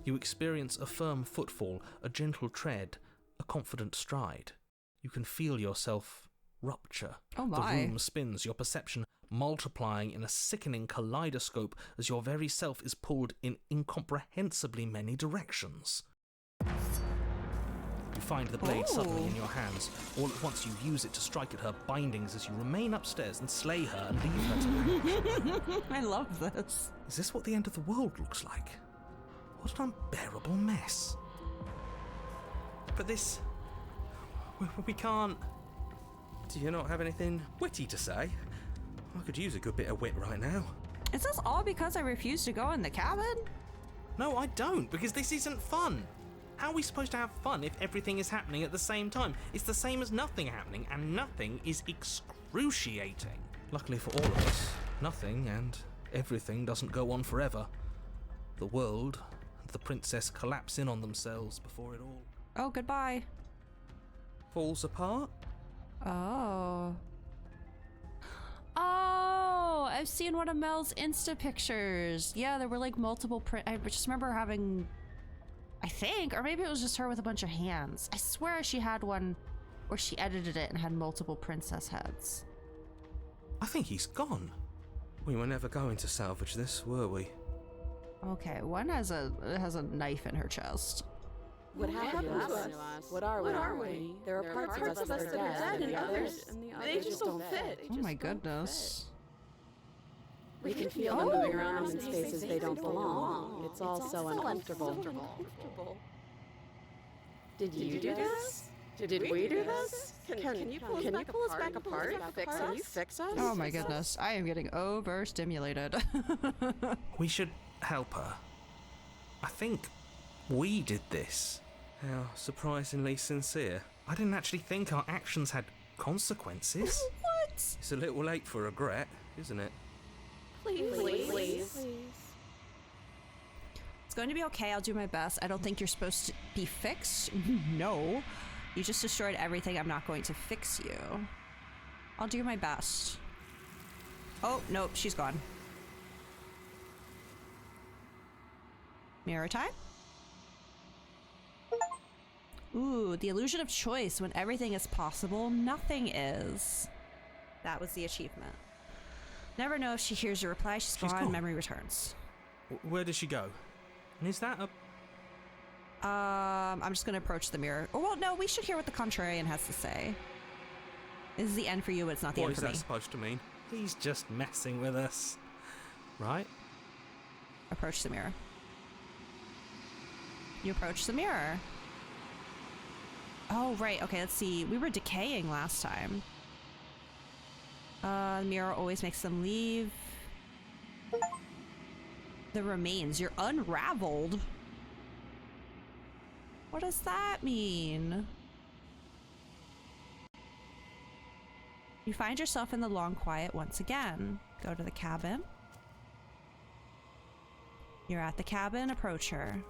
Speaker 2: You experience a firm footfall, a gentle tread, a confident stride. You can feel yourself rupture.
Speaker 1: Oh my.
Speaker 2: The room spins, your perception multiplying in a sickening kaleidoscope as your very self is pulled in incomprehensibly many directions.
Speaker 5: You find the blade suddenly in your hands. All at once you use it to strike at her bindings as you remain upstairs and slay her and leave her to perish.
Speaker 1: I love this.
Speaker 5: Is this what the end of the world looks like? What an unbearable mess. But this... We can't... Do you not have anything witty to say? I could use a good bit of wit right now.
Speaker 1: Is this all because I refuse to go in the cabin?
Speaker 5: No, I don't, because this isn't fun. How are we supposed to have fun if everything is happening at the same time? It's the same as nothing happening, and nothing is excruciating. Luckily for all of us, nothing and everything doesn't go on forever. The world and the princess collapse in on themselves before it all...
Speaker 1: Oh, goodbye.
Speaker 5: Falls apart?
Speaker 1: Oh. Oh, I've seen one of Mel's Insta pictures. Yeah, there were like multiple I just remember having... I think, or maybe it was just her with a bunch of hands. I swear she had one where she edited it and had multiple princess heads.
Speaker 5: I think he's gone. We were never going to salvage this, were we?
Speaker 1: Okay, one has a knife in her chest.
Speaker 11: What happened to us? What are we? There are parts of us that are dead, and the others just don't fit.
Speaker 1: Oh my goodness.
Speaker 11: We can feel them moving around in spaces they don't belong. It's all so uncomfortable. Did you do this? Did we do this? Can you pull us back apart? Can you fix us?
Speaker 1: Oh my goodness, I am getting overstimulated.
Speaker 5: We should help her. I think we did this. How surprisingly sincere. I didn't actually think our actions had consequences.
Speaker 1: What?
Speaker 5: It's a little late for regret, isn't it?
Speaker 11: Please.
Speaker 1: It's going to be okay. I'll do my best. I don't think you're supposed to be fixed. No. You just destroyed everything. I'm not going to fix you. I'll do my best. Oh, nope. She's gone. Mirror time? Ooh, the illusion of choice. When everything is possible, nothing is. That was the achievement. Never know if she hears your reply. She's gone. Memory returns.
Speaker 5: Where does she go? And is that a...
Speaker 1: I'm just gonna approach the mirror. Oh, well, no, we should hear what the contrarian has to say. This is the end for you, but it's not the end for me.
Speaker 5: What is that supposed to mean? He's just messing with us. Right?
Speaker 1: Approach the mirror. You approach the mirror. Oh, right. Okay, let's see. We were decaying last time. The mirror always makes them leave. The remains. You're unraveled. What does that mean? You find yourself in the long quiet once again. Go to the cabin. You're at the cabin. Approach her.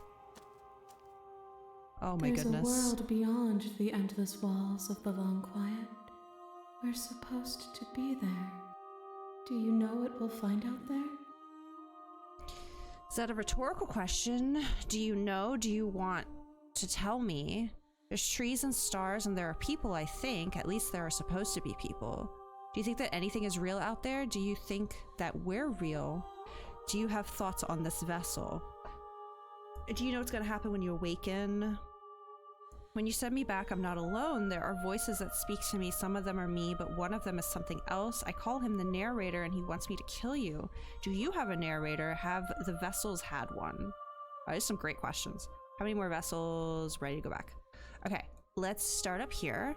Speaker 1: Oh my goodness.
Speaker 9: There's a world beyond the endless walls of the long quiet. We're supposed to be there. Do you know what we'll find out there?
Speaker 1: Is that a rhetorical question? Do you know? Do you want to tell me? There's trees and stars and there are people, I think. At least there are supposed to be people. Do you think that anything is real out there? Do you think that we're real? Do you have thoughts on this vessel? Do you know what's going to happen when you awaken? When you send me back, I'm not alone. There are voices that speak to me. Some of them are me, but one of them is something else. I call him the narrator and he wants me to kill you. Do you have a narrator? Have the vessels had one? These are some great questions. How many more vessels? Ready to go back. Okay, let's start up here.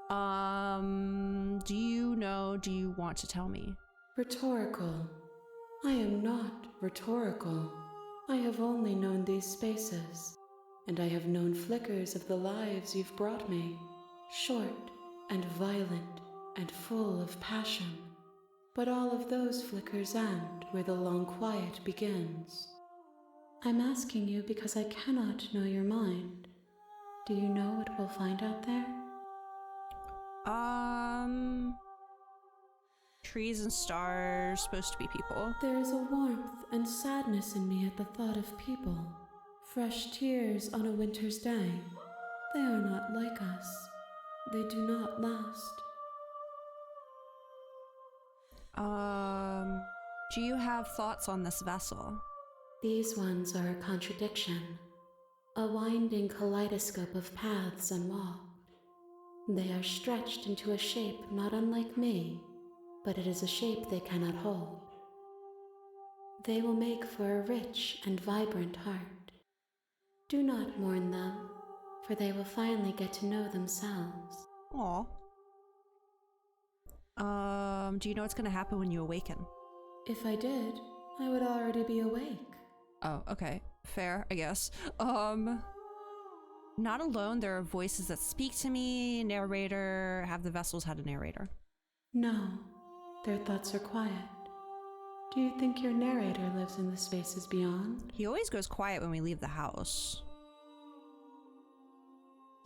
Speaker 1: Do you know, do you want to tell me?
Speaker 9: Rhetorical. I am not rhetorical. I have only known these spaces, and I have known flickers of the lives you've brought me, short and violent and full of passion. But all of those flickers end where the long quiet begins. I'm asking you because I cannot know your mind. Do you know what we'll find out there?
Speaker 1: Trees and stars, supposed to be people.
Speaker 9: There is a warmth and sadness in me at the thought of people. Fresh tears on a winter's day. They are not like us. They do not last.
Speaker 1: Do you have thoughts on this vessel?
Speaker 9: These ones are a contradiction. a winding kaleidoscope of paths unwalked. They are stretched into a shape not unlike me, but it is a shape they cannot hold. They will make for a rich and vibrant heart. Do not mourn them, for they will finally get to know themselves.
Speaker 1: Aw. Do you know what's gonna happen when you awaken?
Speaker 9: If I did, I would already be awake.
Speaker 1: Oh, okay. Fair, I guess. Not alone, there are voices that speak to me, narrator. Have the vessels had a narrator?
Speaker 9: No, their thoughts are quiet. Do you think your narrator lives in the spaces beyond?
Speaker 1: He always goes quiet when we leave the house.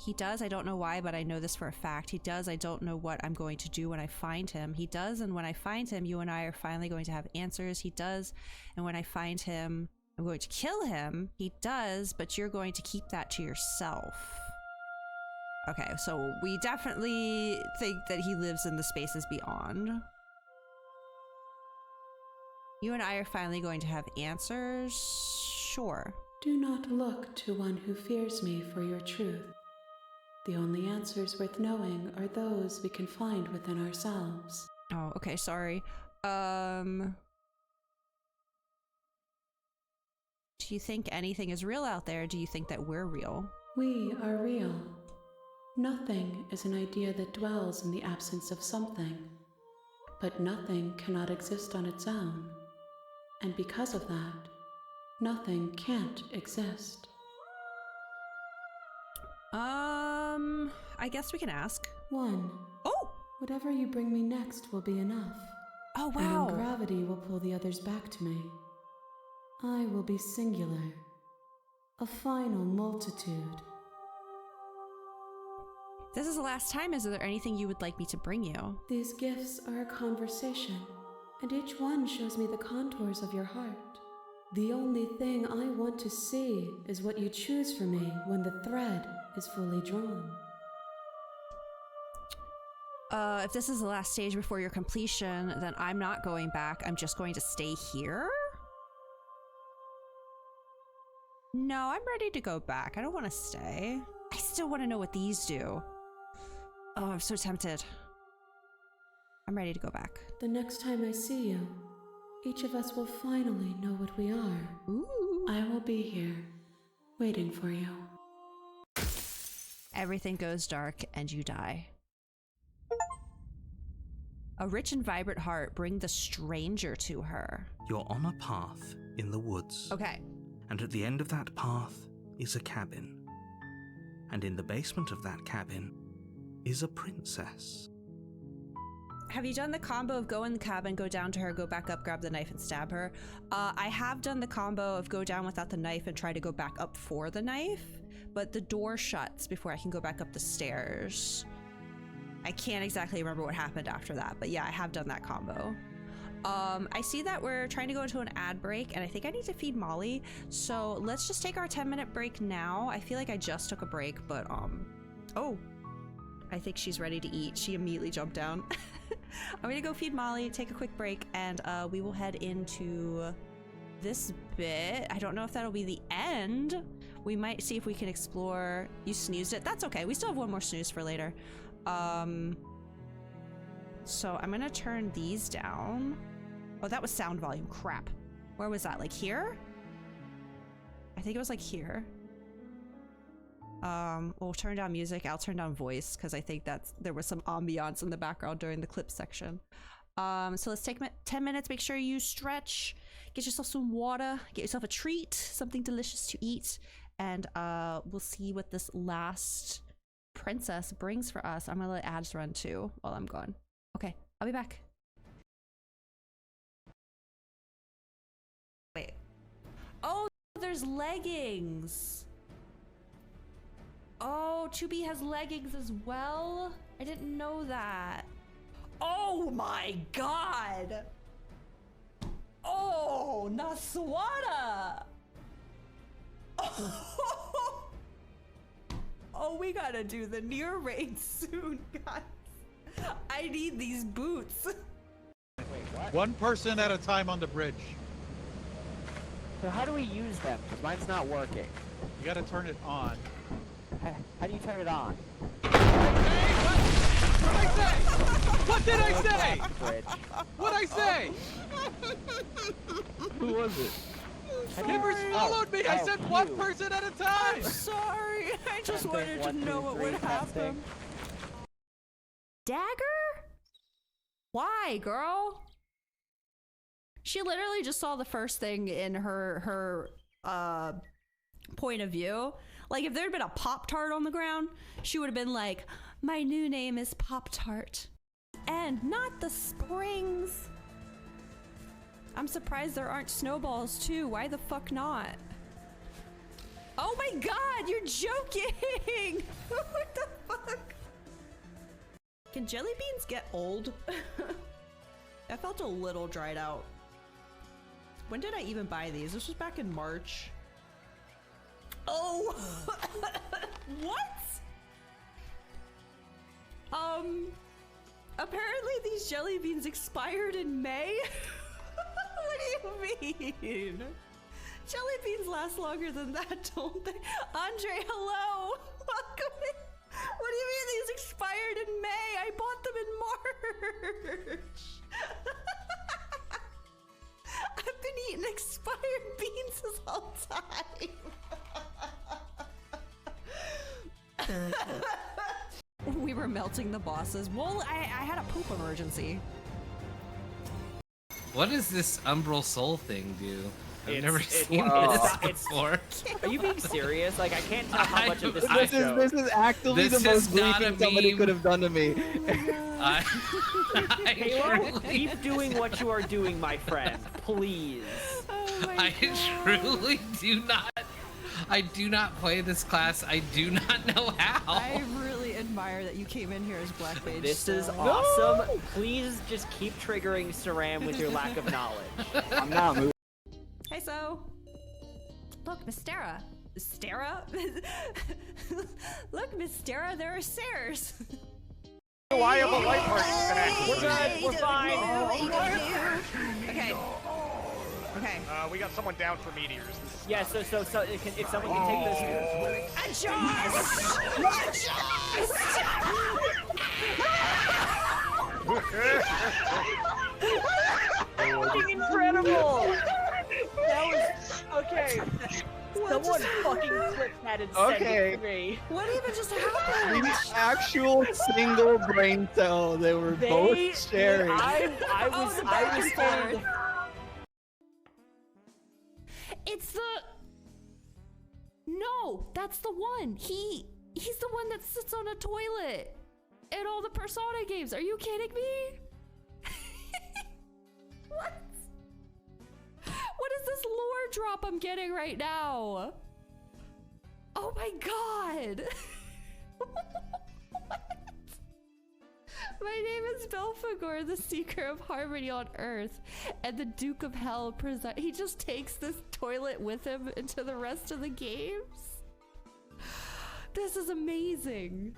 Speaker 1: He does, I don't know why, but I know this for a fact. He does, I don't know what I'm going to do when I find him. He does, and when I find him, you and I are finally going to have answers. He does, and when I find him, I'm going to kill him. He does, but you're going to keep that to yourself. Okay, so we definitely think that he lives in the spaces beyond. You and I are finally going to have answers? Sure.
Speaker 9: Do not look to one who fears me for your truth. The only answers worth knowing are those we can find within ourselves.
Speaker 1: Oh, okay, sorry. Do you think anything is real out there? Do you think that we're real?
Speaker 9: We are real. Nothing is an idea that dwells in the absence of something. But nothing cannot exist on its own. And because of that, nothing can't exist.
Speaker 1: I guess we can ask.
Speaker 9: 1.
Speaker 1: Oh!
Speaker 9: Whatever you bring me next will be enough.
Speaker 1: Oh, wow.
Speaker 9: And gravity will pull the others back to me. I will be singular. A final multitude.
Speaker 1: This is the last time. Is there anything you would like me to bring you?
Speaker 9: These gifts are a conversation, and each one shows me the contours of your heart. The only thing I want to see is what you choose for me when the thread is fully drawn.
Speaker 1: If this is the last stage before your completion, then I'm not going back. I'm just going to stay here? No, I'm ready to go back. I don't want to stay. I still want to know what these do. Oh, I'm so tempted. I'm ready to go back.
Speaker 9: The next time I see you, each of us will finally know what we are.
Speaker 1: Ooh.
Speaker 9: I will be here, waiting for you.
Speaker 1: Everything goes dark and you die. A rich and vibrant heart, bring the stranger to her.
Speaker 2: You're on a path in the woods.
Speaker 1: Okay.
Speaker 2: And at the end of that path is a cabin. And in the basement of that cabin is a princess.
Speaker 1: Have you done the combo of go in the cabin, go down to her, go back up, grab the knife, and stab her? I have done the combo of go down without the knife and try to go back up for the knife, but the door shuts before I can go back up the stairs. I can't exactly remember what happened after that, but yeah, I have done that combo. I see that we're trying to go into an ad break, and I think I need to feed Molly, so let's just take our 10-minute break now. I feel like I just took a break, but oh, I think she's ready to eat. She immediately jumped down. I'm gonna go feed Molly, take a quick break, and we will head into this bit. I don't know if that'll be the end. We might see if we can explore. You snoozed it. That's okay. We still have one more snooze for later. So I'm gonna turn these down. Oh, that was sound volume. Crap. Where was that? Like here? I think it was like here. We'll turn down music. I'll turn down voice because I think there was some ambiance in the background during the clip section. So let's take 10 minutes. Make sure you stretch, get yourself some water, get yourself a treat, something delicious to eat, and we'll see what this last princess brings for us. I'm gonna let ads run too while I'm gone. Okay, I'll be back. Wait. Oh, there's leggings. Oh, 2B has leggings as well? I didn't know that. Oh my god! Oh, Naswada! Oh, oh, we gotta do the near raid soon, guys. I need these boots.
Speaker 13: Wait, what?
Speaker 15: One person at a time on the bridge.
Speaker 13: So how do we use them? Because mine's not working. You gotta turn it on.
Speaker 15: How do you turn it on?
Speaker 13: What did I say? What did I say? What'd I say?
Speaker 15: Who was it?
Speaker 13: Members followed me. I said one person at a time.
Speaker 1: I'm sorry. I just wanted to know what would happen. Dagger? Why, girl? She literally just saw the first thing in her point of view. Like, if there had been a Pop-Tart on the ground, she would have been like, my new name is Pop-Tart. And not the springs. I'm surprised there aren't snowballs too. Why the fuck not? Oh my god, you're joking! What the fuck? Can jelly beans get old? I felt a little dried out. When did I even buy these? This was back in March. Oh! What? Apparently these jelly beans expired in May? What do you mean? Jelly beans last longer than that, don't they? Andre, hello! Welcome in. What do you mean these expired in May? I bought them in March! I've been eating expired beans this whole time! We were melting the bosses. Well, I had a poop emergency.
Speaker 16: What does this Umbral Soul thing do? I've never seen
Speaker 15: it's-
Speaker 16: this before.
Speaker 15: Are you being serious? Like, I can't tell how much of this
Speaker 17: This is actually the most briefing somebody could have done to me.
Speaker 15: Halo, keep doing what you are doing, my friend. Please.
Speaker 16: I truly do not. I do not play this class. I do not know how.
Speaker 1: I really admire that you came in here as Black Mage.
Speaker 15: This is awesome. No! Please just keep triggering Saram with your lack of knowledge.
Speaker 17: I'm not moving.
Speaker 1: Hey, so. Look, Mystera. Mystera? Look, Mystera, there are stairs.
Speaker 13: Why have a light party
Speaker 15: We're good. We're fine.
Speaker 1: Okay. Okay.
Speaker 13: We got someone down for meteors.
Speaker 15: Yeah, so if someone can take this. Fucking incredible! That was okay. Someone fucking clipped that and sent it to me.
Speaker 1: What even just happened?
Speaker 17: The actual single brain cell they were both sharing.
Speaker 15: I was told.
Speaker 1: It's the... No, that's the one. He's the one that sits on a toilet in all the Persona games. Are you kidding me? What? What is this lore drop I'm getting right now? Oh my god. What? My name is Belphegor, the Seeker of Harmony on Earth, and the Duke of Hell preside. He just takes this toilet with him into the rest of the games. This is amazing.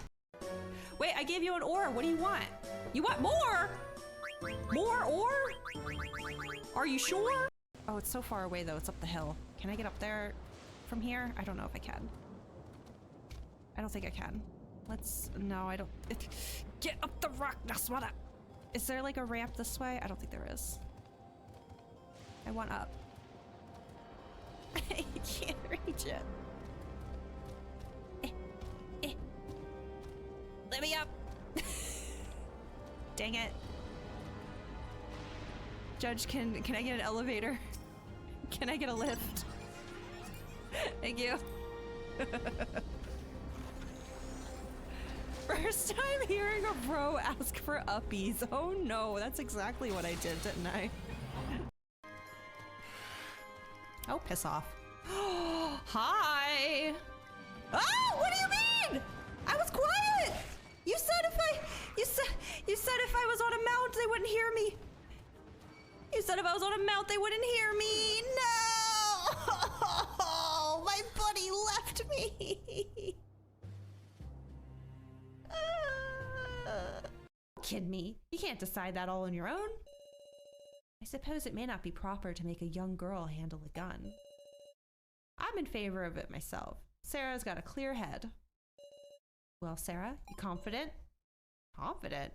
Speaker 1: Wait, I gave you an ore. What do you want? You want more? More ore? Are you sure? Oh, it's so far away though. It's up the hill. Can I get up there from here? I don't know if I can. I don't think I can. No, I don't. Get up the rock, Naswada! Is there like a ramp this way? I don't think there is. I want up. I can't reach it. Let me up! Dang it. Judge, can I get an elevator? Can I get a lift? Thank you. First time hearing a bro ask for uppies. Oh no, that's exactly what I did, didn't I? Oh, piss off. Hi! Oh, what do you mean? I was quiet! You said if I was on a mount, they wouldn't hear me. You said if I was on a mount, they wouldn't hear me. No! My buddy left me. Kid me. You can't decide that all on your own. I suppose it may not be proper to make a young girl handle a gun. I I'm in favor of it myself. Sarah's got a clear head. Well, Sarah, you confident? Confident?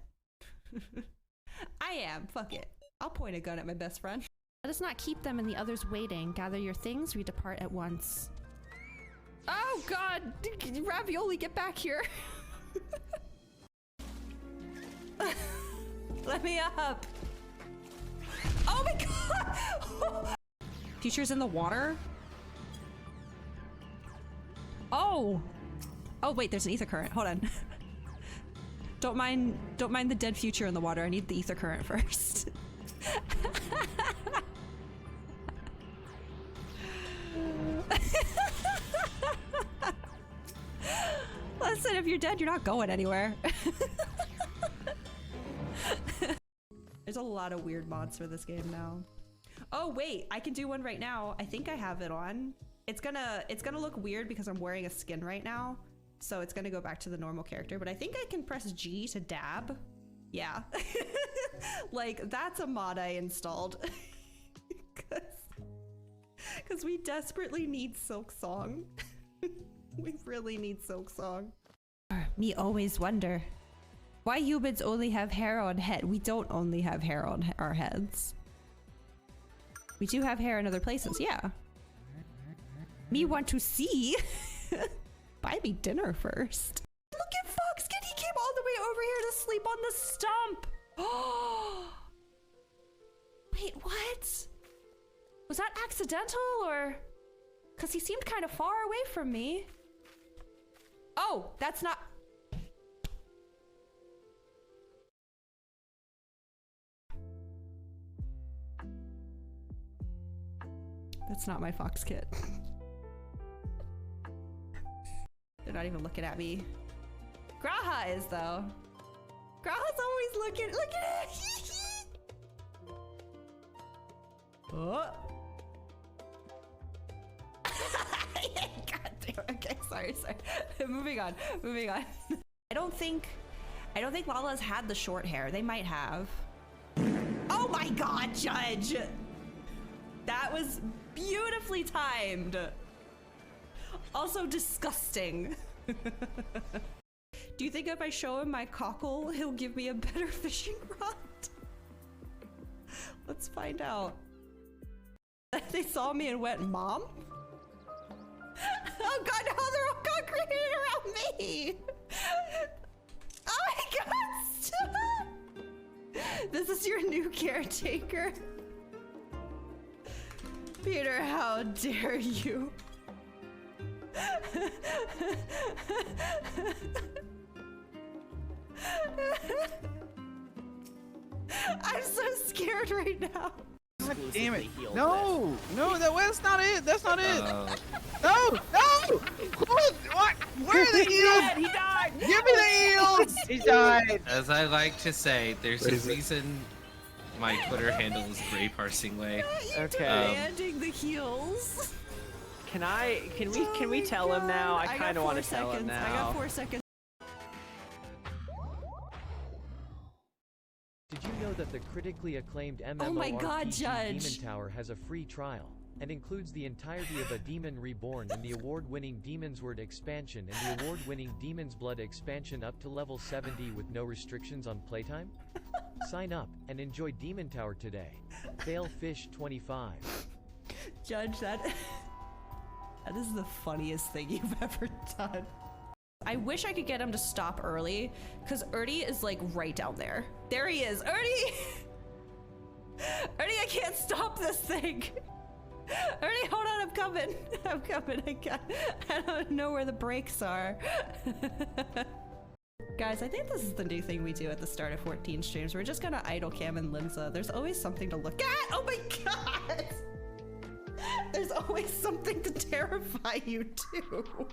Speaker 1: I am. Fuck it. I'll point a gun at my best friend. Let us not keep them and the others waiting. Gather your things, we depart at once. Oh god! Ravioli, get back here! Let me up! Oh my god! Future's in the water? Oh! Oh wait, there's an ether current. Hold on. Don't mind the dead future in the water. I need the ether current first. Listen, if you're dead, you're not going anywhere. There's a lot of weird mods for this game now. Oh wait, I can do one right now. I think I have it on. It's gonna look weird because I'm wearing a skin right now. So it's gonna go back to the normal character, but I think I can press G to dab. Yeah. Like, that's a mod I installed. Cause we desperately need Silksong. We really need Silksong. Me always wonder why humans only have hair on head. We don't only have hair on our heads. We do have hair in other places, yeah. Me want to see. Buy me dinner first. Look at Foxkid, he came all the way over here to sleep on the stump. Oh. Wait, what? Was that accidental or? Cause he seemed kind of far away from me. Oh, that's not. That's not my fox kit. They're not even looking at me. Graha is though. Graha's always looking. Look at it. Oh. God damn. Okay, sorry. Moving on. I don't think Lala's had the short hair. They might have. Oh my god, Judge! That was beautifully timed. Also disgusting. Do you think if I show him my cockle, he'll give me a better fishing rod? Let's find out. They saw me and went, Mom? Oh god, no, they're all congregated around me! Oh my god, stop! This is your new caretaker. Peter, how dare you? I'm so scared right now.
Speaker 17: God damn it! No, that's not it. That's not it. No! What? Where are the eels?
Speaker 15: He died.
Speaker 17: Give me the eels. He died.
Speaker 16: As I like to say, there's a reason my Twitter handle is Gray Parsing Way.
Speaker 15: Okay.
Speaker 1: Landing the heels.
Speaker 15: Can we tell him now? I kind of want to tell him now.
Speaker 1: I got 4 seconds.
Speaker 18: Did you know that the critically acclaimed MMORPG
Speaker 1: Oh my God, Judge.
Speaker 18: Demon Tower has a free trial and includes the entirety of A Demon Reborn and the award-winning Demon's Word expansion and the award-winning Demon's Blood expansion up to level 70 with no restrictions on playtime? Sign up and enjoy Demon Tower today. Failfish 25.
Speaker 1: Judge, that is the funniest thing you've ever done. I wish I could get him to stop early, because Ernie is like right down there. There he is. Ernie! Ernie, I can't stop this thing. Ernie, hold on, I'm coming. I don't know where the brakes are. Guys, I think this is the new thing we do at the start of 14 streams. We're just gonna idle cam and Limsa. There's always something to look at. Oh my god! There's always something to terrify you too.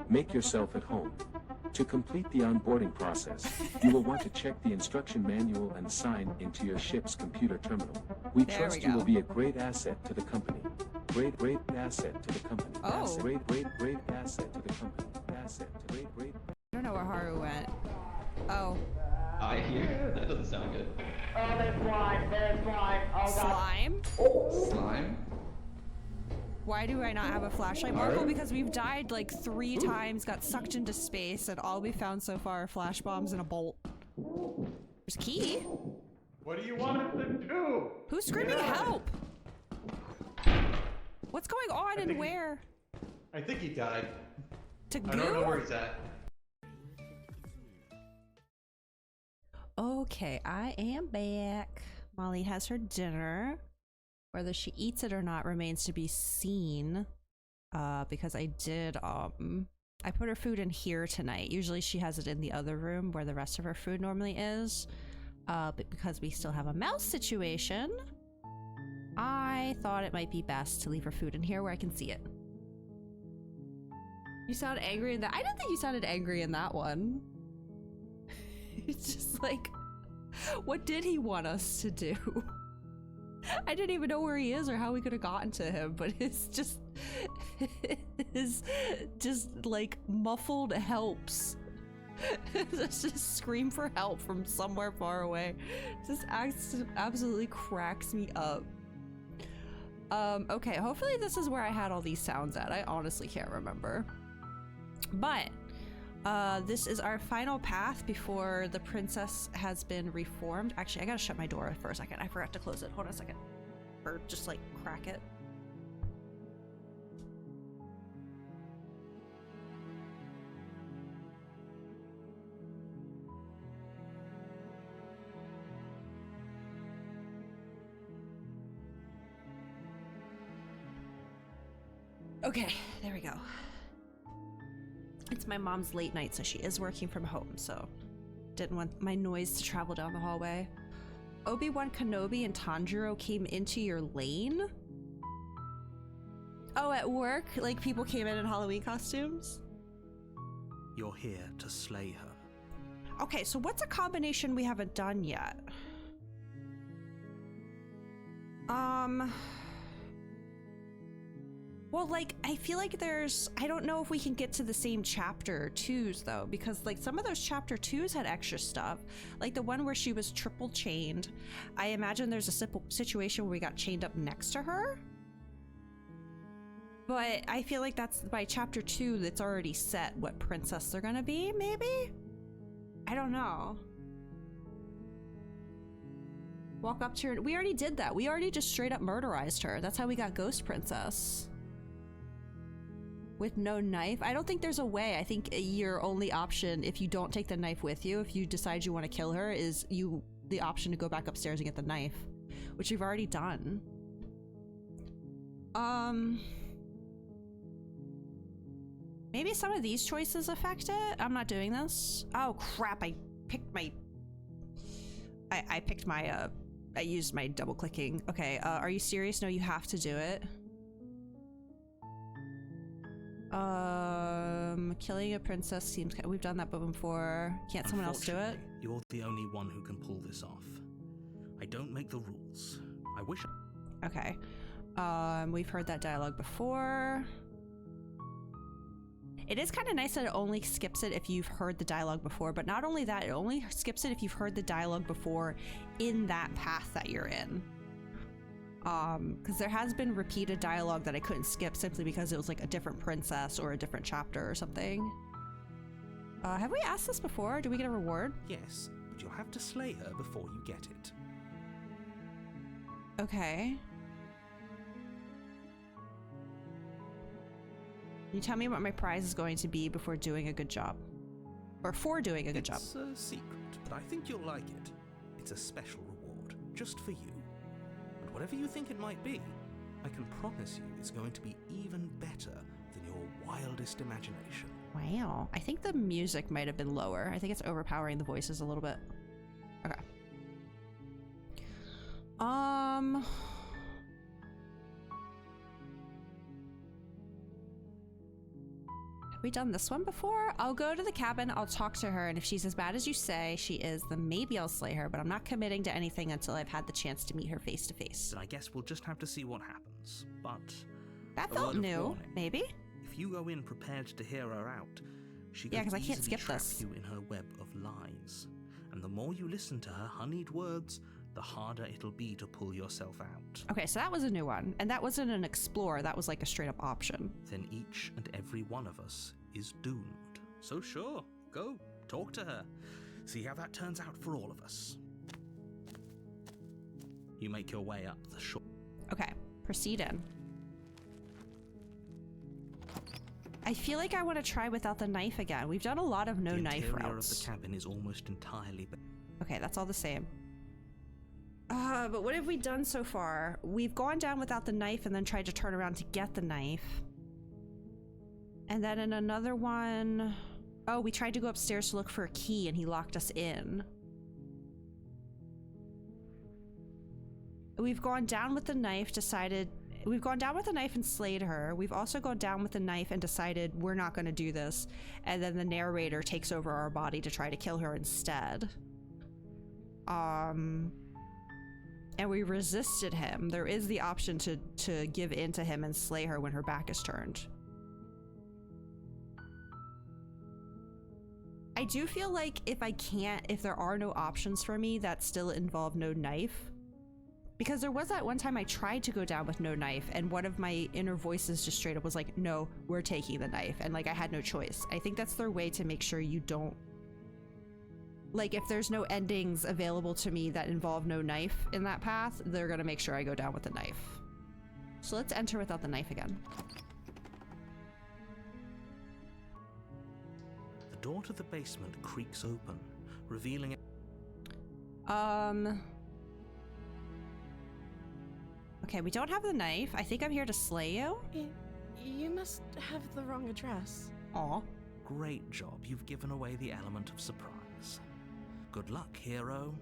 Speaker 19: Make yourself at home. To complete the onboarding process, you will want to check the instruction manual and sign into your ship's computer terminal. We trust you will be a great asset to the company. Great asset to the company.
Speaker 1: Oh.
Speaker 19: Great asset to the company. I
Speaker 1: don't know where Haru went. Oh.
Speaker 12: I hear? That doesn't sound good.
Speaker 15: Oh, there's slime. There's slime. Oh, God.
Speaker 1: Slime?
Speaker 12: Slime?
Speaker 1: Why do I not have a flashlight, Marvel? Because we've died like 3 times, got sucked into space, and all we found so far are flash bombs and a bolt. There's a key.
Speaker 20: What do you want us to do?
Speaker 1: Who's screaming help? What's going on and where?
Speaker 20: I think he died.
Speaker 1: To
Speaker 20: I don't know where he's at.
Speaker 1: Okay, I am back. Molly has her dinner. Whether she eats it or not remains to be seen. Because I did, I put her food in here tonight. Usually she has it in the other room where the rest of her food normally is. But because we still have a mouse situation, I thought it might be best to leave her food in here where I can see it. You sound angry in that. I didn't think you sounded angry in that one. It's just like, what did he want us to do? I didn't even know where he is or how we could have gotten to him, but it's just like muffled helps. Just scream for help from somewhere far away. This absolutely cracks me up. Okay, hopefully this is where I had all these sounds at. I honestly can't remember. But this is our final path before the princess has been reformed. Actually, I gotta shut my door for a second. I forgot to close it. Hold on a second. Or just like crack it. Okay, there we go. It's my mom's late night, so she is working from home, so didn't want my noise to travel down the hallway. Obi-Wan Kenobi and Tanjiro came into your lane? Oh, at work? Like people came in Halloween costumes?
Speaker 2: You're here to slay her.
Speaker 1: Okay, so what's a combination we haven't done yet? Well, like, I feel like I don't know if we can get to the same chapter 2s though, because like some of those chapter 2s had extra stuff. Like the one where she was triple chained. I imagine there's a situation where we got chained up next to her. But I feel like that's by chapter 2 that's already set what princess they're gonna be, maybe? I don't know. Walk up to her. We already did that. We already just straight up murderized her. That's how we got Ghost Princess. With no knife? I don't think there's a way. I think your only option, if you don't take the knife with you, if you decide you want to kill her, is the option to go back upstairs and get the knife, which you've already done. Maybe some of these choices affect it? I'm not doing this. Oh crap, I picked my... I picked my, I used my double clicking. Okay, are you serious? No, you have to do it. Killing a princess seems... We've done that before. Can't someone else do it?
Speaker 2: You're the only one who can pull this off. I don't make the rules. I wish...
Speaker 1: Okay. We've heard that dialogue before. It is kind of nice that it only skips it if you've heard the dialogue before, but not only that, it only skips it if you've heard the dialogue before in that path that you're in. Because there has been repeated dialogue that I couldn't skip simply because it was like a different princess or a different chapter or something. Have we asked this before? Do we get a reward?
Speaker 2: Yes, but you'll have to slay her before you get it.
Speaker 1: Okay. Can you tell me what my prize is going to be before doing a good job? Or for doing a good job?
Speaker 2: It's a secret, but I think you'll like it. It's a special reward, just for you. And whatever you think it might be, I can promise you it's going to be even better than your wildest imagination.
Speaker 1: Wow. I think the music might have been lower. I think it's overpowering the voices a little bit. Okay. Have we done this one before? I'll go to the cabin, I'll talk to her, and if she's as bad as you say she is, then maybe I'll slay her, but I'm not committing to anything until I've had the chance to meet her face to face.
Speaker 2: Then I guess we'll just have to see what happens. But
Speaker 1: that felt new, maybe?
Speaker 2: If you go in prepared to hear her out, she could
Speaker 1: because I can't
Speaker 2: easily
Speaker 1: skip
Speaker 2: trap
Speaker 1: this.
Speaker 2: you in her web of lies. And the more you listen to her honeyed words, the harder it'll be to pull yourself out.
Speaker 1: Okay, so that was a new one. And that wasn't an explore, that was like a straight up option.
Speaker 2: Then each and every one of us is doomed. So sure, go, talk to her. See how that turns out for all of us. You make your way up the shore.
Speaker 1: Okay, proceed in. I feel like I want to try without the knife again. We've done a lot of no knife routes.
Speaker 2: The interior of the cabin is almost entirely...
Speaker 1: Okay, that's all the same. But what have we done so far? We've gone down without the knife and then tried to turn around to get the knife. And then in another one... Oh, we tried to go upstairs to look for a key and he locked us in. We've gone down with the knife, We've gone down with the knife and slayed her. We've also gone down with the knife and decided we're not going to do this. And then the narrator takes over our body to try to kill her instead. And we resisted him. There is the option to give in to him and slay her when her back is turned. I do feel like if there are no options for me that still involve no knife, because there was that one time I tried to go down with no knife and one of my inner voices just straight up was like, no, we're taking the knife. And like, I had no choice. I think that's their way to make sure you don't, like, if there's no endings available to me that involve no knife in that path, they're gonna make sure I go down with the knife. So let's enter without the knife again.
Speaker 2: The door to the basement creaks open, revealing...
Speaker 1: Okay, we don't have the knife. I think I'm here to slay you.
Speaker 3: You must have the wrong address.
Speaker 1: Aw.
Speaker 2: Great job. You've given away the element of surprise. Good luck, hero.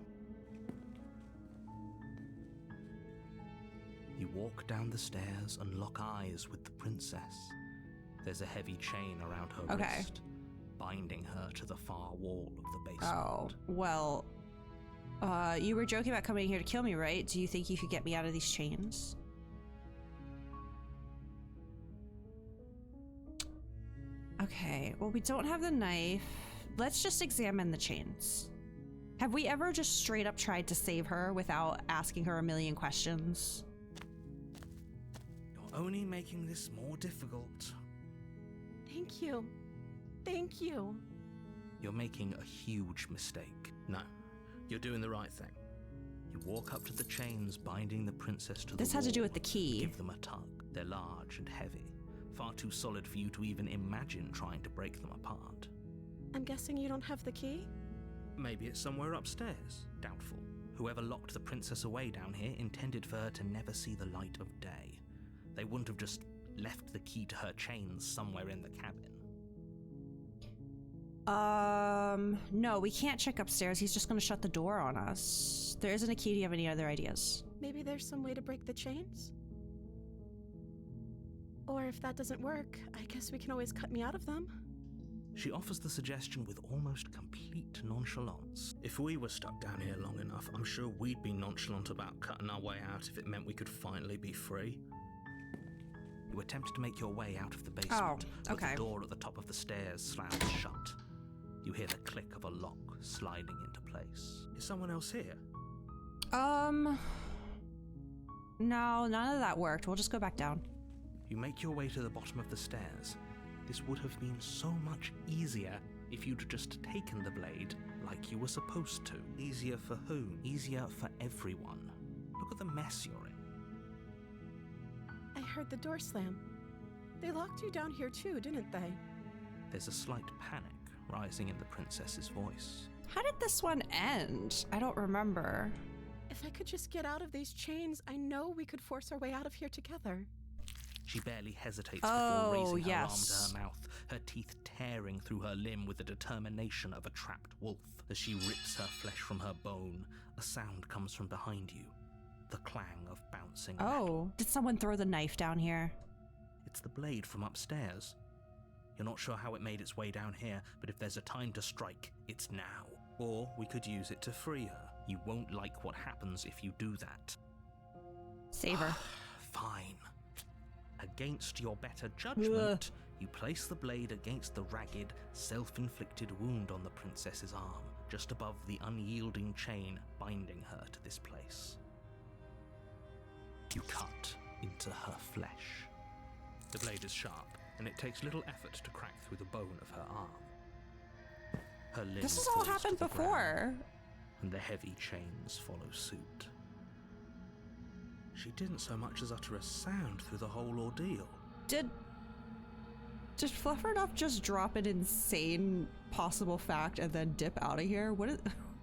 Speaker 2: You walk down the stairs and lock eyes with the princess. There's a heavy chain around her wrist, binding her to the far wall of the basement.
Speaker 1: Oh, well... you were joking about coming here to kill me, right? Do you think you could get me out of these chains? Okay, well, we don't have the knife. Let's just examine the chains. Have we ever just straight up tried to save her without asking her a million questions?
Speaker 2: You're only making this more difficult.
Speaker 3: Thank you. Thank you.
Speaker 2: You're making a huge mistake. No. You're doing the right thing. You walk up to the chains binding the princess to the
Speaker 1: This had to do with the key.
Speaker 2: Give them a tug. They're large and heavy, far too solid for you to even imagine trying to break them apart.
Speaker 3: I'm guessing you don't have the key?
Speaker 2: Maybe it's somewhere upstairs. Doubtful. Whoever locked the princess away down here intended for her to never see the light of day. They wouldn't have just left the key to her chains somewhere in the cabin.
Speaker 1: No, we can't check upstairs. He's just gonna shut the door on us. There isn't a key. Do you have any other ideas?
Speaker 3: Maybe there's some way to break the chains? Or if that doesn't work, I guess we can always cut me out of them.
Speaker 2: She offers the suggestion with almost complete nonchalance. If we were stuck down here long enough, I'm sure we'd be nonchalant about cutting our way out if it meant we could finally be free. You attempt to make your way out of the basement, but the door at the top of the stairs slams shut. You hear the click of a lock sliding into place. Is someone else here?
Speaker 1: No, none of that worked. We'll just go back down.
Speaker 2: You make your way to the bottom of the stairs. This would have been so much easier if you'd just taken the blade like you were supposed to. Easier for whom? Easier for everyone. Look at the mess you're in.
Speaker 3: I heard the door slam. They locked you down here too, didn't they?
Speaker 2: There's a slight panic rising in the princess's voice.
Speaker 1: How did this one end? I don't remember.
Speaker 3: If I could just get out of these chains, I know we could force our way out of here together.
Speaker 2: She barely hesitates before raising her arm to her mouth, her teeth tearing through her limb with the determination of a trapped wolf. As she rips her flesh from her bone, a sound comes from behind you. The clang of bouncing metal.
Speaker 1: Did someone throw the knife down here?
Speaker 2: It's the blade from upstairs. You're not sure how it made its way down here, but if there's a time to strike, it's now. Or we could use it to free her. You won't like what happens if you do that.
Speaker 1: Save her.
Speaker 2: Fine. Against your better judgment, you place the blade against the ragged, self-inflicted wound on the princess's arm just above the unyielding chain binding her to this place. You cut into her flesh. The blade is sharp, and it takes little effort to crack through the bone of her arm. Her limb
Speaker 1: This has all
Speaker 2: falls
Speaker 1: happened
Speaker 2: to the
Speaker 1: before.
Speaker 2: ground, and the heavy chains follow suit. She didn't so much as utter a sound through the whole ordeal.
Speaker 1: Did Fluffernuff just drop an insane possible fact and then dip out of here? What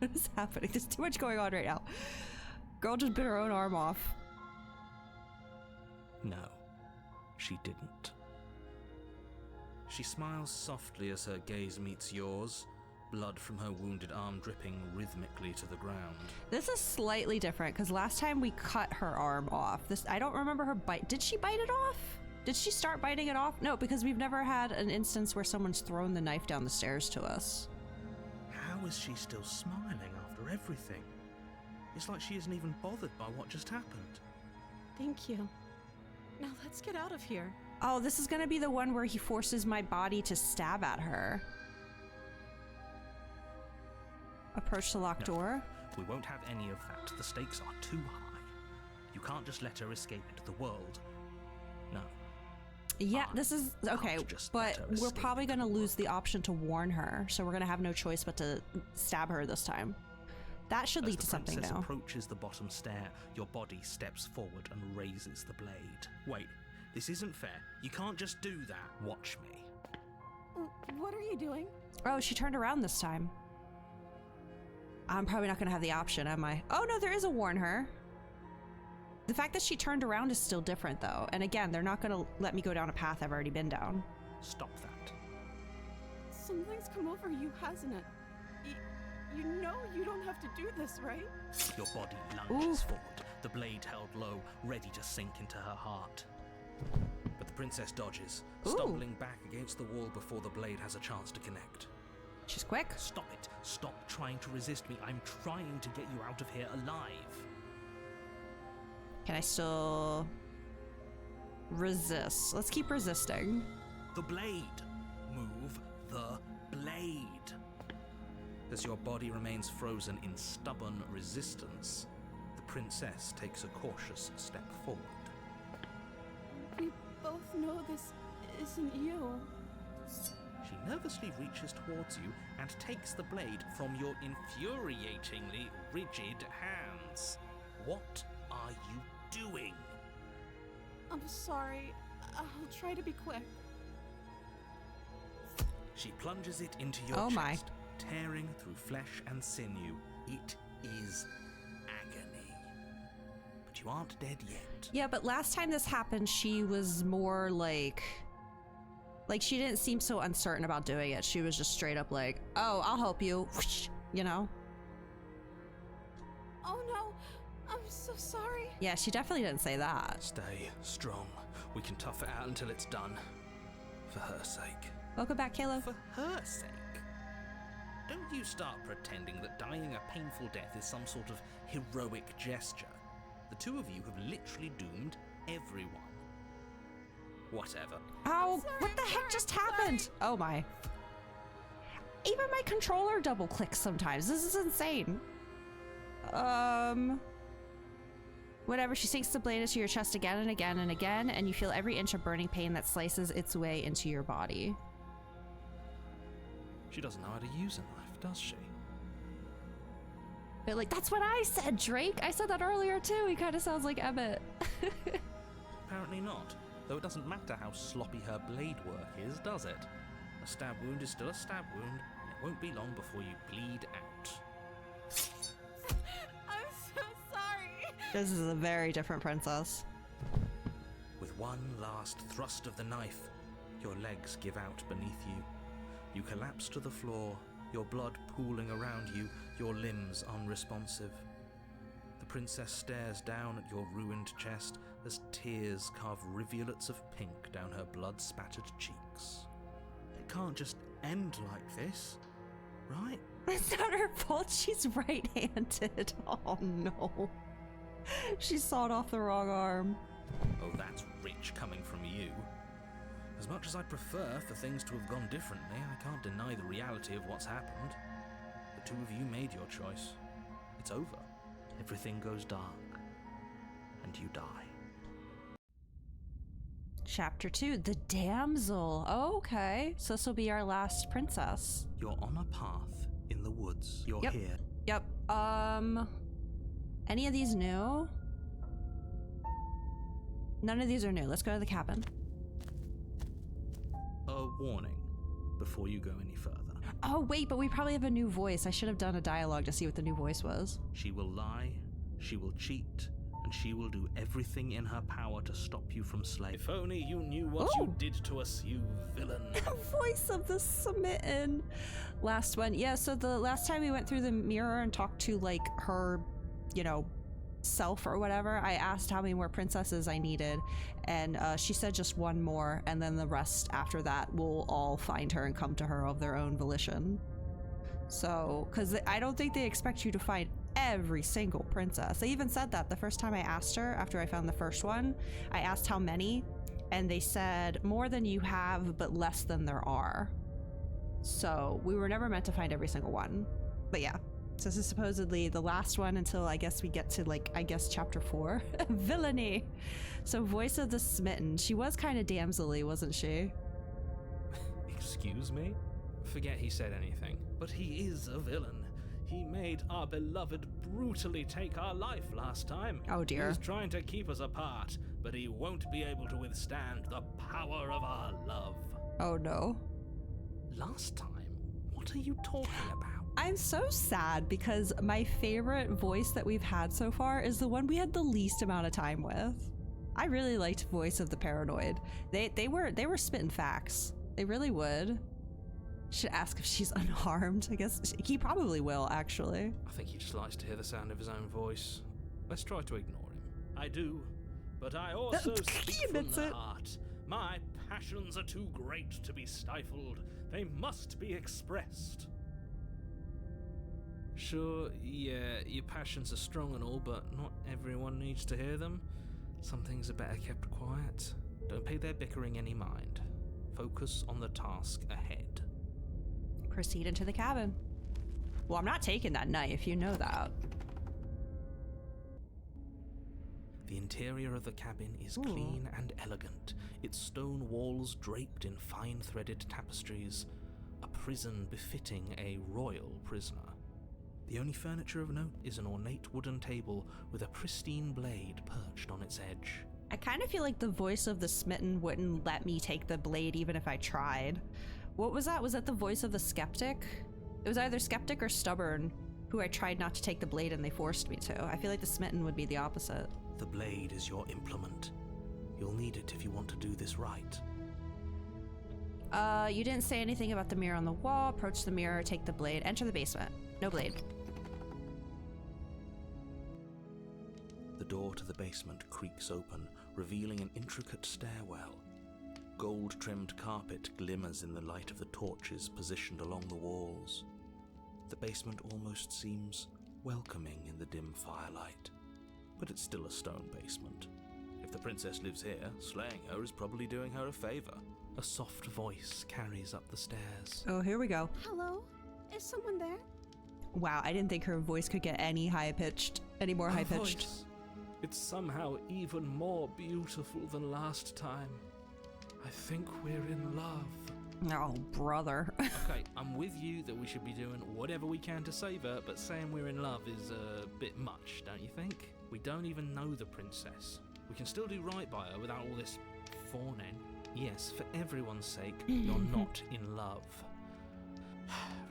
Speaker 1: is happening? There's too much going on right now. Girl just bit her own arm off.
Speaker 2: No, she didn't. She smiles softly as her gaze meets yours, blood from her wounded arm dripping rhythmically to the ground.
Speaker 1: This is slightly different because last time we cut her arm off. I don't remember her bite. Did she bite it off? Did she start biting it off? No, because we've never had an instance where someone's thrown the knife down the stairs to us.
Speaker 2: How is she still smiling after everything? It's like she isn't even bothered by what just happened.
Speaker 3: Thank you. Now let's get out of here.
Speaker 1: Oh, this is gonna be the one where he forces my body to stab at her. Approach the locked door.
Speaker 2: We won't have any of that. The stakes are too high. You can't just let her escape into the world. No.
Speaker 1: Yeah, this is okay, but we're probably gonna lose the option to warn her, so we're gonna have no choice but to stab her this time. That should lead to something
Speaker 2: As the
Speaker 1: now.
Speaker 2: princess approaches the bottom stair, your body steps forward and raises the blade. Wait, this isn't fair. You can't just do that. Watch me.
Speaker 3: What are you doing?
Speaker 1: Oh, she turned around this time. I'm probably not gonna have the option, am I? Oh no, there is a warn her. The fact that she turned around is still different though. And again, they're not gonna let me go down a path I've already been down.
Speaker 2: Stop that.
Speaker 3: Something's come over you, hasn't it? You know you don't have to do this, right?
Speaker 2: Your body lunges forward, the blade held low, ready to sink into her heart. But the princess dodges, stumbling back against the wall before the blade has a chance to connect.
Speaker 1: She's quick.
Speaker 2: Stop it. Stop trying to resist me. I'm trying to get you out of here alive.
Speaker 1: Can I still resist? Let's keep resisting.
Speaker 2: The blade. Move the blade. As your body remains frozen in stubborn resistance, the princess takes a cautious step forward.
Speaker 3: We both know this isn't you.
Speaker 2: She nervously reaches towards you and takes the blade from your infuriatingly rigid hands. What are you doing?
Speaker 3: I'm sorry. I'll try to be quick.
Speaker 2: She plunges it into your chest, tearing through flesh and sinew. It is agony. But you aren't dead yet.
Speaker 1: Yeah, but last time this happened, she was more like she didn't seem so uncertain about doing it. She was just straight up like, oh, I'll help you, you know?
Speaker 3: Oh no, I'm so sorry.
Speaker 1: Yeah, she definitely didn't say that.
Speaker 2: Stay strong. We can tough it out until it's done. For her sake.
Speaker 1: Welcome back, Kayla.
Speaker 2: For her sake? Don't you start pretending that dying a painful death is some sort of heroic gesture. The two of you have literally doomed everyone. Whatever.
Speaker 1: Ow, what the heck just happened? Oh my. Even my controller double clicks sometimes. This is insane. Whatever, she sinks the blade into your chest again and again and again, and you feel every inch of burning pain that slices its way into your body.
Speaker 2: She doesn't know how to use a knife, does she?
Speaker 1: But like, that's what I said, Drake. I said that earlier too. He kind of sounds like Emmett.
Speaker 2: Apparently not. Though it doesn't matter how sloppy her blade work is, does it? A stab wound is still a stab wound, and it won't be long before you bleed out.
Speaker 3: I'm so sorry.
Speaker 1: This is a very different princess.
Speaker 2: With one last thrust of the knife, your legs give out beneath you. You collapse to the floor, your blood pooling around you, your limbs unresponsive. The princess stares down at your ruined chest as tears carve rivulets of pink down her blood-spattered cheeks. It can't just end like this, right?
Speaker 1: It's not her fault. She's right-handed. Oh no. She sawed off the wrong arm.
Speaker 2: Oh, that's rich coming from you. As much as I'd prefer for things to have gone differently, I can't deny the reality of what's happened. The The two of you made your choice. It's over. Everything goes dark. And you die.
Speaker 1: Chapter 2, The Damsel. Oh, okay. So this will be our last princess.
Speaker 2: You're on a path in the woods. You're
Speaker 1: Yep.
Speaker 2: here.
Speaker 1: Yep. Any of these new? None of these are new. Let's go to the cabin.
Speaker 2: A warning before you go any further.
Speaker 1: Oh, wait, but we probably have a new voice. I should have done a dialogue to see what the new voice was.
Speaker 2: She will lie, she will cheat, and she will do everything in her power to stop you from slaying. If only you knew what you did to us, you villain.
Speaker 1: Voice of the Smitten. Last one. Yeah, so the last time we went through the mirror and talked to, like, her, you know, self or whatever, I asked how many more princesses I needed, and she said just one more, and then the rest after that will all find her and come to her of their own volition. So, because I don't think they expect you to find every single princess. They even said that the first time I asked her, after I found the first one, I asked how many, and they said more than you have, but less than there are. So we were never meant to find every single one. But yeah, so this is supposedly the last one until I guess we get to, like, I guess chapter 4. Villainy. So Voice of the Smitten. She was kind of damsel-y, wasn't she?
Speaker 2: Excuse me? Forget he said anything. But he is a villain. He made our beloved brutally take our life last time.
Speaker 1: Oh dear.
Speaker 2: He's trying to keep us apart, but he won't be able to withstand the power of our love.
Speaker 1: Oh no.
Speaker 2: Last time? What are you talking about?
Speaker 1: I'm so sad because my favorite voice that we've had so far is the one we had the least amount of time with. I really liked Voice of the Paranoid. They were spitting facts. They really would. Should ask if she's unharmed. I guess he probably will, actually.
Speaker 2: I think he just likes to hear the sound of his own voice. Let's try to ignore him. I do, but I also speak from the heart. My passions are too great to be stifled. They must be expressed. Sure, yeah, your passions are strong and all, but not everyone needs to hear them. Some things are better kept quiet. Don't pay their bickering any mind. Focus on the task ahead.
Speaker 1: Proceed into the cabin. Well, I'm not taking that knife, you know that.
Speaker 2: The interior of the cabin is clean and elegant, its stone walls draped in fine-threaded tapestries, a prison befitting a royal prisoner. The only furniture of note is an ornate wooden table with a pristine blade perched on its edge.
Speaker 1: I kind of feel like the Voice of the Smitten wouldn't let me take the blade even if I tried. What was that? Was that the Voice of the Skeptic? It was either Skeptic or Stubborn, who I tried not to take the blade and they forced me to. I feel like the Smitten would be the opposite.
Speaker 2: The blade is your implement. You'll need it if you want to do this right.
Speaker 1: You didn't say anything about the mirror on the wall. Approach the mirror, take the blade, enter the basement. No blade.
Speaker 2: The door to the basement creaks open, revealing an intricate stairwell. Gold-trimmed carpet glimmers in the light of the torches positioned along the walls. The basement almost seems welcoming in the dim firelight, but it's still a stone basement. If the princess lives here, slaying her is probably doing her a favor. A soft voice carries up the stairs.
Speaker 1: Oh, here we go.
Speaker 3: Hello? Is someone there?
Speaker 1: Wow, I didn't think her voice could get any more high-pitched.
Speaker 2: Voice. It's somehow even more beautiful than last time. I think we're in love.
Speaker 1: Oh, brother.
Speaker 2: Okay, I'm with you that we should be doing whatever we can to save her, but saying we're in love is a bit much, don't you think? We don't even know the princess. We can still do right by her without all this fawning. Yes, for everyone's sake, you're not in love.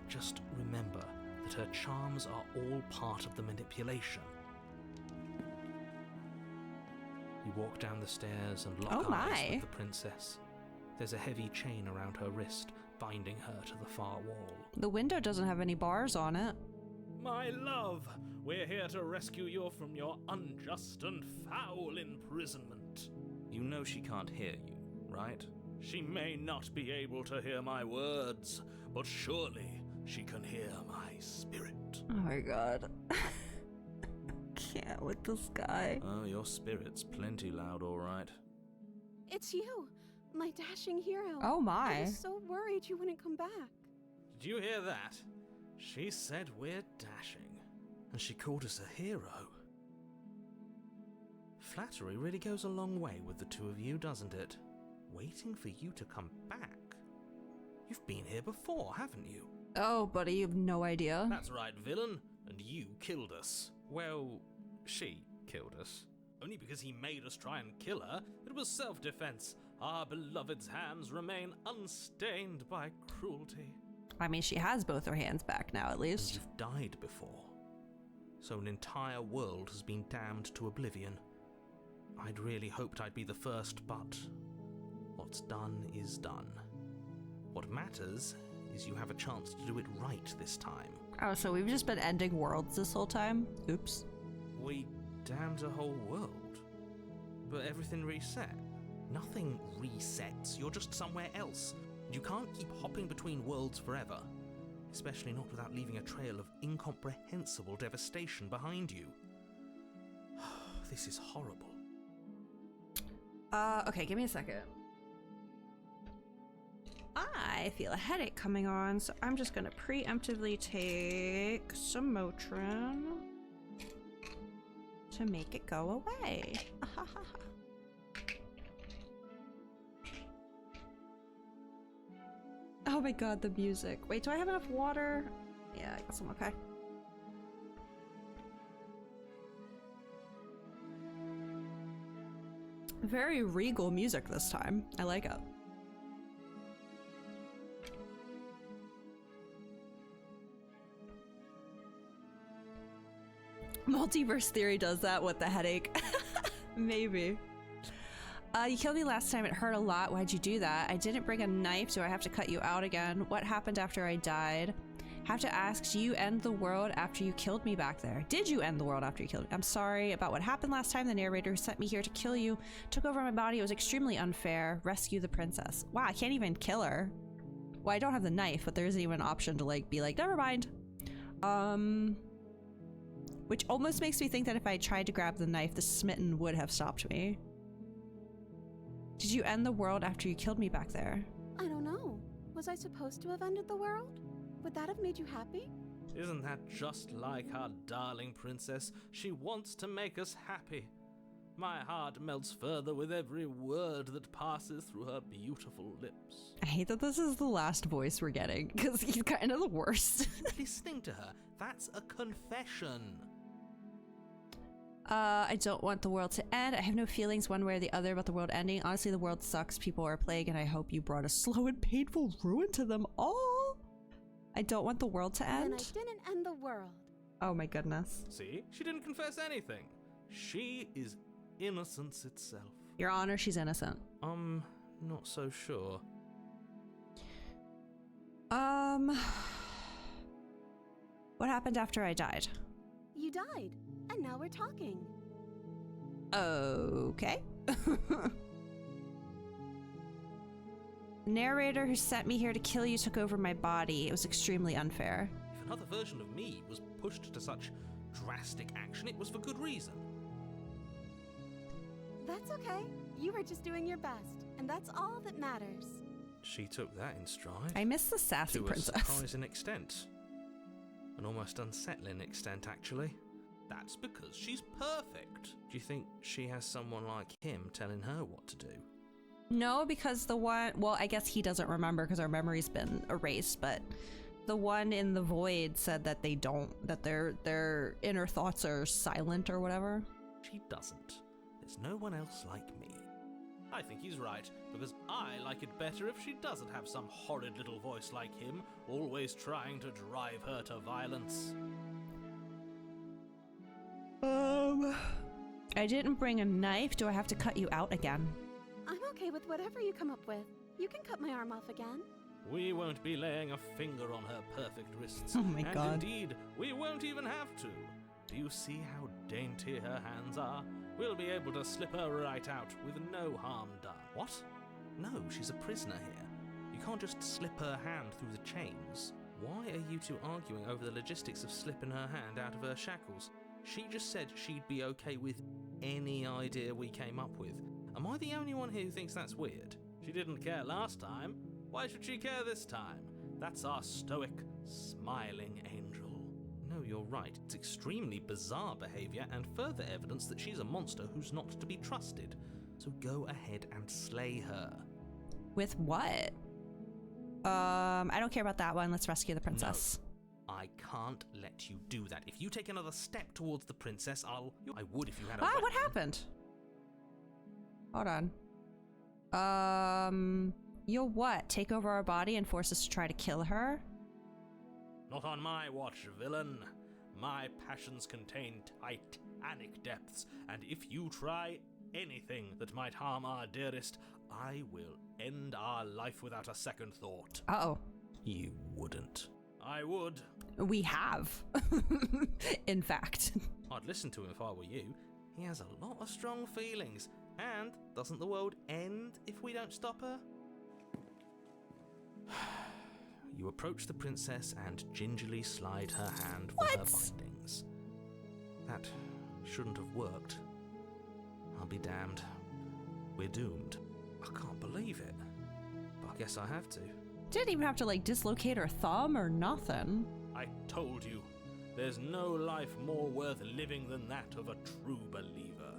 Speaker 2: Just remember that her charms are all part of the manipulation. You walk down the stairs and lock eyes with the princess. There's a heavy chain around her wrist, binding her to the far wall.
Speaker 1: The window doesn't have any bars on it.
Speaker 2: My love, we're here to rescue you from your unjust and foul imprisonment. You know she can't hear you, right? She may not be able to hear my words, but surely she can hear my spirit.
Speaker 1: Oh my god. Can't with this guy.
Speaker 2: Oh, your spirit's plenty loud, all right.
Speaker 3: It's you, my dashing hero.
Speaker 1: Oh my.
Speaker 3: I was so worried you wouldn't come back.
Speaker 2: Did you hear that?
Speaker 5: She said we're dashing, and she called us a hero. Flattery really goes a long way with the two of you, doesn't it? Waiting for you to come back. You've been here before, haven't you?
Speaker 1: Oh, buddy, you have no idea.
Speaker 5: That's right, villain. And you killed us. Well, she killed us. Only because he made us try and kill her. It was self-defense. Our beloved's hands remain unstained by cruelty.
Speaker 1: I mean, she has both her hands back now, at least.
Speaker 5: You've died before. So an entire world has been damned to oblivion. I'd really hoped I'd be the first, but what's done is done. What matters is you have a chance to do it right this time.
Speaker 1: Oh, so we've just been ending worlds this whole time? Oops.
Speaker 5: We damned a whole world. But everything reset. Nothing resets. You're just somewhere else. You can't keep hopping between worlds forever. Especially not without leaving a trail of incomprehensible devastation behind you. This is horrible.
Speaker 1: Okay, give me a second. I feel a headache coming on, so I'm just gonna preemptively take some Motrin to make it go away. Oh my god, the music. Wait, do I have enough water? Yeah, I guess I'm okay. Very regal music this time. I like it. Multiverse theory does that with the headache. Maybe. You killed me last time. It hurt a lot. Why'd you do that? I didn't bring a knife. Do I have to cut you out again? What happened after I died? Have to ask, do you end the world after you killed me back there? Did you end the world after you killed me? I'm sorry about what happened last time. The narrator who sent me here to kill you took over my body. It was extremely unfair. Rescue the princess. Wow, I can't even kill her. Well, I don't have the knife, but there isn't even an option to like be like, never mind. Which almost makes me think that if I tried to grab the knife, the smitten would have stopped me. Did you end the world after you killed me back there?
Speaker 3: I don't know. Was I supposed to have ended the world? Would that have made you happy?
Speaker 5: Isn't that just like our darling princess? She wants to make us happy. My heart melts further with every word that passes through her beautiful lips.
Speaker 1: I hate that this is the last voice we're getting, because he's kind of the worst.
Speaker 5: Listening to her, that's a confession.
Speaker 1: I don't want the world to end. I have no feelings one way or the other about the world ending. Honestly, the world sucks. People are a plague, and I hope you brought a slow and painful ruin to them all. I don't want the world to end.
Speaker 3: Then I didn't end the world.
Speaker 1: Oh my goodness.
Speaker 5: See? She didn't confess anything. She is innocence itself.
Speaker 1: Your Honor, she's innocent.
Speaker 5: Not so sure.
Speaker 1: What happened after I died?
Speaker 3: You died, and now we're talking.
Speaker 1: Okay. The narrator who sent me here to kill you took over my body. It was extremely unfair.
Speaker 5: If another version of me was pushed to such drastic action, it was for good reason.
Speaker 3: That's okay. You were just doing your best, and that's all that matters.
Speaker 5: She took that in stride.
Speaker 1: I miss the sassy princess.
Speaker 5: To a surprising extent. An almost unsettling extent, actually. That's because she's perfect. Do you think she has someone like him telling her what to do?
Speaker 1: No, because the one... Well, I guess he doesn't remember because our memory's been erased, but the one in the void said that they don't, that their inner thoughts are silent or whatever.
Speaker 5: She doesn't. There's no one else like me. I think he's right, because I like it better if she doesn't have some horrid little voice like him, always trying to drive her to violence.
Speaker 1: I didn't bring a knife. Do I have to cut you out again?
Speaker 3: I'm okay with whatever you come up with. You can cut my arm off again.
Speaker 5: We won't be laying a finger on her perfect wrists.
Speaker 1: Oh my God.
Speaker 5: And indeed, we won't even have to. Do you see how dainty her hands are? We'll be able to slip her right out with no harm done. What? No, she's a prisoner here. You can't just slip her hand through the chains. Why are you two arguing over the logistics of slipping her hand out of her shackles? She just said she'd be okay with any idea we came up with. Am I the only one here who thinks that's weird? She didn't care last time. Why should she care this time? That's our stoic,
Speaker 2: Smiling angel. No, you're right. It's extremely bizarre behavior and further evidence that she's a monster who's not to be trusted. So go ahead and slay her.
Speaker 1: With what? I don't care about that one. Let's rescue the princess.
Speaker 2: No, I can't let you do that. If you take another step towards the princess, I would if you had a
Speaker 1: Ah,
Speaker 2: weapon.
Speaker 1: what happened? Hold on. You'll what? Take over our body and force us to try to kill her?
Speaker 2: Not on my watch, villain. My passions contain titanic depths, and if you try anything that might harm our dearest, I will end our life without a second thought.
Speaker 1: Uh-oh.
Speaker 2: You wouldn't. I would.
Speaker 1: We have. In fact.
Speaker 2: I'd listen to him if I were you. He has a lot of strong feelings. And doesn't the world end if we don't stop her? You approach the princess and gingerly slide her hand from her bindings. That shouldn't have worked. I'll be damned. We're doomed. I can't believe it. But I guess I have to.
Speaker 1: Didn't even have to, like, dislocate her thumb or nothing.
Speaker 2: I told you, there's no life more worth living than that of a true believer.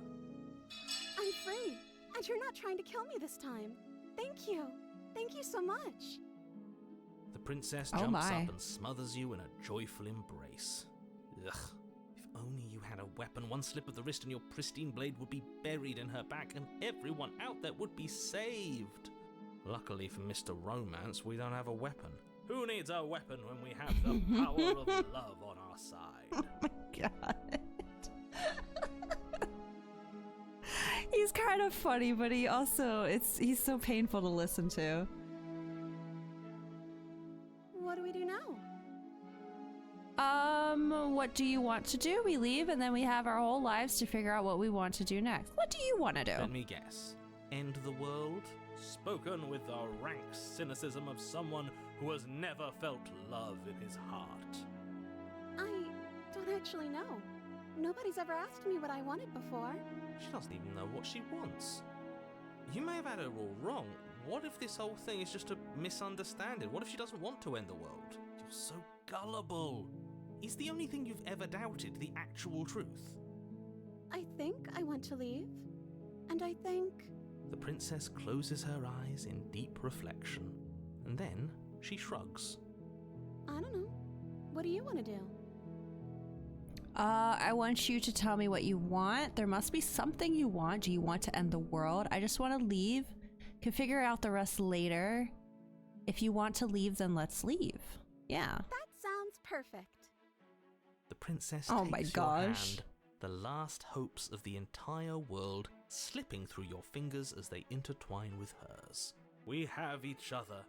Speaker 3: I'm free, and you're not trying to kill me this time. Thank you. Thank you so much.
Speaker 2: The princess
Speaker 1: Oh
Speaker 2: jumps
Speaker 1: my.
Speaker 2: up and smothers you in a joyful embrace. Ugh. If only you had a weapon, one slip of the wrist and your pristine blade would be buried in her back and everyone out there would be saved. Luckily for Mr. Romance, we don't have a weapon. Who needs a weapon when we have the power of love on our side?
Speaker 1: Oh my god. He's kind of funny, but he also, he's so painful to listen to.
Speaker 3: What do we do now?
Speaker 1: What do you want to do? We leave and then we have our whole lives to figure out what we want to do next. What do you want to do?
Speaker 2: Let me guess. End the world? Spoken with the rank cynicism of someone who has never felt love in his heart.
Speaker 3: I don't actually know. Nobody's ever asked me what I wanted before.
Speaker 2: She doesn't even know what she wants. You may have had her all wrong. What if this whole thing is just a misunderstanding? What if she doesn't want to end the world? You're so gullible. Is the only thing you've ever doubted the actual truth?
Speaker 3: I think I want to leave. And I think...
Speaker 2: The princess closes her eyes in deep reflection, and then she shrugs.
Speaker 3: I don't know. What do you want to do?
Speaker 1: I want you to tell me what you want. There must be something you want. Do you want to end the world? I just want to leave. Can figure out the rest later. If you want to leave, then let's leave. Yeah.
Speaker 3: That sounds perfect.
Speaker 2: The princess
Speaker 1: Oh
Speaker 2: takes
Speaker 1: my
Speaker 2: your
Speaker 1: gosh.
Speaker 2: hand, the last hopes of the entire world slipping through your fingers as they intertwine with hers. We have each other.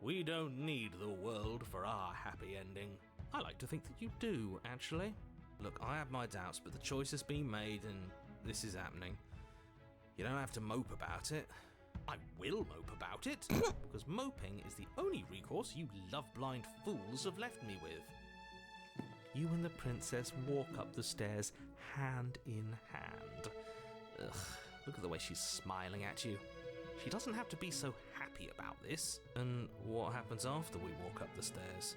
Speaker 2: We don't need the world for our happy ending. I like to think that you do, actually. Look, I have my doubts, but the choice has been made and this is happening. You don't have to mope about it. I will mope about it, because moping is the only recourse you love-blind fools have left me with. You and the princess walk up the stairs hand in hand. Ugh, look at the way she's smiling at you. She doesn't have to be so happy about this. And what happens after we walk up the stairs?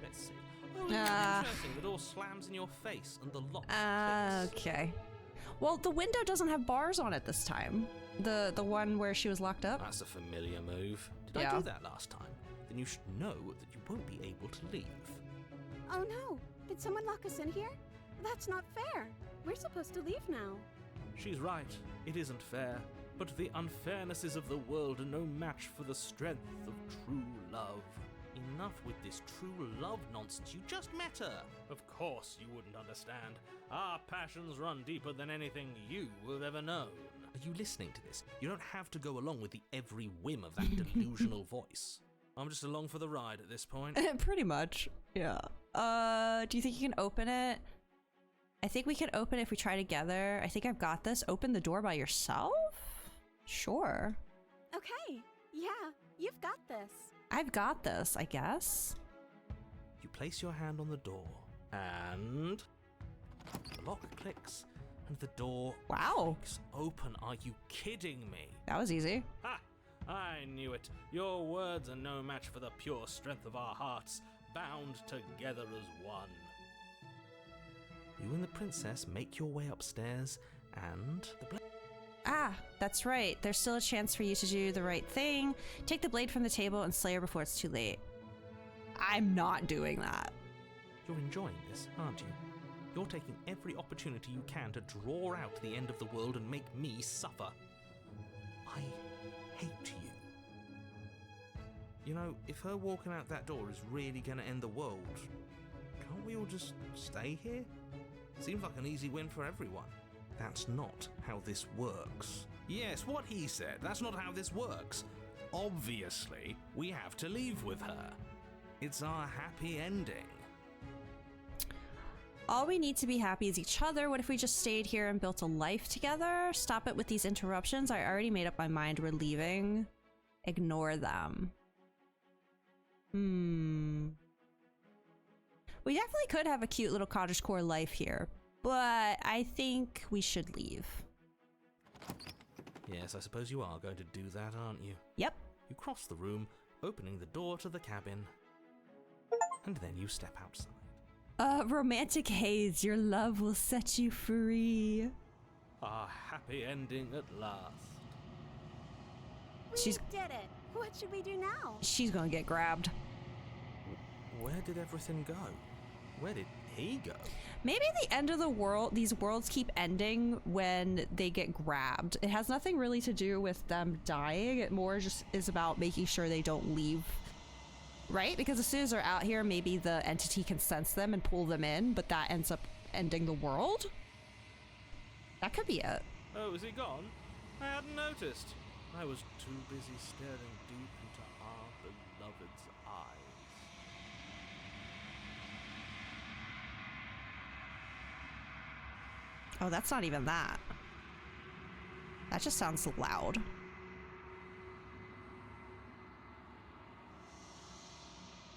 Speaker 2: Let's see. Oh, interesting. The door slams in your face and the lock clicks.
Speaker 1: Okay. Well, the window doesn't have bars on it this time. The one where she was locked up.
Speaker 2: That's a familiar move. Did I do that last time? Then you should know that you won't be able to leave.
Speaker 3: Oh no! Did someone lock us in here? That's not fair. We're supposed to leave now.
Speaker 2: She's right. It isn't fair. But the unfairnesses of the world are no match for the strength of true love. Enough with this true love nonsense. You just met her. Of course you wouldn't understand. Our passions run deeper than anything you have ever known. Are you listening to this? You don't have to go along with the every whim of that delusional voice. I'm just along for the ride at this point.
Speaker 1: Pretty much. Yeah. Do you think you can open it? I think we can open it if we try together. I think I've got this. Open the door by yourself? Sure.
Speaker 3: Okay. Yeah, you've got this.
Speaker 1: I've got this, I guess.
Speaker 2: You place your hand on the door, and the lock clicks, and the door clicks open. Are you kidding me?
Speaker 1: That was easy.
Speaker 2: Ha! I knew it. Your words are no match for the pure strength of our hearts.
Speaker 5: bound together as one. You and the princess make your way upstairs, and the blade.
Speaker 1: Ah, that's right. There's still a chance for you to do the right thing. Take the blade from the table and slay her before it's too late. I'm not doing that.
Speaker 2: You're enjoying this, aren't you? You're taking every opportunity you can to draw out the end of the world and make me suffer. I hate you. You know, if her walking out that door is really gonna end the world, can't we all just stay here? Seems like an easy win for everyone. That's not how this works. Yes, what he said. That's not how this works. Obviously, we have to leave with her. It's our happy ending.
Speaker 1: All we need to be happy is each other. What if we just stayed here and built a life together? Stop it with these interruptions. I already made up my mind. We're leaving. Ignore them. We definitely could have a cute little cottagecore life here, but I think we should leave.
Speaker 2: Yes, I suppose you are going to do that, aren't you?
Speaker 1: Yep.
Speaker 2: You cross the room, opening the door to the cabin, and then you step outside.
Speaker 1: Romantic haze, your love will set you free.
Speaker 5: Our happy ending at last.
Speaker 1: She's
Speaker 21: did it. What should we do now?
Speaker 1: She's gonna get grabbed.
Speaker 2: Where did everything go? Where did he go?
Speaker 1: Maybe the end of the world, these worlds keep ending when they get grabbed. It has nothing really to do with them dying. It more just is about making sure they don't leave. Right? Because as soon as they're out here, maybe the entity can sense them and pull them in, but that ends up ending the world? That could be it.
Speaker 5: Oh, is he gone? I hadn't noticed. I was too busy staring deep into our beloved's eyes.
Speaker 1: Oh, that's not even that. That just sounds loud.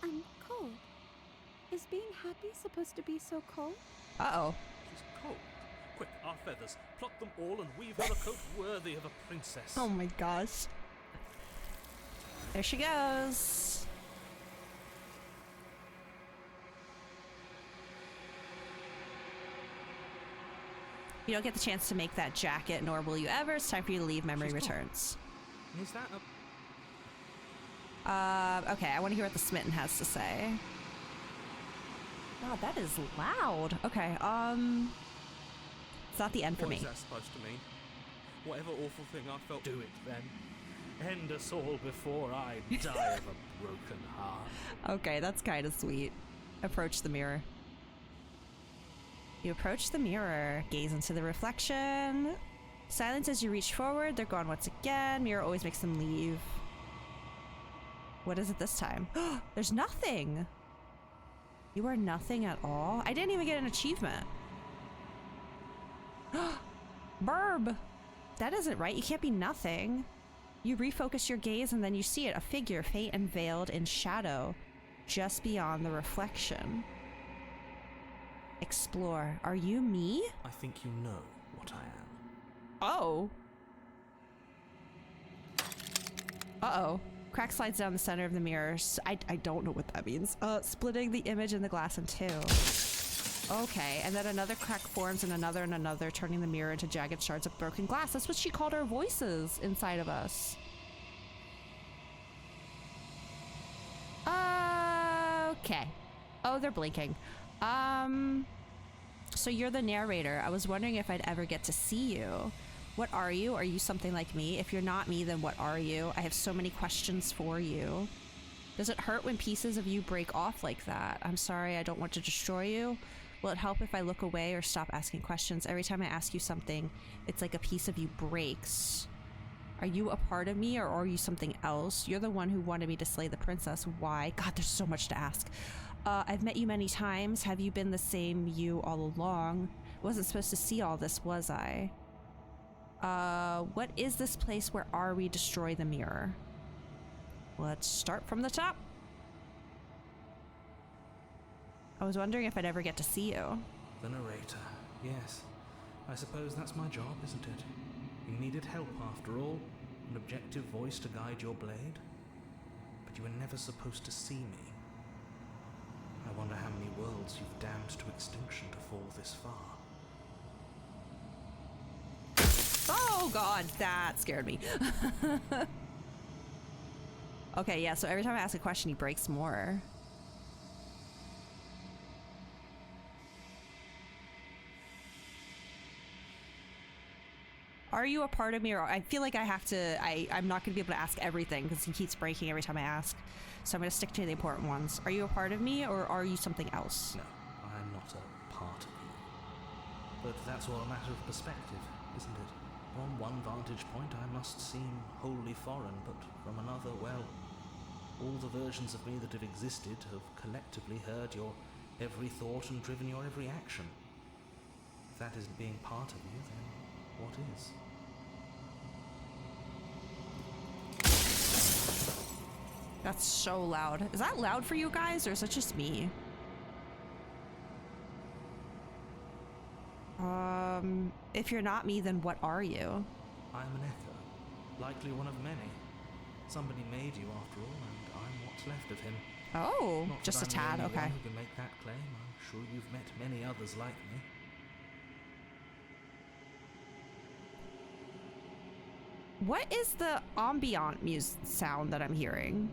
Speaker 21: I'm cold. Is being happy supposed to be so cold?
Speaker 1: Uh-oh.
Speaker 5: She's cold. Quick, our feathers. Pluck them all and weave her a coat worthy of a princess.
Speaker 1: Oh my gosh. There she goes. You don't get the chance to make that jacket, nor will you ever. It's time for you to leave. Memory returns.
Speaker 5: Is that
Speaker 1: a... Okay, I want to hear what the Smitten has to say. God, that is loud. Okay, it's not the end for me.
Speaker 5: What is that supposed to mean? Whatever awful thing I felt, do it then. End us all before I die of a broken heart.
Speaker 1: Okay, that's kind of sweet. Approach the mirror. You approach the mirror, gaze into the reflection. Silence as you reach forward. They're gone once again. Mirror always makes them leave. What is it this time? There's nothing. You are nothing at all. I didn't even get an achievement. Burb. That isn't right. You can't be nothing. You refocus your gaze and then you see it. A figure faint and veiled in shadow just beyond the reflection. Explore. Are you me?
Speaker 2: I think you know what I am.
Speaker 1: Oh. Uh-oh. Crack slides down the center of the mirror. I don't know what that means. Splitting the image in the glass in two. Okay, and then another crack forms and another, turning the mirror into jagged shards of broken glass. That's what she called our voices inside of us. Okay. Oh, they're blinking. So you're the narrator. I was wondering if I'd ever get to see you. What are you? Are you something like me? If you're not me, then what are you? I have so many questions for you. Does it hurt when pieces of you break off like that? I'm sorry, I don't want to destroy you. Will it help if I look away or stop asking questions? Every time I ask you something, it's like a piece of you breaks. Are you a part of me or are you something else? You're the one who wanted me to slay the princess. Why? God, there's so much to ask. I've met you many times. Have you been the same you all along? Wasn't supposed to see all this, was I? What is this place? Where are we? Destroy the mirror. Let's start from the top. I was wondering if I'd ever get to see you.
Speaker 2: The narrator. Yes. I suppose that's my job, isn't it? You needed help after all. An objective voice to guide your blade. But you were never supposed to see me. I wonder how many worlds you've damned to extinction to fall this far.
Speaker 1: Oh god, that scared me. Okay, yeah, so every time I ask a question, he breaks more. Are you a part of me, or I feel like I have to, I'm not going to be able to ask everything because he keeps breaking every time I ask. So I'm going to stick to the important ones. Are you a part of me, or are you something else?
Speaker 2: No, I'm not a part of you. But that's all a matter of perspective, isn't it? From one vantage point I must seem wholly foreign, but from another, well, all the versions of me that have existed have collectively heard your every thought and driven your every action. If that isn't being part of you, then what is?
Speaker 1: That's so loud. Is that loud for you guys, or is it just me? If you're not me, then what are you?
Speaker 2: I'm an echo, likely one of many. Somebody made you after all, and I'm what's left of him.
Speaker 1: Oh,
Speaker 2: Not
Speaker 1: just a
Speaker 2: that I'm
Speaker 1: tad,
Speaker 2: the only
Speaker 1: okay.
Speaker 2: one who can make that claim. I'm sure you've met many others like me.
Speaker 1: What is the ambient music sound that I'm hearing?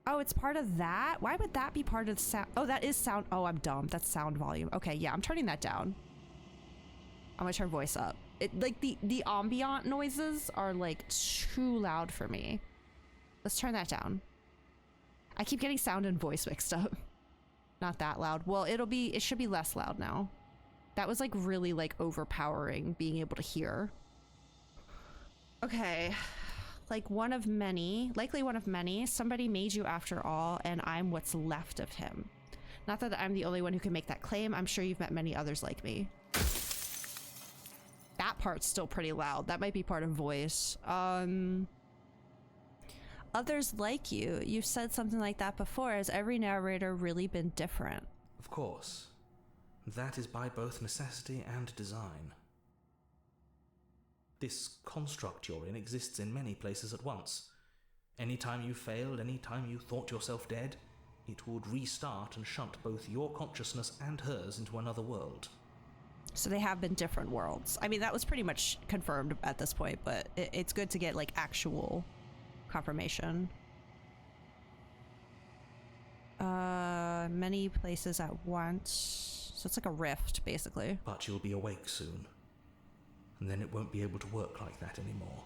Speaker 1: Oh, it's part of that? Why would that be part of the sound? Oh, that is sound. Oh, I'm dumb. That's sound volume. Okay, yeah, I'm turning that down. I'm gonna turn voice up. It, like, the ambient noises are, like, too loud for me. Let's turn that down. I keep getting sound and voice mixed up. Not that loud. Well, it should be less loud now. That was, like, really, like, overpowering being able to hear. Okay. Like one of many, likely one of many, somebody made you after all, and I'm what's left of him. Not that I'm the only one who can make that claim. I'm sure you've met many others like me. That part's still pretty loud. That might be part of voice. Others like you. You've said something like that before. Has every narrator really been different?
Speaker 2: Of course. That is by both necessity and design. This construct you're in exists in many places at once. Any time you failed, any time you thought yourself dead, it would restart and shunt both your consciousness and hers into another world.
Speaker 1: So they have been different worlds. I mean, that was pretty much confirmed at this point, but it's good to get, like, actual confirmation. Many places at once. So it's like a rift, basically.
Speaker 2: But you'll be awake soon. And then it won't be able to work like that anymore.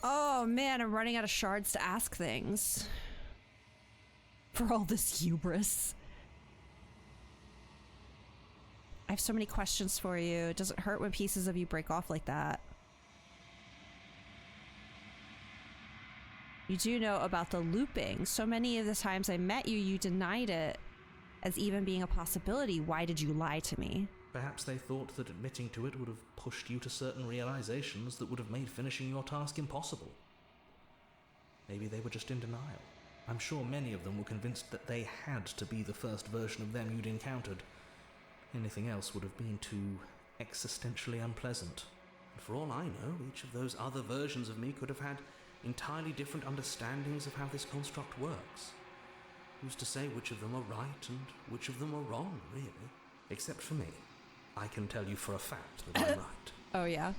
Speaker 1: Oh man, I'm running out of shards to ask things. For all this hubris. I have so many questions for you. Does it hurt when pieces of you break off like that? You do know about the looping. So many of the times I met you, you denied it as even being a possibility. Why did you lie to me?
Speaker 2: Perhaps they thought that admitting to it would have pushed you to certain realizations that would have made finishing your task impossible. Maybe they were just in denial. I'm sure many of them were convinced that they had to be the first version of them you'd encountered. Anything else would have been too existentially unpleasant. And for all I know, each of those other versions of me could have had entirely different understandings of how this construct works. Who's to say which of them are right and which of them are wrong, really? Except for me. I can tell you for a fact that I'm right.
Speaker 1: Oh, yeah.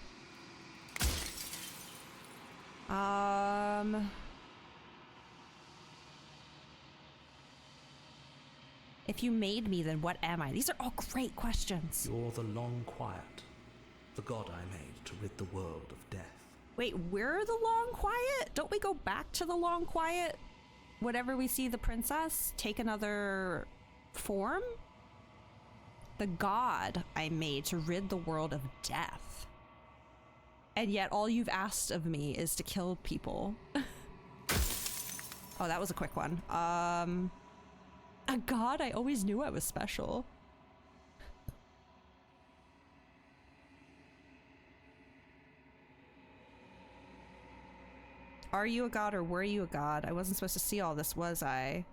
Speaker 1: If you made me, then what am I? These are all great questions.
Speaker 2: You're the Long Quiet, the god I made to rid the world of death.
Speaker 1: Wait, we're the Long Quiet? Don't we go back to the Long Quiet? Whenever we see the princess take another form? The god I made to rid the world of death. And yet all you've asked of me is to kill people. Oh, that was a quick one. A god? I always knew I was special. Are you a god or were you a god? I wasn't supposed to see all this, was I?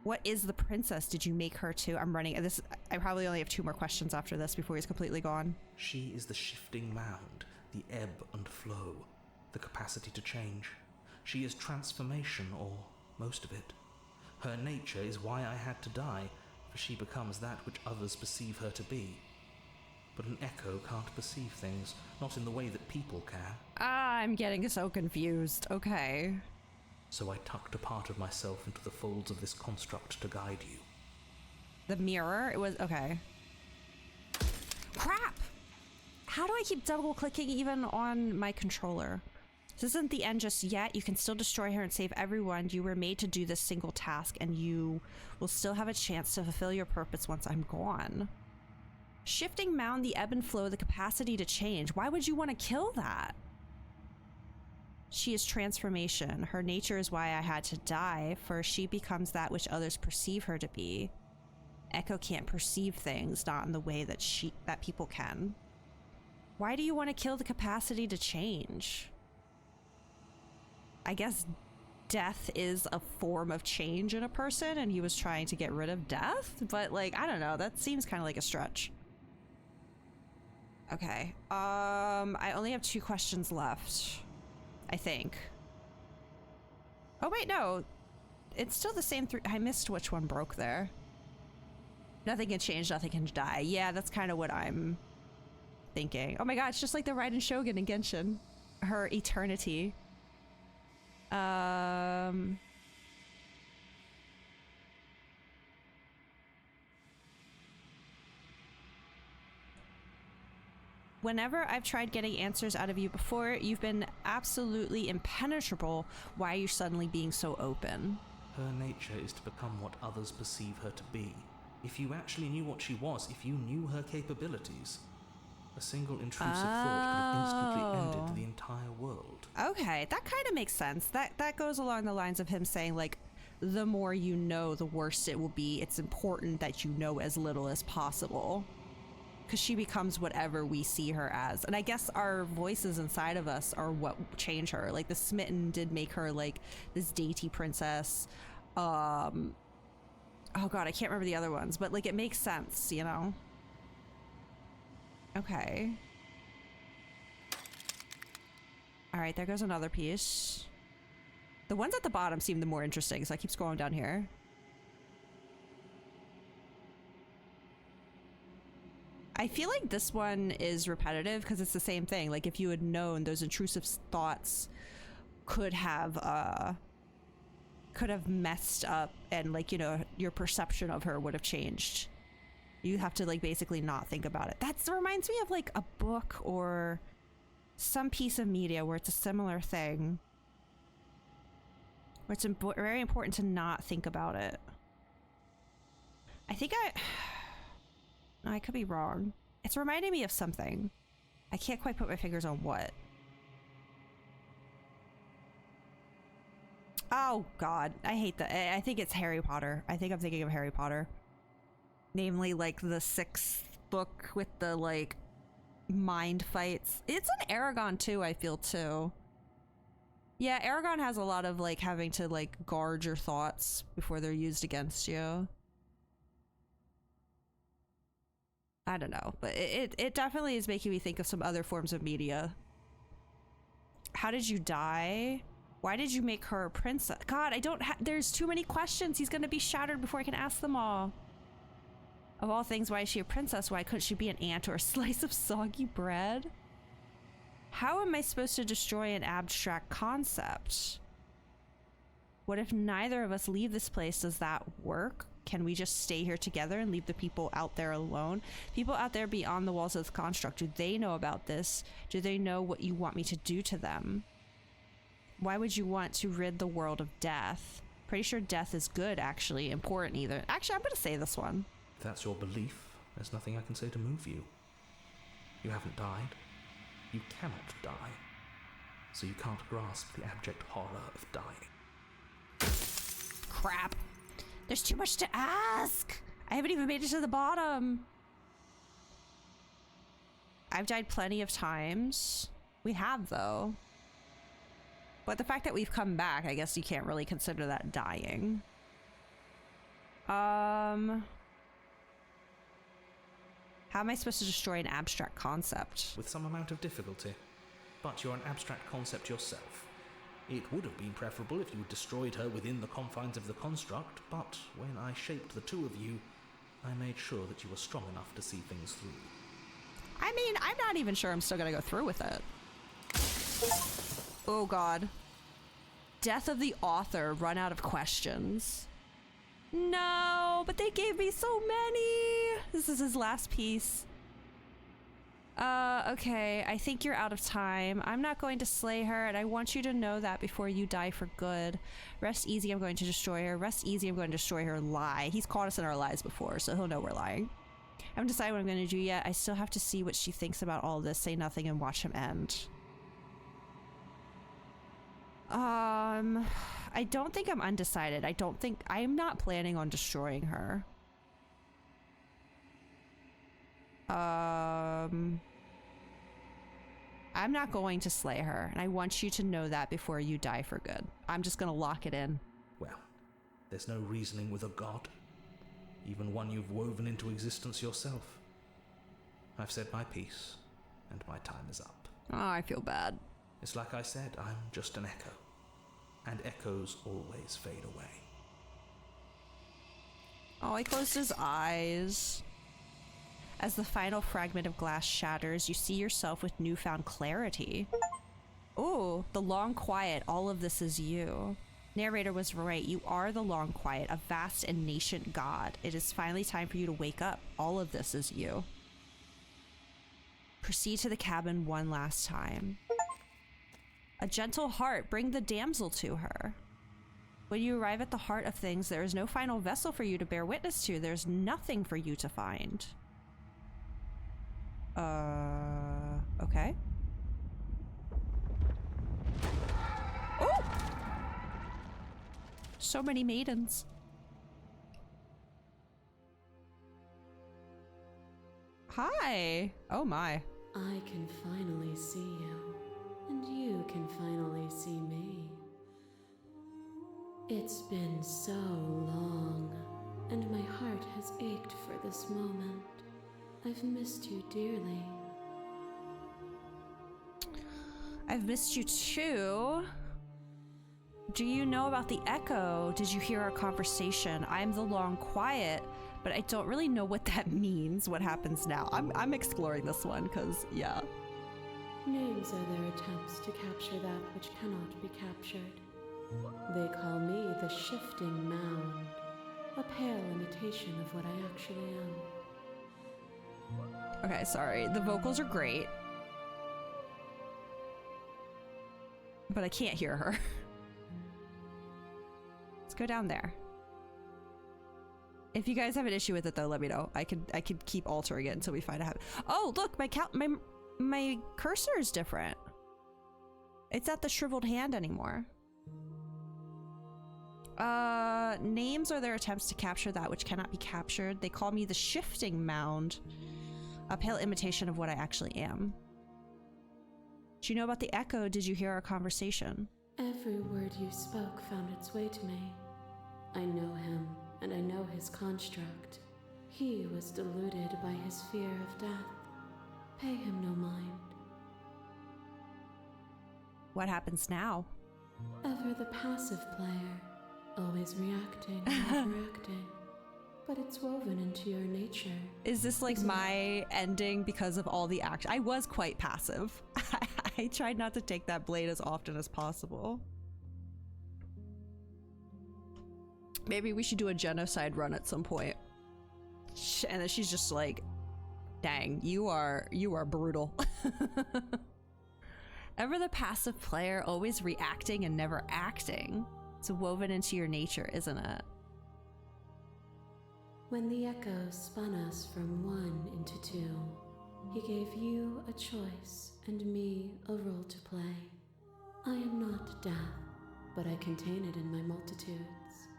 Speaker 1: What is the princess? Did you make her too? I'm running this. I probably only have 2 more questions after this before he's completely gone.
Speaker 2: She is the shifting mound, the ebb and flow, the capacity to change. She is transformation, or most of it. Her nature is why I had to die, for she becomes that which others perceive her to be. But an echo can't perceive things, not in the way that people can.
Speaker 1: I'm getting so confused. Okay.
Speaker 2: So I tucked a part of myself into the folds of this construct to guide you.
Speaker 1: The mirror? It was... okay. Crap! How do I keep double-clicking even on my controller? This isn't the end just yet. You can still destroy her and save everyone. You were made to do this single task, and you will still have a chance to fulfill your purpose once I'm gone. Shifting mound, the ebb and flow, the capacity to change. Why would you want to kill that? She is transformation. Her nature is why I had to die, for she becomes that which others perceive her to be. Echo can't perceive things, not in the way that people can. Why do you want to kill the capacity to change? I guess death is a form of change in a person, and he was trying to get rid of death? But, like, I don't know. That seems kind of like a stretch. Okay. I only have 2 questions left, I think. Oh, wait, no. It's still the same 3. I missed which one broke there. Nothing can change, nothing can die. Yeah, that's kind of what I'm thinking. Oh my god, it's just like the Raiden Shogun in Genshin. Her eternity. Whenever I've tried getting answers out of you before, you've been absolutely impenetrable. Why are you suddenly being so open?
Speaker 2: Her nature is to become what others perceive her to be. If you actually knew what she was, if you knew her capabilities, a single intrusive thought could have instantly ended the entire world.
Speaker 1: Okay, that kind of makes sense. That goes along the lines of him saying, like, the more you know, the worse it will be. It's important that you know as little as possible. Because she becomes whatever we see her as. And I guess our voices inside of us are what change her. Like, the Smitten did make her, like, this dainty princess. Oh god, I can't remember the other ones. But, like, it makes sense, you know? Okay. Alright, there goes another piece. The ones at the bottom seem the more interesting, so I keep scrolling down here. I feel like this one is repetitive because it's the same thing. Like, if you had known, those intrusive thoughts could have messed up, and, like, you know, your perception of her would have changed. You have to, like, basically not think about it. That reminds me of, like, a book or some piece of media where it's a similar thing. Where it's very important to not think about it. I think I could be wrong. It's reminding me of something. I can't quite put my fingers on what. Oh, God. I hate that. I think it's Harry Potter. I think I'm thinking of Harry Potter. Namely, like, the 6th book with the, like, mind fights. It's an Aragon, too, I feel, too. Yeah, Aragon has a lot of, like, having to, like, guard your thoughts before they're used against you. I don't know, but it definitely is making me think of some other forms of media. How did you die? Why did you make her a princess? God, there's too many questions. He's gonna be shattered before I can ask them all. Of all things, why is she a princess? Why couldn't she be an ant or a slice of soggy bread? How am I supposed to destroy an abstract concept? What if neither of us leave this place? Does that work? Can we just stay here together and leave the people out there alone? People out there beyond the walls of the construct, do they know about this? Do they know what you want me to do to them? Why would you want to rid the world of death? Pretty sure death is good, actually. Important either. Actually, I'm gonna say this one.
Speaker 2: If that's your belief, there's nothing I can say to move you. You haven't died. You cannot die. So you can't grasp the abject horror of dying.
Speaker 1: Crap. There's too much to ask. I haven't even made it to the bottom. I've died plenty of times. We have, though. But the fact that we've come back, I guess you can't really consider that dying. How am I supposed to destroy an abstract concept?
Speaker 2: With some amount of difficulty. But you're an abstract concept yourself. It would have been preferable if you had destroyed her within the confines of the construct, but when I shaped the two of you, I made sure that you were strong enough to see things through.
Speaker 1: I mean, I'm not even sure I'm still gonna go through with it. Oh god. Death of the author, run out of questions. No, but they gave me so many. This is his last piece. Okay, I think you're out of time. I'm not going to slay her, and I want you to know that before you die for good. Rest easy, I'm going to destroy her. Rest easy, I'm going to destroy her. Lie. He's caught us in our lies before, so he'll know we're lying. I haven't decided what I'm going to do yet. I still have to see what she thinks about all this. Say nothing and watch him end. I don't think I'm undecided. I'm not planning on destroying her. I'm not going to slay her, and I want you to know that before you die for good. I'm just gonna lock it in.
Speaker 2: Well, there's no reasoning with a god, even one you've woven into existence yourself. I've said my piece, and my time is up.
Speaker 1: Oh, I feel bad.
Speaker 2: It's like I said, I'm just an echo, and echoes always fade away.
Speaker 1: Oh, he closed his eyes. As the final fragment of glass shatters, you see yourself with newfound clarity. Oh, the long quiet, all of this is you. Narrator was right, you are the long quiet, a vast and nascent god. It is finally time for you to wake up. All of this is you. Proceed to the cabin one last time. A gentle heart, bring the damsel to her. When you arrive at the heart of things, there is no final vessel for you to bear witness to. There's nothing for you to find. Okay. Oh! So many maidens. Hi! Oh my.
Speaker 9: I can finally see you, and you can finally see me. It's been so long, and my heart has ached for this moment. I've missed you dearly.
Speaker 1: I've missed you too. Do you know about the echo? Did you hear our conversation? I'm the long quiet, but I don't really know what that means. What happens now? I'm exploring this one because, yeah.
Speaker 9: Names are their attempts to capture that which cannot be captured. They call me the Shifting Mound, a pale imitation of what I actually am.
Speaker 1: Okay, sorry. The vocals are great. But I can't hear her. Let's go down there. If you guys have an issue with it though, let me know. I could keep altering it until we find a habit. Oh, look, my cursor is different. It's not the shriveled hand anymore. Names are their attempts to capture that which cannot be captured. They call me the Shifting Mound, a pale imitation of what I actually am. Do you know about the echo? Did you hear our conversation?
Speaker 9: Every word you spoke found its way to me. I know him, and I know his construct. He was deluded by his fear of death. Pay him no mind.
Speaker 1: What happens now?
Speaker 9: Ever the passive player, always reacting and overreacting. But it's woven into your nature.
Speaker 1: Is this like my ending because of all the action? I was quite passive. I tried not to take that blade as often as possible. Maybe we should do a genocide run at some point. And then she's just like, dang, you are brutal. Ever the passive player, always reacting and never acting. It's woven into your nature, isn't it?
Speaker 9: When the echo spun us from one into two, he gave you a choice and me a role to play. I am not death, but I contain it in my multitudes.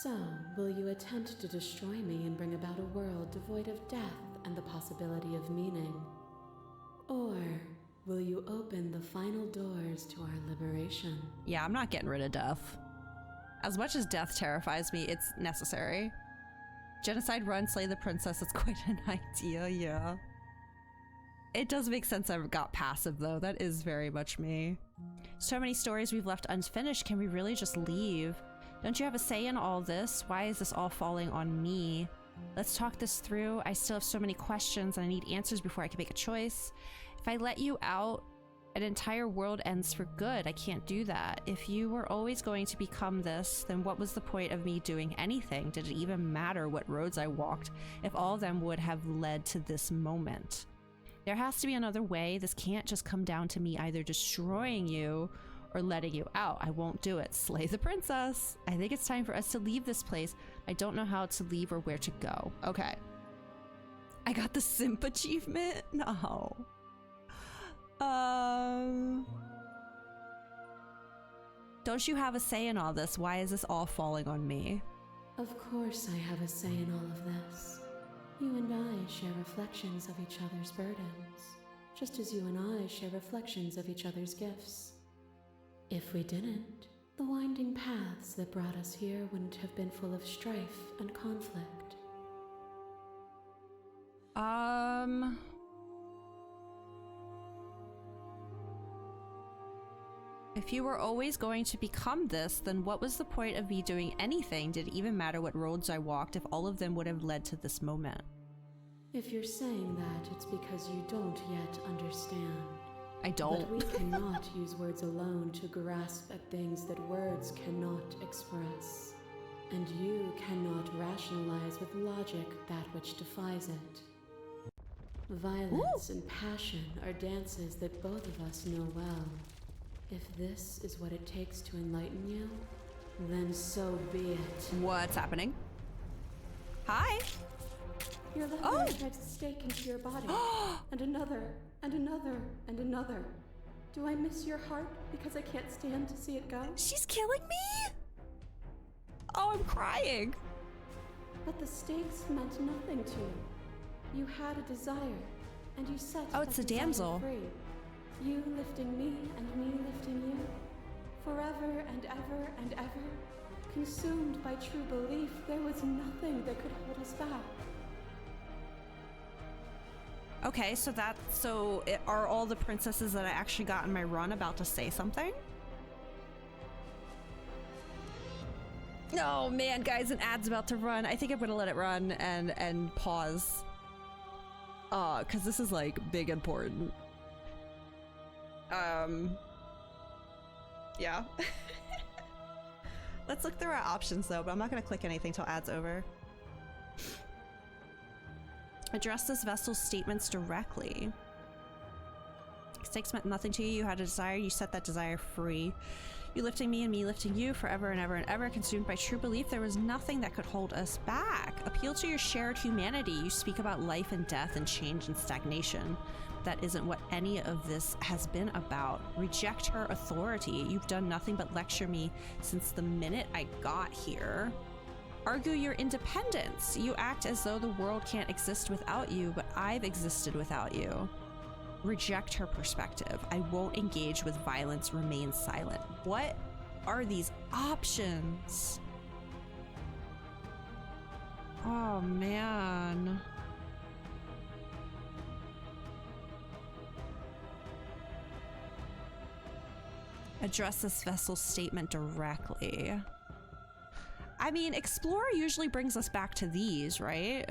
Speaker 9: So, will you attempt to destroy me and bring about a world devoid of death and the possibility of meaning? Or will you open the final doors to our liberation?
Speaker 1: Yeah, I'm not getting rid of death. As much as death terrifies me, it's necessary. Genocide run, slay the princess, it's quite an idea, yeah. It does make sense I got passive though, that is very much me. So many stories we've left unfinished. Can we really just leave? Don't you have a say in all this? Why is this all falling on me? Let's talk this through. I still have so many questions and I need answers before I can make a choice. If I let you out, an entire world ends for good. I can't do that. If you were always going to become this, then what was the point of me doing anything? Did it even matter what roads I walked if all of them would have led to this moment? There has to be another way. This can't just come down to me either destroying you or letting you out. I won't do it. Slay the princess. I think it's time for us to leave this place. I don't know how to leave or where to go. Okay. I got the simp achievement? No. Don't you have a say in all this? Why is this all falling on me?
Speaker 9: Of course I have a say in all of this. You and I share reflections of each other's burdens, just as you and I share reflections of each other's gifts. If we didn't, the winding paths that brought us here wouldn't have been full of strife and conflict.
Speaker 1: If you were always going to become this, then what was the point of me doing anything? Did it even matter what roads I walked if all of them would have led to this moment?
Speaker 9: If you're saying that, it's because you don't yet understand.
Speaker 1: I don't.
Speaker 9: But we cannot use words alone to grasp at things that words cannot express. And you cannot rationalize with logic that which defies it. Violence and passion are dances that both of us know well. If this is what it takes to enlighten you, then so be it.
Speaker 1: What's happening? Hi!
Speaker 21: Your lover drives a stake into your body. And another, and another, and another. Do I miss your heart because I can't stand to see it go?
Speaker 1: She's killing me? Oh, I'm crying.
Speaker 21: But the stakes meant nothing to you. You had a desire, and you set
Speaker 1: Oh, it's a damsel.
Speaker 21: Free. You lifting me and me lifting you. Forever and ever and ever. Consumed by true belief, there was nothing that could hold us back.
Speaker 1: Okay, are all the princesses that I actually got in my run about to say something? Oh man, guys, an ad's about to run. I think I'm gonna let it run and pause. Cause this is like big important. Yeah. Let's look through our options though, but I'm not gonna click anything till ad's over. Address this vessel's statements directly. Stakes meant nothing to you. You had a desire. You set that desire free. You lifting me and me lifting you forever and ever and ever. Consumed by true belief, there was nothing that could hold us back. Appeal to your shared humanity. You speak about life and death and change and stagnation. That isn't what any of this has been about. Reject her authority. You've done nothing but lecture me since the minute I got here. Argue your independence. You act as though the world can't exist without you, but I've existed without you. Reject her perspective. I won't engage with violence. Remain silent. What are these options? Oh, man. Address this vessel's statement directly. I mean, Explorer usually brings us back to these, right?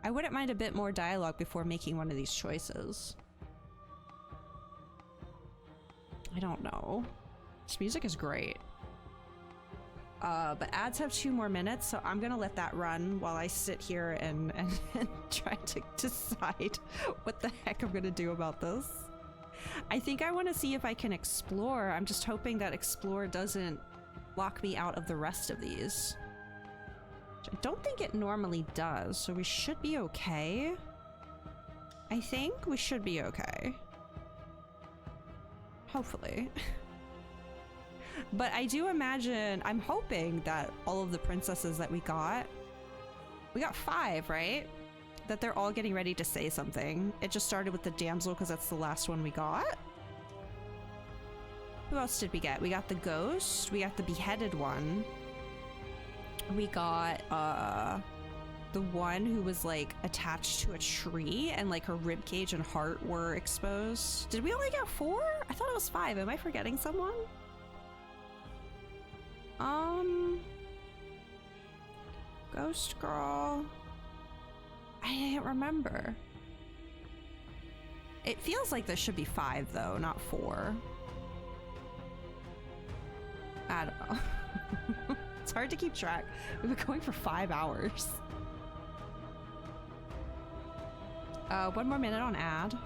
Speaker 1: I wouldn't mind a bit more dialogue before making one of these choices. I don't know. This music is great. But ads have 2 more minutes, so I'm gonna let that run while I sit here and try to decide what the heck I'm gonna do about this. I think I want to see if I can explore. I'm just hoping that explore doesn't lock me out of the rest of these. Which I don't think it normally does, so we should be okay. I think we should be okay. Hopefully. But I do imagine, I'm hoping that all of the princesses that we got 5, right? That they're all getting ready to say something. It just started with the damsel because that's the last one we got. Who else did we get? We got the ghost. We got the beheaded one. We got the one who was like attached to a tree and like her rib cage and heart were exposed. Did we only get 4? I thought it was 5. Am I forgetting someone? Ghost girl. I can't remember. It feels like this should be 5 though, not 4. I don't know. It's hard to keep track. We've been going for 5 hours. 1 more minute on ad.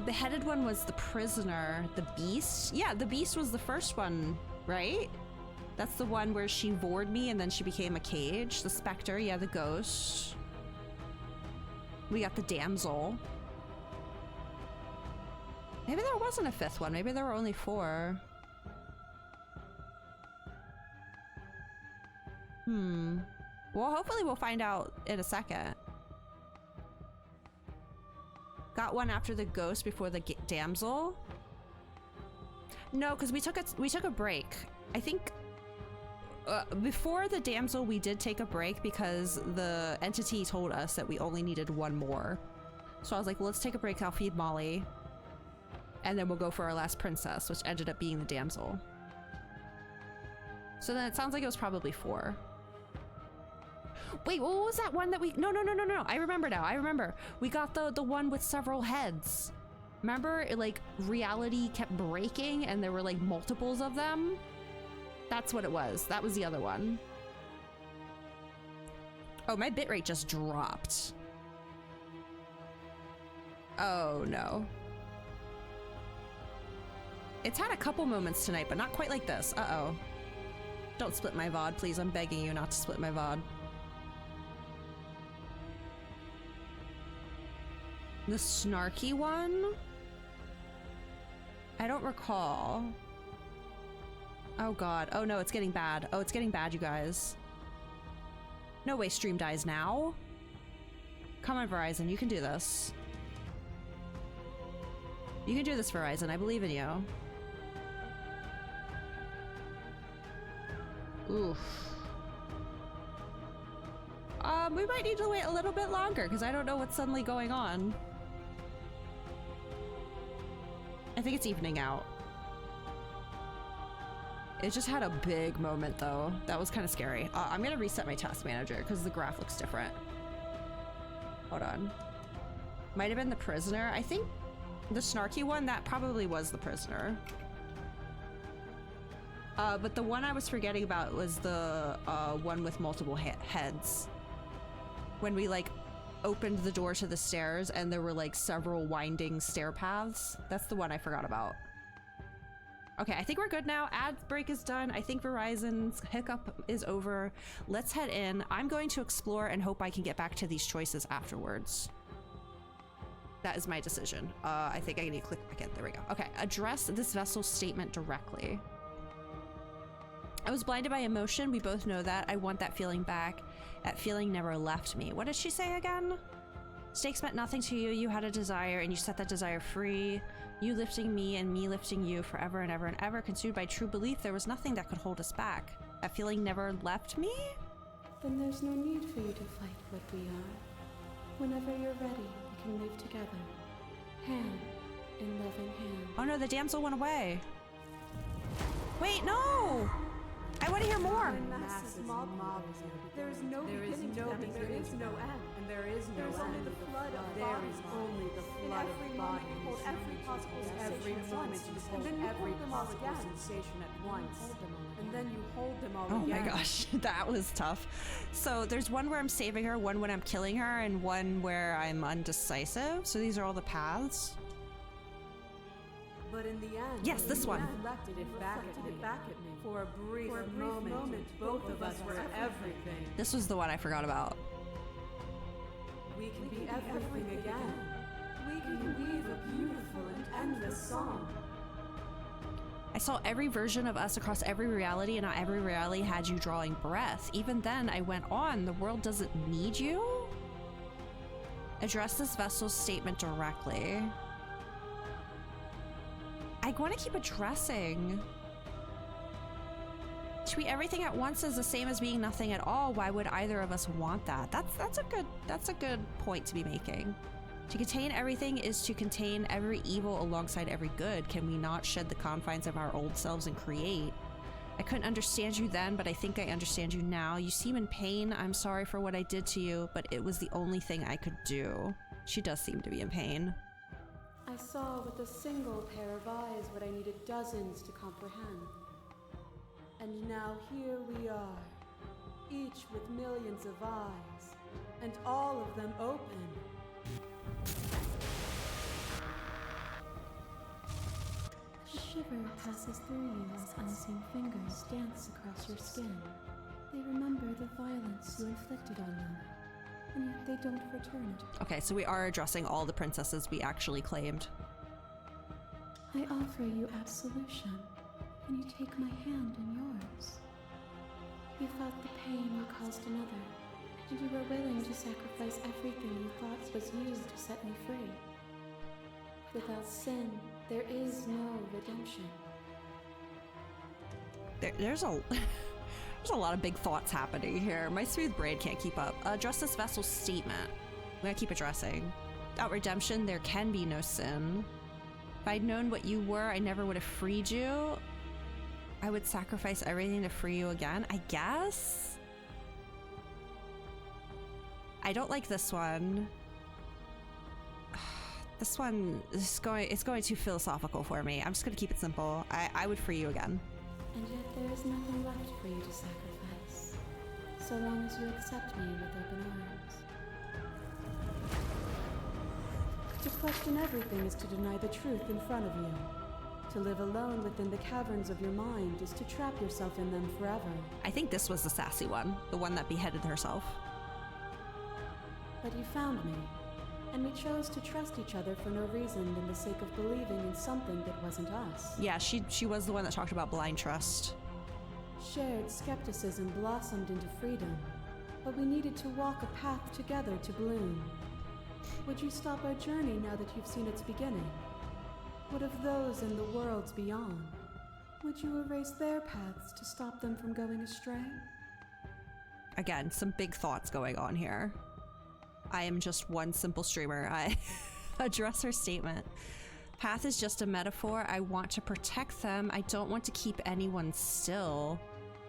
Speaker 1: Beheaded one was the prisoner. The beast? Yeah, the beast was the first one, right? That's the one where she vored me and then she became a cage. The specter, yeah, the ghost. We got the damsel. Maybe there wasn't a 5th one. Maybe there were only 4. Well, hopefully we'll find out in a second. Got one after the ghost before the damsel. No, because we took a break. I think before the damsel we did take a break because the entity told us that we only needed 1 more. So I was like, well, let's take a break. I'll feed Molly, and then we'll go for our last princess, which ended up being the damsel. So then it sounds like it was probably 4. Wait, what was that one that we... No. I remember now. I remember. We got the one with several heads. Remember? It, like, reality kept breaking and there were, like, multiples of them? That's what it was. That was the other one. Oh, my bitrate just dropped. Oh, no. It's had a couple moments tonight, but not quite like this. Uh-oh. Don't split my VOD, please. I'm begging you not to split my VOD. The snarky one? I don't recall. Oh god. Oh no, it's getting bad. Oh, it's getting bad, you guys. No way stream dies now. Come on, Verizon. You can do this. You can do this, Verizon. I believe in you. Oof. We might need to wait a little bit longer because I don't know what's suddenly going on. I think it's evening out. It just had a big moment though. That was kind of scary. I'm gonna reset my task manager because the graph looks different. Hold on. Might have been the prisoner. I think the snarky one, that probably was the prisoner. But the one I was forgetting about was the one with multiple heads. When we like opened the door to the stairs and there were like several winding stair paths. That's the one I forgot about. Okay, I think we're good now. Ad break is done. I think Verizon's hiccup is over. Let's head in. I'm going to explore and hope I can get back to these choices afterwards. That is my decision. I think I need to click back in. There we go. Okay, address this vessel's statement directly. I was blinded by emotion. We both know that. I want that feeling back. That feeling never left me. What did she say again? Stakes meant nothing to you. You had a desire and you set that desire free. You lifting me and me lifting you forever and ever and ever. Consumed by true belief, there was nothing that could hold us back. That feeling never left me?
Speaker 21: Then there's no need for you to fight what we are. Whenever you're ready, we can live together. Hand in loving hand.
Speaker 1: Oh no, the damsel went away. Wait, no! I want to hear more.
Speaker 21: There is no beginning, there is no end, and there is no end. Only the flood of bodies. Only the flood of bodies. You hold every possible sensation at once, and then you hold them all again. Sensation at once, and then you hold them all again.
Speaker 1: Oh my gosh, that was tough. So there's one where I'm saving her, one when I'm killing her, and one where I'm undecisive. So these are all the paths.
Speaker 21: But in the end,
Speaker 1: yes, this one.
Speaker 21: Reflected it back at me. For a brief moment, both of us were everything.
Speaker 1: This was the one I forgot about.
Speaker 21: We can be everything again. We can weave a beautiful and endless song.
Speaker 1: I saw every version of us across every reality, and not every reality had you drawing breath. Even then, I went on. The world doesn't need you? Address this vessel's statement directly. I want to keep addressing. Treat everything at once as the same as being nothing at all. Why would either of us want that? That's a good point to be making. To contain everything is to contain every evil alongside every good. Can we not shed the confines of our old selves and create? I couldn't understand you then, but I think I understand you now. You seem in pain. I'm sorry for what I did to you, but it was the only thing I could do. She does seem to be in pain.
Speaker 21: I saw with a single pair of eyes what I needed dozens to comprehend. And now here we are, each with millions of eyes, and all of them open.
Speaker 9: A shiver passes through you as unseen fingers dance across your skin. They remember the violence you inflicted on them, and yet they don't return it.
Speaker 1: Okay, so we are addressing all the princesses we actually claimed.
Speaker 9: I offer you absolution. Can you take my hand in yours? You felt the pain you caused another, and you were willing to sacrifice everything you thought was used to set me free. Without sin, there is no redemption.
Speaker 1: There's a lot of big thoughts happening here. My smooth brain can't keep up. Address this vessel's statement. I'm gonna keep addressing. Without redemption, there can be no sin. If I'd known what you were, I never would have freed you. I would sacrifice everything to free you again, I guess? I don't like this one. This one is going too philosophical for me. I'm just gonna keep it simple. I would free you again.
Speaker 9: And yet there is nothing left for you to sacrifice, so long as you accept me with open arms.
Speaker 21: To question everything is to deny the truth in front of you. To live alone within the caverns of your mind is to trap yourself in them forever.
Speaker 1: I think this was the sassy one, the one that beheaded herself.
Speaker 21: But you found me, and we chose to trust each other for no reason than the sake of believing in something that wasn't us.
Speaker 1: Yeah, she was the one that talked about blind trust.
Speaker 21: Shared skepticism blossomed into freedom, but we needed to walk a path together to bloom. Would you stop our journey now that you've seen its beginning? What of those in the worlds beyond? Would you erase their paths to stop them from going astray?
Speaker 1: Again, some big thoughts going on here. I am just one simple streamer. I address her statement. Path is just a metaphor. I want to protect them. I don't want to keep anyone still.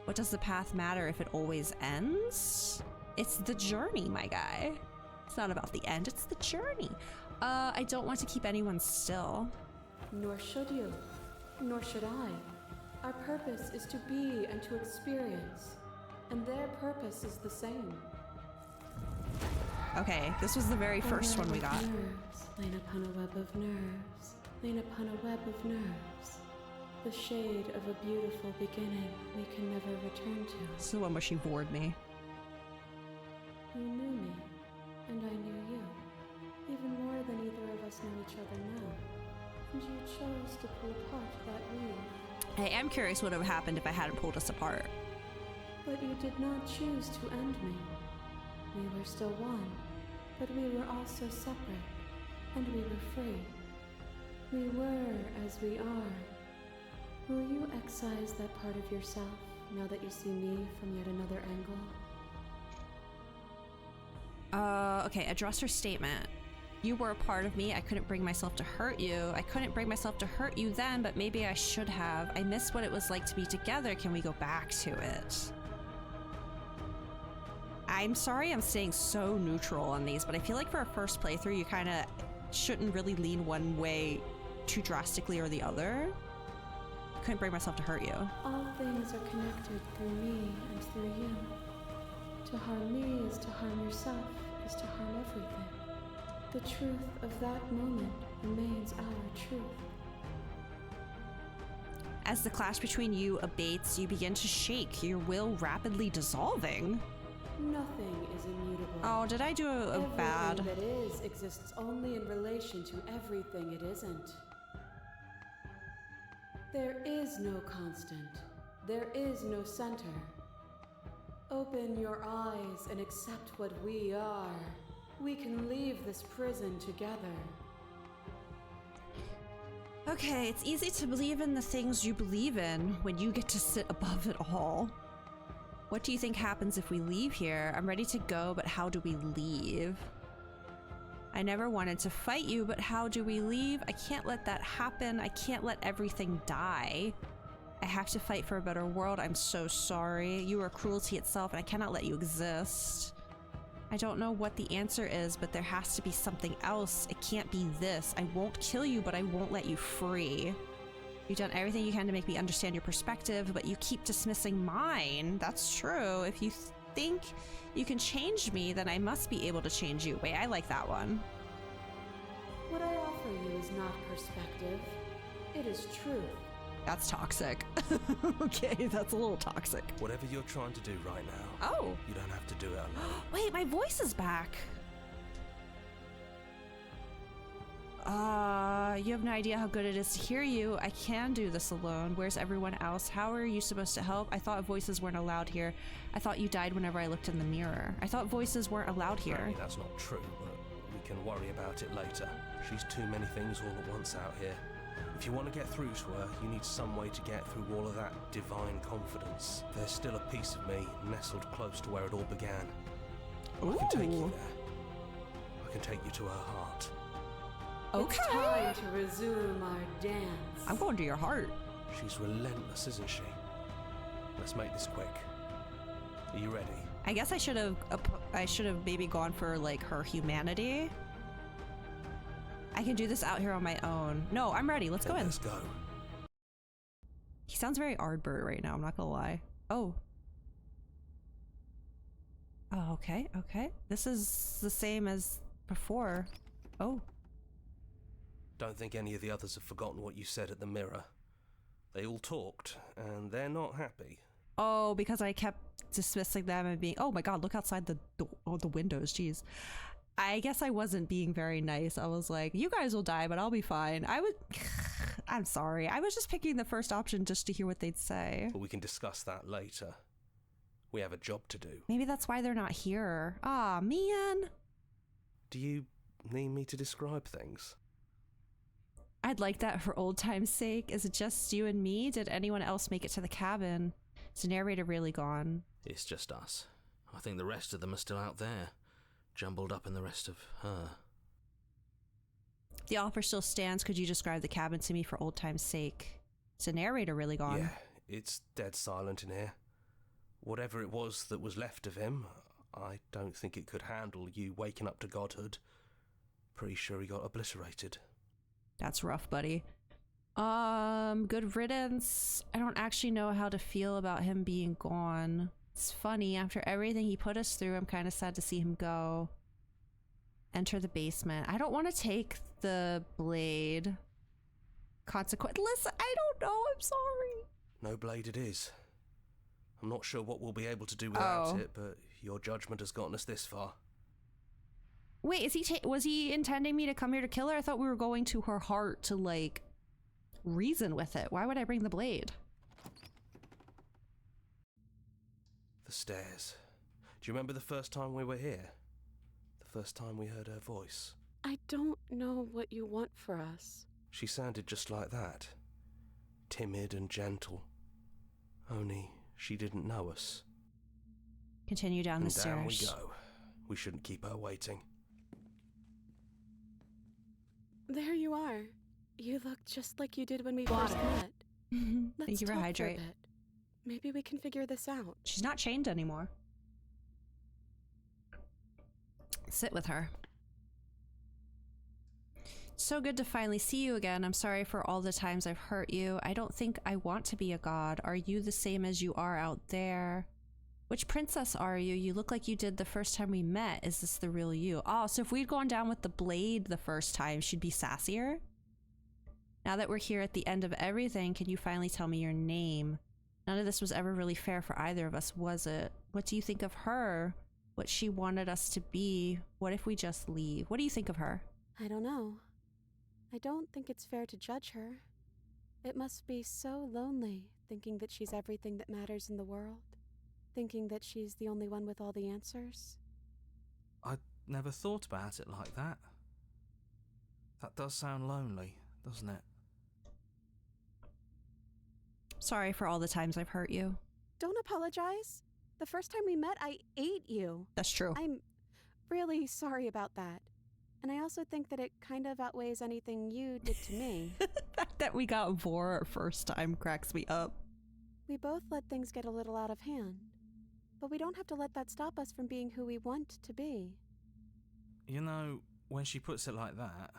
Speaker 1: What does the path matter if it always ends? It's the journey, my guy. It's not about the end, it's the journey. I don't want to keep anyone still.
Speaker 21: Nor should you. Nor should I. Our purpose is to be and to experience. And their purpose is the same.
Speaker 1: Okay, this was the very first one we got.
Speaker 9: Nerves, lain upon a web of nerves, lain upon a web of nerves. The shade of a beautiful beginning we can never return to.
Speaker 1: This is the one where she bored me.
Speaker 9: You knew me, and I knew you. Even more than either of us know each other now. And you chose to pull apart that weave.
Speaker 1: I am curious what would have happened if I hadn't pulled us apart.
Speaker 9: But you did not choose to end me. We were still one, but we were also separate, and we were free. We were as we are. Will you excise that part of yourself now that you see me from yet another angle?
Speaker 1: Okay, address her statement. You were a part of me. I couldn't bring myself to hurt you. I couldn't bring myself to hurt you then, but maybe I should have. I miss what it was like to be together. Can we go back to it? I'm sorry I'm staying so neutral on these, but I feel like for a first playthrough, you kind of shouldn't really lean one way too drastically or the other. Couldn't bring myself to hurt you.
Speaker 9: All things are connected through me and through you. To harm me is to harm yourself, is to harm everything. The truth of that moment remains our truth.
Speaker 1: As the clash between you abates, you begin to shake, your will rapidly dissolving.
Speaker 21: Nothing is immutable.
Speaker 1: Oh, did I do a bad?
Speaker 21: Everything that is exists only in relation to everything it isn't. There is no constant. There is no center. Open your eyes and accept what we are.
Speaker 11: We can leave this prison together.
Speaker 1: Okay, it's easy to believe in the things you believe in when you get to sit above it all. What do you think happens if we leave here? I'm ready to go, but how do we leave? I never wanted to fight you, but how do we leave? I can't let that happen. I can't let everything die. I have to fight for a better world. I'm so sorry. You are cruelty itself, and I cannot let you exist. I don't know what the answer is, but there has to be something else. It can't be this. I won't kill you, but I won't let you free. You've done everything you can to make me understand your perspective, but you keep dismissing mine. That's true. If you think you can change me, then I must be able to change you. Wait, I like that one.
Speaker 11: What I offer you is not perspective. It is truth.
Speaker 1: That's toxic. Okay, that's a little toxic.
Speaker 5: Whatever you're trying to do right now,
Speaker 1: oh,
Speaker 5: you don't have to do it alone.
Speaker 1: Wait, my voice is back. You have no idea how good it is to hear you. I can do this alone. Where's everyone else? How are you supposed to help? I thought voices weren't allowed here. I thought you died whenever I looked in the mirror. I thought voices weren't allowed here.
Speaker 5: Apparently that's not true, but we can worry about it later. She's too many things all at once out here. If you want to get through to her, you need some way to get through all of that divine confidence. There's still a piece of me nestled close to where it all began. I can take you there. I can take you to her heart.
Speaker 11: Okay. It's time to resume our dance.
Speaker 1: I'm going to your heart.
Speaker 5: She's relentless, isn't she? Let's make this quick. Are you ready?
Speaker 1: I guess I should have maybe gone for like her humanity. I can do this out here on my own. No, I'm ready. Let's go in.
Speaker 5: Let's go.
Speaker 1: He sounds very Ardbert right now. I'm not gonna lie. Oh. Oh, okay, okay. This is the same as before. Oh.
Speaker 5: Don't think any of the others have forgotten what you said at the mirror. They all talked, and they're not happy.
Speaker 1: Oh, because I kept dismissing them and being, oh my god, look outside the windows, jeez. I guess I wasn't being very nice. I was like, you guys will die, but I'll be fine. I'm sorry. I was just picking the first option just to hear what they'd say.
Speaker 5: But we can discuss that later. We have a job to do.
Speaker 1: Maybe that's why they're not here. Ah, man.
Speaker 5: Do you need me to describe things?
Speaker 1: I'd like that for old time's sake. Is it just you and me? Did anyone else make it to the cabin? Is the narrator really gone?
Speaker 8: It's just us. I think the rest of them are still out there, jumbled up in the rest of her.
Speaker 1: The offer still stands. Could you describe the cabin to me for old time's sake? Is the narrator really gone?
Speaker 5: Yeah, it's dead silent in here. Whatever it was that was left of him, I don't think it could handle you waking up to godhood. Pretty sure he got obliterated.
Speaker 1: That's rough, buddy. Good riddance. I don't actually know how to feel about him being gone. It's funny, after everything he put us through, I'm kind of sad to see him go. Enter the basement. I don't want to take the blade. Listen, I don't know, I'm sorry.
Speaker 5: No blade it is. I'm not sure what we'll be able to do without it, but your judgment has gotten us this far.
Speaker 1: Wait, was he intending me to come here to kill her? I thought we were going to her heart to, like, reason with it. Why would I bring the blade?
Speaker 5: The stairs. Do you remember the first time we were here? The first time we heard her voice?
Speaker 11: I don't know what you want for us.
Speaker 5: She sounded just like that. Timid and gentle. Only she didn't know us.
Speaker 1: Continue down the stairs.
Speaker 5: Down we go. We shouldn't keep her waiting.
Speaker 11: There you are. You look just like you did when we first met.
Speaker 1: Thank you for hydrate.
Speaker 11: Maybe we can figure this out.
Speaker 1: She's not chained anymore. Sit with her. So good to finally see you again. I'm sorry for all the times I've hurt you. I don't think I want to be a god. Are you the same as you are out there? Which princess are you? You look like you did the first time we met. Is this the real you? Oh, so if we'd gone down with the blade the first time, she'd be sassier? Now that we're here at the end of everything, can you finally tell me your name? None of this was ever really fair for either of us, was it? What do you think of her? What she wanted us to be? What if we just leave? What do you think of her?
Speaker 11: I don't know. I don't think it's fair to judge her. It must be so lonely, thinking that she's everything that matters in the world. Thinking that she's the only one with all the answers.
Speaker 5: I
Speaker 2: never thought about it like that. That does sound lonely, doesn't it?
Speaker 1: Sorry for all the times I've hurt you.
Speaker 3: Don't apologize. The first time we met, I ate you.
Speaker 1: That's true.
Speaker 3: I'm really sorry about that. And I also think that it kind of outweighs anything you did to me.
Speaker 1: The fact that we got vor our first time cracks me up.
Speaker 3: We both let things get a little out of hand. But we don't have to let that stop us from being who we want to be.
Speaker 2: You know, when she puts it like that...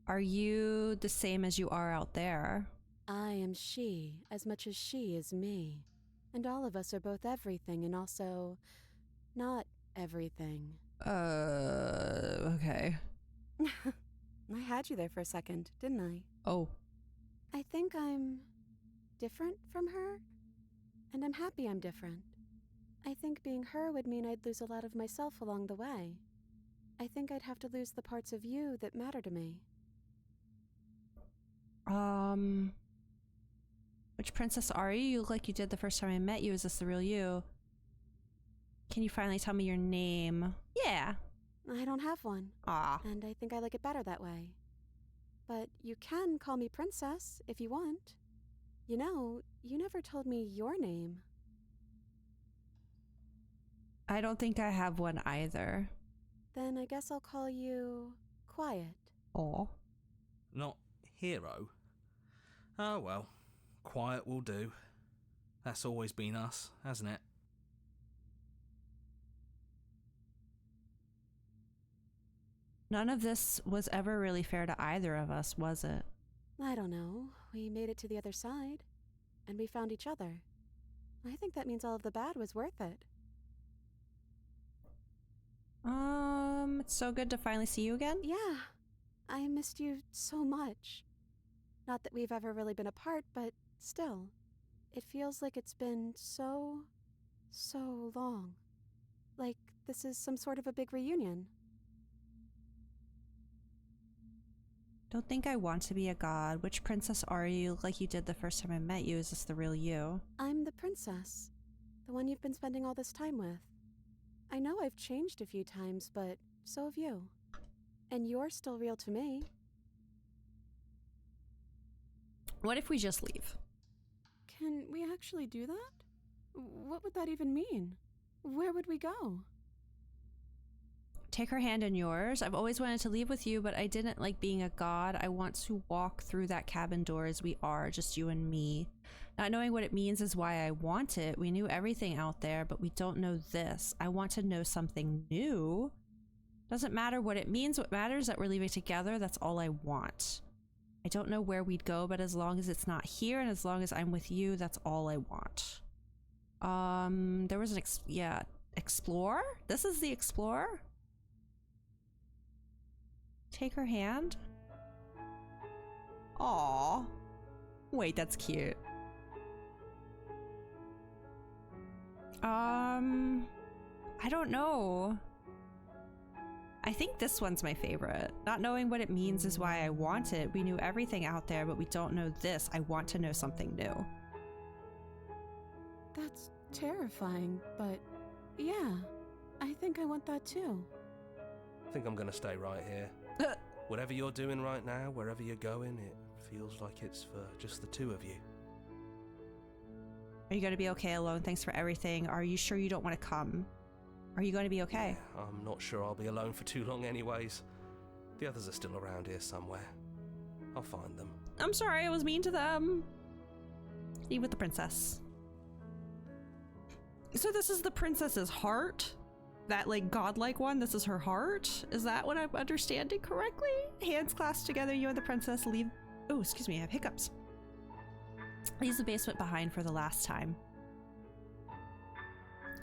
Speaker 1: Are you the same as you are out there?
Speaker 11: I am she as much as she is me. And all of us are both everything and also not everything.
Speaker 1: Okay.
Speaker 11: I had you there for a second, didn't I?
Speaker 1: Oh.
Speaker 11: I think I'm different from her, and I'm happy I'm different. I think being her would mean I'd lose a lot of myself along the way. I think I'd have to lose the parts of you that matter to me.
Speaker 1: Which princess are you? You look like you did the first time I met you. Is this the real you? Can you finally tell me your name? Yeah.
Speaker 11: I don't have one.
Speaker 1: Ah.
Speaker 11: And I think I like it better that way. But you can call me Princess if you want. You know, you never told me your name.
Speaker 1: I don't think I have one either.
Speaker 11: Then I guess I'll call you Quiet.
Speaker 1: Aw.
Speaker 2: Not Hero? Oh well, Quiet will do. That's always been us, hasn't it?
Speaker 1: None of this was ever really fair to either of us, was it?
Speaker 11: I don't know. We made it to the other side. And we found each other. I think that means all of the bad was worth it.
Speaker 1: It's so good to finally see you again.
Speaker 11: Yeah. I missed you so much. Not that we've ever really been apart, but still. It feels like it's been so long. Like this is some sort of a big reunion.
Speaker 1: Don't think I want to be a god. Which princess are you? Like you did the first time I met you. Is this the real you?
Speaker 11: I'm the princess. The one you've been spending all this time with. I know I've changed a few times, but so have you. And you're still real to me.
Speaker 1: What if we just leave?
Speaker 3: Can we actually do that? What would that even mean? Where would we go?
Speaker 1: Take her hand in yours. I've always wanted to leave with you, but I didn't like being a god. I want to walk through that cabin door as we are, just you and me. Not knowing what it means is why I want it. We knew everything out there, but we don't know this. I want to know something new. Doesn't matter what it means. What matters is that we're leaving together. That's all I want. I don't know where we'd go, but as long as it's not here and as long as I'm with you, that's all I want. There was an Explore? This is the Explorer? Take her hand? Aww. Wait, that's cute. I don't know. I think this one's my favorite. Not knowing what it means is why I want it. We knew everything out there, but we don't know this. I want to know something new.
Speaker 3: That's terrifying, but yeah, I think I want that too.
Speaker 5: I think I'm gonna stay right here. Whatever you're doing right now, wherever you're going, it feels like it's for just the two of you.
Speaker 1: Are you going to be okay alone? Thanks for everything. Are you sure you don't want to come? Are you going to be okay?
Speaker 5: Yeah, I'm not sure I'll be alone for too long anyways. The others are still around here somewhere. I'll find them.
Speaker 1: I'm sorry, I was mean to them. Leave with the princess. So this is the princess's heart? That like godlike one, this is her heart? Is that what I'm understanding correctly? Hands clasped together, you and the princess leave. Oh, excuse me, I have hiccups. Leaves the basement behind for the last time.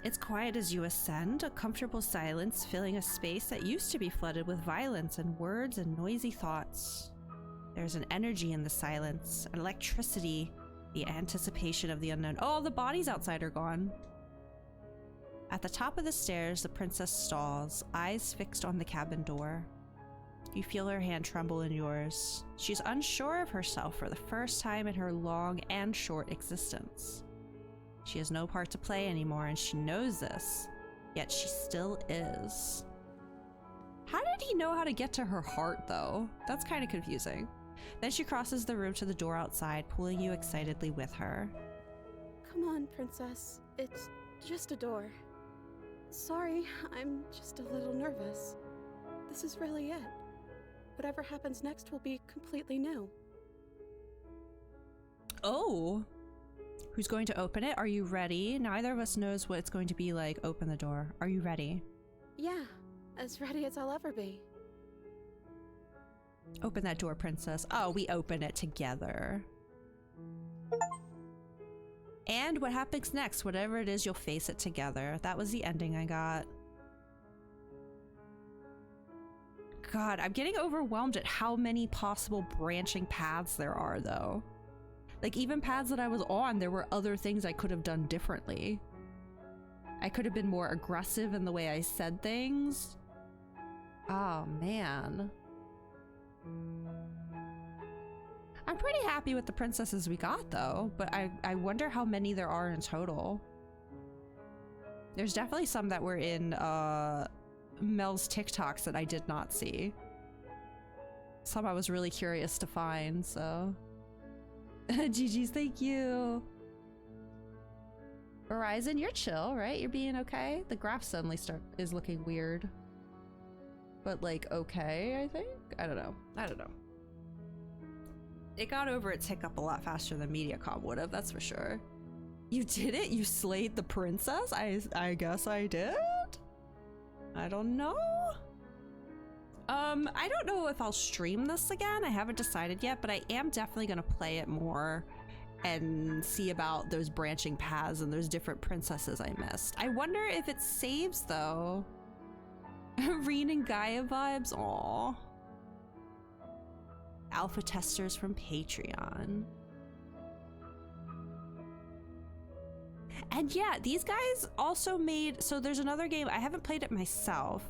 Speaker 1: It's quiet as you ascend, a comfortable silence filling a space that used to be flooded with violence and words and noisy thoughts. There's an energy in the silence, an electricity, the anticipation of the unknown. Oh, the bodies outside are gone. At the top of the stairs, the princess stalls, eyes fixed on the cabin door. You feel her hand tremble in yours. She's unsure of herself for the first time in her long and short existence. She has no part to play anymore, and she knows this. Yet she still is. How did he know how to get to her heart, though? That's kind of confusing. Then she crosses the room to the door outside, pulling you excitedly with her.
Speaker 3: Come on, Princess. It's just a door. Sorry, I'm just a little nervous. This is really it. Whatever happens next will be completely new.
Speaker 1: Oh! Who's going to open it? Are you ready? Neither of us knows what it's going to be like. Open the door. Are you ready?
Speaker 3: Yeah, as ready as I'll ever be.
Speaker 1: Open that door, Princess. Oh, we open it together. And what happens next? Whatever it is, you'll face it together. That was the ending I got. God, I'm getting overwhelmed at how many possible branching paths there are, though. Like, even paths that I was on, there were other things I could have done differently. I could have been more aggressive in the way I said things. Oh, man. I'm pretty happy with the princesses we got, though, but I wonder how many there are in total. There's definitely some that were in Mel's TikToks that I did not see. Some I was really curious to find, so... GG's, thank you. Horizon, you're chill, right? You're being okay? The graph suddenly is looking weird. But like, okay, I think? I don't know. It got over its hiccup a lot faster than MediaCom would have, that's for sure. You did it? You slayed the princess? I guess I did? I don't know. I don't know if I'll stream this again. I haven't decided yet, but I am definitely gonna play it more and see about those branching paths and those different princesses I missed. I wonder if it saves though. Reen and Gaia vibes, aww. Alpha testers from Patreon. And yeah, these guys also made, so there's another game, I haven't played it myself.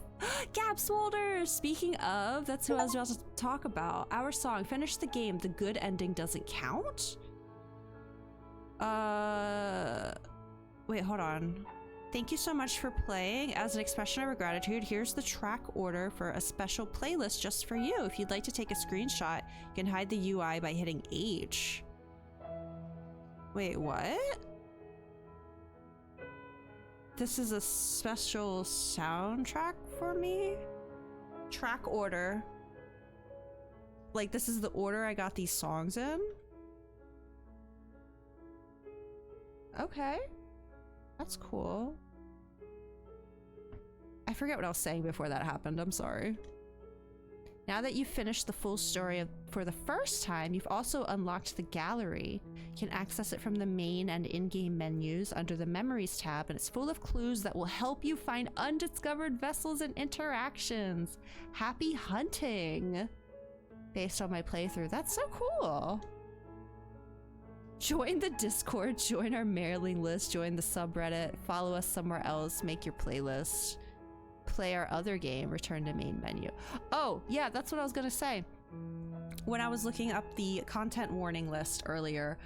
Speaker 1: Gab Smolder! Speaking of, that's who I was about to talk about. Our song, finish the game, the good ending doesn't count? Wait, hold on. Thank you so much for playing. As an expression of our gratitude, here's the track order for a special playlist just for you. If you'd like to take a screenshot, you can hide the UI by hitting H. Wait, what? This is a special soundtrack for me? Track order. Like, this is the order I got these songs in? Okay. That's cool. I forget what I was saying before that happened. I'm sorry. Now that you've finished the full story for the first time, you've also unlocked the gallery. You can access it from the main and in-game menus under the Memories tab, and it's full of clues that will help you find undiscovered vessels and interactions. Happy hunting! Based on my playthrough. That's so cool! Join the Discord, join our mailing list, join the subreddit, follow us somewhere else, make your playlist. Play our other game, return to main menu. Oh, yeah, that's what I was gonna say. When I was looking up the content warning list earlier,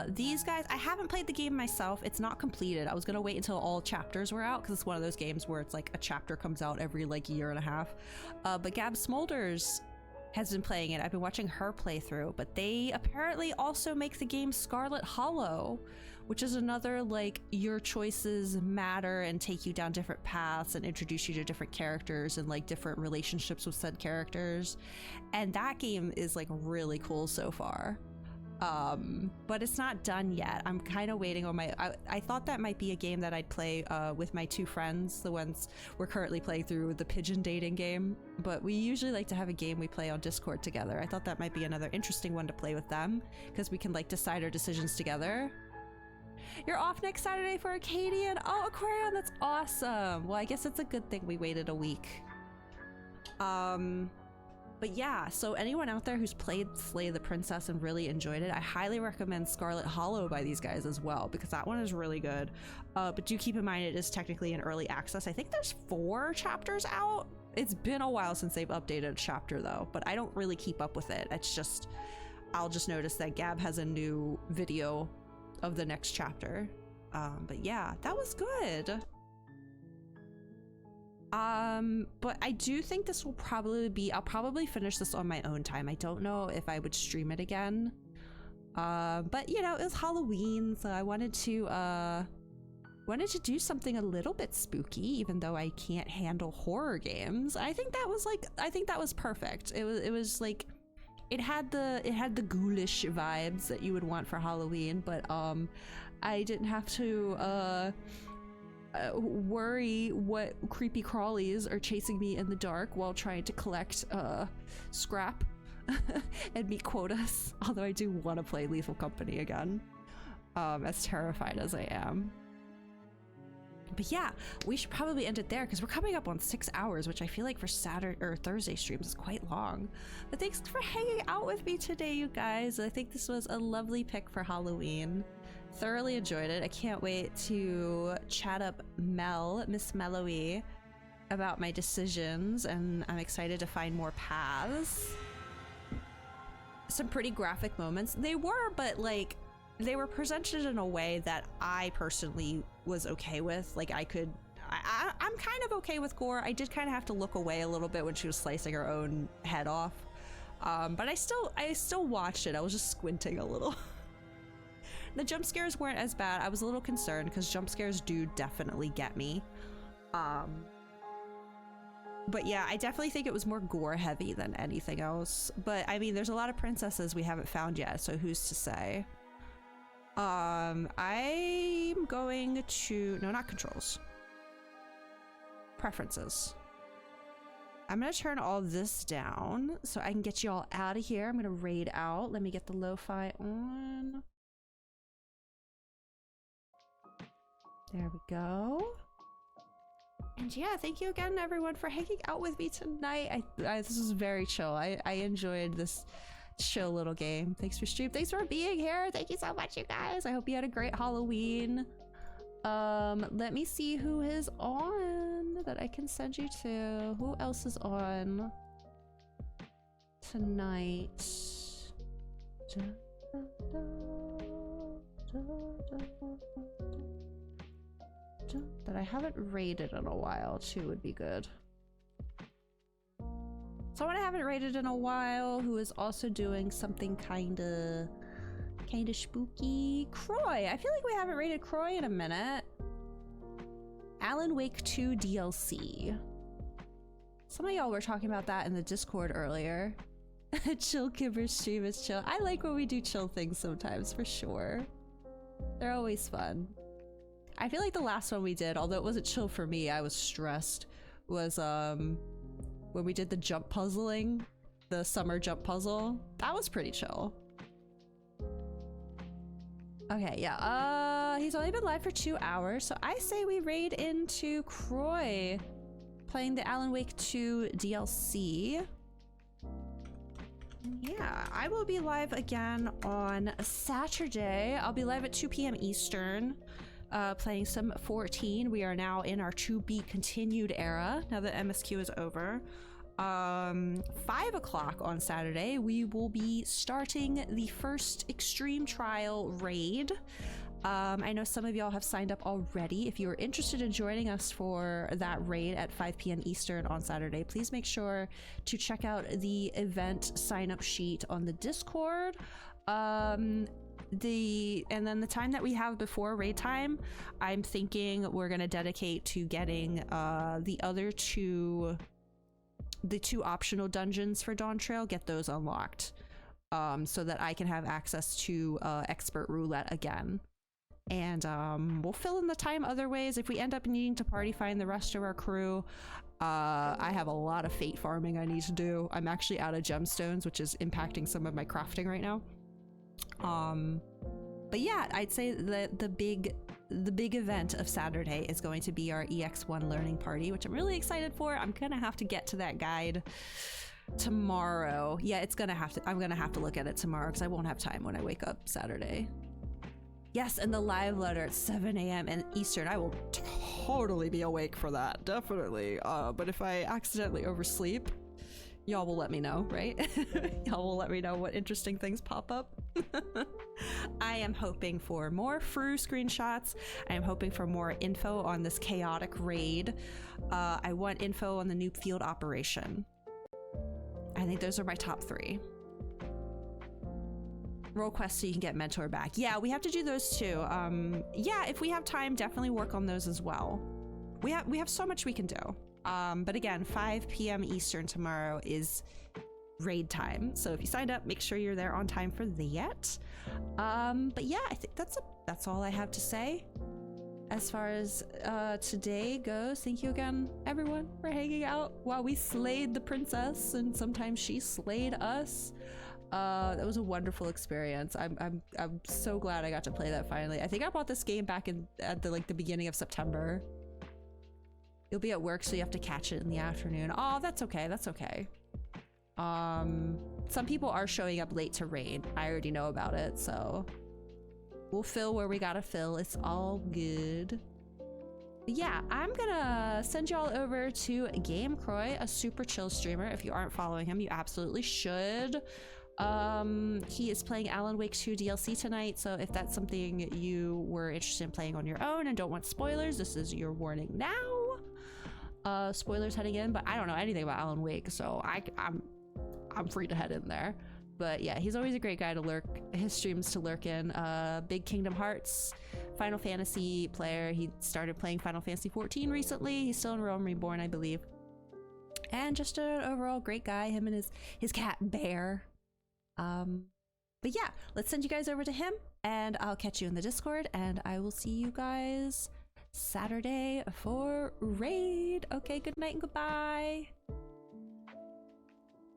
Speaker 1: these guys, I haven't played the game myself. It's not completed. I was gonna wait until all chapters were out because it's one of those games where it's like a chapter comes out every like year and a half. But Gab Smolders has been playing it. I've been watching her playthrough, but they apparently also make the game Scarlet Hollow, which is another like your choices matter and take you down different paths and introduce you to different characters and like different relationships with said characters. And that game is like really cool so far. But it's not done yet. I'm kind of waiting on my, I thought that might be a game that I'd play with my two friends, the ones we're currently playing through the pigeon dating game, but we usually like to have a game we play on Discord together. I thought that might be another interesting one to play with them because we can like decide our decisions together. You're off next Saturday for Acadian? Oh, Aquarium, that's awesome. Well, I guess it's a good thing we waited a week. But yeah, so anyone out there who's played Slay the Princess and really enjoyed it, I highly recommend Scarlet Hollow by these guys as well, because that one is really good. But do keep in mind it is technically in early access. I think there's 4 chapters out. It's been a while since they've updated a chapter though, but I don't really keep up with it. It's just, I'll just notice that Gab has a new video of the next chapter. But yeah, that was good. But I do think this will probably be, I'll probably finish this on my own time. I don't know if I would stream it again. But you know, it was Halloween, so I wanted to do something a little bit spooky, even though I can't handle horror games. I think that was perfect. It was like, it had the ghoulish vibes that you would want for Halloween, but I didn't have to worry what creepy crawlies are chasing me in the dark while trying to collect scrap and meet quotas. Although I do want to play Lethal Company again, as terrified as I am. But yeah, we should probably end it there because we're coming up on 6 hours, which I feel like for Saturday or Thursday streams is quite long. But thanks for hanging out with me today, you guys. I think this was a lovely pick for Halloween. Thoroughly enjoyed it. I can't wait to chat up Miss Mellowy, about my decisions, and I'm excited to find more paths. Some pretty graphic moments. They were, but like, they were presented in a way that I personally was okay with. Like, I'm kind of okay with gore. I did kind of have to look away a little bit when she was slicing her own head off. But I still watched it. I was just squinting a little. The jump scares weren't as bad. I was a little concerned because jump scares do definitely get me. But yeah, I definitely think it was more gore heavy than anything else. But I mean, there's a lot of princesses we haven't found yet, so who's to say? I'm going to, no, not controls. Preferences. I'm gonna turn all this down so I can get you all out of here. I'm gonna raid out. Let me get the lo-fi on. There we go. And yeah, thank you again, everyone, for hanging out with me tonight. This was very chill. I enjoyed this chill little game. Thanks for stream. Thanks for being here. Thank you so much, you guys. I hope you had a great Halloween. Let me see who is on that I can send you to. Who else is on tonight? That I haven't raided in a while too would be good. Someone I haven't raided in a while who is also doing something kinda spooky. Croy. I feel like we haven't raided Croy in a minute. Alan Wake 2 DLC. Some of y'all were talking about that in the Discord earlier. Chill Kimber stream is chill. I like when we do chill things sometimes, for sure. They're always fun. I feel like the last one we did, although it wasn't chill for me, I was stressed, was when we did the jump puzzling, the summer jump puzzle. That was pretty chill. Okay, yeah, he's only been live for 2 hours, so I say we raid into Croy, playing the Alan Wake 2 DLC. Yeah, I will be live again on Saturday. I'll be live at 2 p.m. Eastern, playing some 14. We are now in our to be continued era, now that MSQ is over. 5 o'clock on Saturday, we will be starting the first Extreme Trial raid. I know some of y'all have signed up already. If you are interested in joining us for that raid at 5 p.m. Eastern on Saturday, please make sure to check out the event sign-up sheet on the Discord. And then the time that we have before raid time, I'm thinking we're gonna dedicate to getting the two optional dungeons for Dawntrail, get those unlocked, so that I can have access to expert roulette again. And we'll fill in the time other ways. If we end up needing to party find the rest of our crew, I have a lot of fate farming I need to do. I'm actually out of gemstones, which is impacting some of my crafting right now. But yeah, I'd say that the big event of Saturday is going to be our EX1 learning party, which I'm really excited for. I'm gonna have to get to that guide tomorrow. Yeah, I'm gonna have to look at it tomorrow because I won't have time when I wake up Saturday. Yes, and the live letter at 7 a.m. and Eastern. I will totally be awake for that, definitely. But if I accidentally oversleep, y'all will let me know, right? Y'all will let me know what interesting things pop up. I am hoping for more Fru screenshots. I am hoping for more info on this chaotic raid. I want info on the new field operation. I think those are my top 3. Roll quests so you can get mentor back. Yeah, we have to do those too. Yeah, if we have time, definitely work on those as well. We have so much we can do. But again, 5 p.m. Eastern tomorrow is raid time. So if you signed up, make sure you're there on time for that. But yeah, I think that's all I have to say. As far as today goes, thank you again, everyone, for hanging out while we slayed the princess, and sometimes she slayed us. That was a wonderful experience. I'm so glad I got to play that finally. I think I bought this game back at the beginning of September. You'll be at work, so you have to catch it in the afternoon. Oh, that's okay. That's okay. Some people are showing up late to raid. I already know about it, so we'll fill where we gotta fill. It's all good. But yeah, I'm gonna send y'all over to GameCroy, a super chill streamer. If you aren't following him, you absolutely should. He is playing Alan Wake 2 DLC tonight, so if that's something you were interested in playing on your own and don't want spoilers, this is your warning now. Spoilers heading in, but I don't know anything about Alan Wake, so I'm free to head in there. But yeah, he's always a great guy to lurk, his streams to lurk in. Big Kingdom Hearts, Final Fantasy player. He started playing Final Fantasy 14 recently. He's still in Realm Reborn, I believe. And just an overall great guy, him and his cat Bear. But yeah, let's send you guys over to him, and I'll catch you in the Discord, and I will see you guys Saturday for raid. Okay, good night and goodbye.